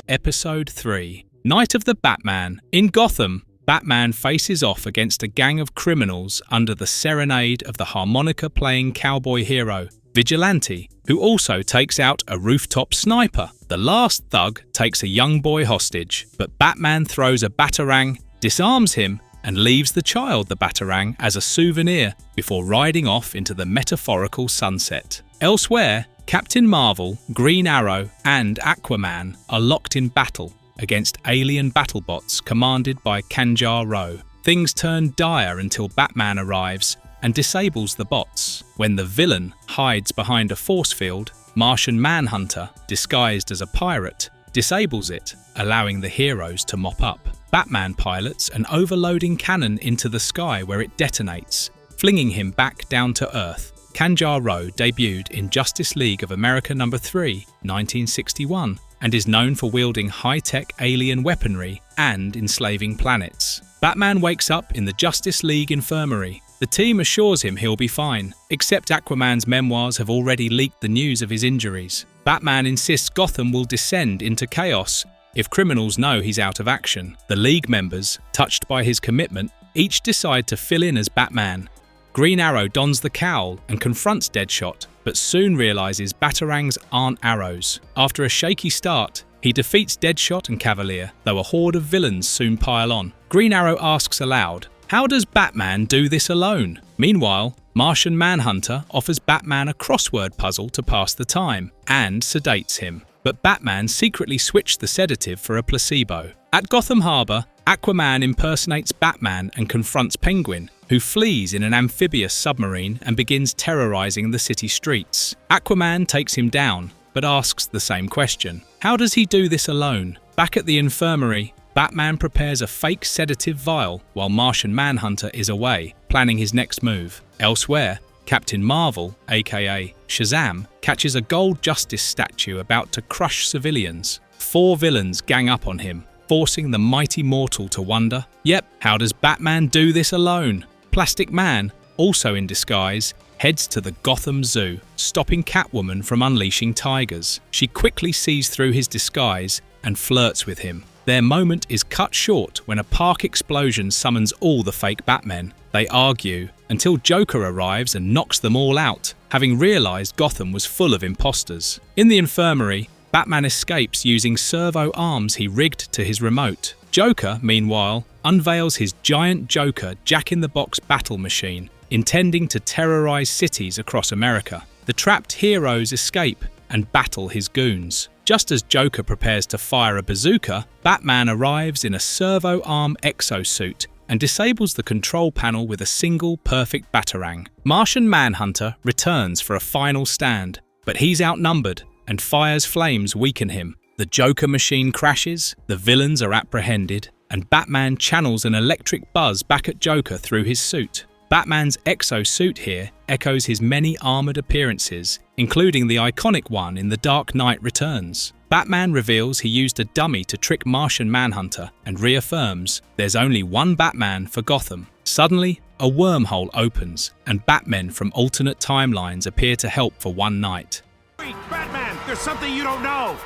Episode 3. Night of the Batman. In Gotham, Batman faces off against a gang of criminals under the serenade of the harmonica-playing cowboy hero, Vigilante, who also takes out a rooftop sniper. The last thug takes a young boy hostage, but Batman throws a batarang, disarms him, and leaves the child the batarang as a souvenir before riding off into the metaphorical sunset. Elsewhere, Captain Marvel, Green Arrow, and Aquaman are locked in battle against alien battlebots commanded by Kanjar-Ro. Things turn dire until Batman arrives and disables the bots. When the villain hides behind a force field, Martian Manhunter, disguised as a pirate, disables it, allowing the heroes to mop up. Batman pilots an overloading cannon into the sky where it detonates, flinging him back down to Earth. Kanjar-Ro debuted in Justice League of America No. 3, 1961, and is known for wielding high-tech alien weaponry and enslaving planets. Batman wakes up in the Justice League infirmary. The team assures him he'll be fine, except Aquaman's memoirs have already leaked the news of his injuries. Batman insists Gotham will descend into chaos if criminals know he's out of action. The League members, touched by his commitment, each decide to fill in as Batman. Green Arrow dons the cowl and confronts Deadshot, but soon realizes batarangs aren't arrows. After a shaky start, he defeats Deadshot and Cavalier, though a horde of villains soon pile on. Green Arrow asks aloud, "How does Batman do this alone?" Meanwhile, Martian Manhunter offers Batman a crossword puzzle to pass the time, and sedates him. But Batman secretly switched the sedative for a placebo. At Gotham Harbor, Aquaman impersonates Batman and confronts Penguin, who flees in an amphibious submarine and begins terrorizing the city streets. Aquaman takes him down, but asks the same question. How does he do this alone? Back at the infirmary, Batman prepares a fake sedative vial while Martian Manhunter is away, planning his next move. Elsewhere, Captain Marvel, aka Shazam, catches a gold justice statue about to crush civilians. 4 villains gang up on him, forcing the mighty mortal to wonder, yep, how does Batman do this alone? Plastic Man, also in disguise, heads to the Gotham Zoo, stopping Catwoman from unleashing tigers. She quickly sees through his disguise and flirts with him. Their moment is cut short when a park explosion summons all the fake Batmen. They argue until Joker arrives and knocks them all out, having realised Gotham was full of imposters. In the infirmary, Batman escapes using servo arms he rigged to his remote. Joker, meanwhile, unveils his giant Joker Jack-in-the-Box battle machine, intending to terrorise cities across America. The trapped heroes escape and battle his goons. Just as Joker prepares to fire a bazooka, Batman arrives in a servo-arm exosuit and disables the control panel with a single perfect batarang. Martian Manhunter returns for a final stand, but he's outnumbered and Fire's flames weaken him. The Joker machine crashes, the villains are apprehended, and Batman channels an electric buzz back at Joker through his suit. Batman's exosuit here echoes his many armoured appearances, including the iconic one in The Dark Knight Returns. Batman reveals he used a dummy to trick Martian Manhunter and reaffirms there's only one Batman for Gotham. Suddenly, a wormhole opens and Batmen from alternate timelines appear to help for one night. Wait, Batman, there's something you don't know!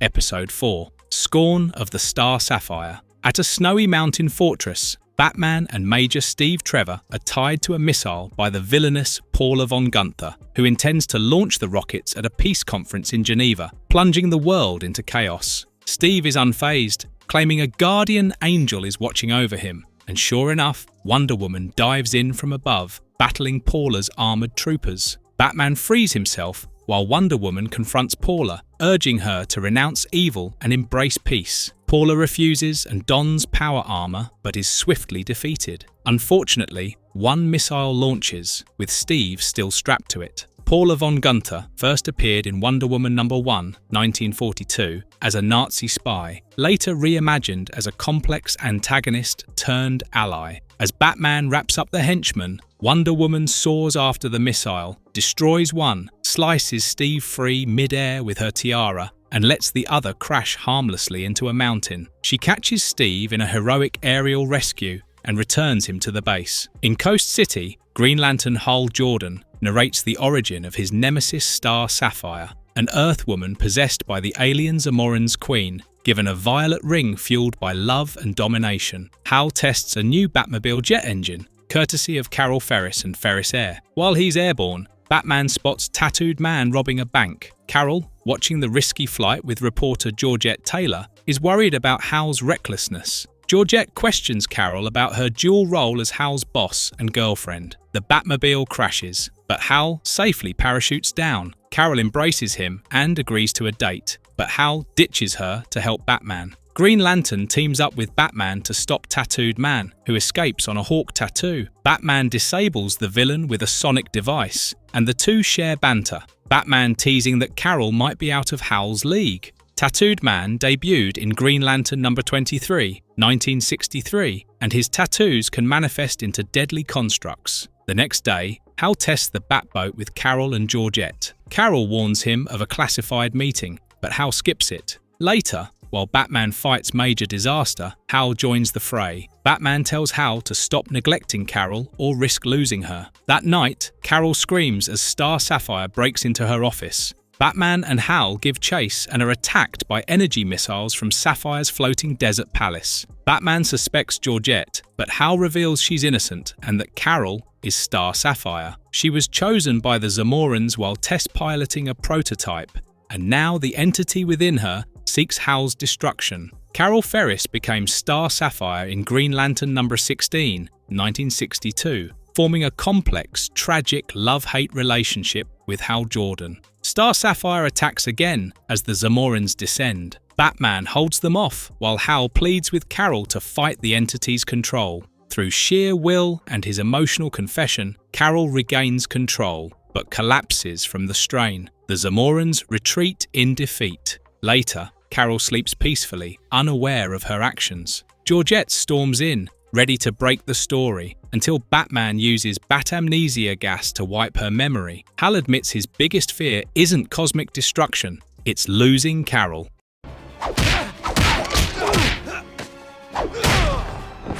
Episode 4. Scorn of the Star Sapphire. At a snowy mountain fortress, Batman and Major Steve Trevor are tied to a missile by the villainous Paula von Gunther, who intends to launch the rockets at a peace conference in Geneva, plunging the world into chaos. Steve is unfazed, claiming a guardian angel is watching over him, and sure enough, Wonder Woman dives in from above, battling Paula's armoured troopers. Batman frees himself while Wonder Woman confronts Paula, urging her to renounce evil and embrace peace. Paula refuses and dons power armor, but is swiftly defeated. Unfortunately, one missile launches, with Steve still strapped to it. Paula von Gunther first appeared in Wonder Woman #1, 1942, as a Nazi spy, later reimagined as a complex antagonist turned ally. As Batman wraps up the henchman, Wonder Woman soars after the missile, destroys one, slices Steve free mid-air with her tiara, and lets the other crash harmlessly into a mountain. She catches Steve in a heroic aerial rescue and returns him to the base. In Coast City, Green Lantern Hal Jordan narrates the origin of his nemesis Star Sapphire, an Earth woman possessed by the alien Zamoran's queen, given a violet ring fueled by love and domination. Hal tests a new Batmobile jet engine, courtesy of Carol Ferris and Ferris Air. While he's airborne, Batman spots Tattooed Man robbing a bank. Carol, watching the risky flight with reporter Georgette Taylor, is worried about Hal's recklessness. Georgette questions Carol about her dual role as Hal's boss and girlfriend. The Batmobile crashes, but Hal safely parachutes down. Carol embraces him and agrees to a date, but Hal ditches her to help Batman. Green Lantern teams up with Batman to stop Tattooed Man, who escapes on a hawk tattoo. Batman disables the villain with a sonic device, and the two share banter, Batman teasing that Carol might be out of Hal's league. Tattooed Man debuted in Green Lantern #23, 1963, and his tattoos can manifest into deadly constructs. The next day, Hal tests the Batboat with Carol and Georgette. Carol warns him of a classified meeting, but Hal skips it. Later, while Batman fights Major Disaster, Hal joins the fray. Batman tells Hal to stop neglecting Carol or risk losing her. That night, Carol screams as Star Sapphire breaks into her office. Batman and Hal give chase and are attacked by energy missiles from Sapphire's floating desert palace. Batman suspects Georgette, but Hal reveals she's innocent and that Carol is Star Sapphire. She was chosen by the Zamorans while test piloting a prototype, and now the entity within her seeks Hal's destruction. Carol Ferris became Star Sapphire in Green Lantern #16, 1962, forming a complex, tragic love-hate relationship with Hal Jordan. Star Sapphire attacks again as the Zamorans descend. Batman holds them off while Hal pleads with Carol to fight the entity's control. Through sheer will and his emotional confession, Carol regains control, but collapses from the strain. The Zamorans retreat in defeat. Later, Carol sleeps peacefully, unaware of her actions. Georgette storms in, ready to break the story, until Batman uses Batamnesia gas to wipe her memory. Hal admits his biggest fear isn't cosmic destruction, it's losing Carol.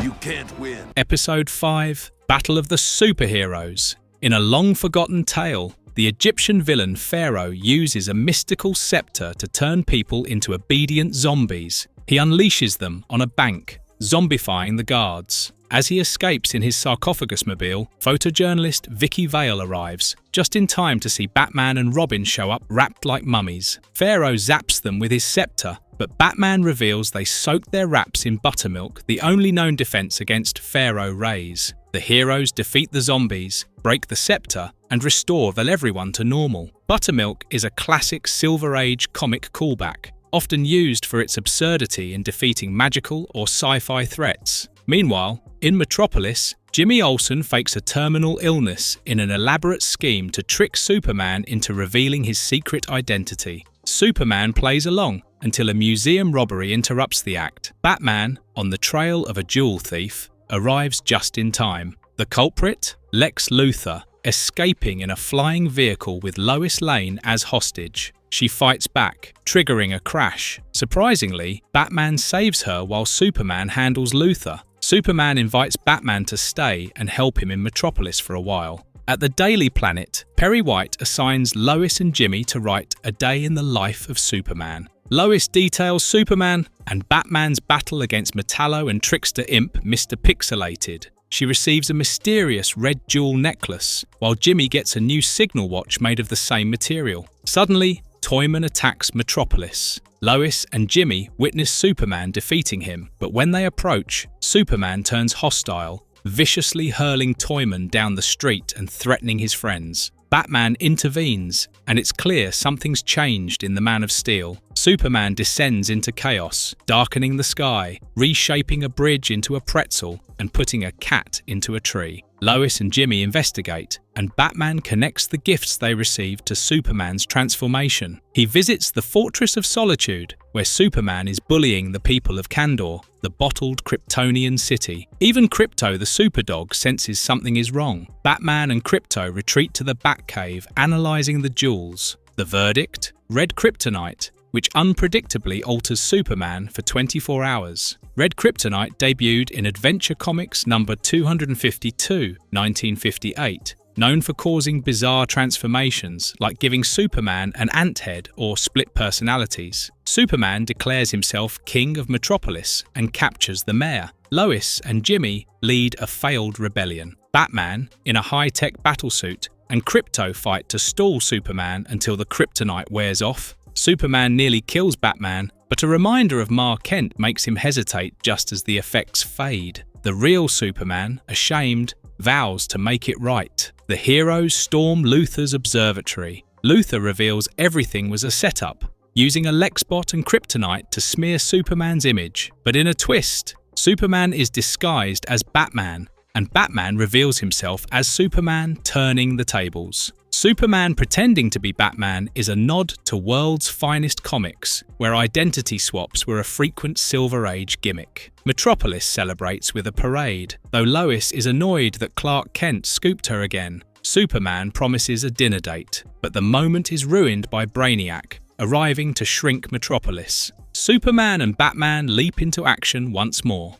You can't win. Episode 5, Battle of the Superheroes. In a long-forgotten tale, the Egyptian villain Pharaoh uses a mystical scepter to turn people into obedient zombies. He unleashes them on a bank, zombifying the guards. As he escapes in his sarcophagus mobile, photojournalist Vicky Vale arrives, just in time to see Batman and Robin show up wrapped like mummies. Pharaoh zaps them with his scepter, but Batman reveals they soaked their wraps in buttermilk, the only known defense against Pharaoh rays. The heroes defeat the zombies, break the scepter, and restore everyone to normal. Buttermilk is a classic Silver Age comic callback, often used for its absurdity in defeating magical or sci-fi threats. Meanwhile, in Metropolis, Jimmy Olsen fakes a terminal illness in an elaborate scheme to trick Superman into revealing his secret identity. Superman plays along until a museum robbery interrupts the act. Batman, on the trail of a jewel thief, arrives just in time. The culprit? Lex Luthor, escaping in a flying vehicle with Lois Lane as hostage. She fights back, triggering a crash. Surprisingly, Batman saves her while Superman handles Luthor. Superman invites Batman to stay and help him in Metropolis for a while. At the Daily Planet, Perry White assigns Lois and Jimmy to write a day in the life of Superman. Lois details Superman and Batman's battle against Metallo and trickster imp Mr. Pixelated. She receives a mysterious red jewel necklace, while Jimmy gets a new signal watch made of the same material. Suddenly, Toyman attacks Metropolis. Lois and Jimmy witness Superman defeating him, but when they approach, Superman turns hostile, viciously hurling Toyman down the street and threatening his friends. Batman intervenes, and it's clear something's changed in the Man of Steel. Superman descends into chaos, darkening the sky, reshaping a bridge into a pretzel, and putting a cat into a tree. Lois and Jimmy investigate, and Batman connects the gifts they received to Superman's transformation. He visits the Fortress of Solitude, where Superman is bullying the people of Kandor, the bottled Kryptonian city. Even Krypto the Superdog senses something is wrong. Batman and Krypto retreat to the Batcave, analyzing the jewels. The verdict? Red Kryptonite, which unpredictably alters Superman for 24 hours. Red Kryptonite debuted in Adventure Comics number 252, 1958, known for causing bizarre transformations like giving Superman an ant head or split personalities. Superman declares himself King of Metropolis and captures the mayor. Lois and Jimmy lead a failed rebellion. Batman, in a high-tech battlesuit, and Krypto fight to stall Superman until the kryptonite wears off. Superman nearly kills Batman, but a reminder of Ma Kent makes him hesitate just as the effects fade. The real Superman, ashamed, vows to make it right. The heroes storm Luthor's observatory. Luthor reveals everything was a setup, using a Lexbot and kryptonite to smear Superman's image. But in a twist, Superman is disguised as Batman, and Batman reveals himself as Superman, turning the tables. Superman pretending to be Batman is a nod to World's Finest Comics, where identity swaps were a frequent Silver Age gimmick. Metropolis celebrates with a parade, though Lois is annoyed that Clark Kent scooped her again. Superman promises a dinner date, but the moment is ruined by Brainiac, arriving to shrink Metropolis. Superman and Batman leap into action once more.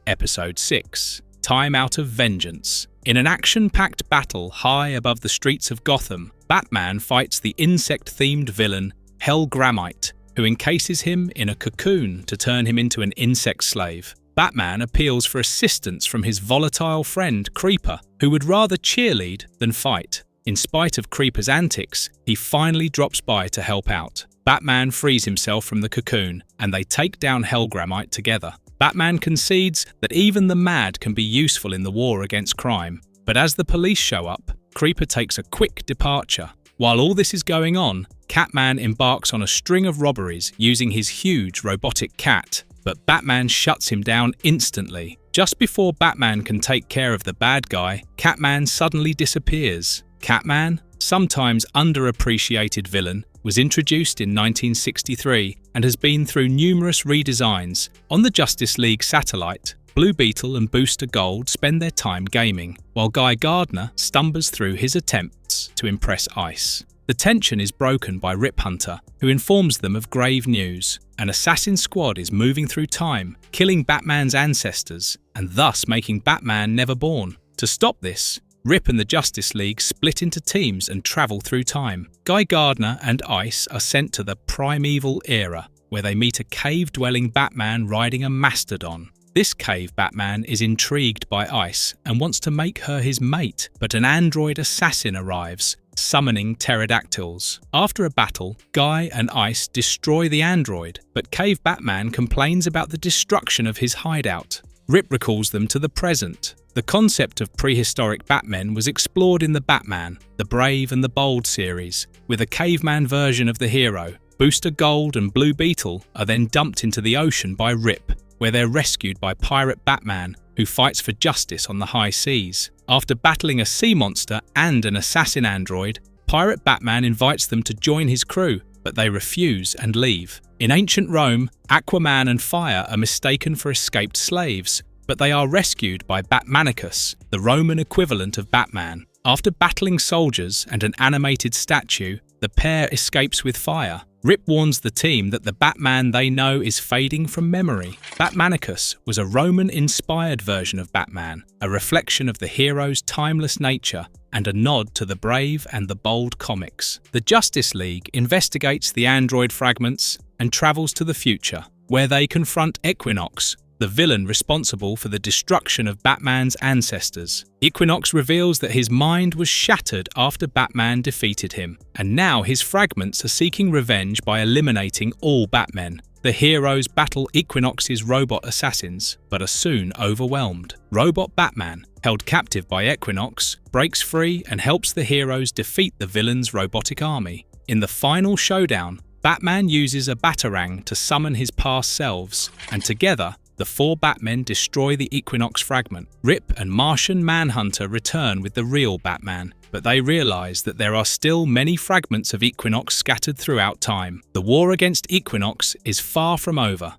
Episode 6. Time Out of Vengeance. In an action-packed battle high above the streets of Gotham, Batman fights the insect-themed villain Hell Grammite, who encases him in a cocoon to turn him into an insect slave. Batman appeals for assistance from his volatile friend Creeper, who would rather cheerlead than fight. In spite of Creeper's antics, he finally drops by to help out. Batman frees himself from the cocoon, and they take down Hell Grammite together. Batman concedes that even the mad can be useful in the war against crime, but as the police show up, Creeper takes a quick departure. While all this is going on, Catman embarks on a string of robberies using his huge robotic cat, but Batman shuts him down instantly. Just before Batman can take care of the bad guy, Catman suddenly disappears. Catman, sometimes underappreciated villain, was introduced in 1963 and has been through numerous redesigns. On the Justice League satellite, Blue Beetle and Booster Gold spend their time gaming, while Guy Gardner stumbles through his attempts to impress Ice. The tension is broken by Rip Hunter, who informs them of grave news. An assassin squad is moving through time, killing Batman's ancestors, and thus making Batman never born. To stop this, Rip and the Justice League split into teams and travel through time. Guy Gardner and Ice are sent to the primeval era, where they meet a cave-dwelling Batman riding a mastodon. This cave Batman is intrigued by Ice and wants to make her his mate, but an android assassin arrives, summoning pterodactyls. After a battle, Guy and Ice destroy the android, but Cave Batman complains about the destruction of his hideout. Rip recalls them to the present. The concept of prehistoric Batmen was explored in the Batman, the Brave and the Bold series, with a caveman version of the hero. Booster Gold and Blue Beetle are then dumped into the ocean by Rip, where they're rescued by Pirate Batman, who fights for justice on the high seas. After battling a sea monster and an assassin android, Pirate Batman invites them to join his crew, but they refuse and leave. In ancient Rome, Aquaman and Fire are mistaken for escaped slaves, but they are rescued by Batmanicus, the Roman equivalent of Batman. After battling soldiers and an animated statue, the pair escapes with Fire. Rip warns the team that the Batman they know is fading from memory. Batmanicus was a Roman-inspired version of Batman, a reflection of the hero's timeless nature and a nod to the Brave and the Bold comics. The Justice League investigates the android fragments and travels to the future, where they confront Equinox, the villain responsible for the destruction of Batman's ancestors. Equinox reveals that his mind was shattered after Batman defeated him, and now his fragments are seeking revenge by eliminating all Batmen. The heroes battle Equinox's robot assassins, but are soon overwhelmed. Robot Batman, held captive by Equinox, breaks free and helps the heroes defeat the villain's robotic army. In the final showdown, Batman uses a Batarang to summon his past selves, and together, the four Batmen destroy the Equinox fragment. Rip and Martian Manhunter return with the real Batman, but they realize that there are still many fragments of Equinox scattered throughout time. The war against Equinox is far from over.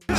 2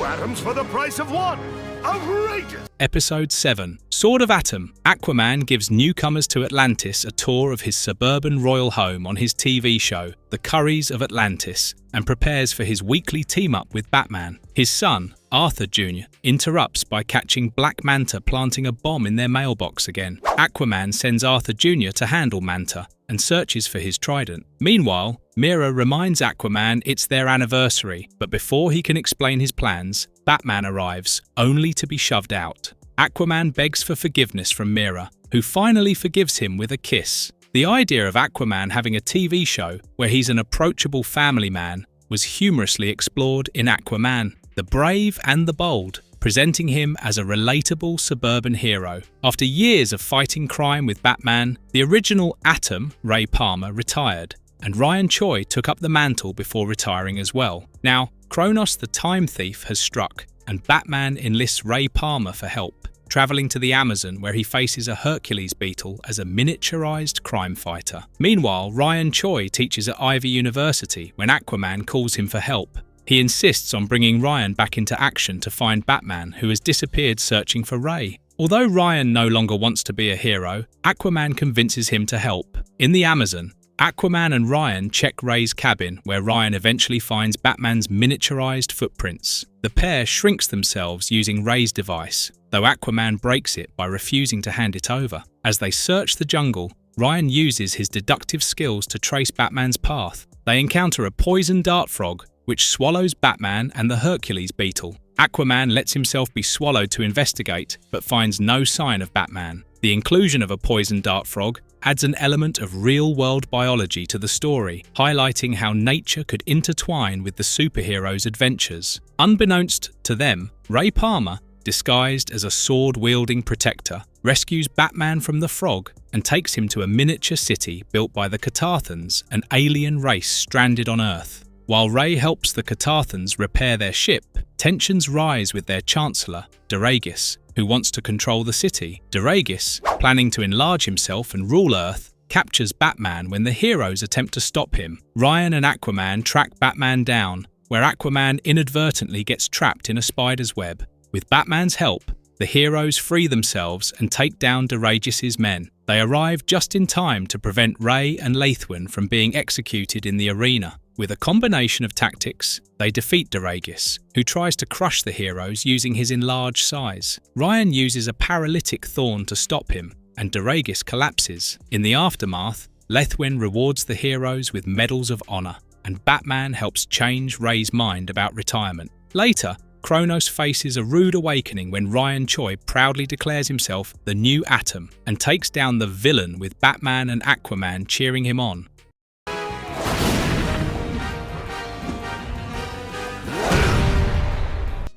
atoms for the price of 1! Outrageous! Episode 7. Sword of Atom. Aquaman gives newcomers to Atlantis a tour of his suburban royal home on his TV show, The Curries of Atlantis, and prepares for his weekly team-up with Batman. His son, Arthur Jr., interrupts by catching Black Manta planting a bomb in their mailbox again. Aquaman sends Arthur Jr. to handle Manta and searches for his trident. Meanwhile, Mera reminds Aquaman it's their anniversary, but before he can explain his plans, Batman arrives, only to be shoved out. Aquaman begs for forgiveness from Mera, who finally forgives him with a kiss. The idea of Aquaman having a TV show where he's an approachable family man was humorously explored in Aquaman, the Brave and the Bold, presenting him as a relatable suburban hero. After years of fighting crime with Batman, the original Atom, Ray Palmer, retired, and Ryan Choi took up the mantle before retiring as well. Now, Kronos the Time Thief has struck, and Batman enlists Ray Palmer for help, travelling to the Amazon where he faces a Hercules beetle as a miniaturized crime fighter. Meanwhile, Ryan Choi teaches at Ivy University when Aquaman calls him for help. He insists on bringing Ryan back into action to find Batman, who has disappeared searching for Ray. Although Ryan no longer wants to be a hero, Aquaman convinces him to help. In the Amazon, Aquaman and Ryan check Ray's cabin, where Ryan eventually finds Batman's miniaturized footprints. The pair shrinks themselves using Ray's device, though Aquaman breaks it by refusing to hand it over. As they search the jungle, Ryan uses his deductive skills to trace Batman's path. They encounter a poison dart frog, which swallows Batman and the Hercules beetle. Aquaman lets himself be swallowed to investigate, but finds no sign of Batman. The inclusion of a poison dart frog adds an element of real-world biology to the story, highlighting how nature could intertwine with the superheroes' adventures. Unbeknownst to them, Ray Palmer, disguised as a sword-wielding protector, rescues Batman from the frog and takes him to a miniature city built by the Catarthans, an alien race stranded on Earth. While Ray helps the Catarthans repair their ship, tensions rise with their Chancellor, Duragus, who wants to control the city. Duragus, planning to enlarge himself and rule Earth, captures Batman when the heroes attempt to stop him. Ryan and Aquaman track Batman down, where Aquaman inadvertently gets trapped in a spider's web. With Batman's help, the heroes free themselves and take down Duragus's men. They arrive just in time to prevent Ray and Lathwin from being executed in the arena. With a combination of tactics, they defeat Duragus, who tries to crush the heroes using his enlarged size. Ryan uses a paralytic thorn to stop him, and Duragus collapses. In the aftermath, Lathwin rewards the heroes with medals of honor, and Batman helps change Ray's mind about retirement. Later, Kronos faces a rude awakening when Ryan Choi proudly declares himself the new Atom and takes down the villain with Batman and Aquaman cheering him on.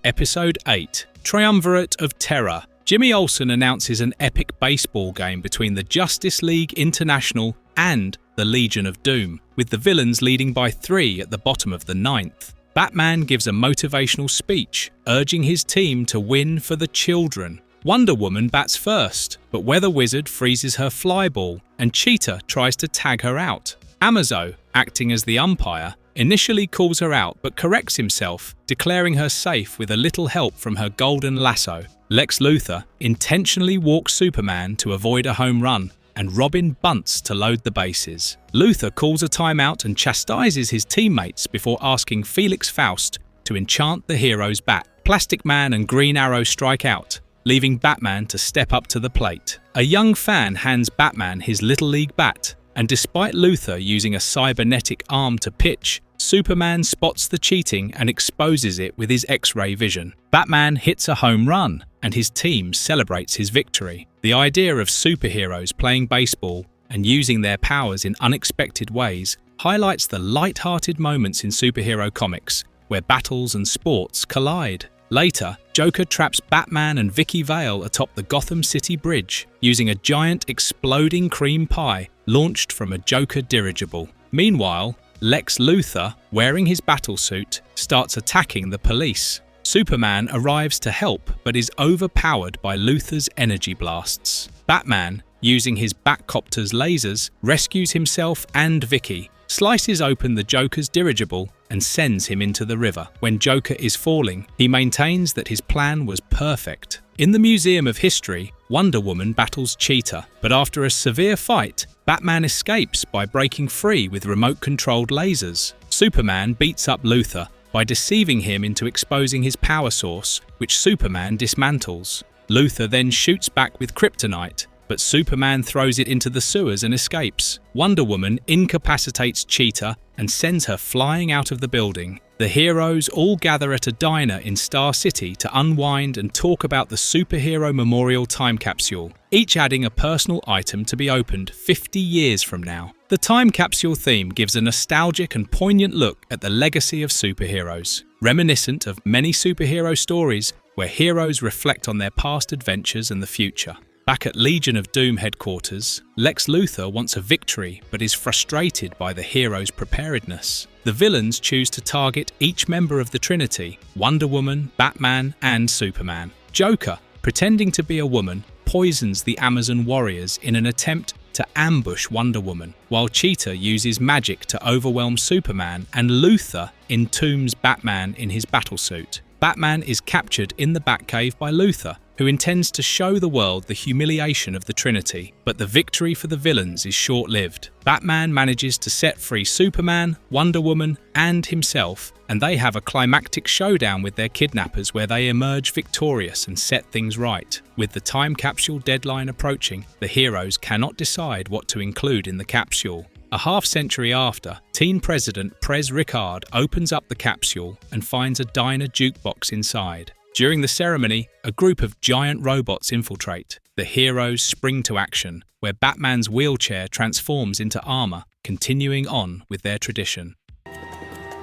Episode 8. Triumvirate of Terror. Jimmy Olsen announces an epic baseball game between the Justice League International and the Legion of Doom, with the villains leading by 3 at the bottom of the 9th. Batman gives a motivational speech, urging his team to win for the children. Wonder Woman bats first, but Weather Wizard freezes her fly ball, and Cheetah tries to tag her out. Amazo, acting as the umpire, initially calls her out but corrects himself, declaring her safe with a little help from her golden lasso. Lex Luthor intentionally walks Superman to avoid a home run, and Robin bunts to load the bases. Luthor calls a timeout and chastises his teammates before asking Felix Faust to enchant the hero's bat. Plastic Man and Green Arrow strike out, leaving Batman to step up to the plate. A young fan hands Batman his Little League bat, and despite Luthor using a cybernetic arm to pitch, Superman spots the cheating and exposes it with his X-ray vision. Batman hits a home run, and his team celebrates his victory. The idea of superheroes playing baseball and using their powers in unexpected ways highlights the light-hearted moments in superhero comics where battles and sports collide. Later, Joker traps Batman and Vicky Vale atop the Gotham City Bridge using a giant exploding cream pie launched from a Joker dirigible. Meanwhile, Lex Luthor, wearing his battlesuit, starts attacking the police. Superman arrives to help but is overpowered by Luthor's energy blasts. Batman, using his Batcopter's lasers, rescues himself and Vicky, slices open the Joker's dirigible and sends him into the river. When Joker is falling, he maintains that his plan was perfect. In the Museum of History, Wonder Woman battles Cheetah, but after a severe fight, Batman escapes by breaking free with remote-controlled lasers. Superman beats up Luthor by deceiving him into exposing his power source, which Superman dismantles. Luthor then shoots back with kryptonite, but Superman throws it into the sewers and escapes. Wonder Woman incapacitates Cheetah and sends her flying out of the building. The heroes all gather at a diner in Star City to unwind and talk about the Superhero Memorial Time Capsule, each adding a personal item to be opened 50 years from now. The Time Capsule theme gives a nostalgic and poignant look at the legacy of superheroes, reminiscent of many superhero stories where heroes reflect on their past adventures and the future. Back at Legion of Doom headquarters, Lex Luthor wants a victory but is frustrated by the heroes' preparedness. The villains choose to target each member of the Trinity: Wonder Woman, Batman, and Superman. Joker, pretending to be a woman, poisons the Amazon warriors in an attempt to ambush Wonder Woman, while Cheetah uses magic to overwhelm Superman and Luthor entombs Batman in his battlesuit. Batman is captured in the Batcave by Luthor, who intends to show the world the humiliation of the Trinity, but the victory for the villains is short-lived. Batman manages to set free Superman, Wonder Woman, and himself, and they have a climactic showdown with their kidnappers where they emerge victorious and set things right. With the time capsule deadline approaching, the heroes cannot decide what to include in the capsule. A half-century after, teen president Prez Ricard opens up the capsule and finds a diner jukebox inside. During the ceremony, a group of giant robots infiltrate. The heroes spring to action, where Batman's wheelchair transforms into armor, continuing on with their tradition.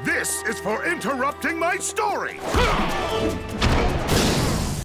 This is for interrupting my story!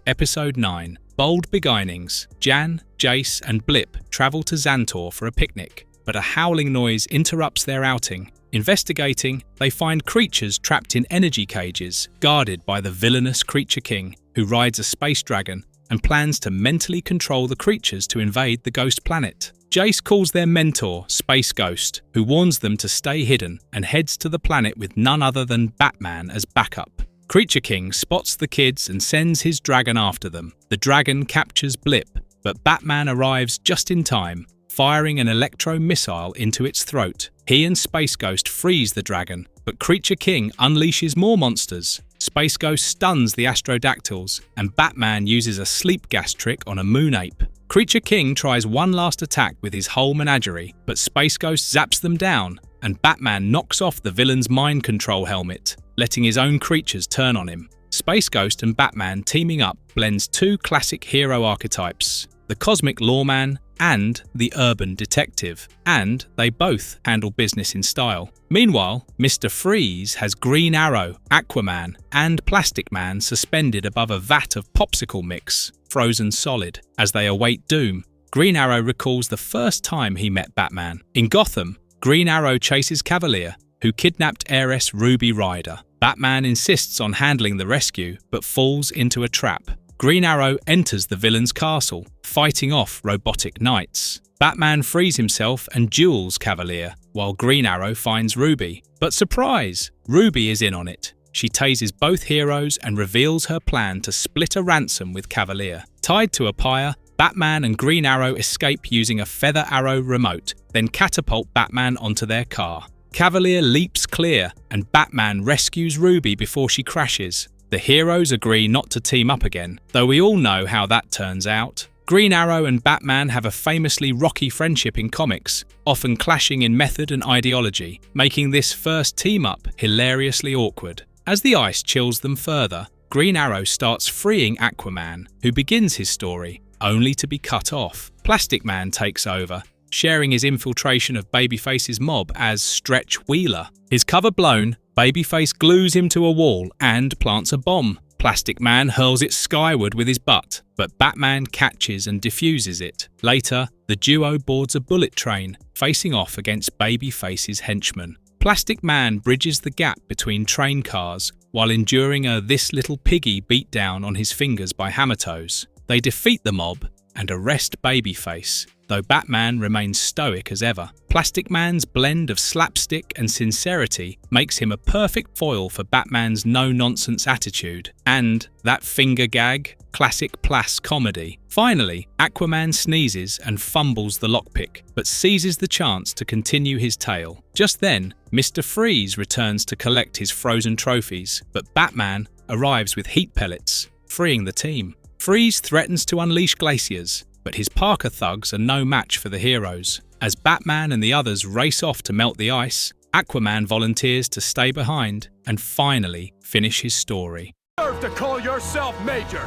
Episode 9. Bold Beguilings. Jan, Jace, and Blip travel to Xantor for a picnic, but a howling noise interrupts their outing. Investigating, they find creatures trapped in energy cages, guarded by the villainous Creature King, who rides a space dragon and plans to mentally control the creatures to invade the ghost planet. Jace calls their mentor, Space Ghost, who warns them to stay hidden and heads to the planet with none other than Batman as backup. Creature King spots the kids and sends his dragon after them. The dragon captures Blip, but Batman arrives just in time, firing an electro-missile into its throat. He and Space Ghost freeze the dragon, but Creature King unleashes more monsters. Space Ghost stuns the Astrodactyls, and Batman uses a sleep gas trick on a moon ape. Creature King tries one last attack with his whole menagerie, but Space Ghost zaps them down, and Batman knocks off the villain's mind control helmet, letting his own creatures turn on him. Space Ghost and Batman teaming up blends two classic hero archetypes: the cosmic lawman and the urban detective, and they both handle business in style. Meanwhile, Mr. Freeze has Green Arrow, Aquaman, and Plastic Man suspended above a vat of popsicle mix, frozen solid. As they await doom, Green Arrow recalls the first time he met Batman. In Gotham, Green Arrow chases Cavalier, who kidnapped heiress Ruby Ryder. Batman insists on handling the rescue, but falls into a trap. Green Arrow enters the villain's castle, fighting off robotic knights. Batman frees himself and duels Cavalier, while Green Arrow finds Ruby. But surprise! Ruby is in on it. She tases both heroes and reveals her plan to split a ransom with Cavalier. Tied to a pyre, Batman and Green Arrow escape using a feather arrow remote, then catapult Batman onto their car. Cavalier leaps clear, and Batman rescues Ruby before she crashes. The heroes agree not to team up again, though we all know how that turns out. Green Arrow and Batman have a famously rocky friendship in comics, often clashing in method and ideology, making this first team-up hilariously awkward. As the ice chills them further, Green Arrow starts freeing Aquaman, who begins his story, only to be cut off. Plastic Man takes over, sharing his infiltration of Babyface's mob as Stretch Wheeler. His cover blown, Babyface glues him to a wall and plants a bomb. Plastic Man hurls it skyward with his butt, but Batman catches and defuses it. Later, the duo boards a bullet train, facing off against Babyface's henchmen. Plastic Man bridges the gap between train cars while enduring a "this little piggy" beatdown on his fingers by Hammertoes. They defeat the mob and arrest Babyface, though Batman remains stoic as ever. Plastic Man's blend of slapstick and sincerity makes him a perfect foil for Batman's no-nonsense attitude and that finger gag, classic Plas comedy. Finally, Aquaman sneezes and fumbles the lockpick, but seizes the chance to continue his tale. Just then, Mr. Freeze returns to collect his frozen trophies, but Batman arrives with heat pellets, freeing the team. Freeze threatens to unleash glaciers, but his Parker thugs are no match for the heroes. As Batman and the others race off to melt the ice, Aquaman volunteers to stay behind and finally finish his story. Deserve to call yourself Major!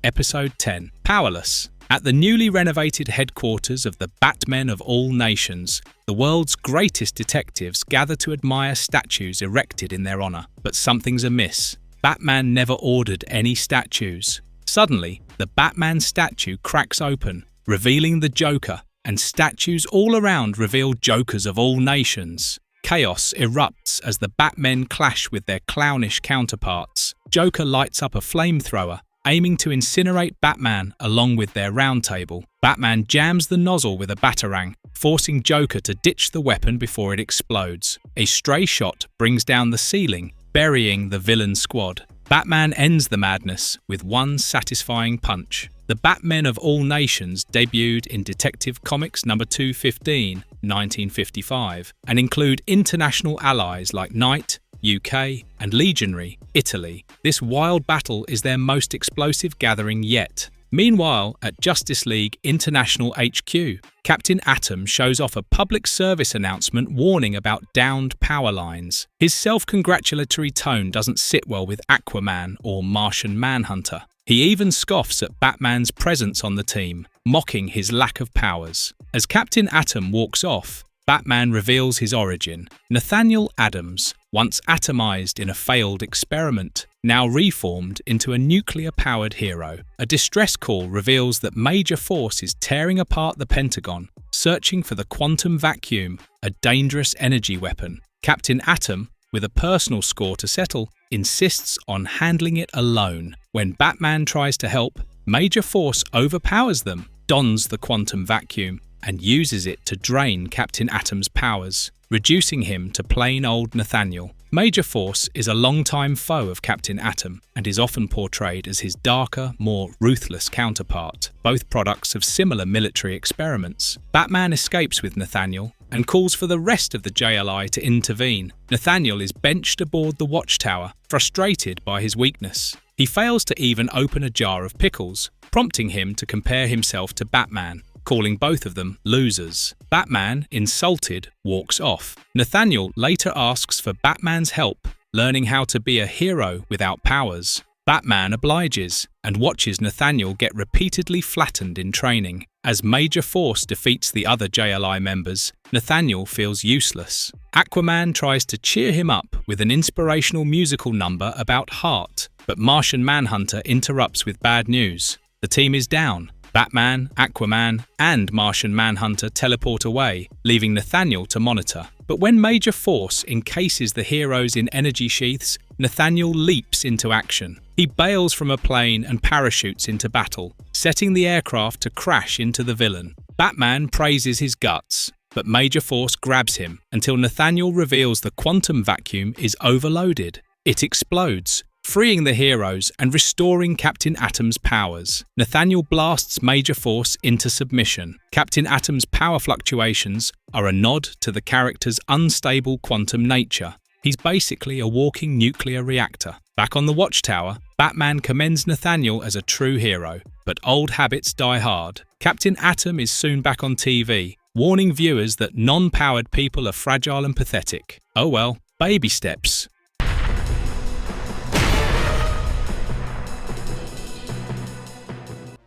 Episode 10. Powerless. At the newly renovated headquarters of the Batmen of all nations, the world's greatest detectives gather to admire statues erected in their honour. But something's amiss. Batman never ordered any statues. Suddenly, the Batman statue cracks open, revealing the Joker, and statues all around reveal Jokers of all nations. Chaos erupts as the Batmen clash with their clownish counterparts. Joker lights up a flamethrower, aiming to incinerate Batman along with their round table. Batman jams the nozzle with a batarang, forcing Joker to ditch the weapon before it explodes. A stray shot brings down the ceiling, burying the villain squad. Batman ends the madness with one satisfying punch. The Batmen of all nations debuted in Detective Comics number 215, 1955, and include international allies like Knight, UK, and Legionary, Italy. This wild battle is their most explosive gathering yet. Meanwhile, at Justice League International HQ, Captain Atom shows off a public service announcement warning about downed power lines. His self-congratulatory tone doesn't sit well with Aquaman or Martian Manhunter. He even scoffs at Batman's presence on the team, mocking his lack of powers. As Captain Atom walks off, Batman reveals his origin. Nathaniel Adams, once atomized in a failed experiment, now reformed into a nuclear-powered hero. A distress call reveals that Major Force is tearing apart the Pentagon, searching for the quantum vacuum, a dangerous energy weapon. Captain Atom, with a personal score to settle, insists on handling it alone. When Batman tries to help, Major Force overpowers them, dons the quantum vacuum, and uses it to drain Captain Atom's powers, reducing him to plain old Nathaniel. Major Force is a longtime foe of Captain Atom and is often portrayed as his darker, more ruthless counterpart, both products of similar military experiments. Batman escapes with Nathaniel and calls for the rest of the JLI to intervene. Nathaniel is benched aboard the Watchtower, frustrated by his weakness. He fails to even open a jar of pickles, prompting him to compare himself to Batman, calling both of them losers. Batman, insulted, walks off. Nathaniel later asks for Batman's help, learning how to be a hero without powers. Batman obliges and watches Nathaniel get repeatedly flattened in training. As Major Force defeats the other JLI members, Nathaniel feels useless. Aquaman tries to cheer him up with an inspirational musical number about heart, but Martian Manhunter interrupts with bad news. The team is down. Batman, Aquaman, and Martian Manhunter teleport away, leaving Nathaniel to monitor. But when Major Force encases the heroes in energy sheaths, Nathaniel leaps into action. He bails from a plane and parachutes into battle, setting the aircraft to crash into the villain. Batman praises his guts, but Major Force grabs him until Nathaniel reveals the quantum vacuum is overloaded. It explodes, freeing the heroes and restoring Captain Atom's powers. Nathaniel blasts Major Force into submission. Captain Atom's power fluctuations are a nod to the character's unstable quantum nature. He's basically a walking nuclear reactor. Back on the Watchtower, Batman commends Nathaniel as a true hero, but old habits die hard. Captain Atom is soon back on TV, warning viewers that non-powered people are fragile and pathetic. Oh well, baby steps.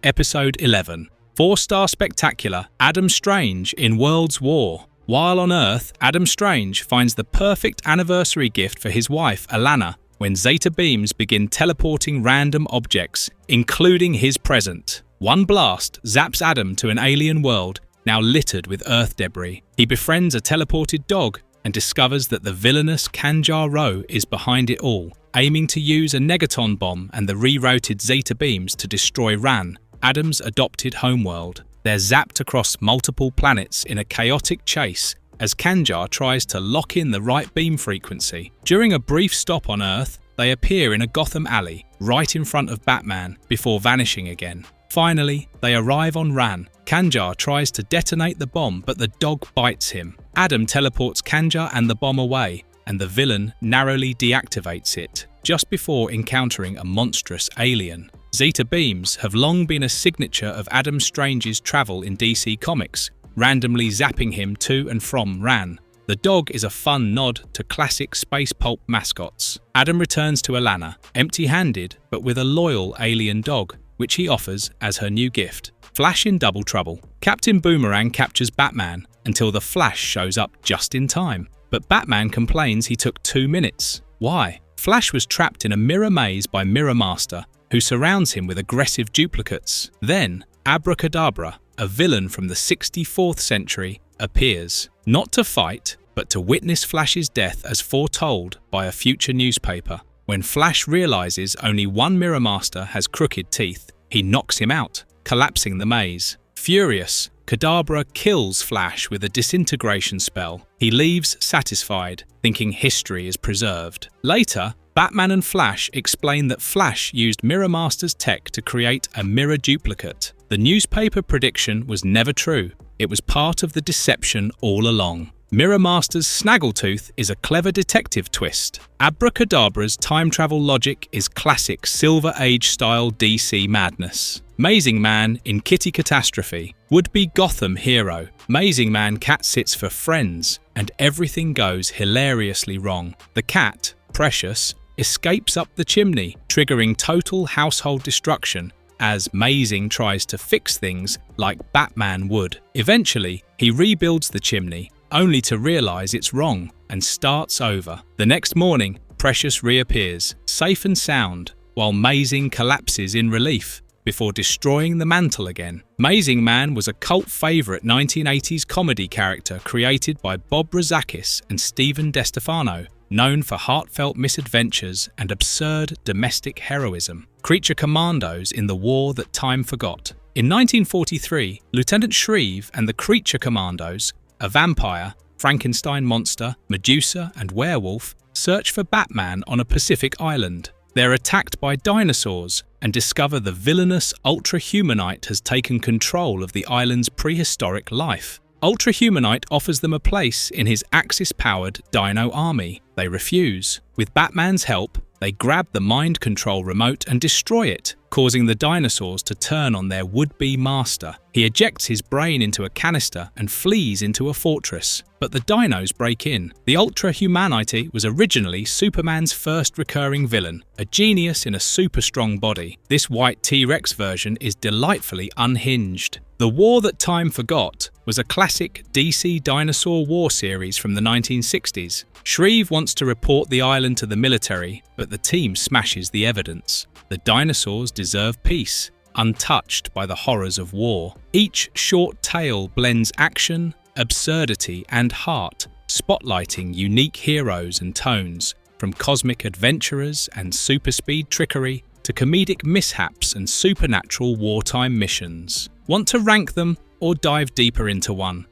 Episode 11. 4-star spectacular Adam Strange in World's War. While on Earth, Adam Strange finds the perfect anniversary gift for his wife, Alana, when Zeta beams begin teleporting random objects, including his present. One blast zaps Adam to an alien world, now littered with Earth debris. He befriends a teleported dog and discovers that the villainous Kanjar-Ro is behind it all, aiming to use a Negaton bomb and the rerouted Zeta beams to destroy Ran, Adam's adopted homeworld. They're zapped across multiple planets in a chaotic chase as Kanjar tries to lock in the right beam frequency. During a brief stop on Earth, they appear in a Gotham alley, right in front of Batman, before vanishing again. Finally, they arrive on Ran. Kanjar tries to detonate the bomb, but the dog bites him. Adam teleports Kanjar and the bomb away, and the villain narrowly deactivates it, just before encountering a monstrous alien. Zeta beams have long been a signature of Adam Strange's travel in DC Comics, randomly zapping him to and from Ran. The dog is a fun nod to classic space pulp mascots. Adam returns to Alana, empty-handed but with a loyal alien dog, which he offers as her new gift. Flash in double trouble. Captain Boomerang captures Batman until the Flash shows up just in time. But Batman complains he took 2 minutes. Why? Flash was trapped in a mirror maze by Mirror Master, who surrounds him with aggressive duplicates. Then, Abracadabra, a villain from the 64th century, appears, not to fight, but to witness Flash's death as foretold by a future newspaper. When Flash realizes only one Mirror Master has crooked teeth, he knocks him out, collapsing the maze. Furious, Kadabra kills Flash with a disintegration spell. He leaves satisfied, thinking history is preserved. Later, Batman and Flash explain that Flash used Mirror Master's tech to create a mirror duplicate. The newspaper prediction was never true. It was part of the deception all along. Mirror Master's Snaggletooth is a clever detective twist. Abracadabra's time travel logic is classic Silver Age-style DC madness. Mazing Man in Kitty Catastrophe. Would-be Gotham hero. Mazing Man cat sits for friends, and everything goes hilariously wrong. The cat, Precious, escapes up the chimney, triggering total household destruction as Mazing tries to fix things like Batman would. Eventually, he rebuilds the chimney, only to realize it's wrong and starts over. The next morning, Precious reappears, safe and sound, while Mazing collapses in relief before destroying the mantle again. Mazing Man was a cult favorite 1980s comedy character created by Bob Rozakis and Stephen DeStefano, known for heartfelt misadventures and absurd domestic heroism. Creature commandos in the war that time forgot. In 1943, Lieutenant Shreve and the Creature Commandos, a vampire, Frankenstein monster, Medusa, and werewolf, search for Batman on a Pacific island. They're attacked by dinosaurs and discover the villainous Ultra-Humanite has taken control of the island's prehistoric life. Ultra-Humanite offers them a place in his Axis-powered Dino army. They refuse. With Batman's help, they grab the mind control remote and destroy it, causing the dinosaurs to turn on their would-be master. He ejects his brain into a canister and flees into a fortress. But the dinos break in. The Ultra-Humanite was originally Superman's first recurring villain, a genius in a super-strong body. This white T-Rex version is delightfully unhinged. The War That Time Forgot was a classic DC dinosaur war series from the 1960s. Shreve wants to report the island to the military, but the team smashes the evidence. The dinosaurs deserve peace, untouched by the horrors of war. Each short tale blends action, absurdity, and heart, spotlighting unique heroes and tones, from cosmic adventurers and super-speed trickery to comedic mishaps and supernatural wartime missions. Want to rank them or dive deeper into one?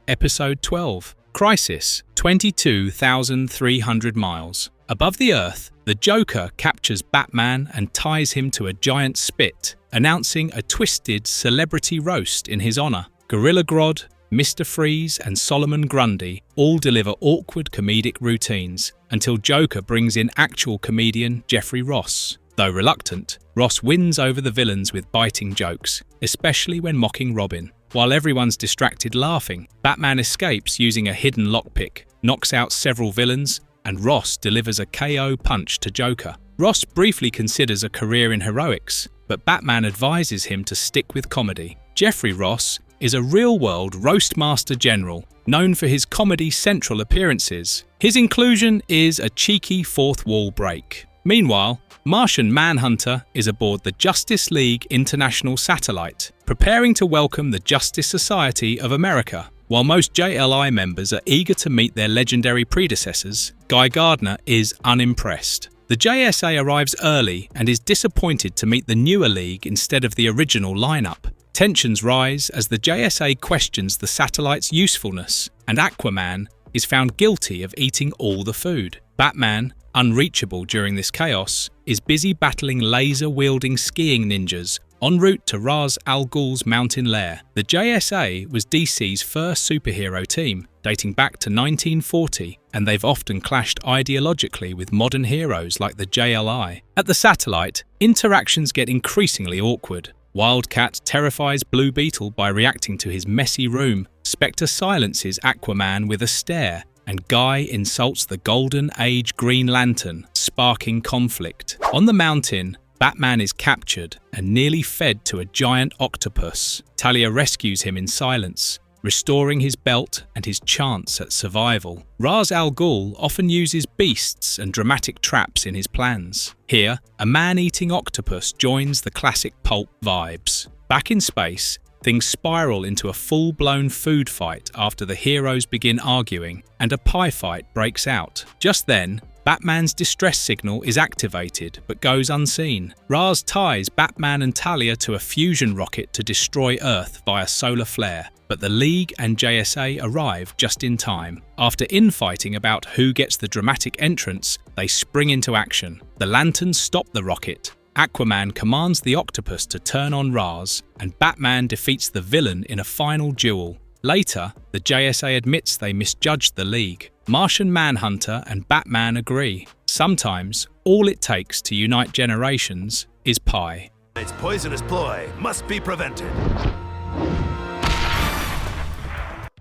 Episode 12. Crisis, 22,300 miles. Above the Earth, the Joker captures Batman and ties him to a giant spit, announcing a twisted celebrity roast in his honor. Gorilla Grodd, Mr. Freeze, and Solomon Grundy all deliver awkward comedic routines, until Joker brings in actual comedian Jeffrey Ross. Though reluctant, Ross wins over the villains with biting jokes, especially when mocking Robin. While everyone's distracted laughing, Batman escapes using a hidden lockpick, knocks out several villains, and Ross delivers a KO punch to Joker. Ross briefly considers a career in heroics, but Batman advises him to stick with comedy. Jeffrey Ross is a real-world roastmaster general, known for his Comedy Central appearances. His inclusion is a cheeky fourth wall break. Meanwhile, Martian Manhunter is aboard the Justice League International Satellite, preparing to welcome the Justice Society of America. While most JLI members are eager to meet their legendary predecessors, Guy Gardner is unimpressed. The JSA arrives early and is disappointed to meet the newer league instead of the original lineup. Tensions rise as the JSA questions the satellite's usefulness, and Aquaman is found guilty of eating all the food. Batman, unreachable during this chaos, is busy battling laser-wielding skiing ninjas en route to Ra's al Ghul's mountain lair. The JSA was DC's first superhero team, dating back to 1940, and they've often clashed ideologically with modern heroes like the JLI. At the satellite, interactions get increasingly awkward. Wildcat terrifies Blue Beetle by reacting to his messy room, Spectre silences Aquaman with a stare, and Guy insults the Golden Age Green Lantern, sparking conflict. On the mountain, Batman is captured and nearly fed to a giant octopus. Talia rescues him in silence, restoring his belt and his chance at survival. Ra's al Ghul often uses beasts and dramatic traps in his plans. Here, a man-eating octopus joins the classic pulp vibes. Back in space, things spiral into a full-blown food fight after the heroes begin arguing, and a pie fight breaks out. Just then, Batman's distress signal is activated but goes unseen. Ra's ties Batman and Talia to a fusion rocket to destroy Earth via solar flare, but the League and JSA arrive just in time. After infighting about who gets the dramatic entrance, they spring into action. The Lanterns stop the rocket. Aquaman commands the octopus to turn on Ra's, and Batman defeats the villain in a final duel. Later, the JSA admits they misjudged the League. Martian Manhunter and Batman agree. Sometimes, all it takes to unite generations is pie. Its poisonous ploy must be prevented.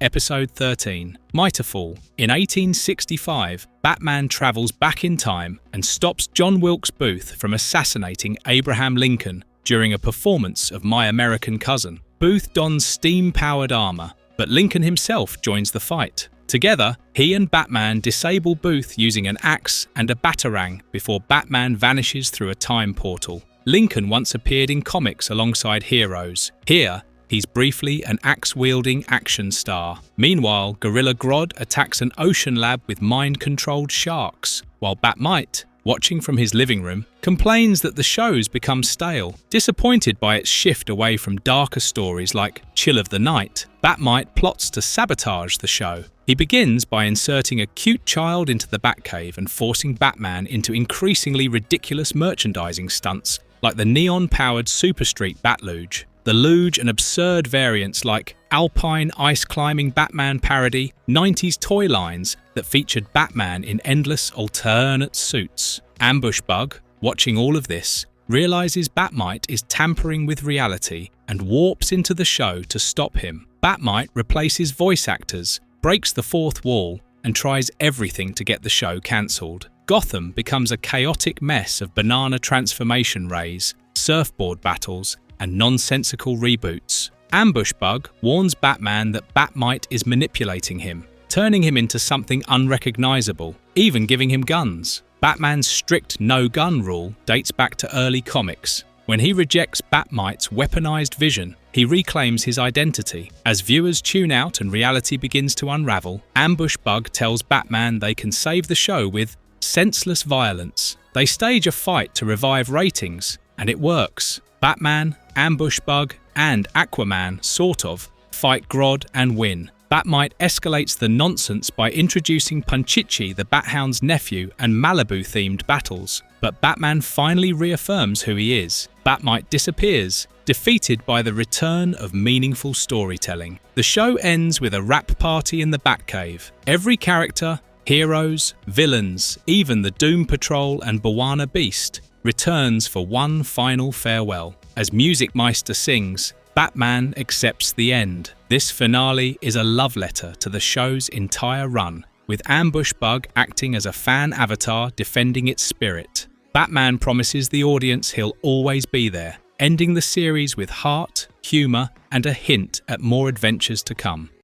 Episode 13, Mitafall. In 1865, Batman travels back in time and stops John Wilkes Booth from assassinating Abraham Lincoln during a performance of My American Cousin. Booth dons steam-powered armor, but Lincoln himself joins the fight. Together, he and Batman disable Booth using an axe and a batarang before Batman vanishes through a time portal. Lincoln once appeared in comics alongside heroes. Here, he's briefly an axe-wielding action star. Meanwhile, Gorilla Grodd attacks an ocean lab with mind-controlled sharks, while Batmite, watching from his living room, complains that the show's become stale. Disappointed by its shift away from darker stories like Chill of the Night, Batmite plots to sabotage the show. He begins by inserting a cute child into the Batcave and forcing Batman into increasingly ridiculous merchandising stunts like the neon-powered Super Street Batluge. The luge and absurd variants like Alpine ice-climbing Batman parody, 90s toy lines that featured Batman in endless alternate suits. Ambushbug, watching all of this, realizes Batmite is tampering with reality and warps into the show to stop him. Batmite replaces voice actors, breaks the fourth wall, and tries everything to get the show cancelled. Gotham becomes a chaotic mess of banana transformation rays, surfboard battles, and nonsensical reboots. Ambushbug warns Batman that Batmite is manipulating him, turning him into something unrecognizable, even giving him guns. Batman's strict no-gun rule dates back to early comics. When he rejects Batmite's weaponized vision, he reclaims his identity. As viewers tune out and reality begins to unravel, Ambushbug tells Batman they can save the show with senseless violence. They stage a fight to revive ratings, and it works. Batman, Ambushbug, and Aquaman, sort of, fight Grodd and win. Batmite escalates the nonsense by introducing Punchichi, the Bat-Hound's nephew, and Malibu-themed battles, but Batman finally reaffirms who he is. Batmite disappears, defeated by the return of meaningful storytelling. The show ends with a rap party in the Batcave. Every character, heroes, villains, even the Doom Patrol and Bwana Beast, returns for one final farewell. As Music Meister sings, Batman accepts the end. This finale is a love letter to the show's entire run, with Ambushbug acting as a fan avatar defending its spirit. Batman promises the audience he'll always be there, ending the series with heart, humour, and a hint at more adventures to come.